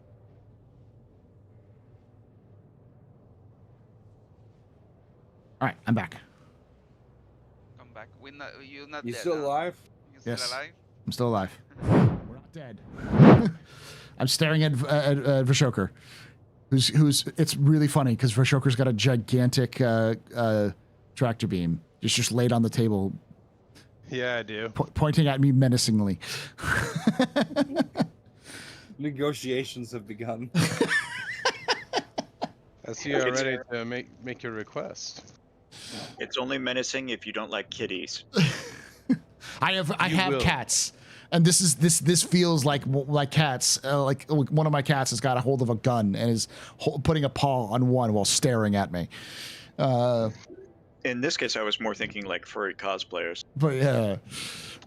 All right, I'm back. Come back. You're not You dead, still huh? alive? You're still alive? I'm still alive. We're not dead. I'm staring at Vashoker, who's. It's really funny because Vashoker's got a gigantic tractor beam just laid on the table. Yeah, I do. Pointing at me menacingly. Negotiations have begun. I see you're ready to make your request. It's only menacing if you don't like kitties. I have cats, and this feels like cats. Like one of my cats has got a hold of a gun and is putting a paw on one while staring at me. In this case, I was more thinking like furry cosplayers. But yeah,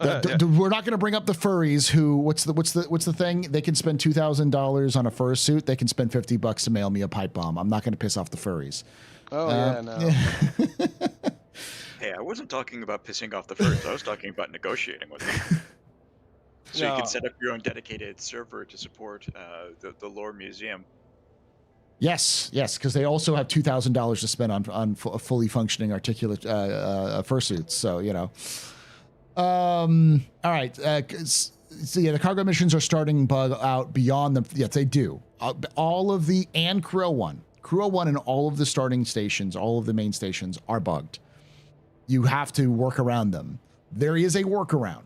we're not going to bring up the furries. Who? What's the thing? They can spend $2,000 on a fursuit. They can spend $50 to mail me a pipe bomb. I'm not going to piss off the furries. Oh yeah, no. Hey, I wasn't talking about pissing off the furries. I was talking about negotiating with them. So you can set up your own dedicated server to support the lore museum. Yes, because they also have $2,000 to spend on fully functioning articulate fursuits. So you know. All right. So yeah, the cargo missions are starting bug out beyond them. Yes, they do. All of the and Crew 01 and all of the starting stations, all of the main stations are bugged. You have to work around them. There is a workaround.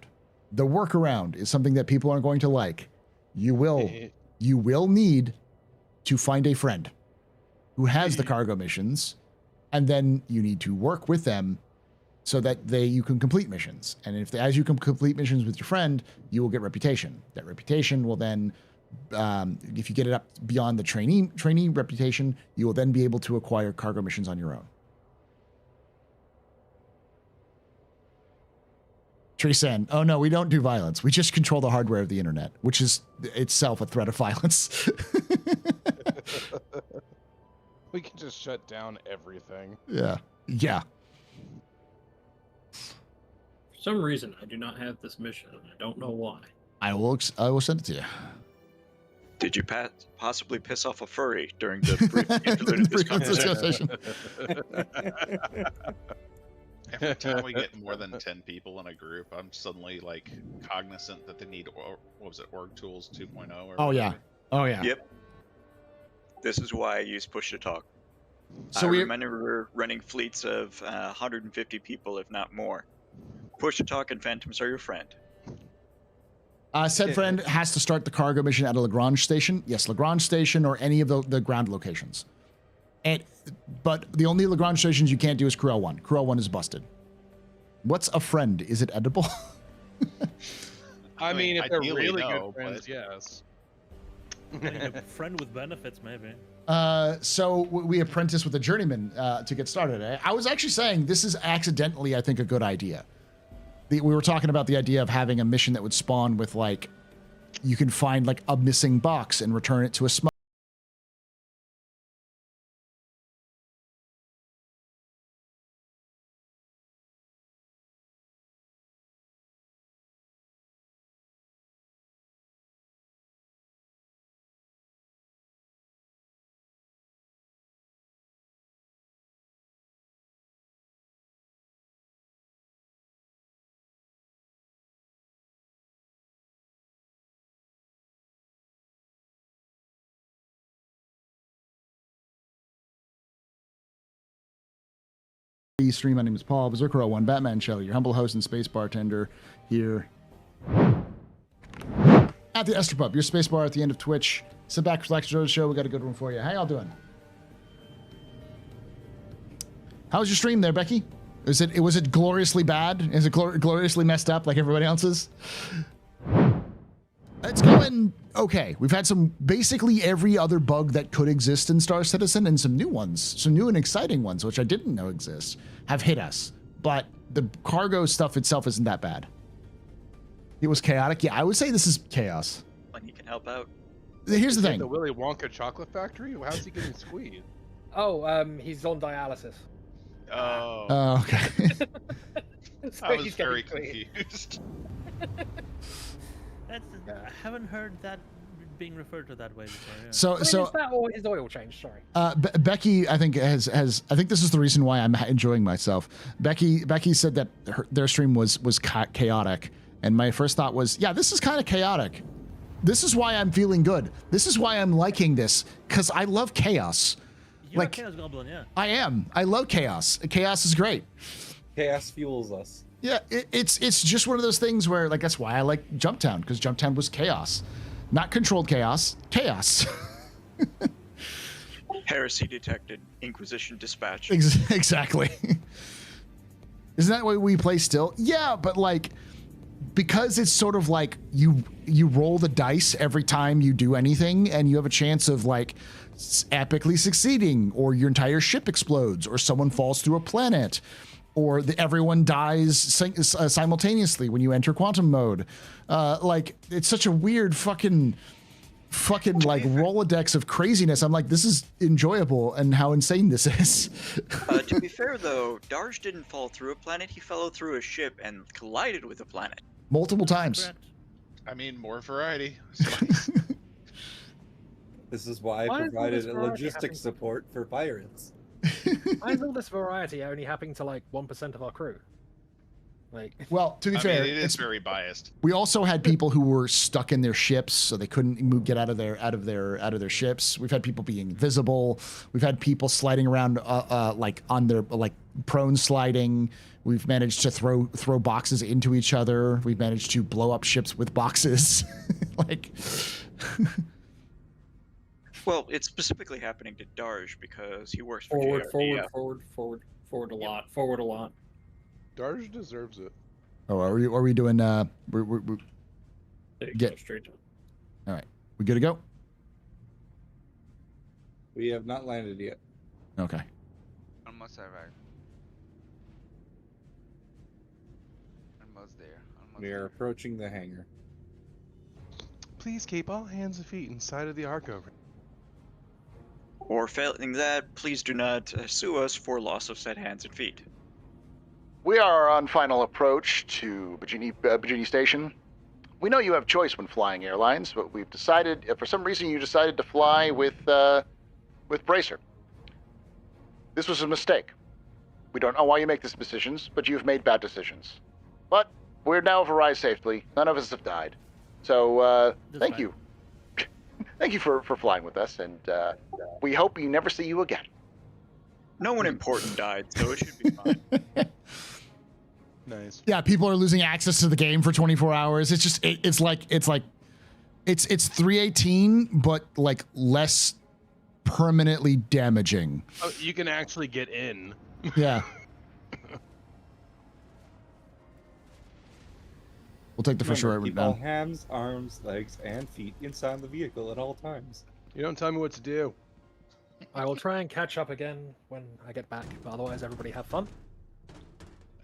The workaround is something that people aren't going to like. You will need to find a friend who has the cargo missions, and then you need to work with them so that you can complete missions. And as you can complete missions with your friend, you will get reputation. That reputation will then, if you get it up beyond the trainee reputation, you will then be able to acquire cargo missions on your own. Trazyn, oh no, we don't do violence. We just control the hardware of the internet, which is itself a threat of violence. We can just shut down everything. Yeah. For some reason, I do not have this mission, and I don't know why. I will send it to you. Did you possibly piss off a furry during the brief interlude of this conversation? Every time we get more than 10 people in a group, I'm suddenly like cognizant that they need org tools 2.0 or Oh yeah. Yep. This is why I use push to talk. So I remember running fleets of 150 people, if not more. Push to talk and phantoms are your friend. Said friend has to start the cargo mission at a Lagrange station. Yes, Lagrange station or any of the ground locations. But the only Lagrange stations you can't do is Crew 01. Crew 01 is busted. What's a friend? Is it edible? I mean, if they're really no, good friends, yes. A friend with benefits, maybe. So we apprentice with a journeyman to get started. I was actually saying this is accidentally, I think, a good idea. We were talking about the idea of having a mission that would spawn with like, you can find like a missing box and return it to a smuggler. Stream, my name is Paul, Berserker01, Batman Show, your humble host and space bartender here at the AstroPub, your space bar at the end of Twitch. Sit back, relax, enjoy the show. We got a good one for you. How y'all doing? How was your stream there, Becky? Was it gloriously bad? Is it gloriously messed up like everybody else's? It's going okay. We've had basically every other bug that could exist in Star Citizen, and some new ones, some new and exciting ones, which I didn't know exist, have hit us. But the cargo stuff itself isn't that bad. It was chaotic. Yeah, I would say this is chaos. When he can help out. Here's the thing. The Willy Wonka chocolate factory? How's he getting squeezed? Oh, he's on dialysis. Oh. Oh, okay. So I was he's getting very squeezed. confused. I haven't heard that being referred to that way before. Yeah. So Is that or his oil change? Sorry. Becky, I think has I think this is the reason why I'm enjoying myself. Becky said that their stream was chaotic, and my first thought was, yeah, this is kind of chaotic. This is why I'm feeling good. This is why I'm liking this, because I love chaos. You're a chaos goblin, yeah. I am. I love chaos. Chaos is great. Chaos fuels us. Yeah, it's just one of those things where, like, that's why I like Jumptown, because Jumptown was chaos. Not controlled chaos, chaos. Heresy detected. Inquisition dispatched. Exactly. Isn't that what we play still? Yeah, but like, because it's sort of like you roll the dice every time you do anything, and you have a chance of like epically succeeding, or your entire ship explodes, or someone falls through a planet, or everyone dies simultaneously when you enter quantum mode. Like, it's such a weird fucking like Rolodex of craziness. I'm like, this is enjoyable, and how insane this is. To be fair though, Darsh didn't fall through a planet, he fell through a ship and collided with a planet. Multiple times. I mean, more variety. This is why I provided a logistics support for pirates. Why is all this variety only happening to like 1% of our crew? Like, well, to be I fair, mean, it is very biased. We also had people who were stuck in their ships, so they couldn't get out of their ships. We've had people being invisible. We've had people sliding around, like on their prone sliding. We've managed to throw boxes into each other. We've managed to blow up ships with boxes. Like, well, it's specifically happening to Darsh because he works for forward a lot. Darsh deserves it. oh, are we doing? We're Go straight to. All right, we good to go? We have not landed yet. Okay. Almost arrived. Almost there. We are approaching the hangar. Please keep all hands and feet inside of the Ark over. Or failing that, please do not sue us for loss of said hands and feet. We are on final approach to Bajini Station. We know you have choice when flying airlines, but we've decided, for some reason, you decided to fly with Bracer. This was a mistake. We don't know why you make these decisions, but you've made bad decisions. But we're now have arrived safely. None of us have died. So, thank you. Thank you for flying with us, and we hope we never see you again. No one important died, so it should be fine. Nice. Yeah, people are losing access to the game for 24 hours. It's just it's 318, but like less permanently damaging. Oh, you can actually get in. Yeah. We'll take the first right Keep down. all hands, arms, legs, and feet inside the vehicle at all times. You don't tell me what to do. I will try and catch up again when I get back, but otherwise everybody have fun.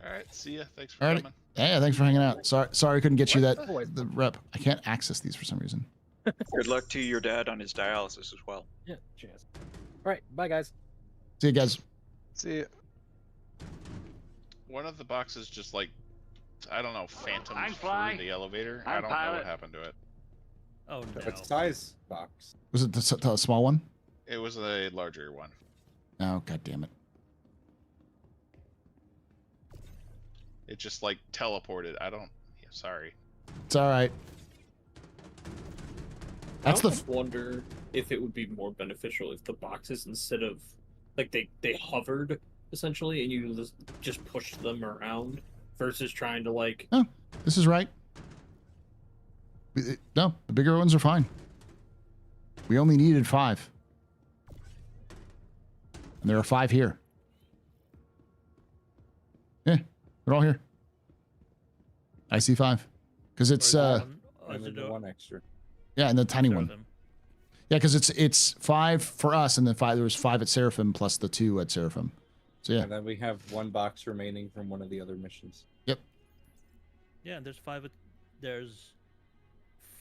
All right, see ya. Thanks for All right. coming. Yeah, thanks for hanging out. Sorry I couldn't get you the rep. I can't access these for some reason. Good luck to your dad on his dialysis as well. Yeah, cheers. All right, bye guys. See you guys. See ya. One of the boxes just like, I don't know, phantomed fly. through the elevator. I'm I don't know pilot. what happened to it. Oh no. What size box? Was it the small one? It was a larger one. Oh, god damn it. It just like teleported. I don't. Yeah, sorry. It's all right. That's I wonder if it would be more beneficial if the boxes, instead of like they hovered essentially, and you just push them around versus trying to like. Oh, this is right. No, the bigger ones are fine. We only needed 5. And there are 5 here. Yeah, they're all here. I see 5. Because it's and then the one extra. yeah, and the tiny one. Yeah, because it's 5 for us, and then 5. There was 5 at Seraphim plus the 2 at Seraphim. So yeah. And then we have 1 box remaining from one of the other missions. Yep. Yeah, there's 5. There's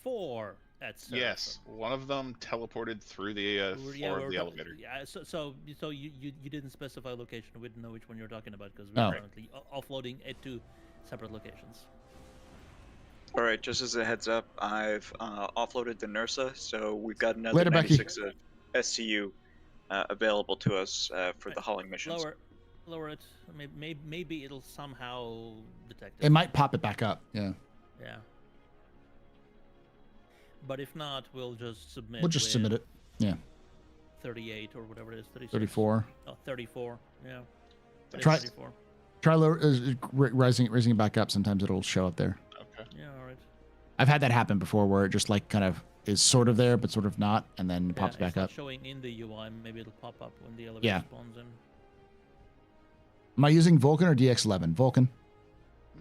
4 at Seraphim. Yes, one of them teleported through the floor of the elevator. Yeah, so you didn't specify location. We didn't know which one you're talking about because we're currently offloading it to separate locations. All right, just as a heads up, I've offloaded the NERSA, so we've got another Later, 96 SCU available to us for the hauling missions. Lower it. Maybe it'll somehow detect It might pop it back up. Yeah. Yeah. But if not, we'll just submit. We'll just submit it. Yeah. 38 or whatever it is. 36. 34. Oh, 34. Yeah. Try 34. Try raising it back up. Sometimes it'll show up there. Okay. Yeah. All right. I've had that happen before, where it just like kind of is sort of there, but sort of not, and then it pops back it's not up. showing in the UI. Maybe it'll pop up when the elevator spawns in. Am I using Vulcan or DX11? Vulcan.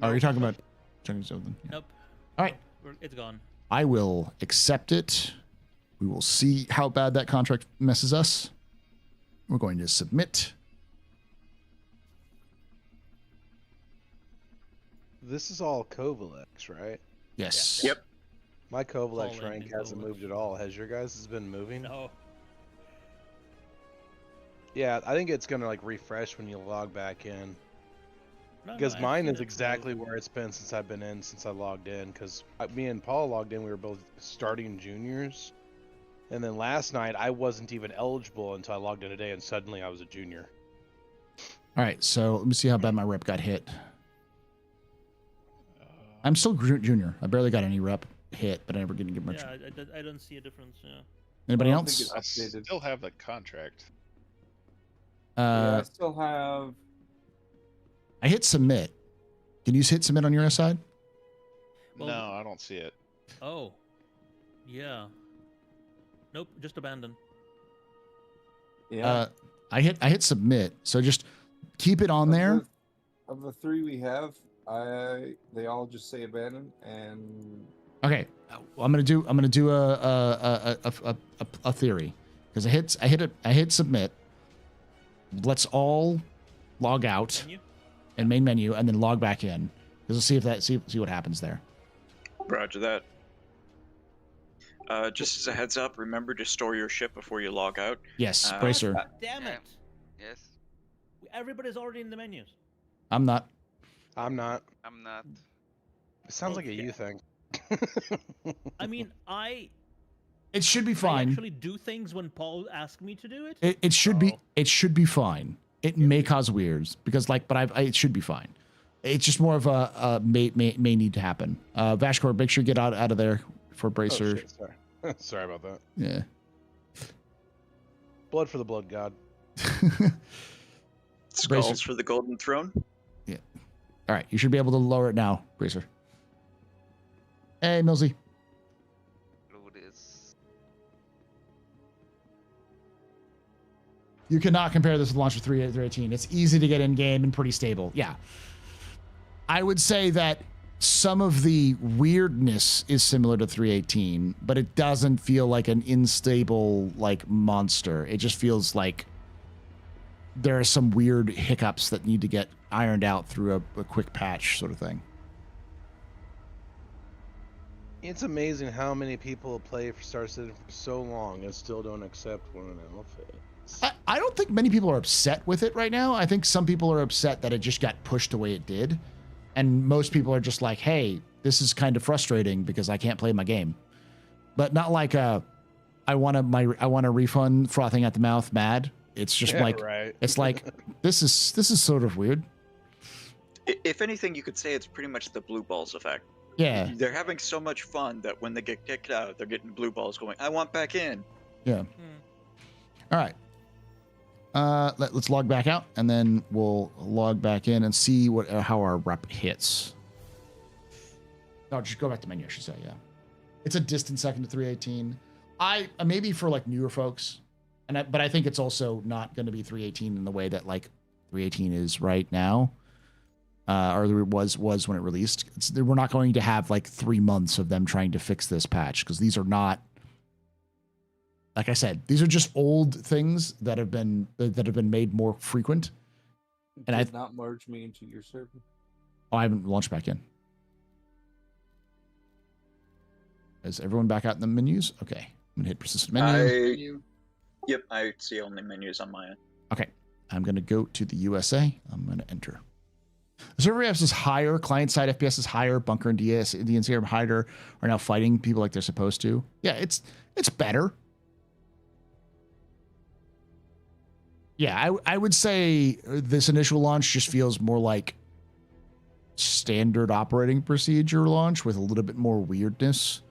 Oh, you're talking about something. Yeah. Nope. All right. It's gone. I will accept it. We will see how bad that contract messes us. We're going to submit. This is all Kovalex, right? Yes. Yep. My Kovalex All rank in hasn't Kovalex. moved at all. Has your guys' been moving? No. Yeah, I think it's gonna like refresh when you log back in. Because I've mine seen is it exactly where it's been since I've been in, since I logged in. Because me and Paul logged in, we were both starting juniors. And then last night, I wasn't even eligible until I logged in today, and suddenly I was a junior. All right, so let me see how bad my rep got hit. I'm still junior. I barely got any rep hit, but I never didn't get much. Yeah, I don't see a difference. Yeah. Anybody I don't else? think it's updated. Still have the contract. Yeah, I still have. I hit submit. Can you hit submit on your side? Well, no, I don't see it. Oh. Yeah. Nope. Just abandon. Yeah. I hit submit. So just keep it on there. Of the 3 we have, they all just say abandon, and Okay, I'm gonna do a theory, because I hit submit. Let's all log out in main menu and then log back in, because we'll see what happens there. Roger that. Just as a heads up, remember to store your ship before you log out. Yes, Bracer. Damn it! Yes. Everybody's already in the menus. I'm not. I'm not. I'm not. It sounds like a Okay. you thing. I mean, It should be I fine. actually do things when Paul asks me to do it. It should be fine. It may cause weirds because it should be fine. It's just more of a may need to happen. Vashkor, make sure you get out of there for Bracer. Oh, shit, sorry. Sorry about that. Yeah. Blood for the blood god. Skulls Bracer. for the golden throne. Yeah. All right, you should be able to lower it now, Bracer. Hey, Millsy. Do this. You cannot compare this with Launcher 318. It's easy to get in game and pretty stable. Yeah. I would say that some of the weirdness is similar to 318, but it doesn't feel like an unstable monster. It just feels like there are some weird hiccups that need to get ironed out through a quick patch sort of thing. It's amazing how many people play for Star Citizen for so long and still don't accept one of elephants. I don't think many people are upset with it right now. I think some people are upset that it just got pushed the way it did. And most people are just like, hey, this is kind of frustrating because I can't play my game. But not like I want a refund frothing at the mouth mad. It's just right. It's like this is sort of weird. If anything, you could say it's pretty much the blue balls effect. Yeah. They're having so much fun that when they get kicked out, they're getting blue balls going, I want back in. Yeah. All right. Let's log back out, and then we'll log back in and see what how our rep hits. No, just go back to menu, I should say. Yeah, it's a distant second to 318. I maybe for like newer folks, but I think it's also not going to be 318 in the way that like 318 is right now, or was when it released. We're not going to have like 3 months of them trying to fix this patch, because these are not. Like I said, these are just old things that have been made more frequent. And I not merge me into your server. Oh, I haven't launched back in. Is everyone back out in the menus? Okay, I'm gonna hit persistent menu. Yep, I see only menus on my end. Okay, I'm gonna go to the USA. I'm gonna enter. The server FPS is higher. Client side FPS is higher. Bunker and DNC are higher. Are now fighting people like they're supposed to. Yeah, it's better. Yeah, I would say this initial launch just feels more like standard operating procedure launch with a little bit more weirdness.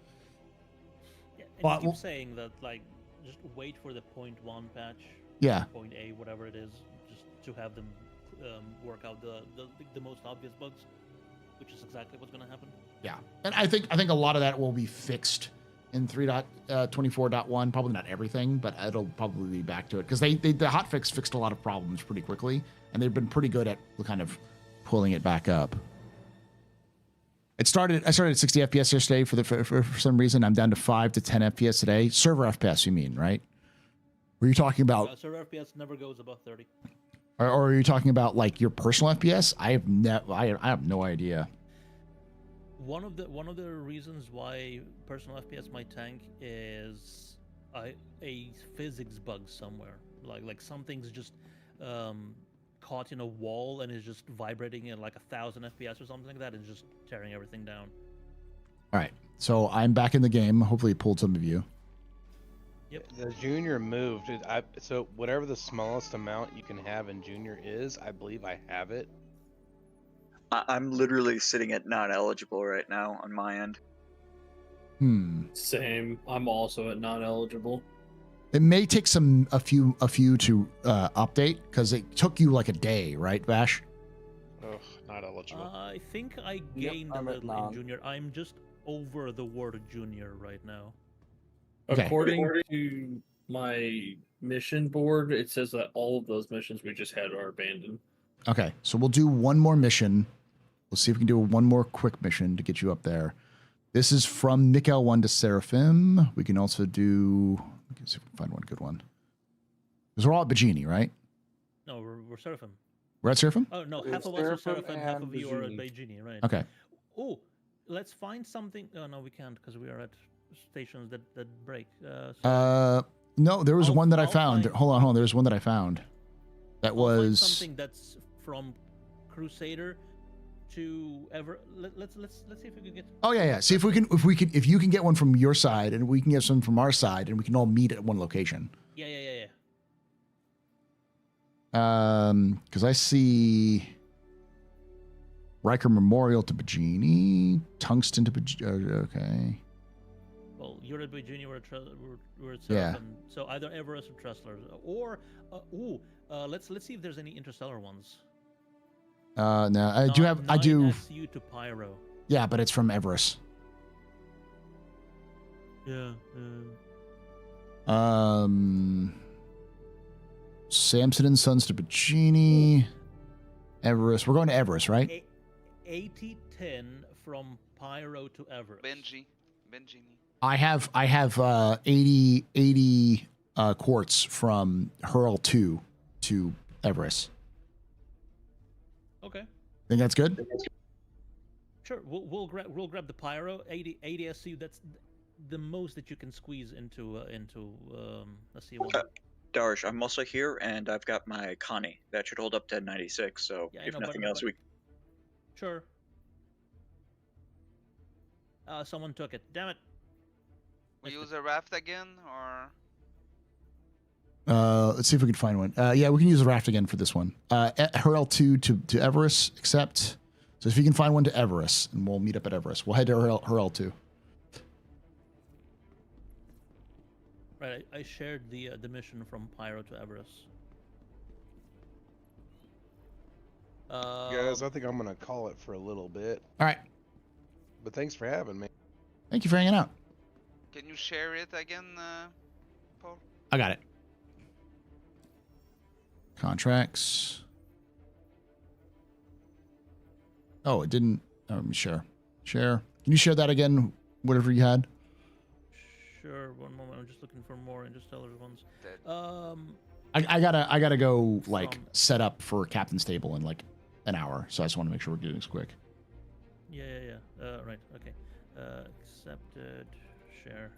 Yeah, and you keep saying that, like, just wait for the 0.1 patch. Yeah. Point A, whatever it is, just to have them work out the most obvious bugs, which is exactly what's going to happen. Yeah, and I think a lot of that will be fixed in 3.24.1, probably not everything, but it'll probably be back to it, because the hotfix fixed a lot of problems pretty quickly, and they've been pretty good at kind of pulling it back up. I started at 60 FPS yesterday for some reason. I'm down to 5 to 10 FPS today. Server FPS, you mean, right? Were you talking about? Server FPS never goes above 30. Or are you talking about like your personal FPS? I have no idea. One of the reasons why personal FPS might tank is a physics bug somewhere. Like something's just caught in a wall and is just vibrating at like 1,000 FPS or something like that, and just tearing everything down. All right, so I'm back in the game. Hopefully, it pulled some of you. Yep. The junior moved. So whatever the smallest amount you can have in junior is, I believe I have it. I'm literally sitting at not eligible right now on my end. Same. I'm also at not eligible. It may take a few to update, because it took you like a day, right, Vash? Ugh, not eligible. I think I gained a little in junior. I'm just over the word junior right now. Okay. According to my mission board, it says that all of those missions we just had are abandoned. Okay, so we'll do one more mission. We'll see if we can do one more quick mission to get you up there. This is from Mikkel 1 to Seraphim. We can also do... Let's see if we can find one good one. Because we're all at Bajini, right? No, we're Seraphim. We're at Seraphim? Oh, no, half of us are Seraphim, half of you are at Bajini, right? Okay. Oh, let's find something... Oh, no, we can't, because we are at stations that break. No, there was one that I found. Hold on. There was one that I found. That was... something that's from Crusader to let's see if we can get. Oh yeah. See if you can get one from your side, and we can get some from our side, and we can all meet at one location. Yeah. Because I see Riker Memorial to Bajini, Tungsten to Bajini. Okay. Well, you're at Bajini, we're at Seraphim. Yeah. So either Everest or Tressler, or let's see if there's any interstellar ones. No, I do. SU to Pyro. Yeah, but it's from Everest. Yeah. Samson and Sons to Bajini. Everest. We're going to Everest, right? 80-10 from Pyro to Everest. Benjini. I have 80 quartz from Hurl 2 to Everest. Okay. Think that's good? Sure. We'll grab the Pyro 80 SU. That's the most that you can squeeze into a C1. Darsh, I'm also here, and I've got my Connie. That should hold up to 96, so Yeah, if nothing else, we... Sure. Someone took it. Damn it. We use a raft again, or... Let's see if we can find one. Yeah, we can use a raft again for this one. Hurl 2 to Everest, accept. So if you can find one to Everest, and we'll meet up at Everest. We'll head to Hurl 2. Right, I shared the mission from Pyro to Everest. Guys, I think I'm gonna call it for a little bit. All right. But thanks for having me. Thank you for hanging out. Can you share it again, Paul? I got it. Contracts. Oh, it didn't. Oh, let me share. Share. Can you share that again? Whatever you had. Sure. One moment. I'm just looking for more Interstellar ones. I gotta go like set up for Captain's Table in like an hour. So I just want to make sure we're doing this quick. Yeah. Right. Okay. Accepted. Share.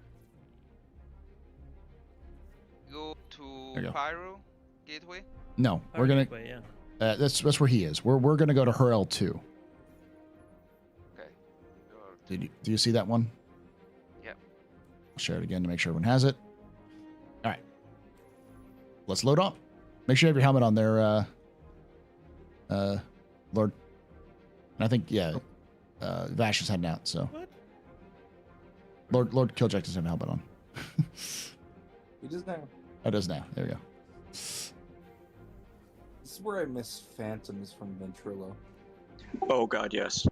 Go to There you go. Pyro Gateway. No, Pyro we're gonna. Gateway, yeah. That's where he is. We're gonna go to her L2. Okay. Do you see that one? Yep. I'll share it again to make sure everyone has it. All right. Let's load up. Make sure you have your helmet on there, Lord. And I think Vash is heading out. So. What? Lord Killjack doesn't have a helmet on. He does now. Oh, it does now. There we go. This is where I miss Phantoms from Ventrilo. Oh god, yes.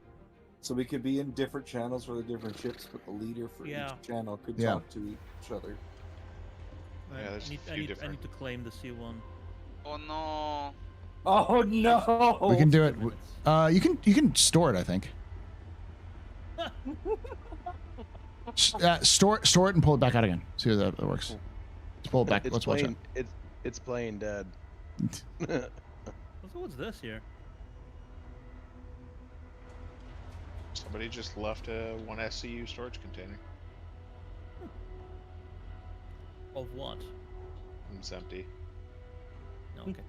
So we could be in different channels for the different ships, but the leader for each channel could talk to each other. Yeah, there's I need to claim the C1. Oh no. Oh no! We can do it. You can store it, I think. Store it and pull it back out again. See how that works. Let's pull it back. Let's watch it. It's playing dead. So what's this here? Somebody just left a 1 SCU storage container. Of what? It's empty. Okay.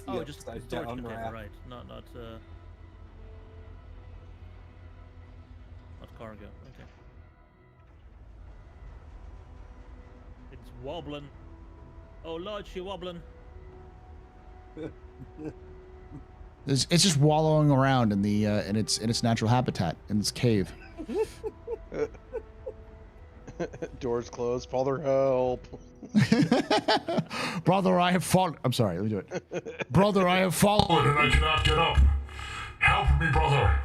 Oh, just a storage container, wrap. right? Not cargo. Okay. It's wobbling. Oh Lord, she wobbling. It's just wallowing around in the in its natural habitat in its cave. Doors closed. Father, help! Brother, I have fallen. I'm sorry. Let me do it. Brother, I have fallen and I cannot get up. Help me, brother.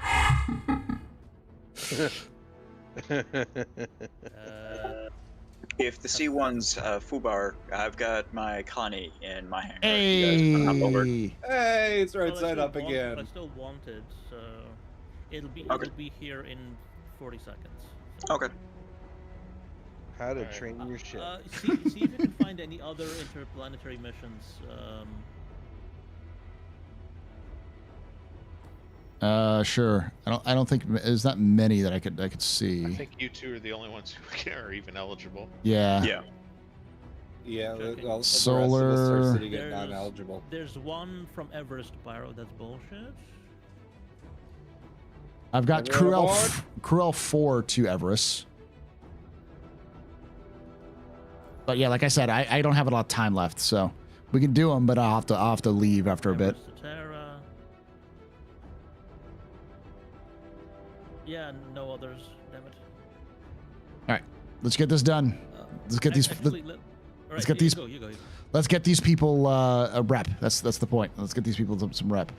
If the C1's Fubar, I've got my Connie in my hangar. Hey! You guys hop over. Hey, it's right Well, side up I again. still want it, so it'll be here in 40 seconds. Okay. How to train your ship. See if you can find any other interplanetary missions. Sure. I don't think there's not many that I could see. I think you two are the only ones who are even eligible. Yeah. Yeah. Yeah, well, Solar. The rest of us are sitting at non-eligible. There's one from Everest Pyro. That's bullshit. I've got Everyone Cruel 4 to Everest. But yeah, like I said, I don't have a lot of time left, so we can do them, but I'll have to leave after a bit. Everest to Terra. Yeah, no others. Damn it. All right, let's get this done. Let's get these. Let's get these. You go. Let's get these people a rep. That's the point. Let's get these people some rep.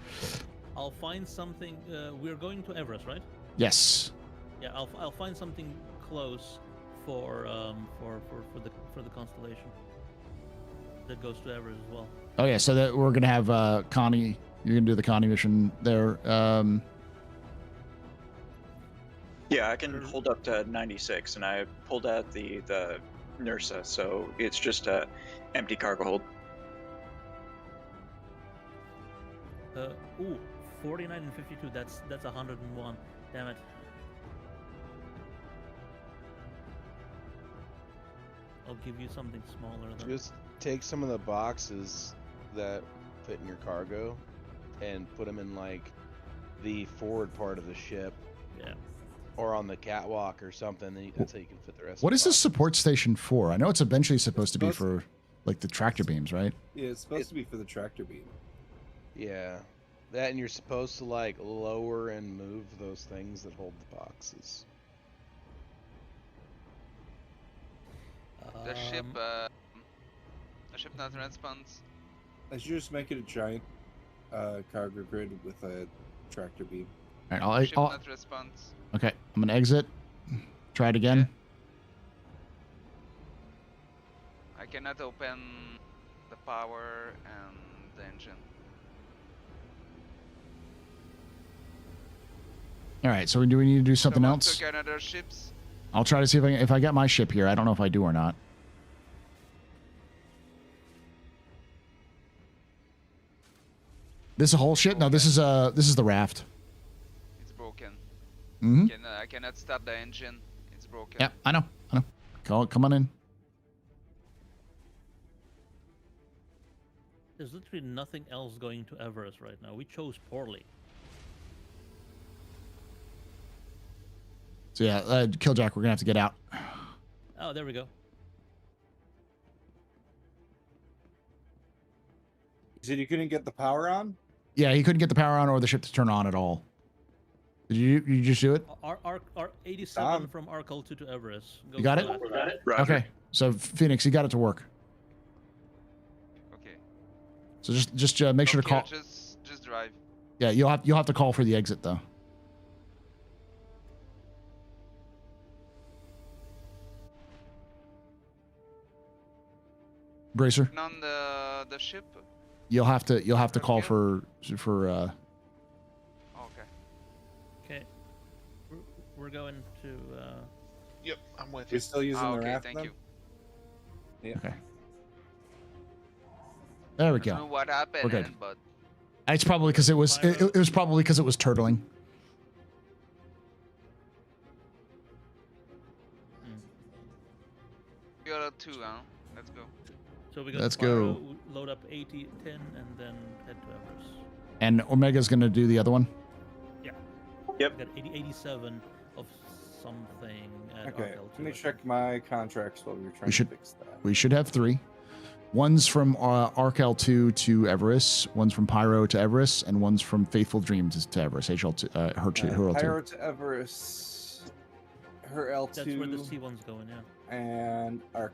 I'll find something. We're going to Everest, right? Yes. Yeah, I'll find something close for the constellation that goes to Everest as well. Oh yeah, so that we're gonna have Connie. You're gonna do the Connie mission there. Yeah, I can hold up to 96, and I pulled out the Nursa, so it's just a empty cargo hold. Ooh, 49 and 52. That's 101. Damn it. I'll give you something smaller then. Just take some of the boxes that fit in your cargo and put them in like the forward part of the ship. Yeah. Or on the catwalk or something. That's how you can fit the rest. What of is the this support station for? I know it's eventually supposed to be for like the tractor beams, right? Yeah, it's supposed to be for the tractor beam. Yeah. That, and you're supposed to like lower and move those things that hold the boxes. The ship not responds. I should just make it a giant cargo grid with a tractor beam. All right, Ship not response. Okay, I'm gonna exit. Try it again. I cannot open the power and the engine. All right, so do we need to do something Someone else? took another ships. I'll try to see if I get my ship here. I don't know if I do or not. This is a whole ship? No, this is the raft. It's broken. Mm-hmm. I cannot start the engine. It's broken. Yeah, I know. Come on in. There's literally nothing else going to Everest right now. We chose poorly. So yeah, Killjack, we're gonna have to get out. Oh, there we go. You said you couldn't get the power on? Yeah, he couldn't get the power on or the ship to turn on at all. Did you just do it? Our 87 from Arkel to Everest. You got it? Okay. So Phoenix, you got it to work. Okay. So just make sure to call. Just drive. Yeah, you'll have to call for the exit though. Bracer. On the ship. You'll have to call for. Okay. Okay. We're going to. Yep, I'm with you. You're still using the raft thank then? you. Yeah. Okay. There we I don't know go. what happened, We're good. but It's probably because it was probably because it was turtling. you got 2, huh? Let's go. So we got Let's Pyro, go. load up 80, 10, and then head to Everest. And Omega's gonna do the other one. Yeah. Yep. We got 87 of something. At Okay, Arkel let me 2, check my contracts while we're trying We should to fix that. we should have 3. One's from Arkel 2 to Everest. One's from Pyro to Everest, and one's from Faithful Dreams to Everest. HL2, her two, her Pyro L2. to Everest, her L2. That's where the C1's going, yeah. And Arc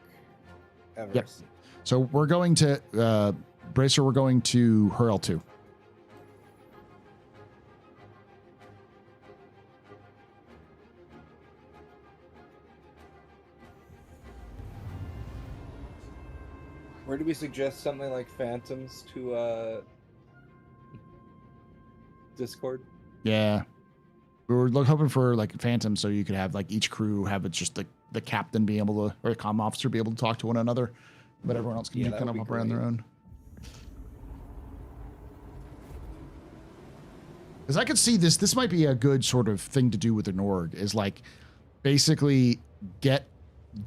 Everest. Yep. So we're going to Bracer. We're going to her L2. Where do we suggest something like Phantoms to Discord? Yeah. We were hoping for like Phantom, so you could have like each crew have it just the captain be able to, or the comm officer be able to talk to one another, but everyone else can Yeah, kind that of would up be around their great. own. Because I could see this might be a good sort of thing to do with an org, is like basically get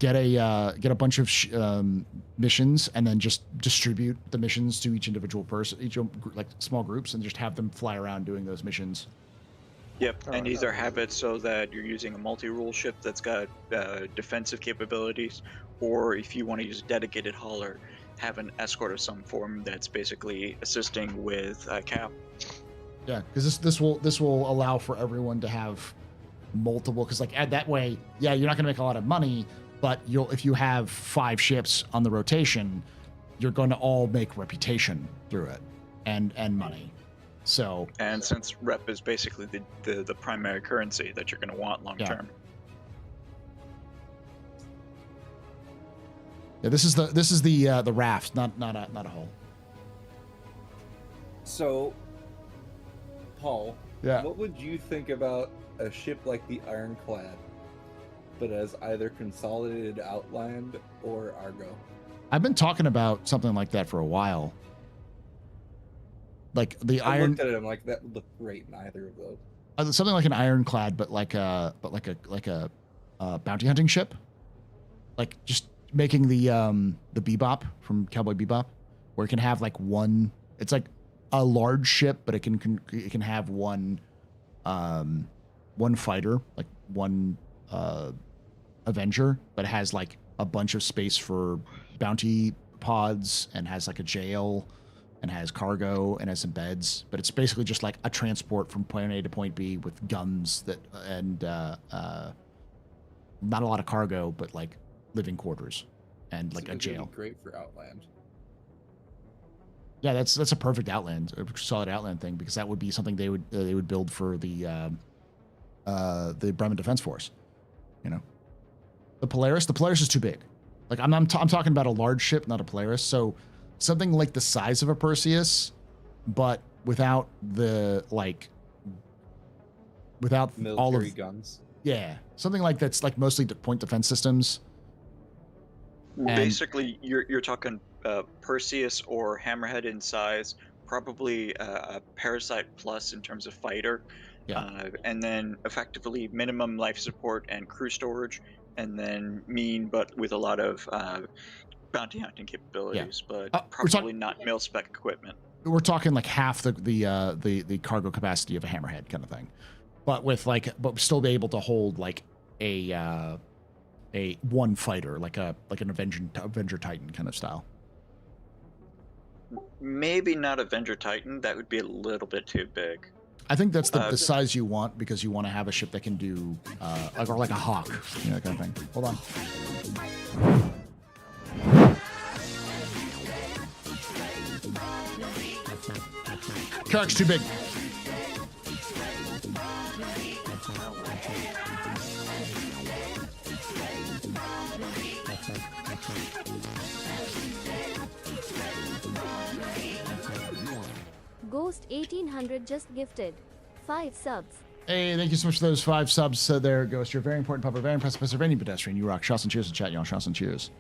a bunch of missions and then just distribute the missions to each individual person, each like small groups, and just have them fly around doing those missions. Yep, and these are habits so that you're using a multi-rule ship that's got defensive capabilities, or if you want to use a dedicated hauler, have an escort of some form that's basically assisting with cap. Yeah, because this will allow for everyone to have multiple. Because like that way, yeah, you're not going to make a lot of money, but if you have 5 ships on the rotation, you're going to all make reputation through it and money. So, and since rep is basically the primary currency that you're going to want long term. Yeah, this is the raft, not a hull. So, Paul, Yeah. what would you think about a ship like the Ironclad, but as either Consolidated Outland or Argo? I've been talking about something like that for a while. Like the I iron, looked at it, I'm like, that would look great in either of those. something like an ironclad, but like a bounty hunting ship. Like just making the Bebop from Cowboy Bebop, where it can have like one. It's like a large ship, but it can have one fighter, like one Avenger, but it has like a bunch of space for bounty pods and has like a jail and has cargo and has some beds, but it's basically just like a transport from point A to point B with guns and not a lot of cargo, but like living quarters and like a jail. Great for Outland. Yeah, that's a perfect Outland, a solid Outland thing, because that would be something they would build for the Bremen Defense Force. You know, the Polaris is too big. Like I'm talking about a large ship, not a Polaris. So something like the size of a Perseus, but without the without military all of guns. Yeah, something like that's like mostly point defense systems. And Basically, you're talking Perseus or Hammerhead in size, probably a Parasite Plus in terms of fighter, and then effectively minimum life support and crew storage, and then mean but with a lot of bounty hunting capabilities, but probably not mil spec equipment. we're talking like half the cargo capacity of a Hammerhead kind of thing, but with but still be able to hold like a one fighter, like an Avenger Titan kind of style. Maybe not Avenger Titan. That would be a little bit too big. I think that's the size you want, because you want to have a ship that can do like a Hawk, that kind of thing. Hold on. Carrick's too big. Ghost 1800 just gifted 5 subs. Hey, thank you so much for those 5 subs there, Ghost. You're a very important pupper, very impressive Pennsylvania pedestrian. You rock. Shots and cheers in chat, y'all. Shots and cheers.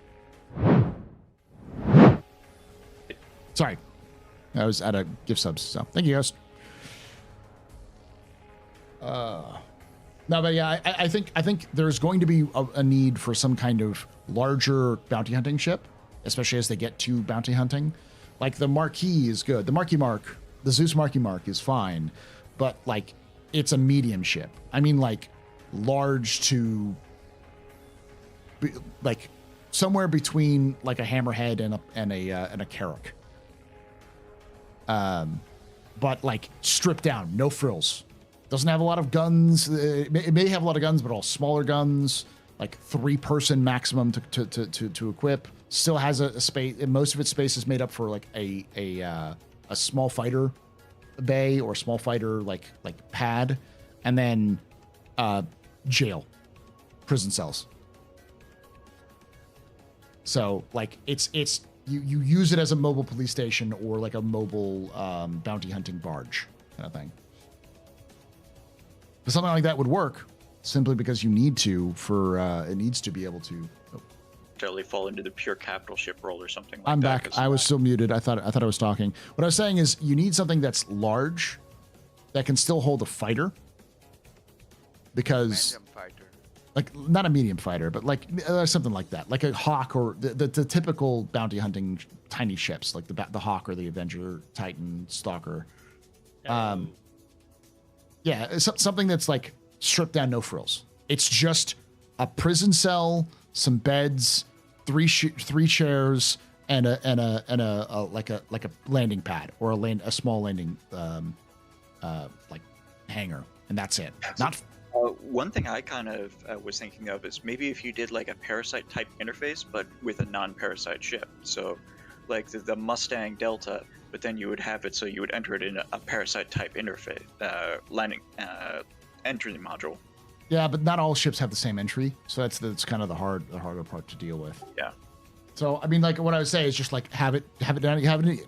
Sorry. I was out of gift subs, so thank you, Ghost. No, but yeah, I think there's going to be a need for some kind of larger bounty hunting ship, especially as they get to bounty hunting. Like the Marquis is good. The Zeus Marquis Mark is fine, but like it's a medium ship. I mean, like large to like somewhere between like a Hammerhead and a Carrack. But like stripped down, no frills. Doesn't have a lot of guns. It may have a lot of guns, but all smaller guns, like 3-person maximum to equip. Still has a space. Most of its space is made up for like a small fighter bay or small fighter like pad, and then prison cells. So like it's you use it as a mobile police station or like a mobile bounty hunting barge kind of thing. But something like that would work simply because you need to it needs to be able to Totally fall into the pure capital ship role or something like I'm that. back. I was still muted. I thought I was talking. What I was saying is you need something that's large that can still hold a fighter. Because like not a medium fighter, but like something like that. Like a Hawk or the typical bounty hunting tiny ships, like the Hawk or the Avenger Titan Stalker. Yeah, it's something that's like stripped down, no frills. It's just a prison cell, some beds, three chairs, and a like a landing pad or a small landing like hangar, and that's it. Not. One thing I kind of was thinking of is maybe if you did like a Parasite type interface, but with a non-Parasite ship. So, like the Mustang Delta, but then you would have it so you would enter it in a Parasite type interface landing entry module. Yeah, but not all ships have the same entry, so that's kind of the harder part to deal with. Yeah. So I mean, like what I would say is just like have it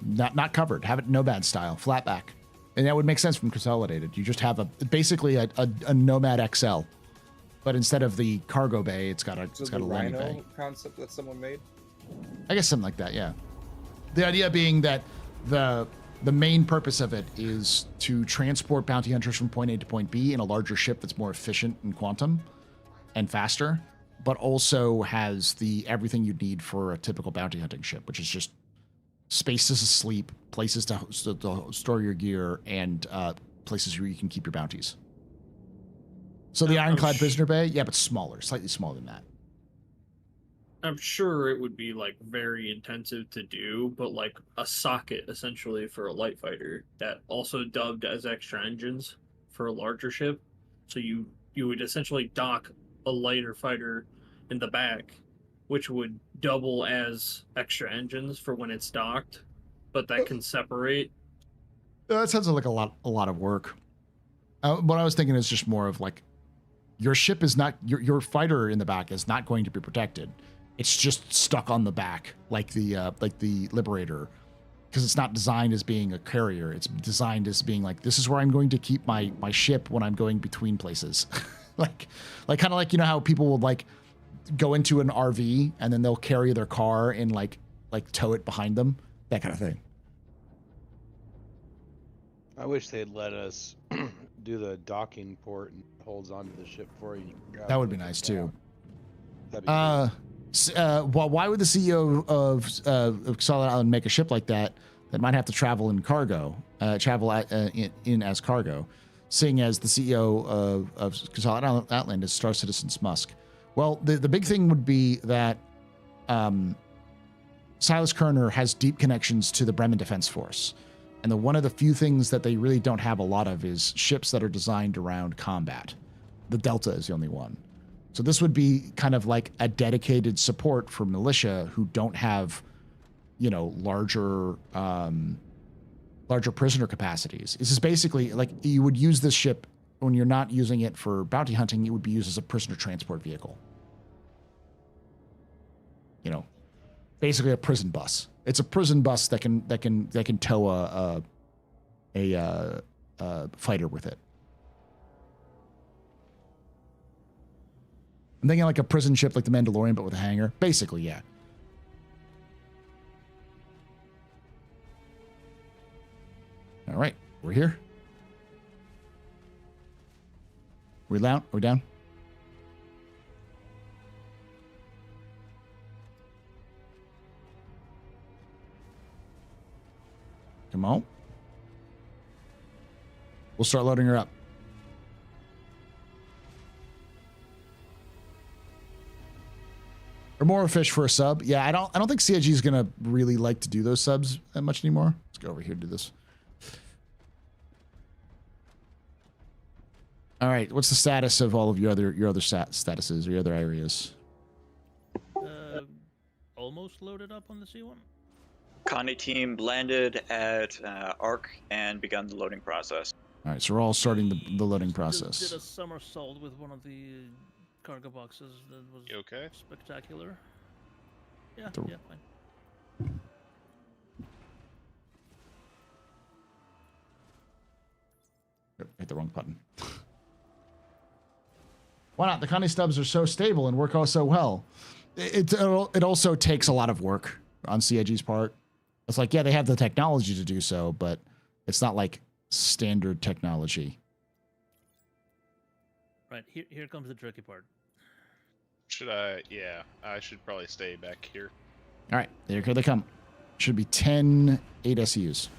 not covered, have it Nomad style, flat back, and that would make sense from Consolidated. You just have basically a Nomad XL, but instead of the cargo bay, it's got a landing bay. Concept that someone made. I guess something like that. Yeah. The idea being that the main purpose of it is to transport bounty hunters from point A to point B in a larger ship that's more efficient in quantum and faster, but also has everything you'd need for a typical bounty hunting ship, which is just spaces to sleep, places to store your gear, and places where you can keep your bounties. So the Ironclad Prisoner Bay, yeah, but smaller, slightly smaller than that. I'm sure it would be like very intensive to do, but like a socket essentially for a light fighter that also dubbed as extra engines for a larger ship. So you would essentially dock a lighter fighter in the back, which would double as extra engines for when it's docked, but that can separate. That sounds like a lot of work. What I was thinking is just more of like, your ship is not, your fighter in the back is not going to be protected. It's just stuck on the back, like the Liberator, because it's not designed as being a carrier. It's designed as being like, this is where I'm going to keep my ship when I'm going between places. like kind of like, you know how people will like go into an RV and then they'll carry their car and like tow it behind them, that kind of thing. I wish they'd let us do the docking port and holds onto the ship for you. That would be nice too. That'd be cool. Well, why would the CEO of Solid Island make a ship like that might have to travel in cargo, in as cargo, seeing as the CEO of Solid Island is Star Citizen Smusk? Well, the big thing would be that Silas Kerner has deep connections to the Bremen Defense Force. And one of the few things that they really don't have a lot of is ships that are designed around combat. The Delta is the only one. So this would be kind of like a dedicated support for militia who don't have, you know, larger prisoner capacities. This is basically like you would use this ship when you're not using it for bounty hunting. It would be used as a prisoner transport vehicle. You know, basically a prison bus. It's a prison bus that can tow a fighter with it. I'm thinking like a prison ship like the Mandalorian, but with a hangar. Basically, yeah. All right, we're here. We're down. We're down. Come on. We'll start loading her up. Or more fish for a sub. Yeah, I don't think CIG is gonna really like to do those subs that much anymore. Let's go over here and do this. All right, what's the status of all of your other statuses or your other areas? Almost loaded up on the C1. Connie team landed at Arc and begun the loading process. All right, so we're all starting the loading process. Did a somersault with one of the cargo boxes that was okay? Spectacular. Yeah, yeah, fine. Hit the wrong button. Why not? The Connie stubs are so stable and work out so well. It also takes a lot of work on CIG's part. It's like, yeah, they have the technology to do so, but it's not like standard technology. Right, here comes the tricky part. Should I? Yeah, I should probably stay back here. All right, here they come. Should be 10 8SUs.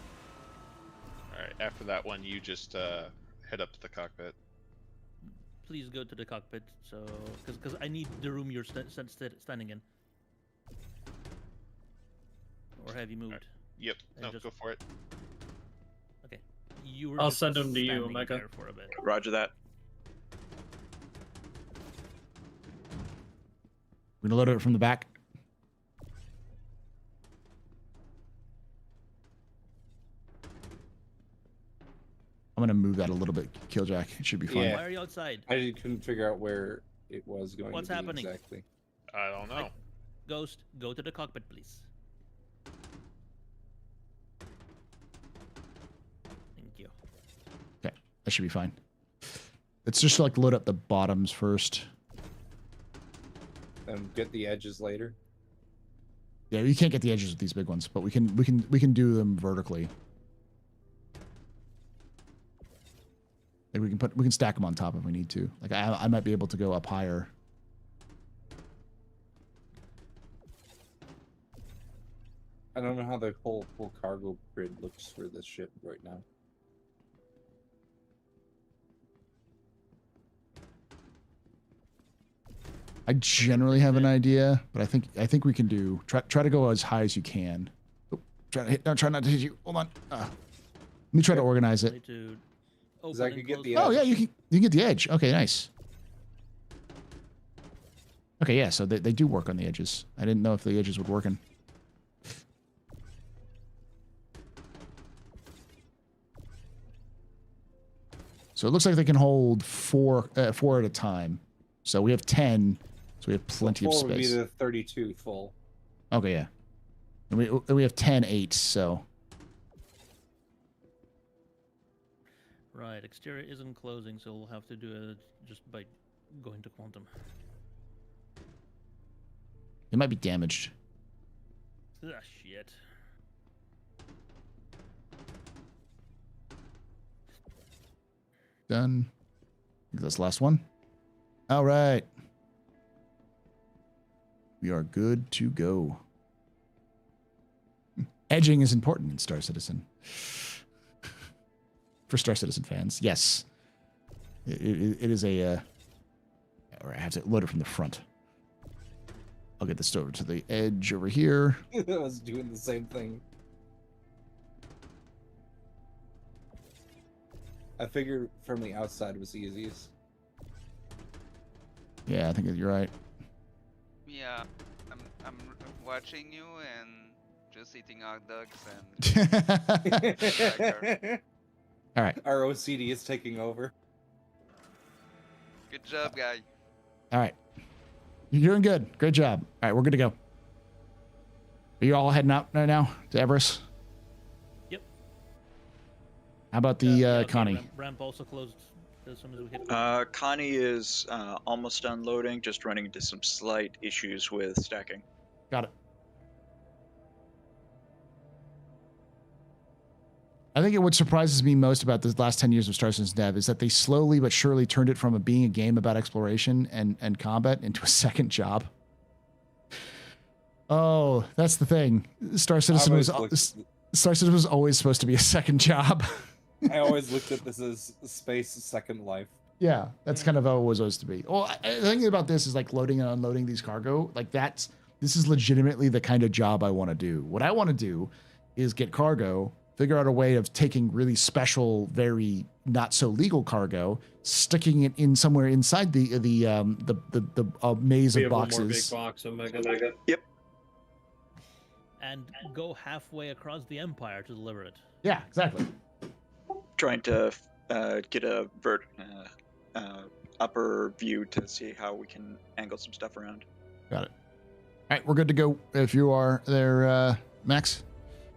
All right, after that one, you just head up to the cockpit. Please go to the cockpit, so because I need the room you're standing in. Or have you moved? Right. Yep. No, go for it. Okay. You were I'll just send them to you, standing Omega. there for a bit. Roger that. We're gonna load it from the back. I'm gonna move that a little bit, Killjack. It should be fine. Yeah. Why are you outside? I couldn't figure out where it was going. What's to be happening? Exactly. I don't know. Ghost, go to the cockpit, please. Thank you. Okay, that should be fine. Let's just like load up the bottoms first. And get the edges later. Yeah, you can't get the edges with these big ones, but we can do them vertically. Like we can stack them on top if we need to. Like I might be able to go up higher. I don't know how the whole cargo grid looks for this ship right now. I generally have an idea, but I think we can do try to go as high as you can. Oh, try not to hit you. Hold on. Let me try to organize it. Because I could get the Oh edge. yeah, you can get the edge. Okay, nice. Okay, yeah, so they do work on the edges. I didn't know if the edges would work in. So it looks like they can hold four at a time. So we have 10. So we have plenty of Four would be space. the 32 full. Okay, yeah. And we have 10 8s, so. Right, exterior isn't closing, so we'll have to do it just by going to quantum. It might be damaged. Ah, shit. Done. I think that's the last one. All right. We are good to go. Edging is important in Star Citizen. For Star Citizen fans, yes. It is a... or I have to load it from the front. I'll get this over to the edge over here. I was doing the same thing. I figured from the outside was easiest. Yeah, I think you're right. Yeah, I'm watching you and just eating hot dogs and. All right. Our OCD is taking over. Good job, guy. All right. You're doing good. Great job. All right, we're good to go. Are you all heading out right now to Everest? Yep. How about the Connie? Ramp also closed as soon as we hit. Connie is almost unloading, just running into some slight issues with stacking. Got it. I think what surprises me most about the last 10 years of Star Citizen dev is that they slowly but surely turned it from being a game about exploration and combat into a second job. Oh, that's the thing. Star Citizen was always supposed to be a second job. I always looked at this as space second life. Yeah, that's kind of how it was supposed to be. Well, the thing about this is like loading and unloading these cargo. Like this is legitimately the kind of job I want to do. What I want to do is get cargo, figure out a way of taking really special, very not so legal cargo, sticking it in somewhere inside the maze We of have one more big boxes. box, Omega. Yep. And go halfway across the Empire to deliver it. Yeah, exactly. Trying to get a upper view to see how we can angle some stuff around. Got it. All right, we're good to go. If you are there, Max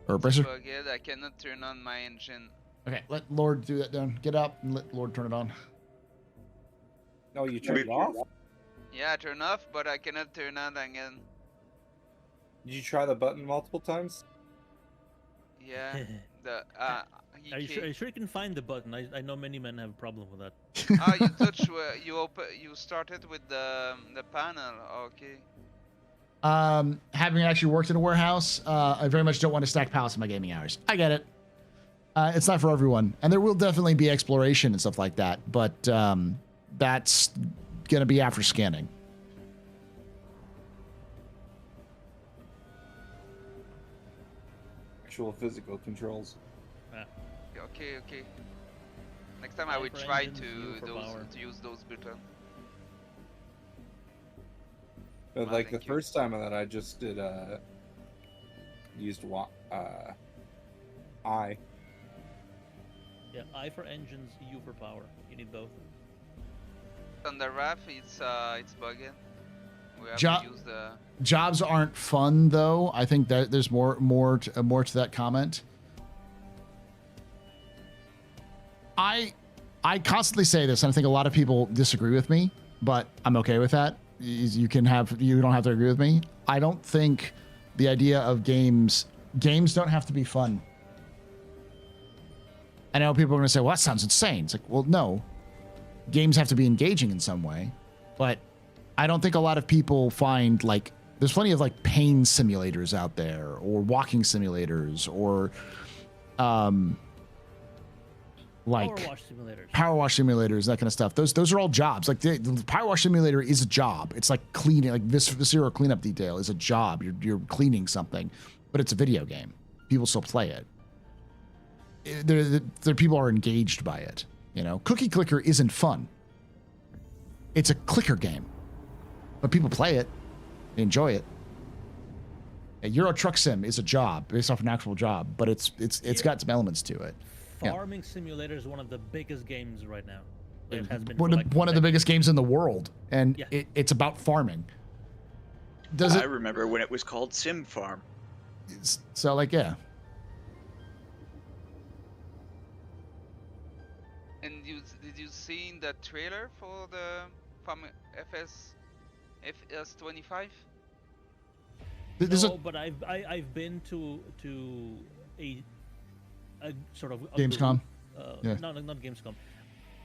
or Bracer. Forget, I cannot turn on my engine. Okay, let Lord do that down. Get up and let Lord turn it on. No, you turned it off? Yeah, turn off, but I cannot turn on again. Did you try the button multiple times? Yeah. Are you sure you can find the button? I know many men have a problem with that. You touch you started with the panel. Okay. Having actually worked in a warehouse, I very much don't want to stack pallets in my gaming hours. I get it. It's not for everyone, and there will definitely be exploration and stuff like that, but that's gonna be after scanning. Actual physical controls. Okay. Next time I will try to use those buttons. But like the first time that I just did used I. Yeah, I for engines, U for power. You need both. On the RAF, it's bugging. We have to use the Jobs aren't fun though. I think that there's more to that comment. I constantly say this, and I think a lot of people disagree with me, but I'm okay with that. You don't have to agree with me. I don't think the idea of games don't have to be fun. I know people are going to say, well, that sounds insane. It's like, well, no. Games have to be engaging in some way, but I don't think a lot of people find, like, there's plenty of like pain simulators out there, or walking simulators, or like power wash simulators, that kind of stuff. Those are all jobs. Like the power wash simulator is a job. It's like cleaning, like this Viscera cleanup detail is a job. You're cleaning something, but it's a video game. People still play it. There people are engaged by it. You know, Cookie Clicker isn't fun. It's a clicker game, but people play it. They enjoy it. A Euro Truck Sim is a job based off an actual job, but it's got some elements to it. Farming Simulator is one of the biggest games right now. It has been One of the biggest games in the world, and Yeah. it's about farming. I remember when it was called Sim Farm. So like, yeah. And did you see in the trailer for the FS25? No, but I've been to a sort of a Gamescom? group, Yeah. No, not Gamescom.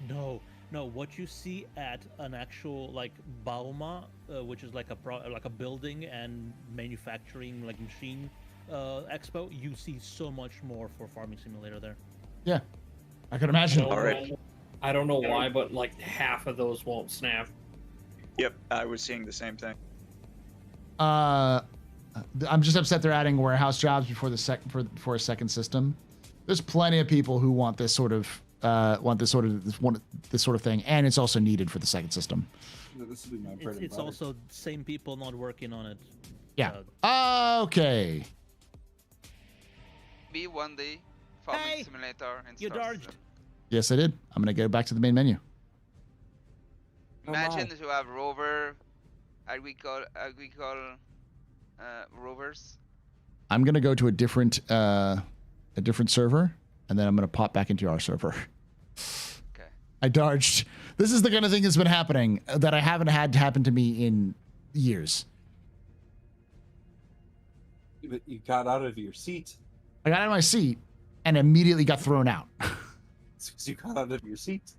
No. What you see at an actual like Bauma, which is like a building and manufacturing like machine expo, you see so much more for Farming Simulator there. Yeah, I can imagine. I don't know why, but like half of those won't snap. Yep, I was seeing the same thing. I'm just upset they're adding warehouse jobs before a second system. There's plenty of people who want this sort of thing, and it's also needed for the second system. This will be my bread and It's butter. also same people not working on it. Yeah. Okay. Be one day Farming Simulator and you Star dodged. Citizen. Yes, I did. I'm gonna go back to the main menu. Imagine to have rover, agricole rovers. I'm gonna go to a different server, and then I'm gonna pop back into our server. Okay. I dodged. This is the kind of thing that's been happening that I haven't had happen to me in years. But you got out of your seat. I got out of my seat and immediately got thrown out. Because you got out of your seat.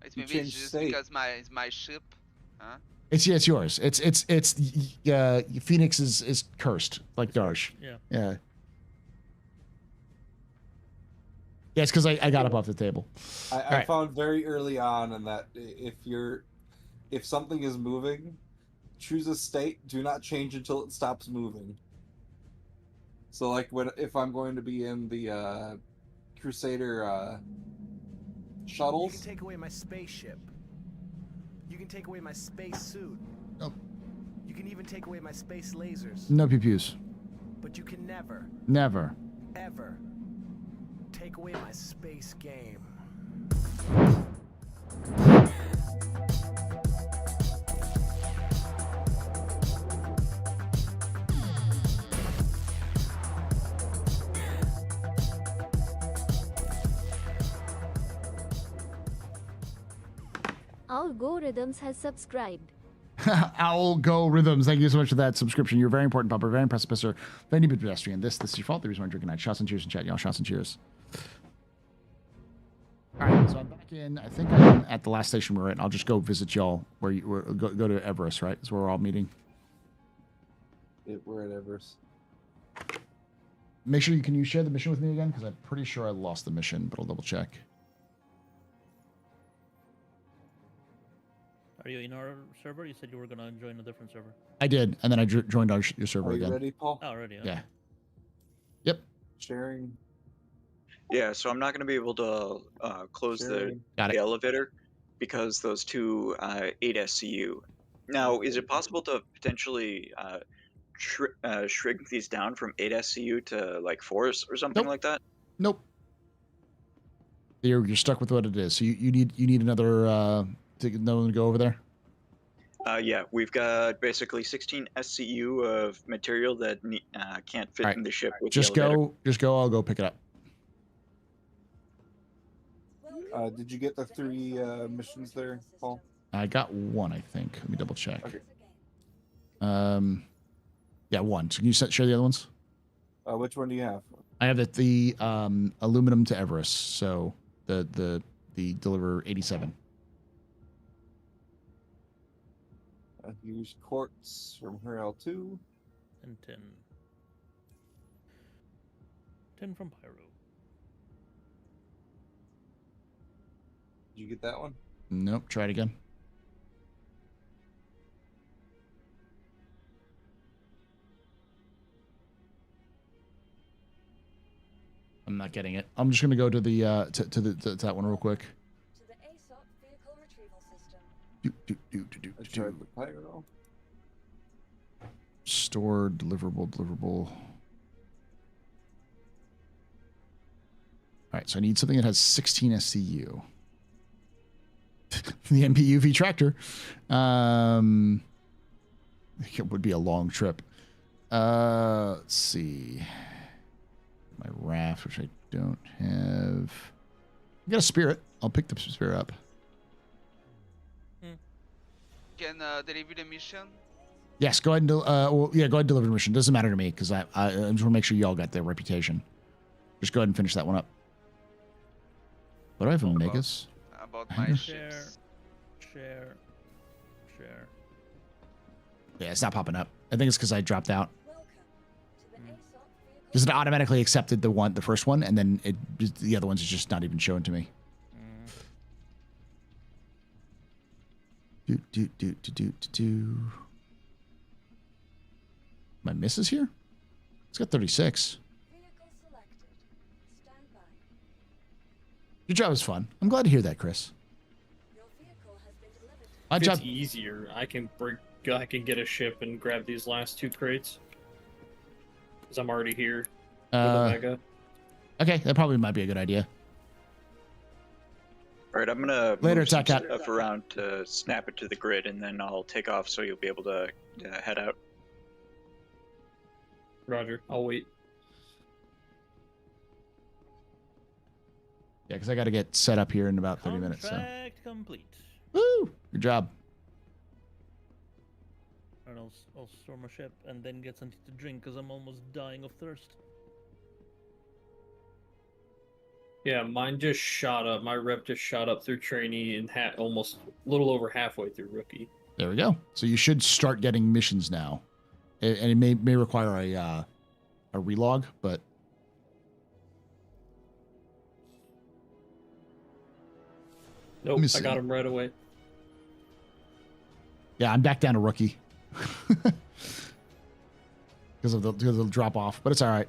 It's You maybe changed just state. because it's my ship, huh? It's yours. It's Phoenix is cursed like Darsh. Yeah. Yeah. Yeah, it's because I got up off the table. I Alright. found very early on in that if something is moving, choose a state. Do not change until it stops moving. So like if I'm going to be in the Crusader You shuttles. can take away my spaceship. You can take away my space suit. Nope. You can even take away my space lasers. No pew-pews. But you can never, Never. ever take away my space game. Algorithms has subscribed. Owl Go Rhythms. Thank you so much for that subscription. You're very important, Papa. Very impressive, Mr. Very pedestrian. This is your fault. The reason why I'm drinking night. Shots and cheers in chat, y'all. Shots and cheers. All right, so I'm back in. I think I'm at the last station we're at. I'll just go visit y'all where go to Everest, right? That's where we're all meeting. We're at Everest. Make sure can you share the mission with me again? Because I'm pretty sure I lost the mission, but I'll double check. Are you in our server? You said you were gonna join a different server. I did, and then I joined your server Are you again. ready, Paul? Oh, already. Okay. Yeah. Yep. Sharing. Yeah, so I'm not going to be able to close the elevator because those two 8 SCU. Now, is it possible to potentially shrink these down from 8 SCU to like 4 or something like that? Nope. You're stuck with what it is. So you need another to go over there. Yeah, we've got basically 16 SCU of material that can't fit in the ship with Just the elevator. go. I'll go pick it up. Did you get the 3 missions there, Paul? I got one, I think. Let me double check. Okay. Yeah, one. So can you share the other ones? Which one do you have? I have the aluminum to Everest. So the deliver 87. Use quartz from her L2. And 10. 10 from Pyro. Did you get that one? Nope. Try it again. I'm not getting it. I'm just gonna go to the to that one real quick. To the ASOP vehicle retrieval system. I tried the pyro. Store deliverable. right, so I need something that has 16 SCU. The MPUV tractor. It would be a long trip. Let's see. My raft, which I don't have. I got a spirit. I'll pick the spirit up. Can deliver the mission? Yes, go ahead and go ahead and deliver the mission. Doesn't matter to me because I just want to make sure y'all got their reputation. Just go ahead and finish that one up. What do I have in Megas? About my ships. Share. Yeah, it's not popping up. I think it's because I dropped out. Because it automatically accepted the first one, and then the other ones is just not even showing to me. My misses here? It's got 36. Your job is fun. I'm glad to hear that, Chris. My It's job easier. I can get a ship and grab these last 2 crates. Because I'm already here with Omega. Okay, that probably might be a good idea. All right, I'm gonna Later, move some attack out. stuff around to snap it to the grid, and then I'll take off so you'll be able to head out. Roger, I'll wait. Yeah, because I got to get set up here in about 30 minutes. So. Contract complete. Woo! Good job. And I'll store my ship and then get something to drink because I'm almost dying of thirst. Yeah, mine just shot up. My rep just shot up through trainee and almost a little over halfway through rookie. There we go. So you should start getting missions now, and it may require a relog, but nope, I got him right away. Yeah, I'm back down to rookie because of the drop off, but it's all right.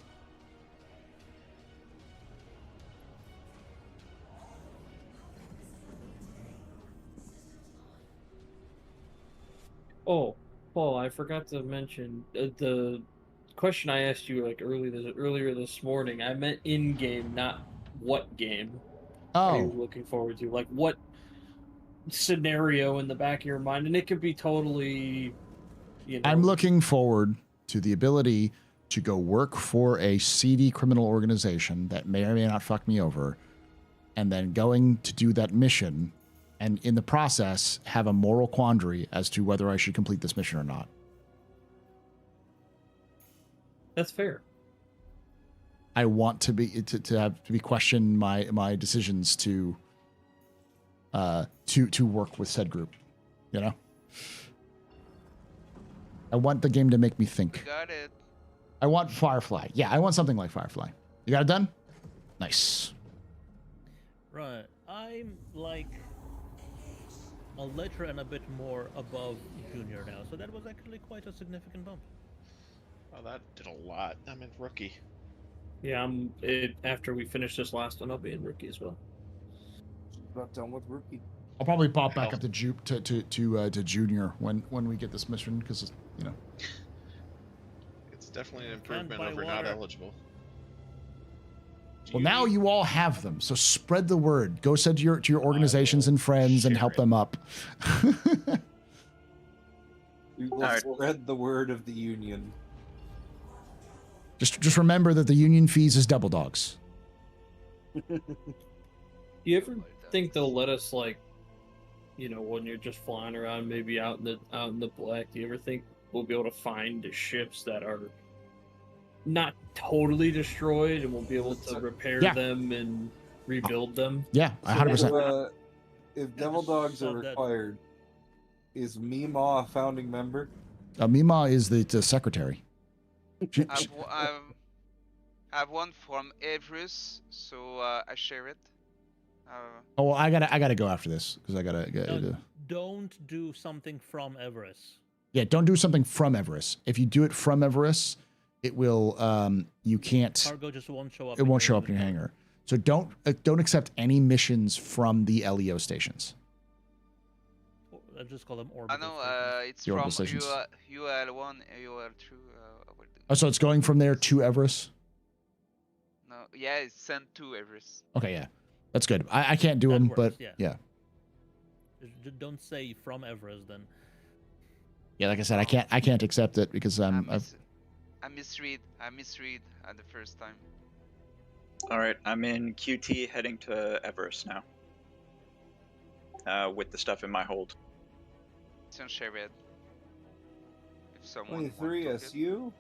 Oh, Paul, I forgot to mention the question I asked you like earlier this morning. I meant in game, not what game. Are you looking forward to? Like what scenario in the back of your mind? And it could be totally, I'm looking forward to the ability to go work for a seedy criminal organization that may or may not fuck me over, and then going to do that mission, and in the process have a moral quandary as to whether I should complete this mission or not. That's fair. I want to be question my decisions to work with said group. You know? I want the game to make me think. Got it. I want Firefly. Yeah, I want something like Firefly. You got it done? Nice. Right. I'm like a letter and a bit more above junior now, so that was actually quite a significant bump. Oh, that did a lot. I'm in rookie. Yeah, after we finish this last one, I'll be in rookie as well. About done with rookie. I'll probably pop back up to junior when we get this mission, because you know. It's definitely an improvement over not eligible. Well, now you all have them, so spread the word. Go send to your organizations and friends and help them up. We will spread the word of the union. Just remember that the union fees is double dogs. You ever think they'll let us, like, when you're just flying around, maybe out in the black? Do you ever think we'll be able to find the ships that are not totally destroyed, and we'll be able to repair them and rebuild them? Yeah, 100%. If devil dogs are required, is Mima a founding member? Mima is the secretary. I have one from Everest, so I share it. Oh, well, I gotta go after this because I gotta. Don't do something from Everest. Yeah, don't do something from Everest. If you do it from Everest, it will. You can't. Cargo just won't show up. It won't show up in your hangar. So don't accept any missions from the LEO stations. I just call them orbital. I know it's The from orbital stations. UL1, UL2. Oh, so it's going from there to Everest? No, Yeah, it's sent to Everest. Okay, yeah, that's good. I can't do That them, works, but yeah. yeah. Don't say from Everest then. Yeah, like I said, I can't accept it because I misread at the first time. All right, I'm in QT heading to Everest now. With the stuff in my hold. It's on Sherrod. If someone 23 wants to SU.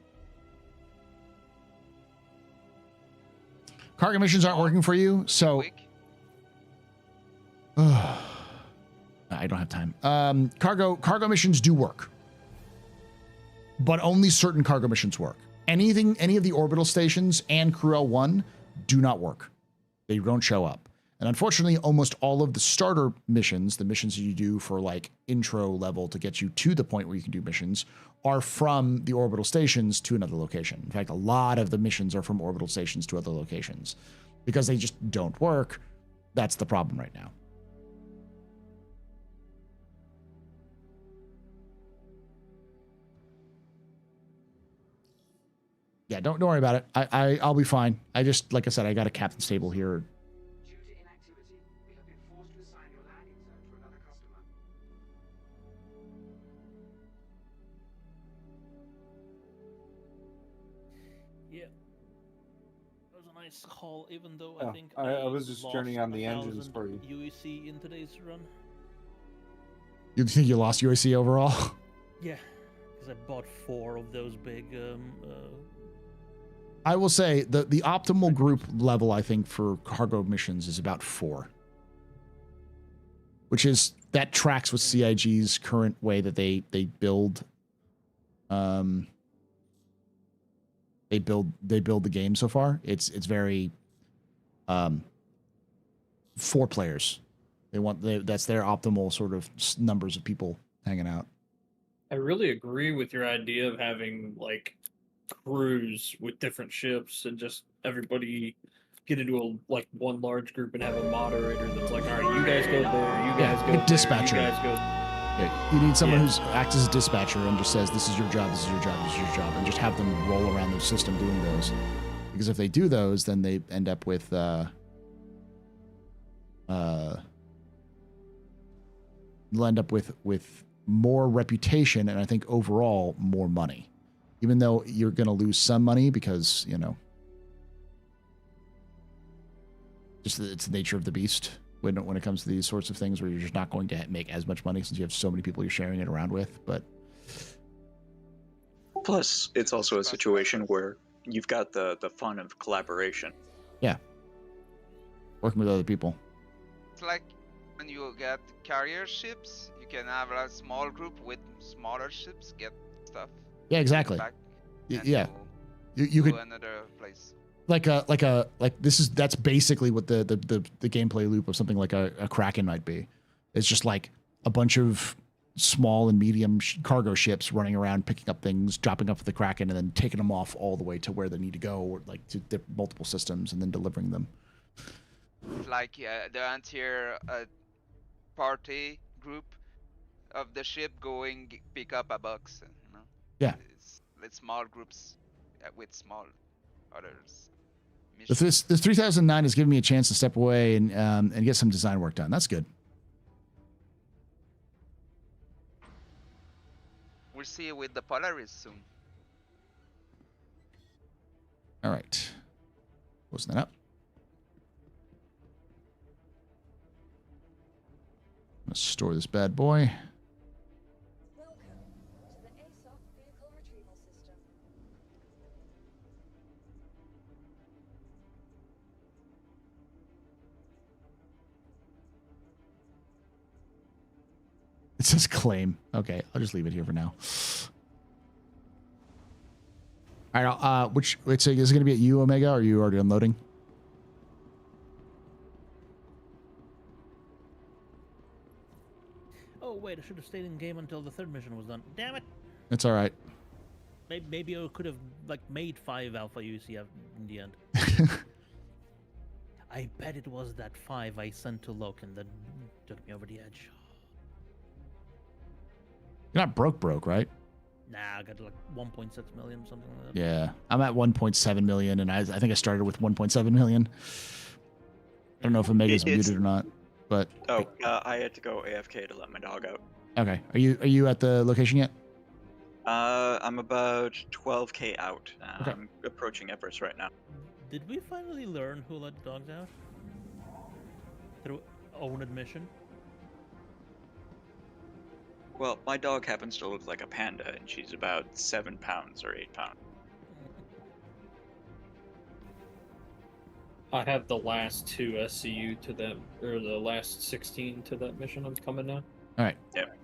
cargo missions aren't working for you, so I don't have time. Cargo missions do work, but only certain cargo missions work. Any of the orbital stations and Crew L1 do not work. They don't show up. And unfortunately, almost all of the starter missions, the missions that you do for like intro level to get you to the point where you can do missions, are from the orbital stations to another location. In fact, a lot of the missions are from orbital stations to other locations. Because they just don't work, that's the problem right now. Yeah, don't worry about it. I'll be fine. I just, like I said, I got a captain stable here. Yeah. That was a nice haul, even though Oh, I think I was just lost turning on the 1,000 engines for you. UEC in today's run. You think you lost UAC overall? Yeah, because I bought 4 of those big I will say the optimal group level, I think, for cargo missions is about 4. Which is, that tracks with CIG's current way that they build they build the game so far. It's very 4 players. That's their optimal sort of numbers of people hanging out. I really agree with your idea of having like crews with different ships and just everybody get into one large group and have a moderator that's like, all right, you guys go there, you guys go a there, dispatcher. you guys go. Yeah, you need someone who's acts as a dispatcher and just says, this is your job, this is your job, this is your job, and just have them roll around the system doing those. Because if they do those, then they end up with you'll end up with more reputation and I think overall more money. Even though you're going to lose some money because, you know, just it's the nature of the beast when it comes to these sorts of things where you're just not going to make as much money since you have so many people you're sharing it around with. But plus, it's also a situation where you've got the fun of collaboration. Yeah. Working with other people. It's like when you get carrier ships, you can have a small group with smaller ships get stuff. Yeah, exactly. Yeah. You could another place. That's basically what the gameplay loop of something like a Kraken might be. It's just like a bunch of small and medium cargo ships running around, picking up things, dropping off the Kraken, and then taking them off all the way to where they need to go, or like to multiple systems, and then delivering them. Like the entire party group of the ship going pick up a box. You know? Yeah. It's small groups with small others. This 3009 has given me a chance to step away and get some design work done. That's good. We'll see you with the Polaris soon. All right. Closing that up. I'm gonna store this bad boy. Welcome to the ASOC vehicle retrieval system. It says claim. Okay, I'll just leave it here for now. All right. Is it going to be at you, Omega, or are you already unloading? Oh wait, I should have stayed in game until the 3rd mission was done. Damn it! It's all right. Maybe I could have made 5 alpha UC in the end. I bet it was that 5 I sent to Loken that took me over the edge. You're not broke, right? Nah, I got like 1.6 million, something like that. Yeah, I'm at 1.7 million, and I think I started with 1.7 million. I don't know if Omega's muted or not, but I had to go AFK to let my dog out. okay. Are you at the location yet? I'm about 12k out. Okay. I'm approaching Everest right now. Did we finally learn who let the dogs out? Through own admission? Well, my dog happens to look like a panda, and she's about 7 pounds or 8 pounds. I have the last 2 SCU to that, or the last 16 to that mission. I'm coming now. All right. Yep.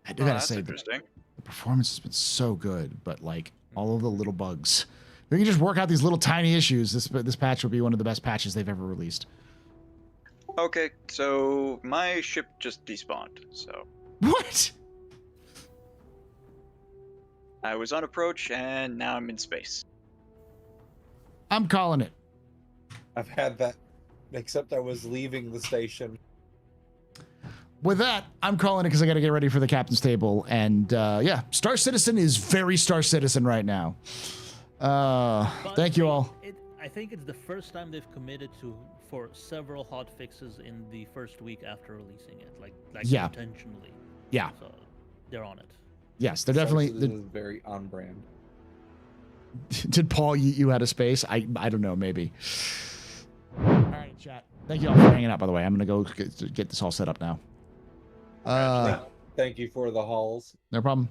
I do gotta that's say, interesting. the performance has been so good, but like all of the little bugs. If we can just work out these little tiny issues, this patch will be one of the best patches they've ever released. Okay, so my ship just despawned, so... What? I was on approach, and now I'm in space. I'm calling it. I've had that, except I was leaving the station. With that, I'm calling it because I got to get ready for the captain's table. And yeah, Star Citizen is very Star Citizen right now. Thank you all. I think it's the first time they've committed for several hot fixes in the first week after releasing it, like Yeah. intentionally. Yeah. So they're on it. Yes, they're definitely. This is very on brand. Did Paul eat you out of space? I don't know, maybe. All right, chat. Thank you all for hanging out, by the way. I'm going to go get this all set up now. Thank you for the hauls. No problem.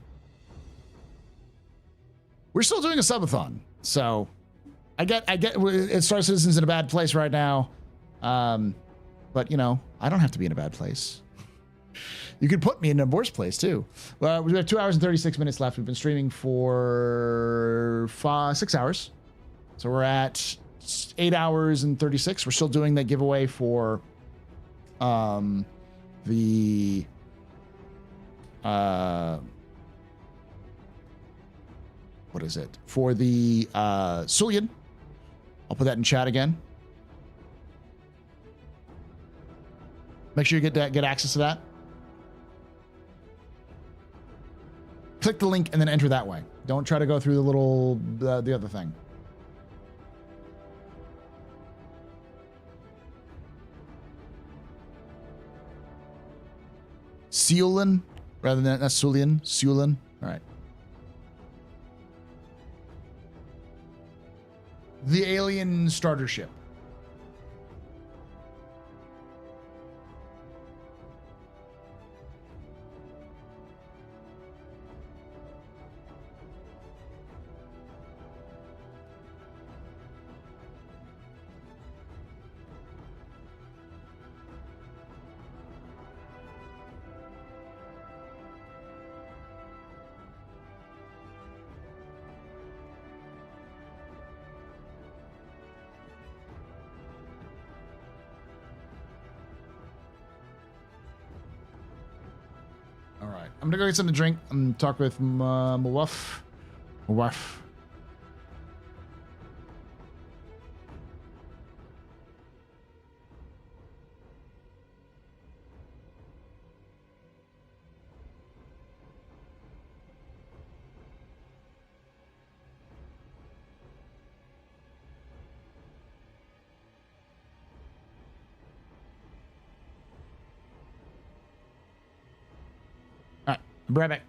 We're still doing a subathon, so I get Star Citizen's in a bad place right now, but you know I don't have to be in a bad place. You could put me in a worse place too. Well, we have 2 hours and 36 minutes left. We've been streaming for 6 hours, so we're at 8 hours and 36. We're still doing that giveaway for the what is it? For the Sulian. I'll put that in chat again. Make sure you get access to that. Click the link and then enter that way. Don't try to go through the little the other thing. Sulian rather than that's Sulian. Sulian. All right. The alien starter ship. All right, I'm gonna go get something to drink and talk with my wife. All right, I'll be right back.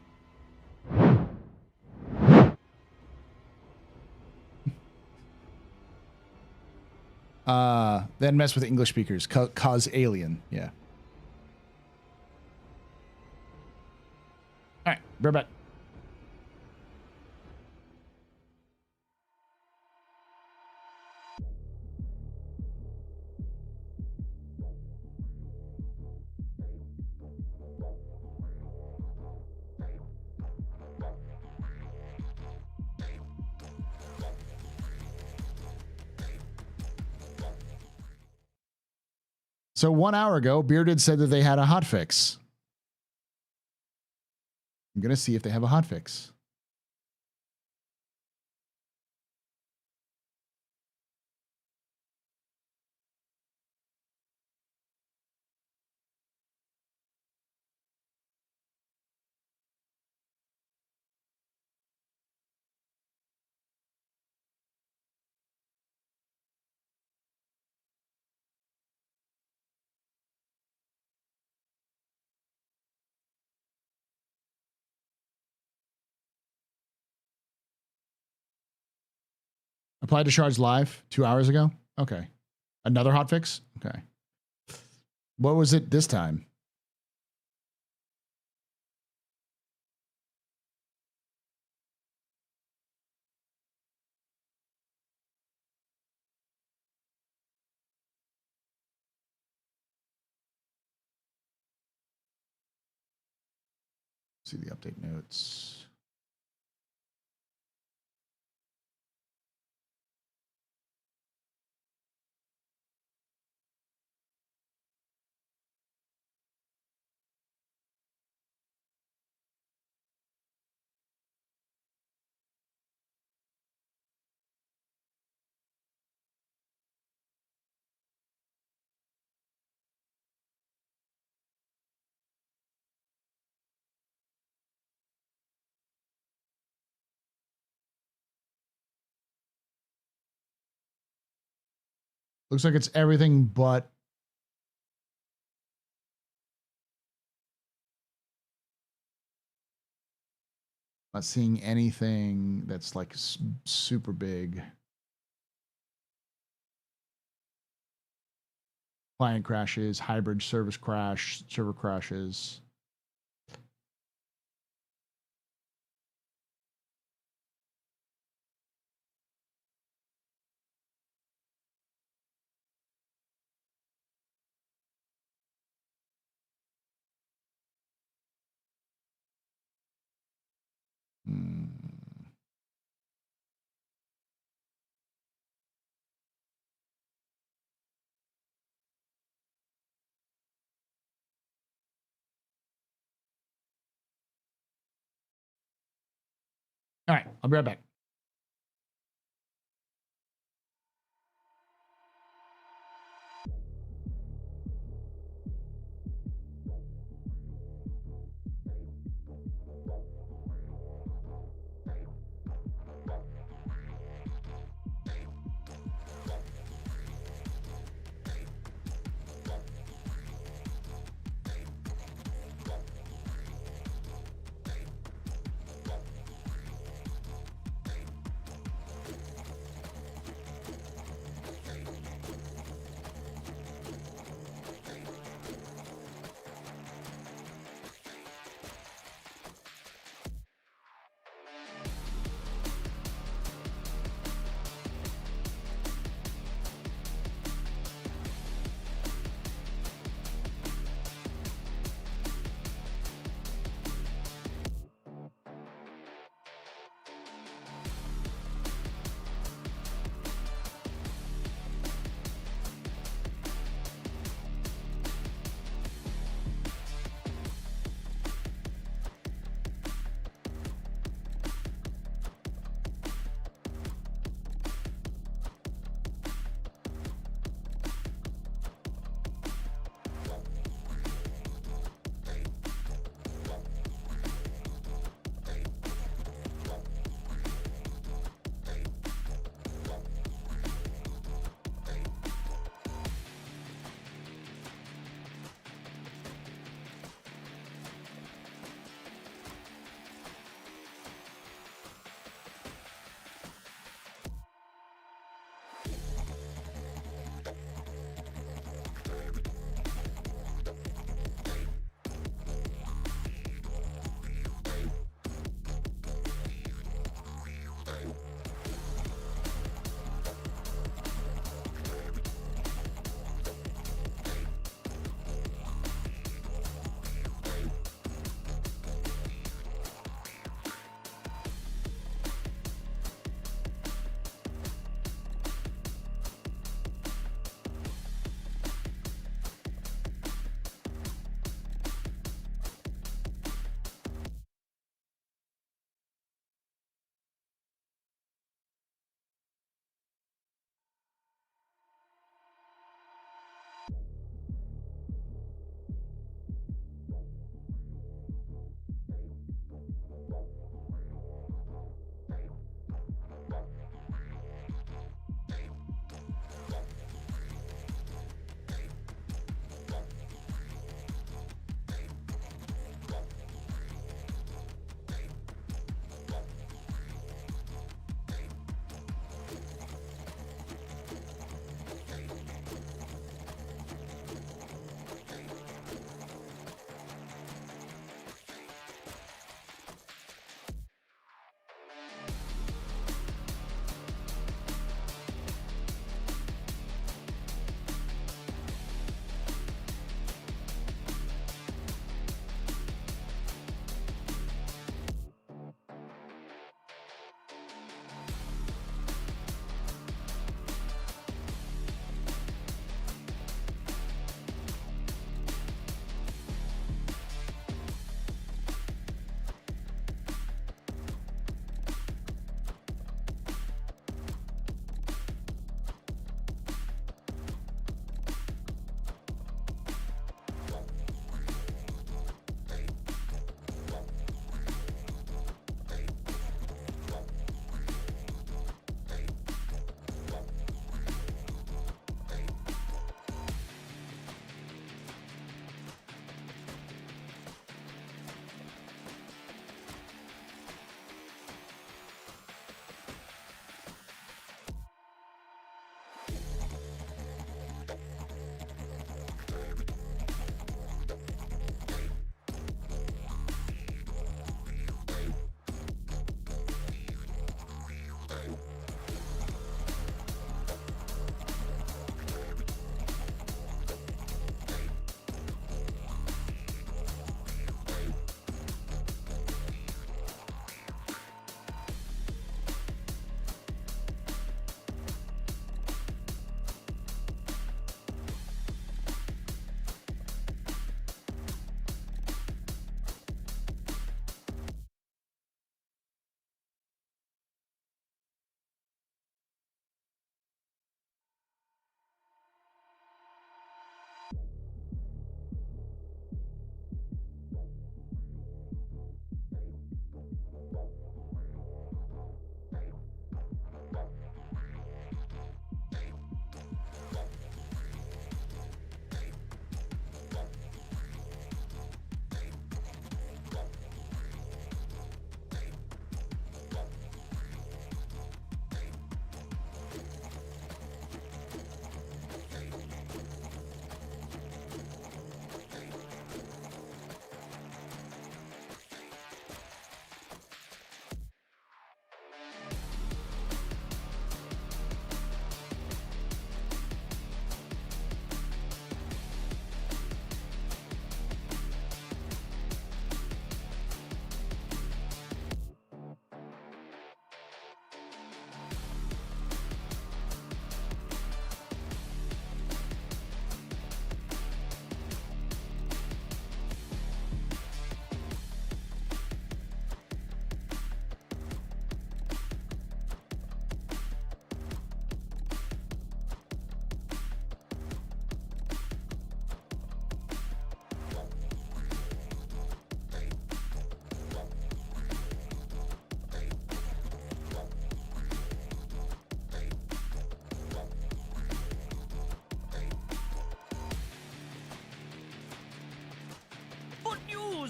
Then mess with English speakers. Cause alien. Yeah. All right, be right back. So 1 hour ago, Bearded said that they had a hotfix. I'm going to see if they have a hotfix. Applied to shards live 2 hours ago. Okay. Another hotfix. Okay. What was it this time? See the update notes. Looks like it's everything but not seeing anything that's like super big. Client crashes, hybrid service crash, server crashes. All right, I'll be right back.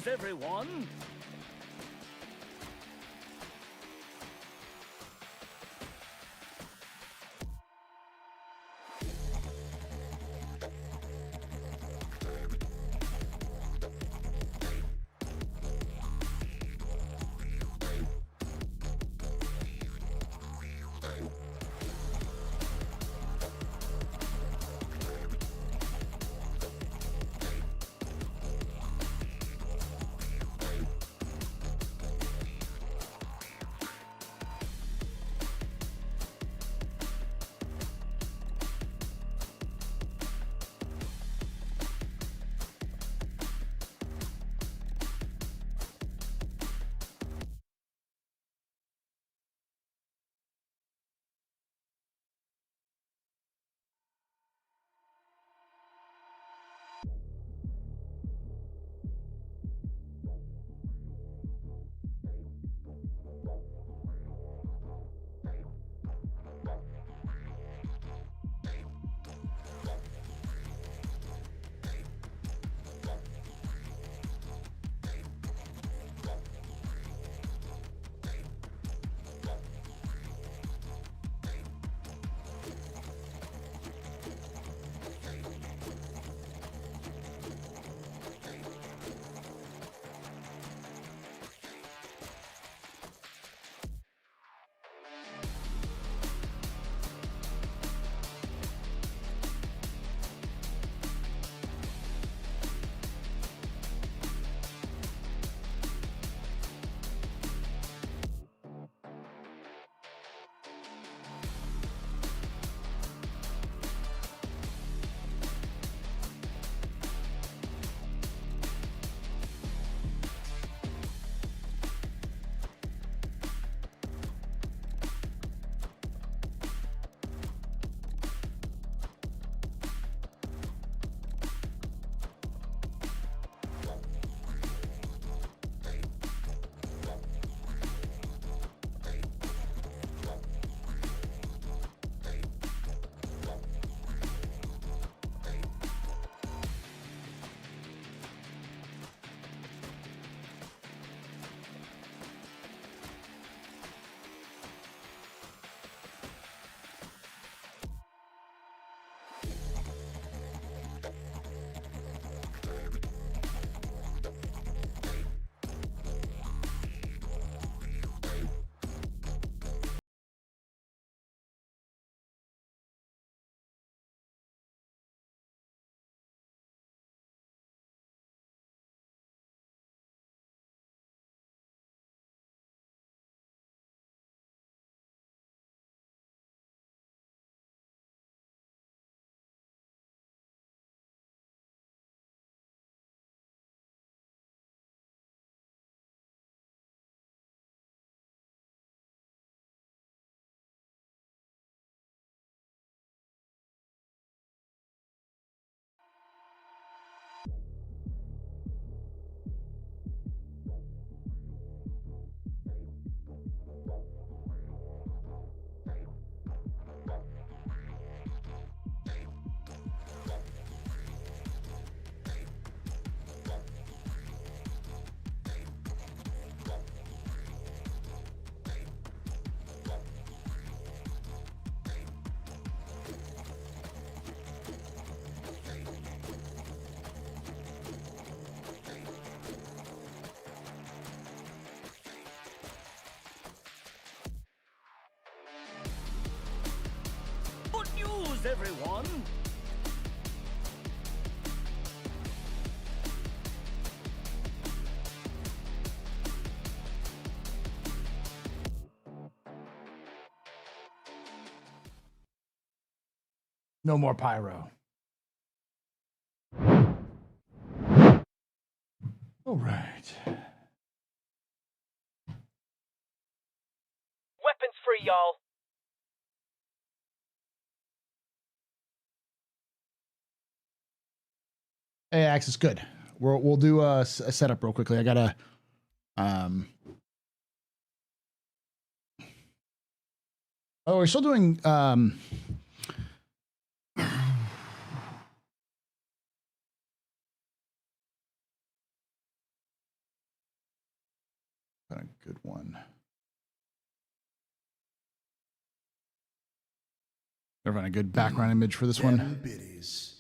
news, everyone! Good news, everyone! No more pyro. All right. Weapons free, y'all! Hey, Axis, good. We'll do a setup real quickly. I gotta. Oh, we're still doing. good one. Everyone, a good background image for this one. Biddies.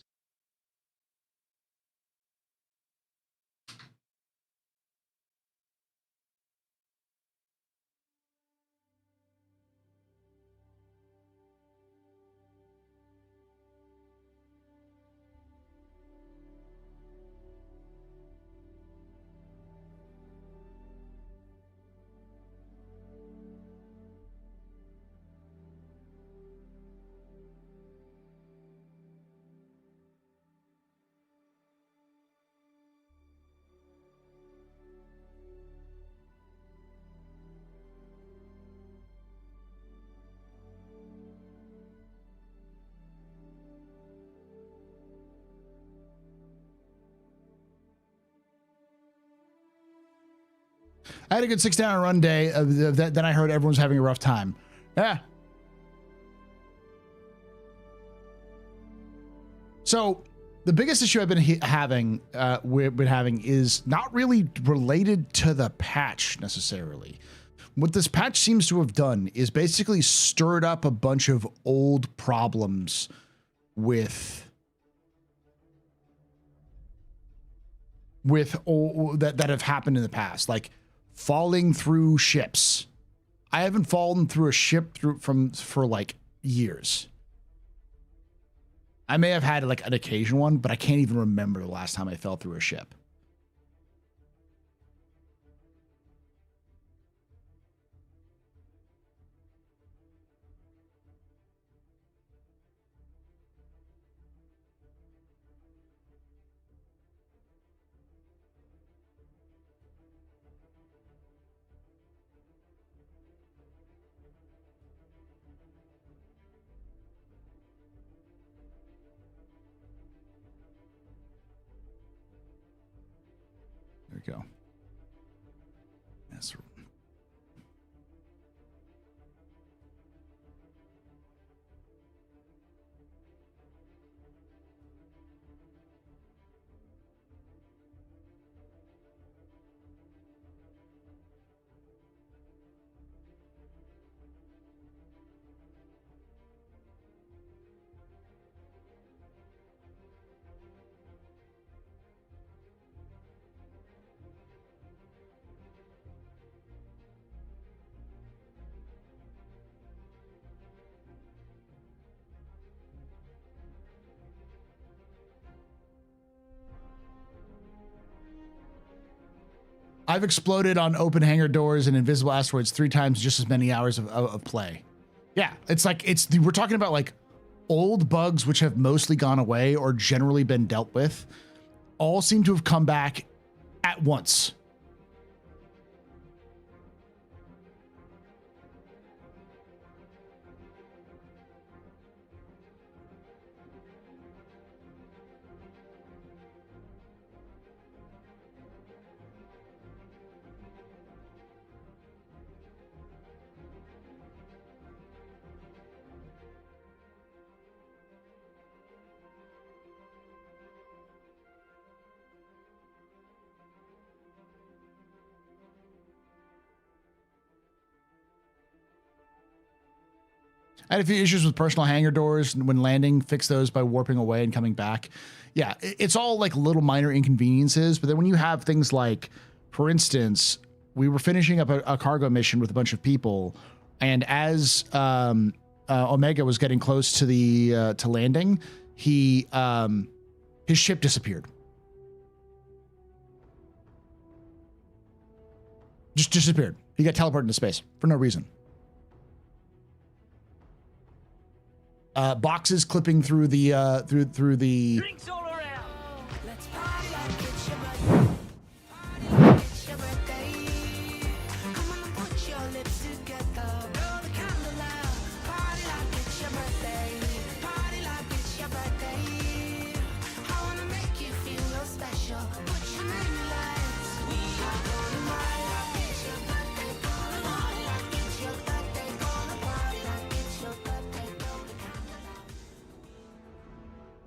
I had a good 6-hour run day of that. Then I heard everyone's having a rough time. Yeah. So the biggest issue I've been having is not really related to the patch necessarily. What this patch seems to have done is basically stirred up a bunch of old problems with that have happened in the past, like falling through ships. I haven't fallen through a ship for like years. I may have had like an occasion one, but I can't even remember the last time I fell through a ship. There we go. That's I've exploded on open hangar doors and invisible asteroids 3 times just as many hours of play. Yeah, it's like we're talking about like old bugs which have mostly gone away or generally been dealt with, all seem to have come back at once. I had a few issues with personal hangar doors when landing, fix those by warping away and coming back. Yeah, it's all like little minor inconveniences. But then when you have things like, for instance, we were finishing up a cargo mission with a bunch of people, and as Omega was getting close to the to landing, his ship disappeared. Just disappeared. He got teleported into space for no reason. Boxes clipping through the through the. Drinks all around. Let's party like it's your birthday. Come on and put your lips together. Blow the candle out. Party like it's your birthday. Party like it's your birthday. I wanna make you feel real special. Put your name in lights. We are gonna party like it's your birthday. Gonna party like it's your birthday. Gonna party like it's your birthday. Blow the candle out.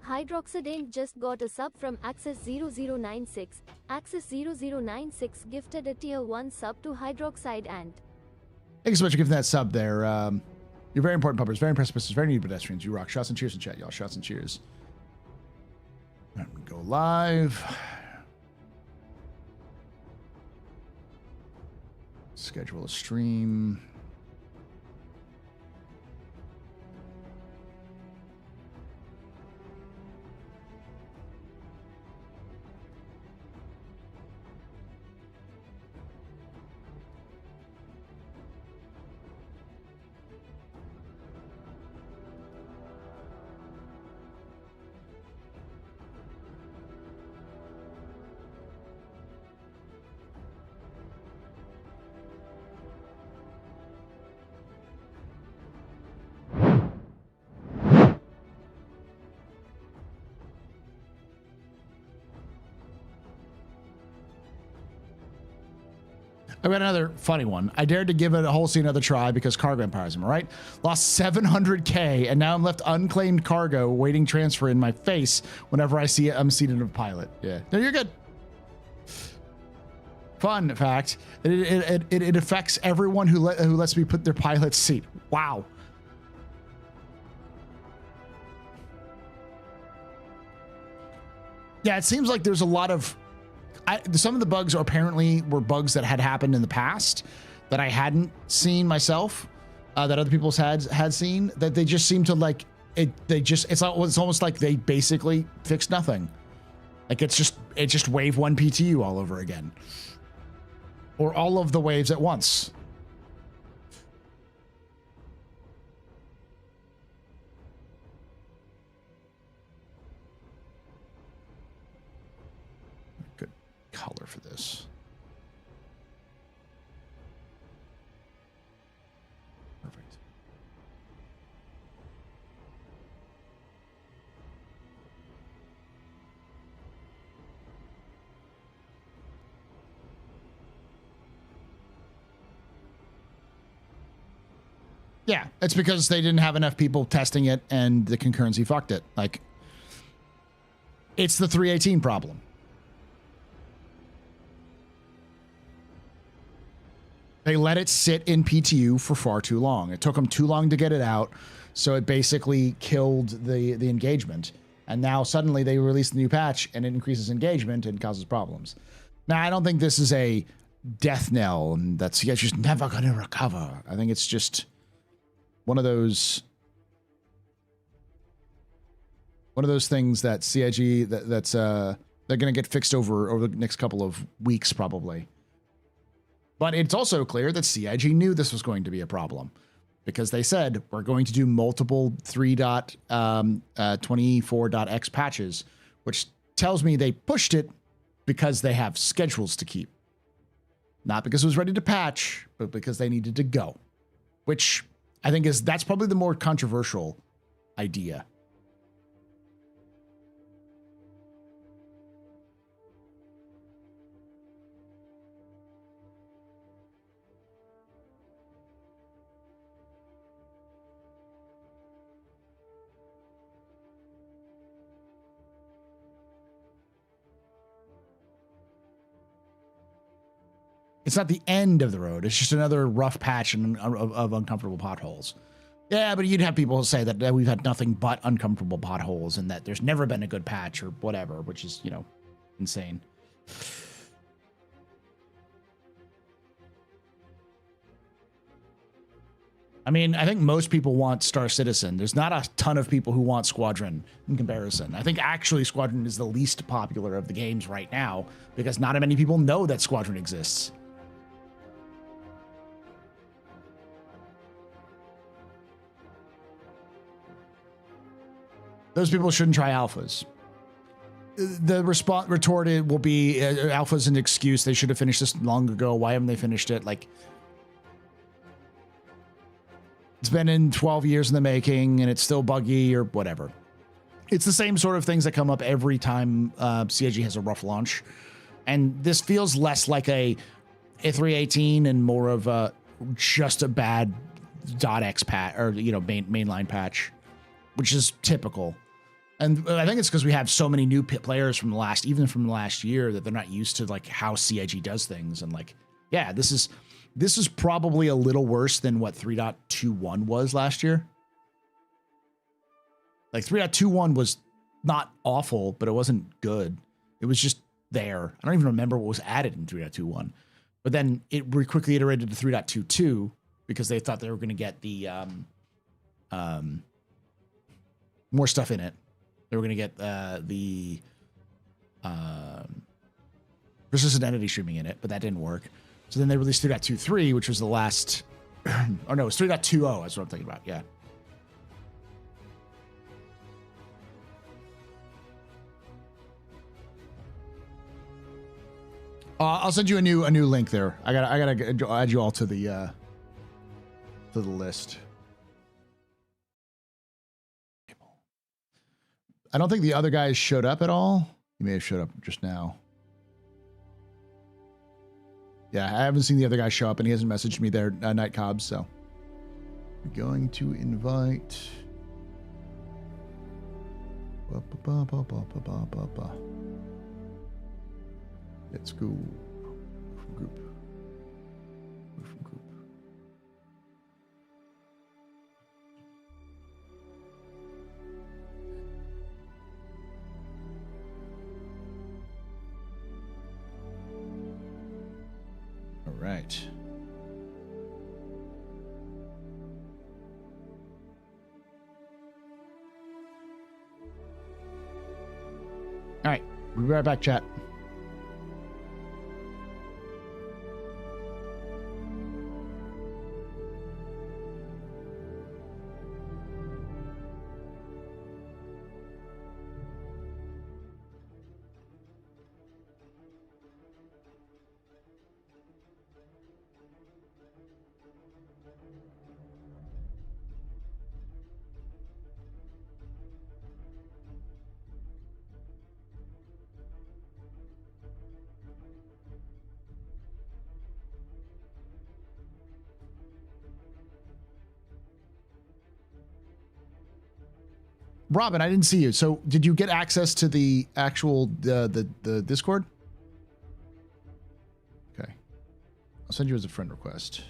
Hydroxidane just got a sub from Access0096. Access0096 gifted a tier 1 sub to Hydroxide Ant. Thanks so much for giving that sub there. You're very important, puppers. Very precipices. Very neat pedestrians. You rock. Shots and cheers in chat, y'all. Shots and cheers. All right, go live. Schedule a stream. I've got another funny one. I dared to give it a whole scene another try because cargo empires, am I right? Lost 700K and now I'm left unclaimed cargo waiting transfer in my face whenever I see it. I'm seated in a pilot. Yeah. No, you're good. Fun fact. It affects everyone who lets me put their pilot seat. Wow. Yeah, it seems like there's a lot of some of the bugs were bugs that had happened in the past that I hadn't seen myself, that other people had seen, that they just seem to like it. It's almost like they basically fixed nothing. Like it's just wave 1 PTU all over again, or all of the waves at once. Color for this. Perfect. Yeah, it's because they didn't have enough people testing it and the concurrency fucked it. Like, it's the 318 problem. They let it sit in PTU for far too long. It took them too long to get it out, so it basically killed the engagement. And now suddenly they release the new patch and it increases engagement and causes problems. Now, I don't think this is a death knell and that's just never going to recover. I think it's just one of those things that CIG that's they're going to get fixed over the next couple of weeks probably. But it's also clear that CIG knew this was going to be a problem because they said we're going to do multiple 3.24.x patches, which tells me they pushed it because they have schedules to keep. Not because it was ready to patch, but because they needed to go, which I think that's probably the more controversial idea. It's not the end of the road. It's just another rough patch of uncomfortable potholes. Yeah, but you'd have people say that we've had nothing but uncomfortable potholes and that there's never been a good patch or whatever, which is, insane. I mean, I think most people want Star Citizen. There's not a ton of people who want Squadron in comparison. I think actually Squadron is the least popular of the games right now because not many people know that Squadron exists. Those people shouldn't try alphas. The retorted will be alpha's an excuse. They should have finished this long ago. Why haven't they finished it? Like, it's been in 12 years in the making and it's still buggy or whatever. It's the same sort of things that come up every time CIG has a rough launch. And this feels less like a 318 and more of just a bad .x patch or, mainline patch, which is typical. And I think it's because we have so many new players from the last year, that they're not used to like how CIG does things. And like, yeah, this is probably a little worse than what 3.21 was last year. Like 3.21 was not awful, but it wasn't good. It was just there. I don't even remember what was added in 3.21. But then it quickly iterated to 3.22 because they thought they were going to get the more stuff in it. They were going to get the persistent entity streaming in it, but that didn't work. So then they released 3.23, which was the last. Oh no, it's 3.20. That's what I'm thinking about. Yeah. I'll send you a new link there. I gotta add you all to the list. I don't think the other guys showed up at all. He may have showed up just now. Yeah, I haven't seen the other guy show up, and he hasn't messaged me there, Night Cobbs. So we're going to invite. Let's go from group. All right. All right. We'll be right back, chat. Robin, I didn't see you. So did you get access to the actual the Discord? Okay. I'll send you as a friend request.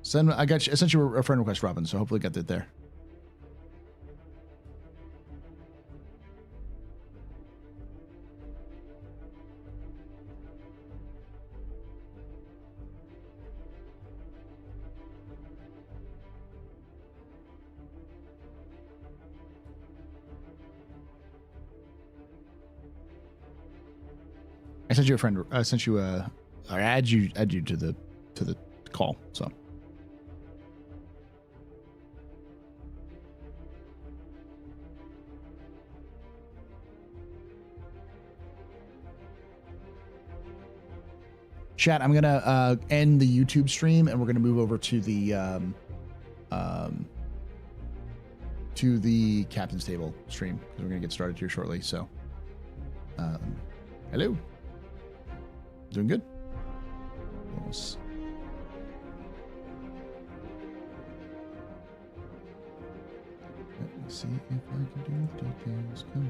I sent you a friend request, Robin, so hopefully got that there. I sent you a friend. I sent you a. I add you to the call. So. Chat, I'm gonna end the YouTube stream and we're gonna move over to the captain's table stream because we're gonna get started here shortly. So, hello, doing good. Almost. Let me see if I can do the details. Come.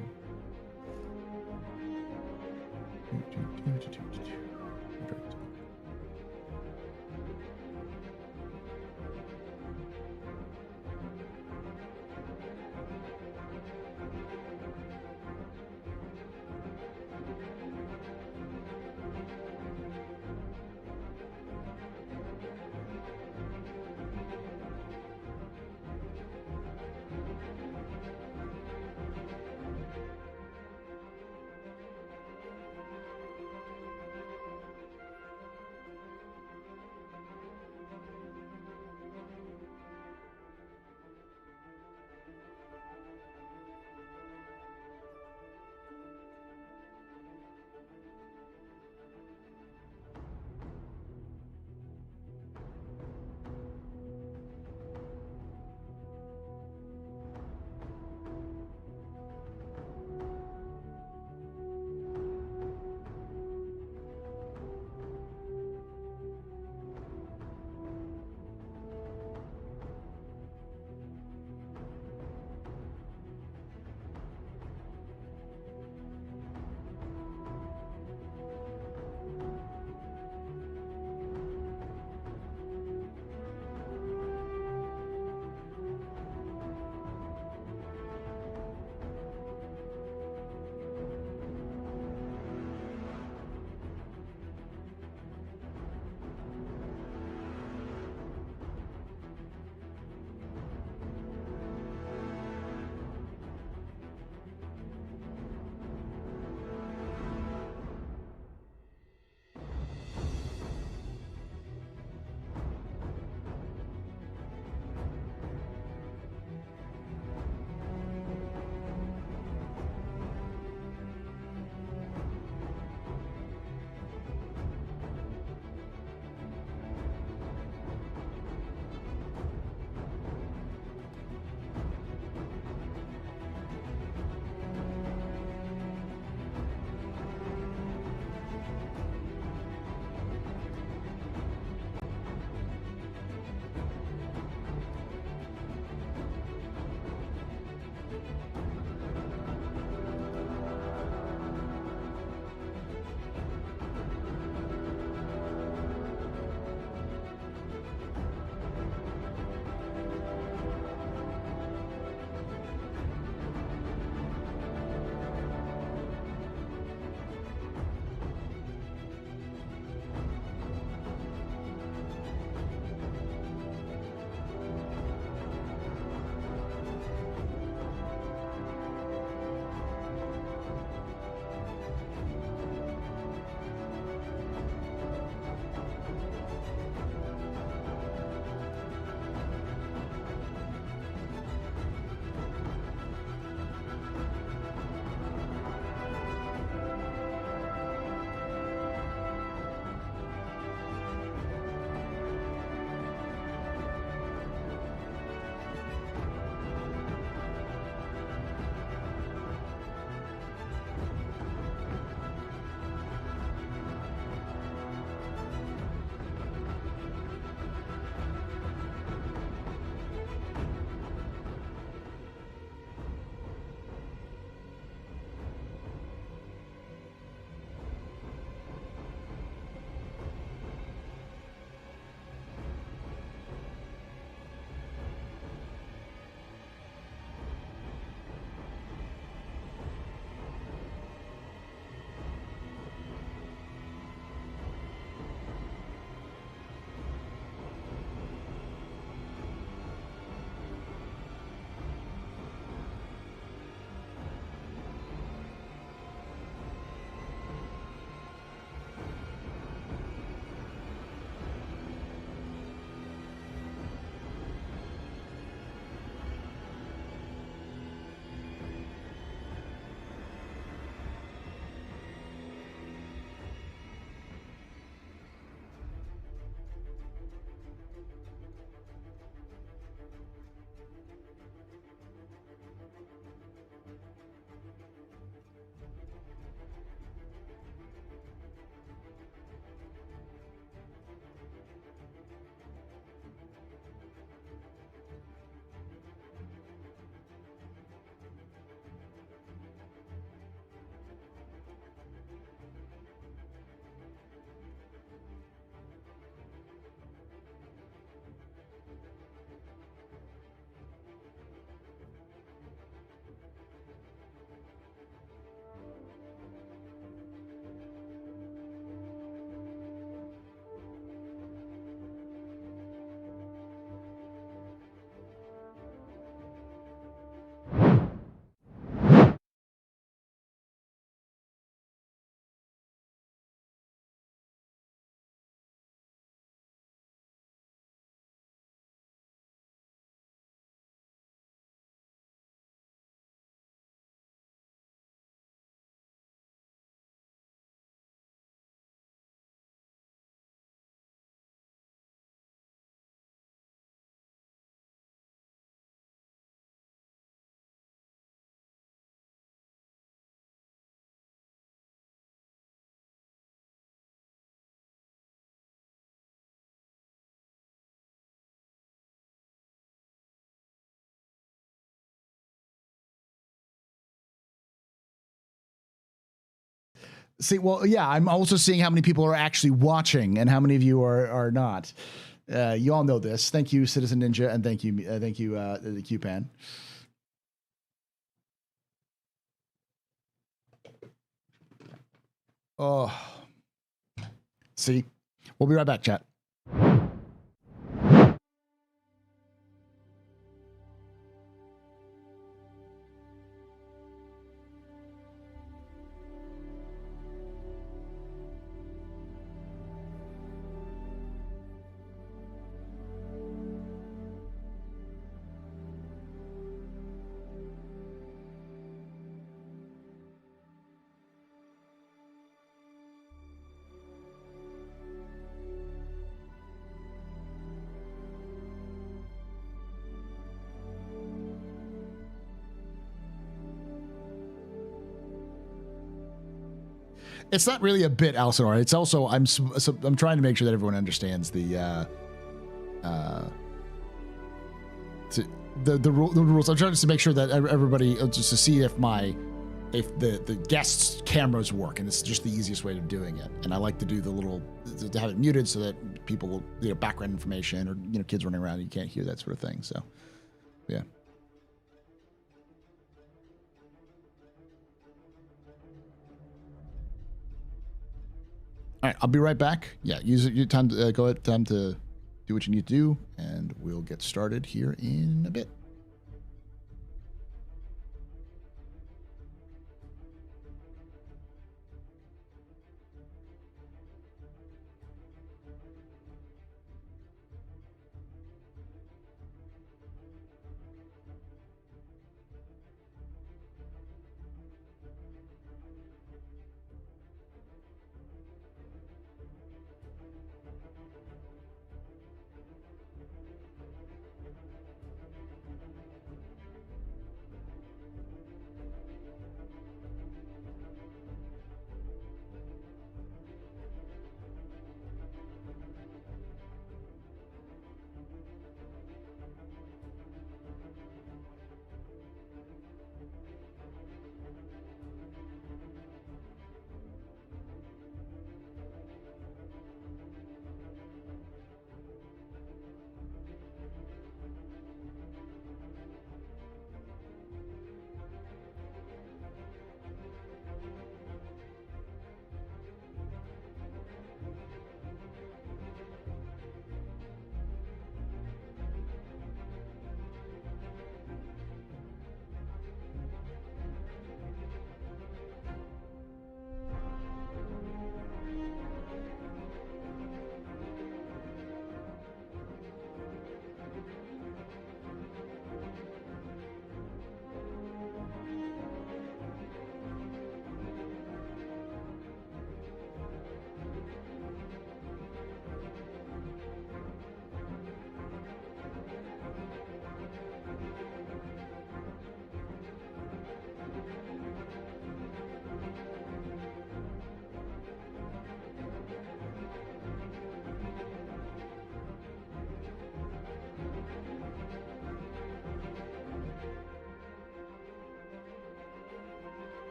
See, well, yeah, I'm also seeing how many people are actually watching and how many of you are not. You all know this. Thank you, Citizen Ninja, and thank you, the QPan. Oh, see, we'll be right back, chat. It's not really a bit, Alcinor. It's also I'm trying to make sure that everyone understands the rules. I'm trying to make sure that everybody just to see if the guests' cameras work, and it's just the easiest way of doing it. And I like to do the little to have it muted so that people will background information or kids running around, you can't hear that sort of thing. So yeah. All right, I'll be right back. Yeah, use your time to go ahead, time to do what you need to do, and we'll get started here in a bit.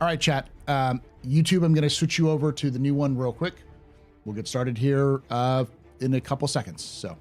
All right, chat. YouTube, I'm going to switch you over to the new one real quick. We'll get started here in a couple seconds. So.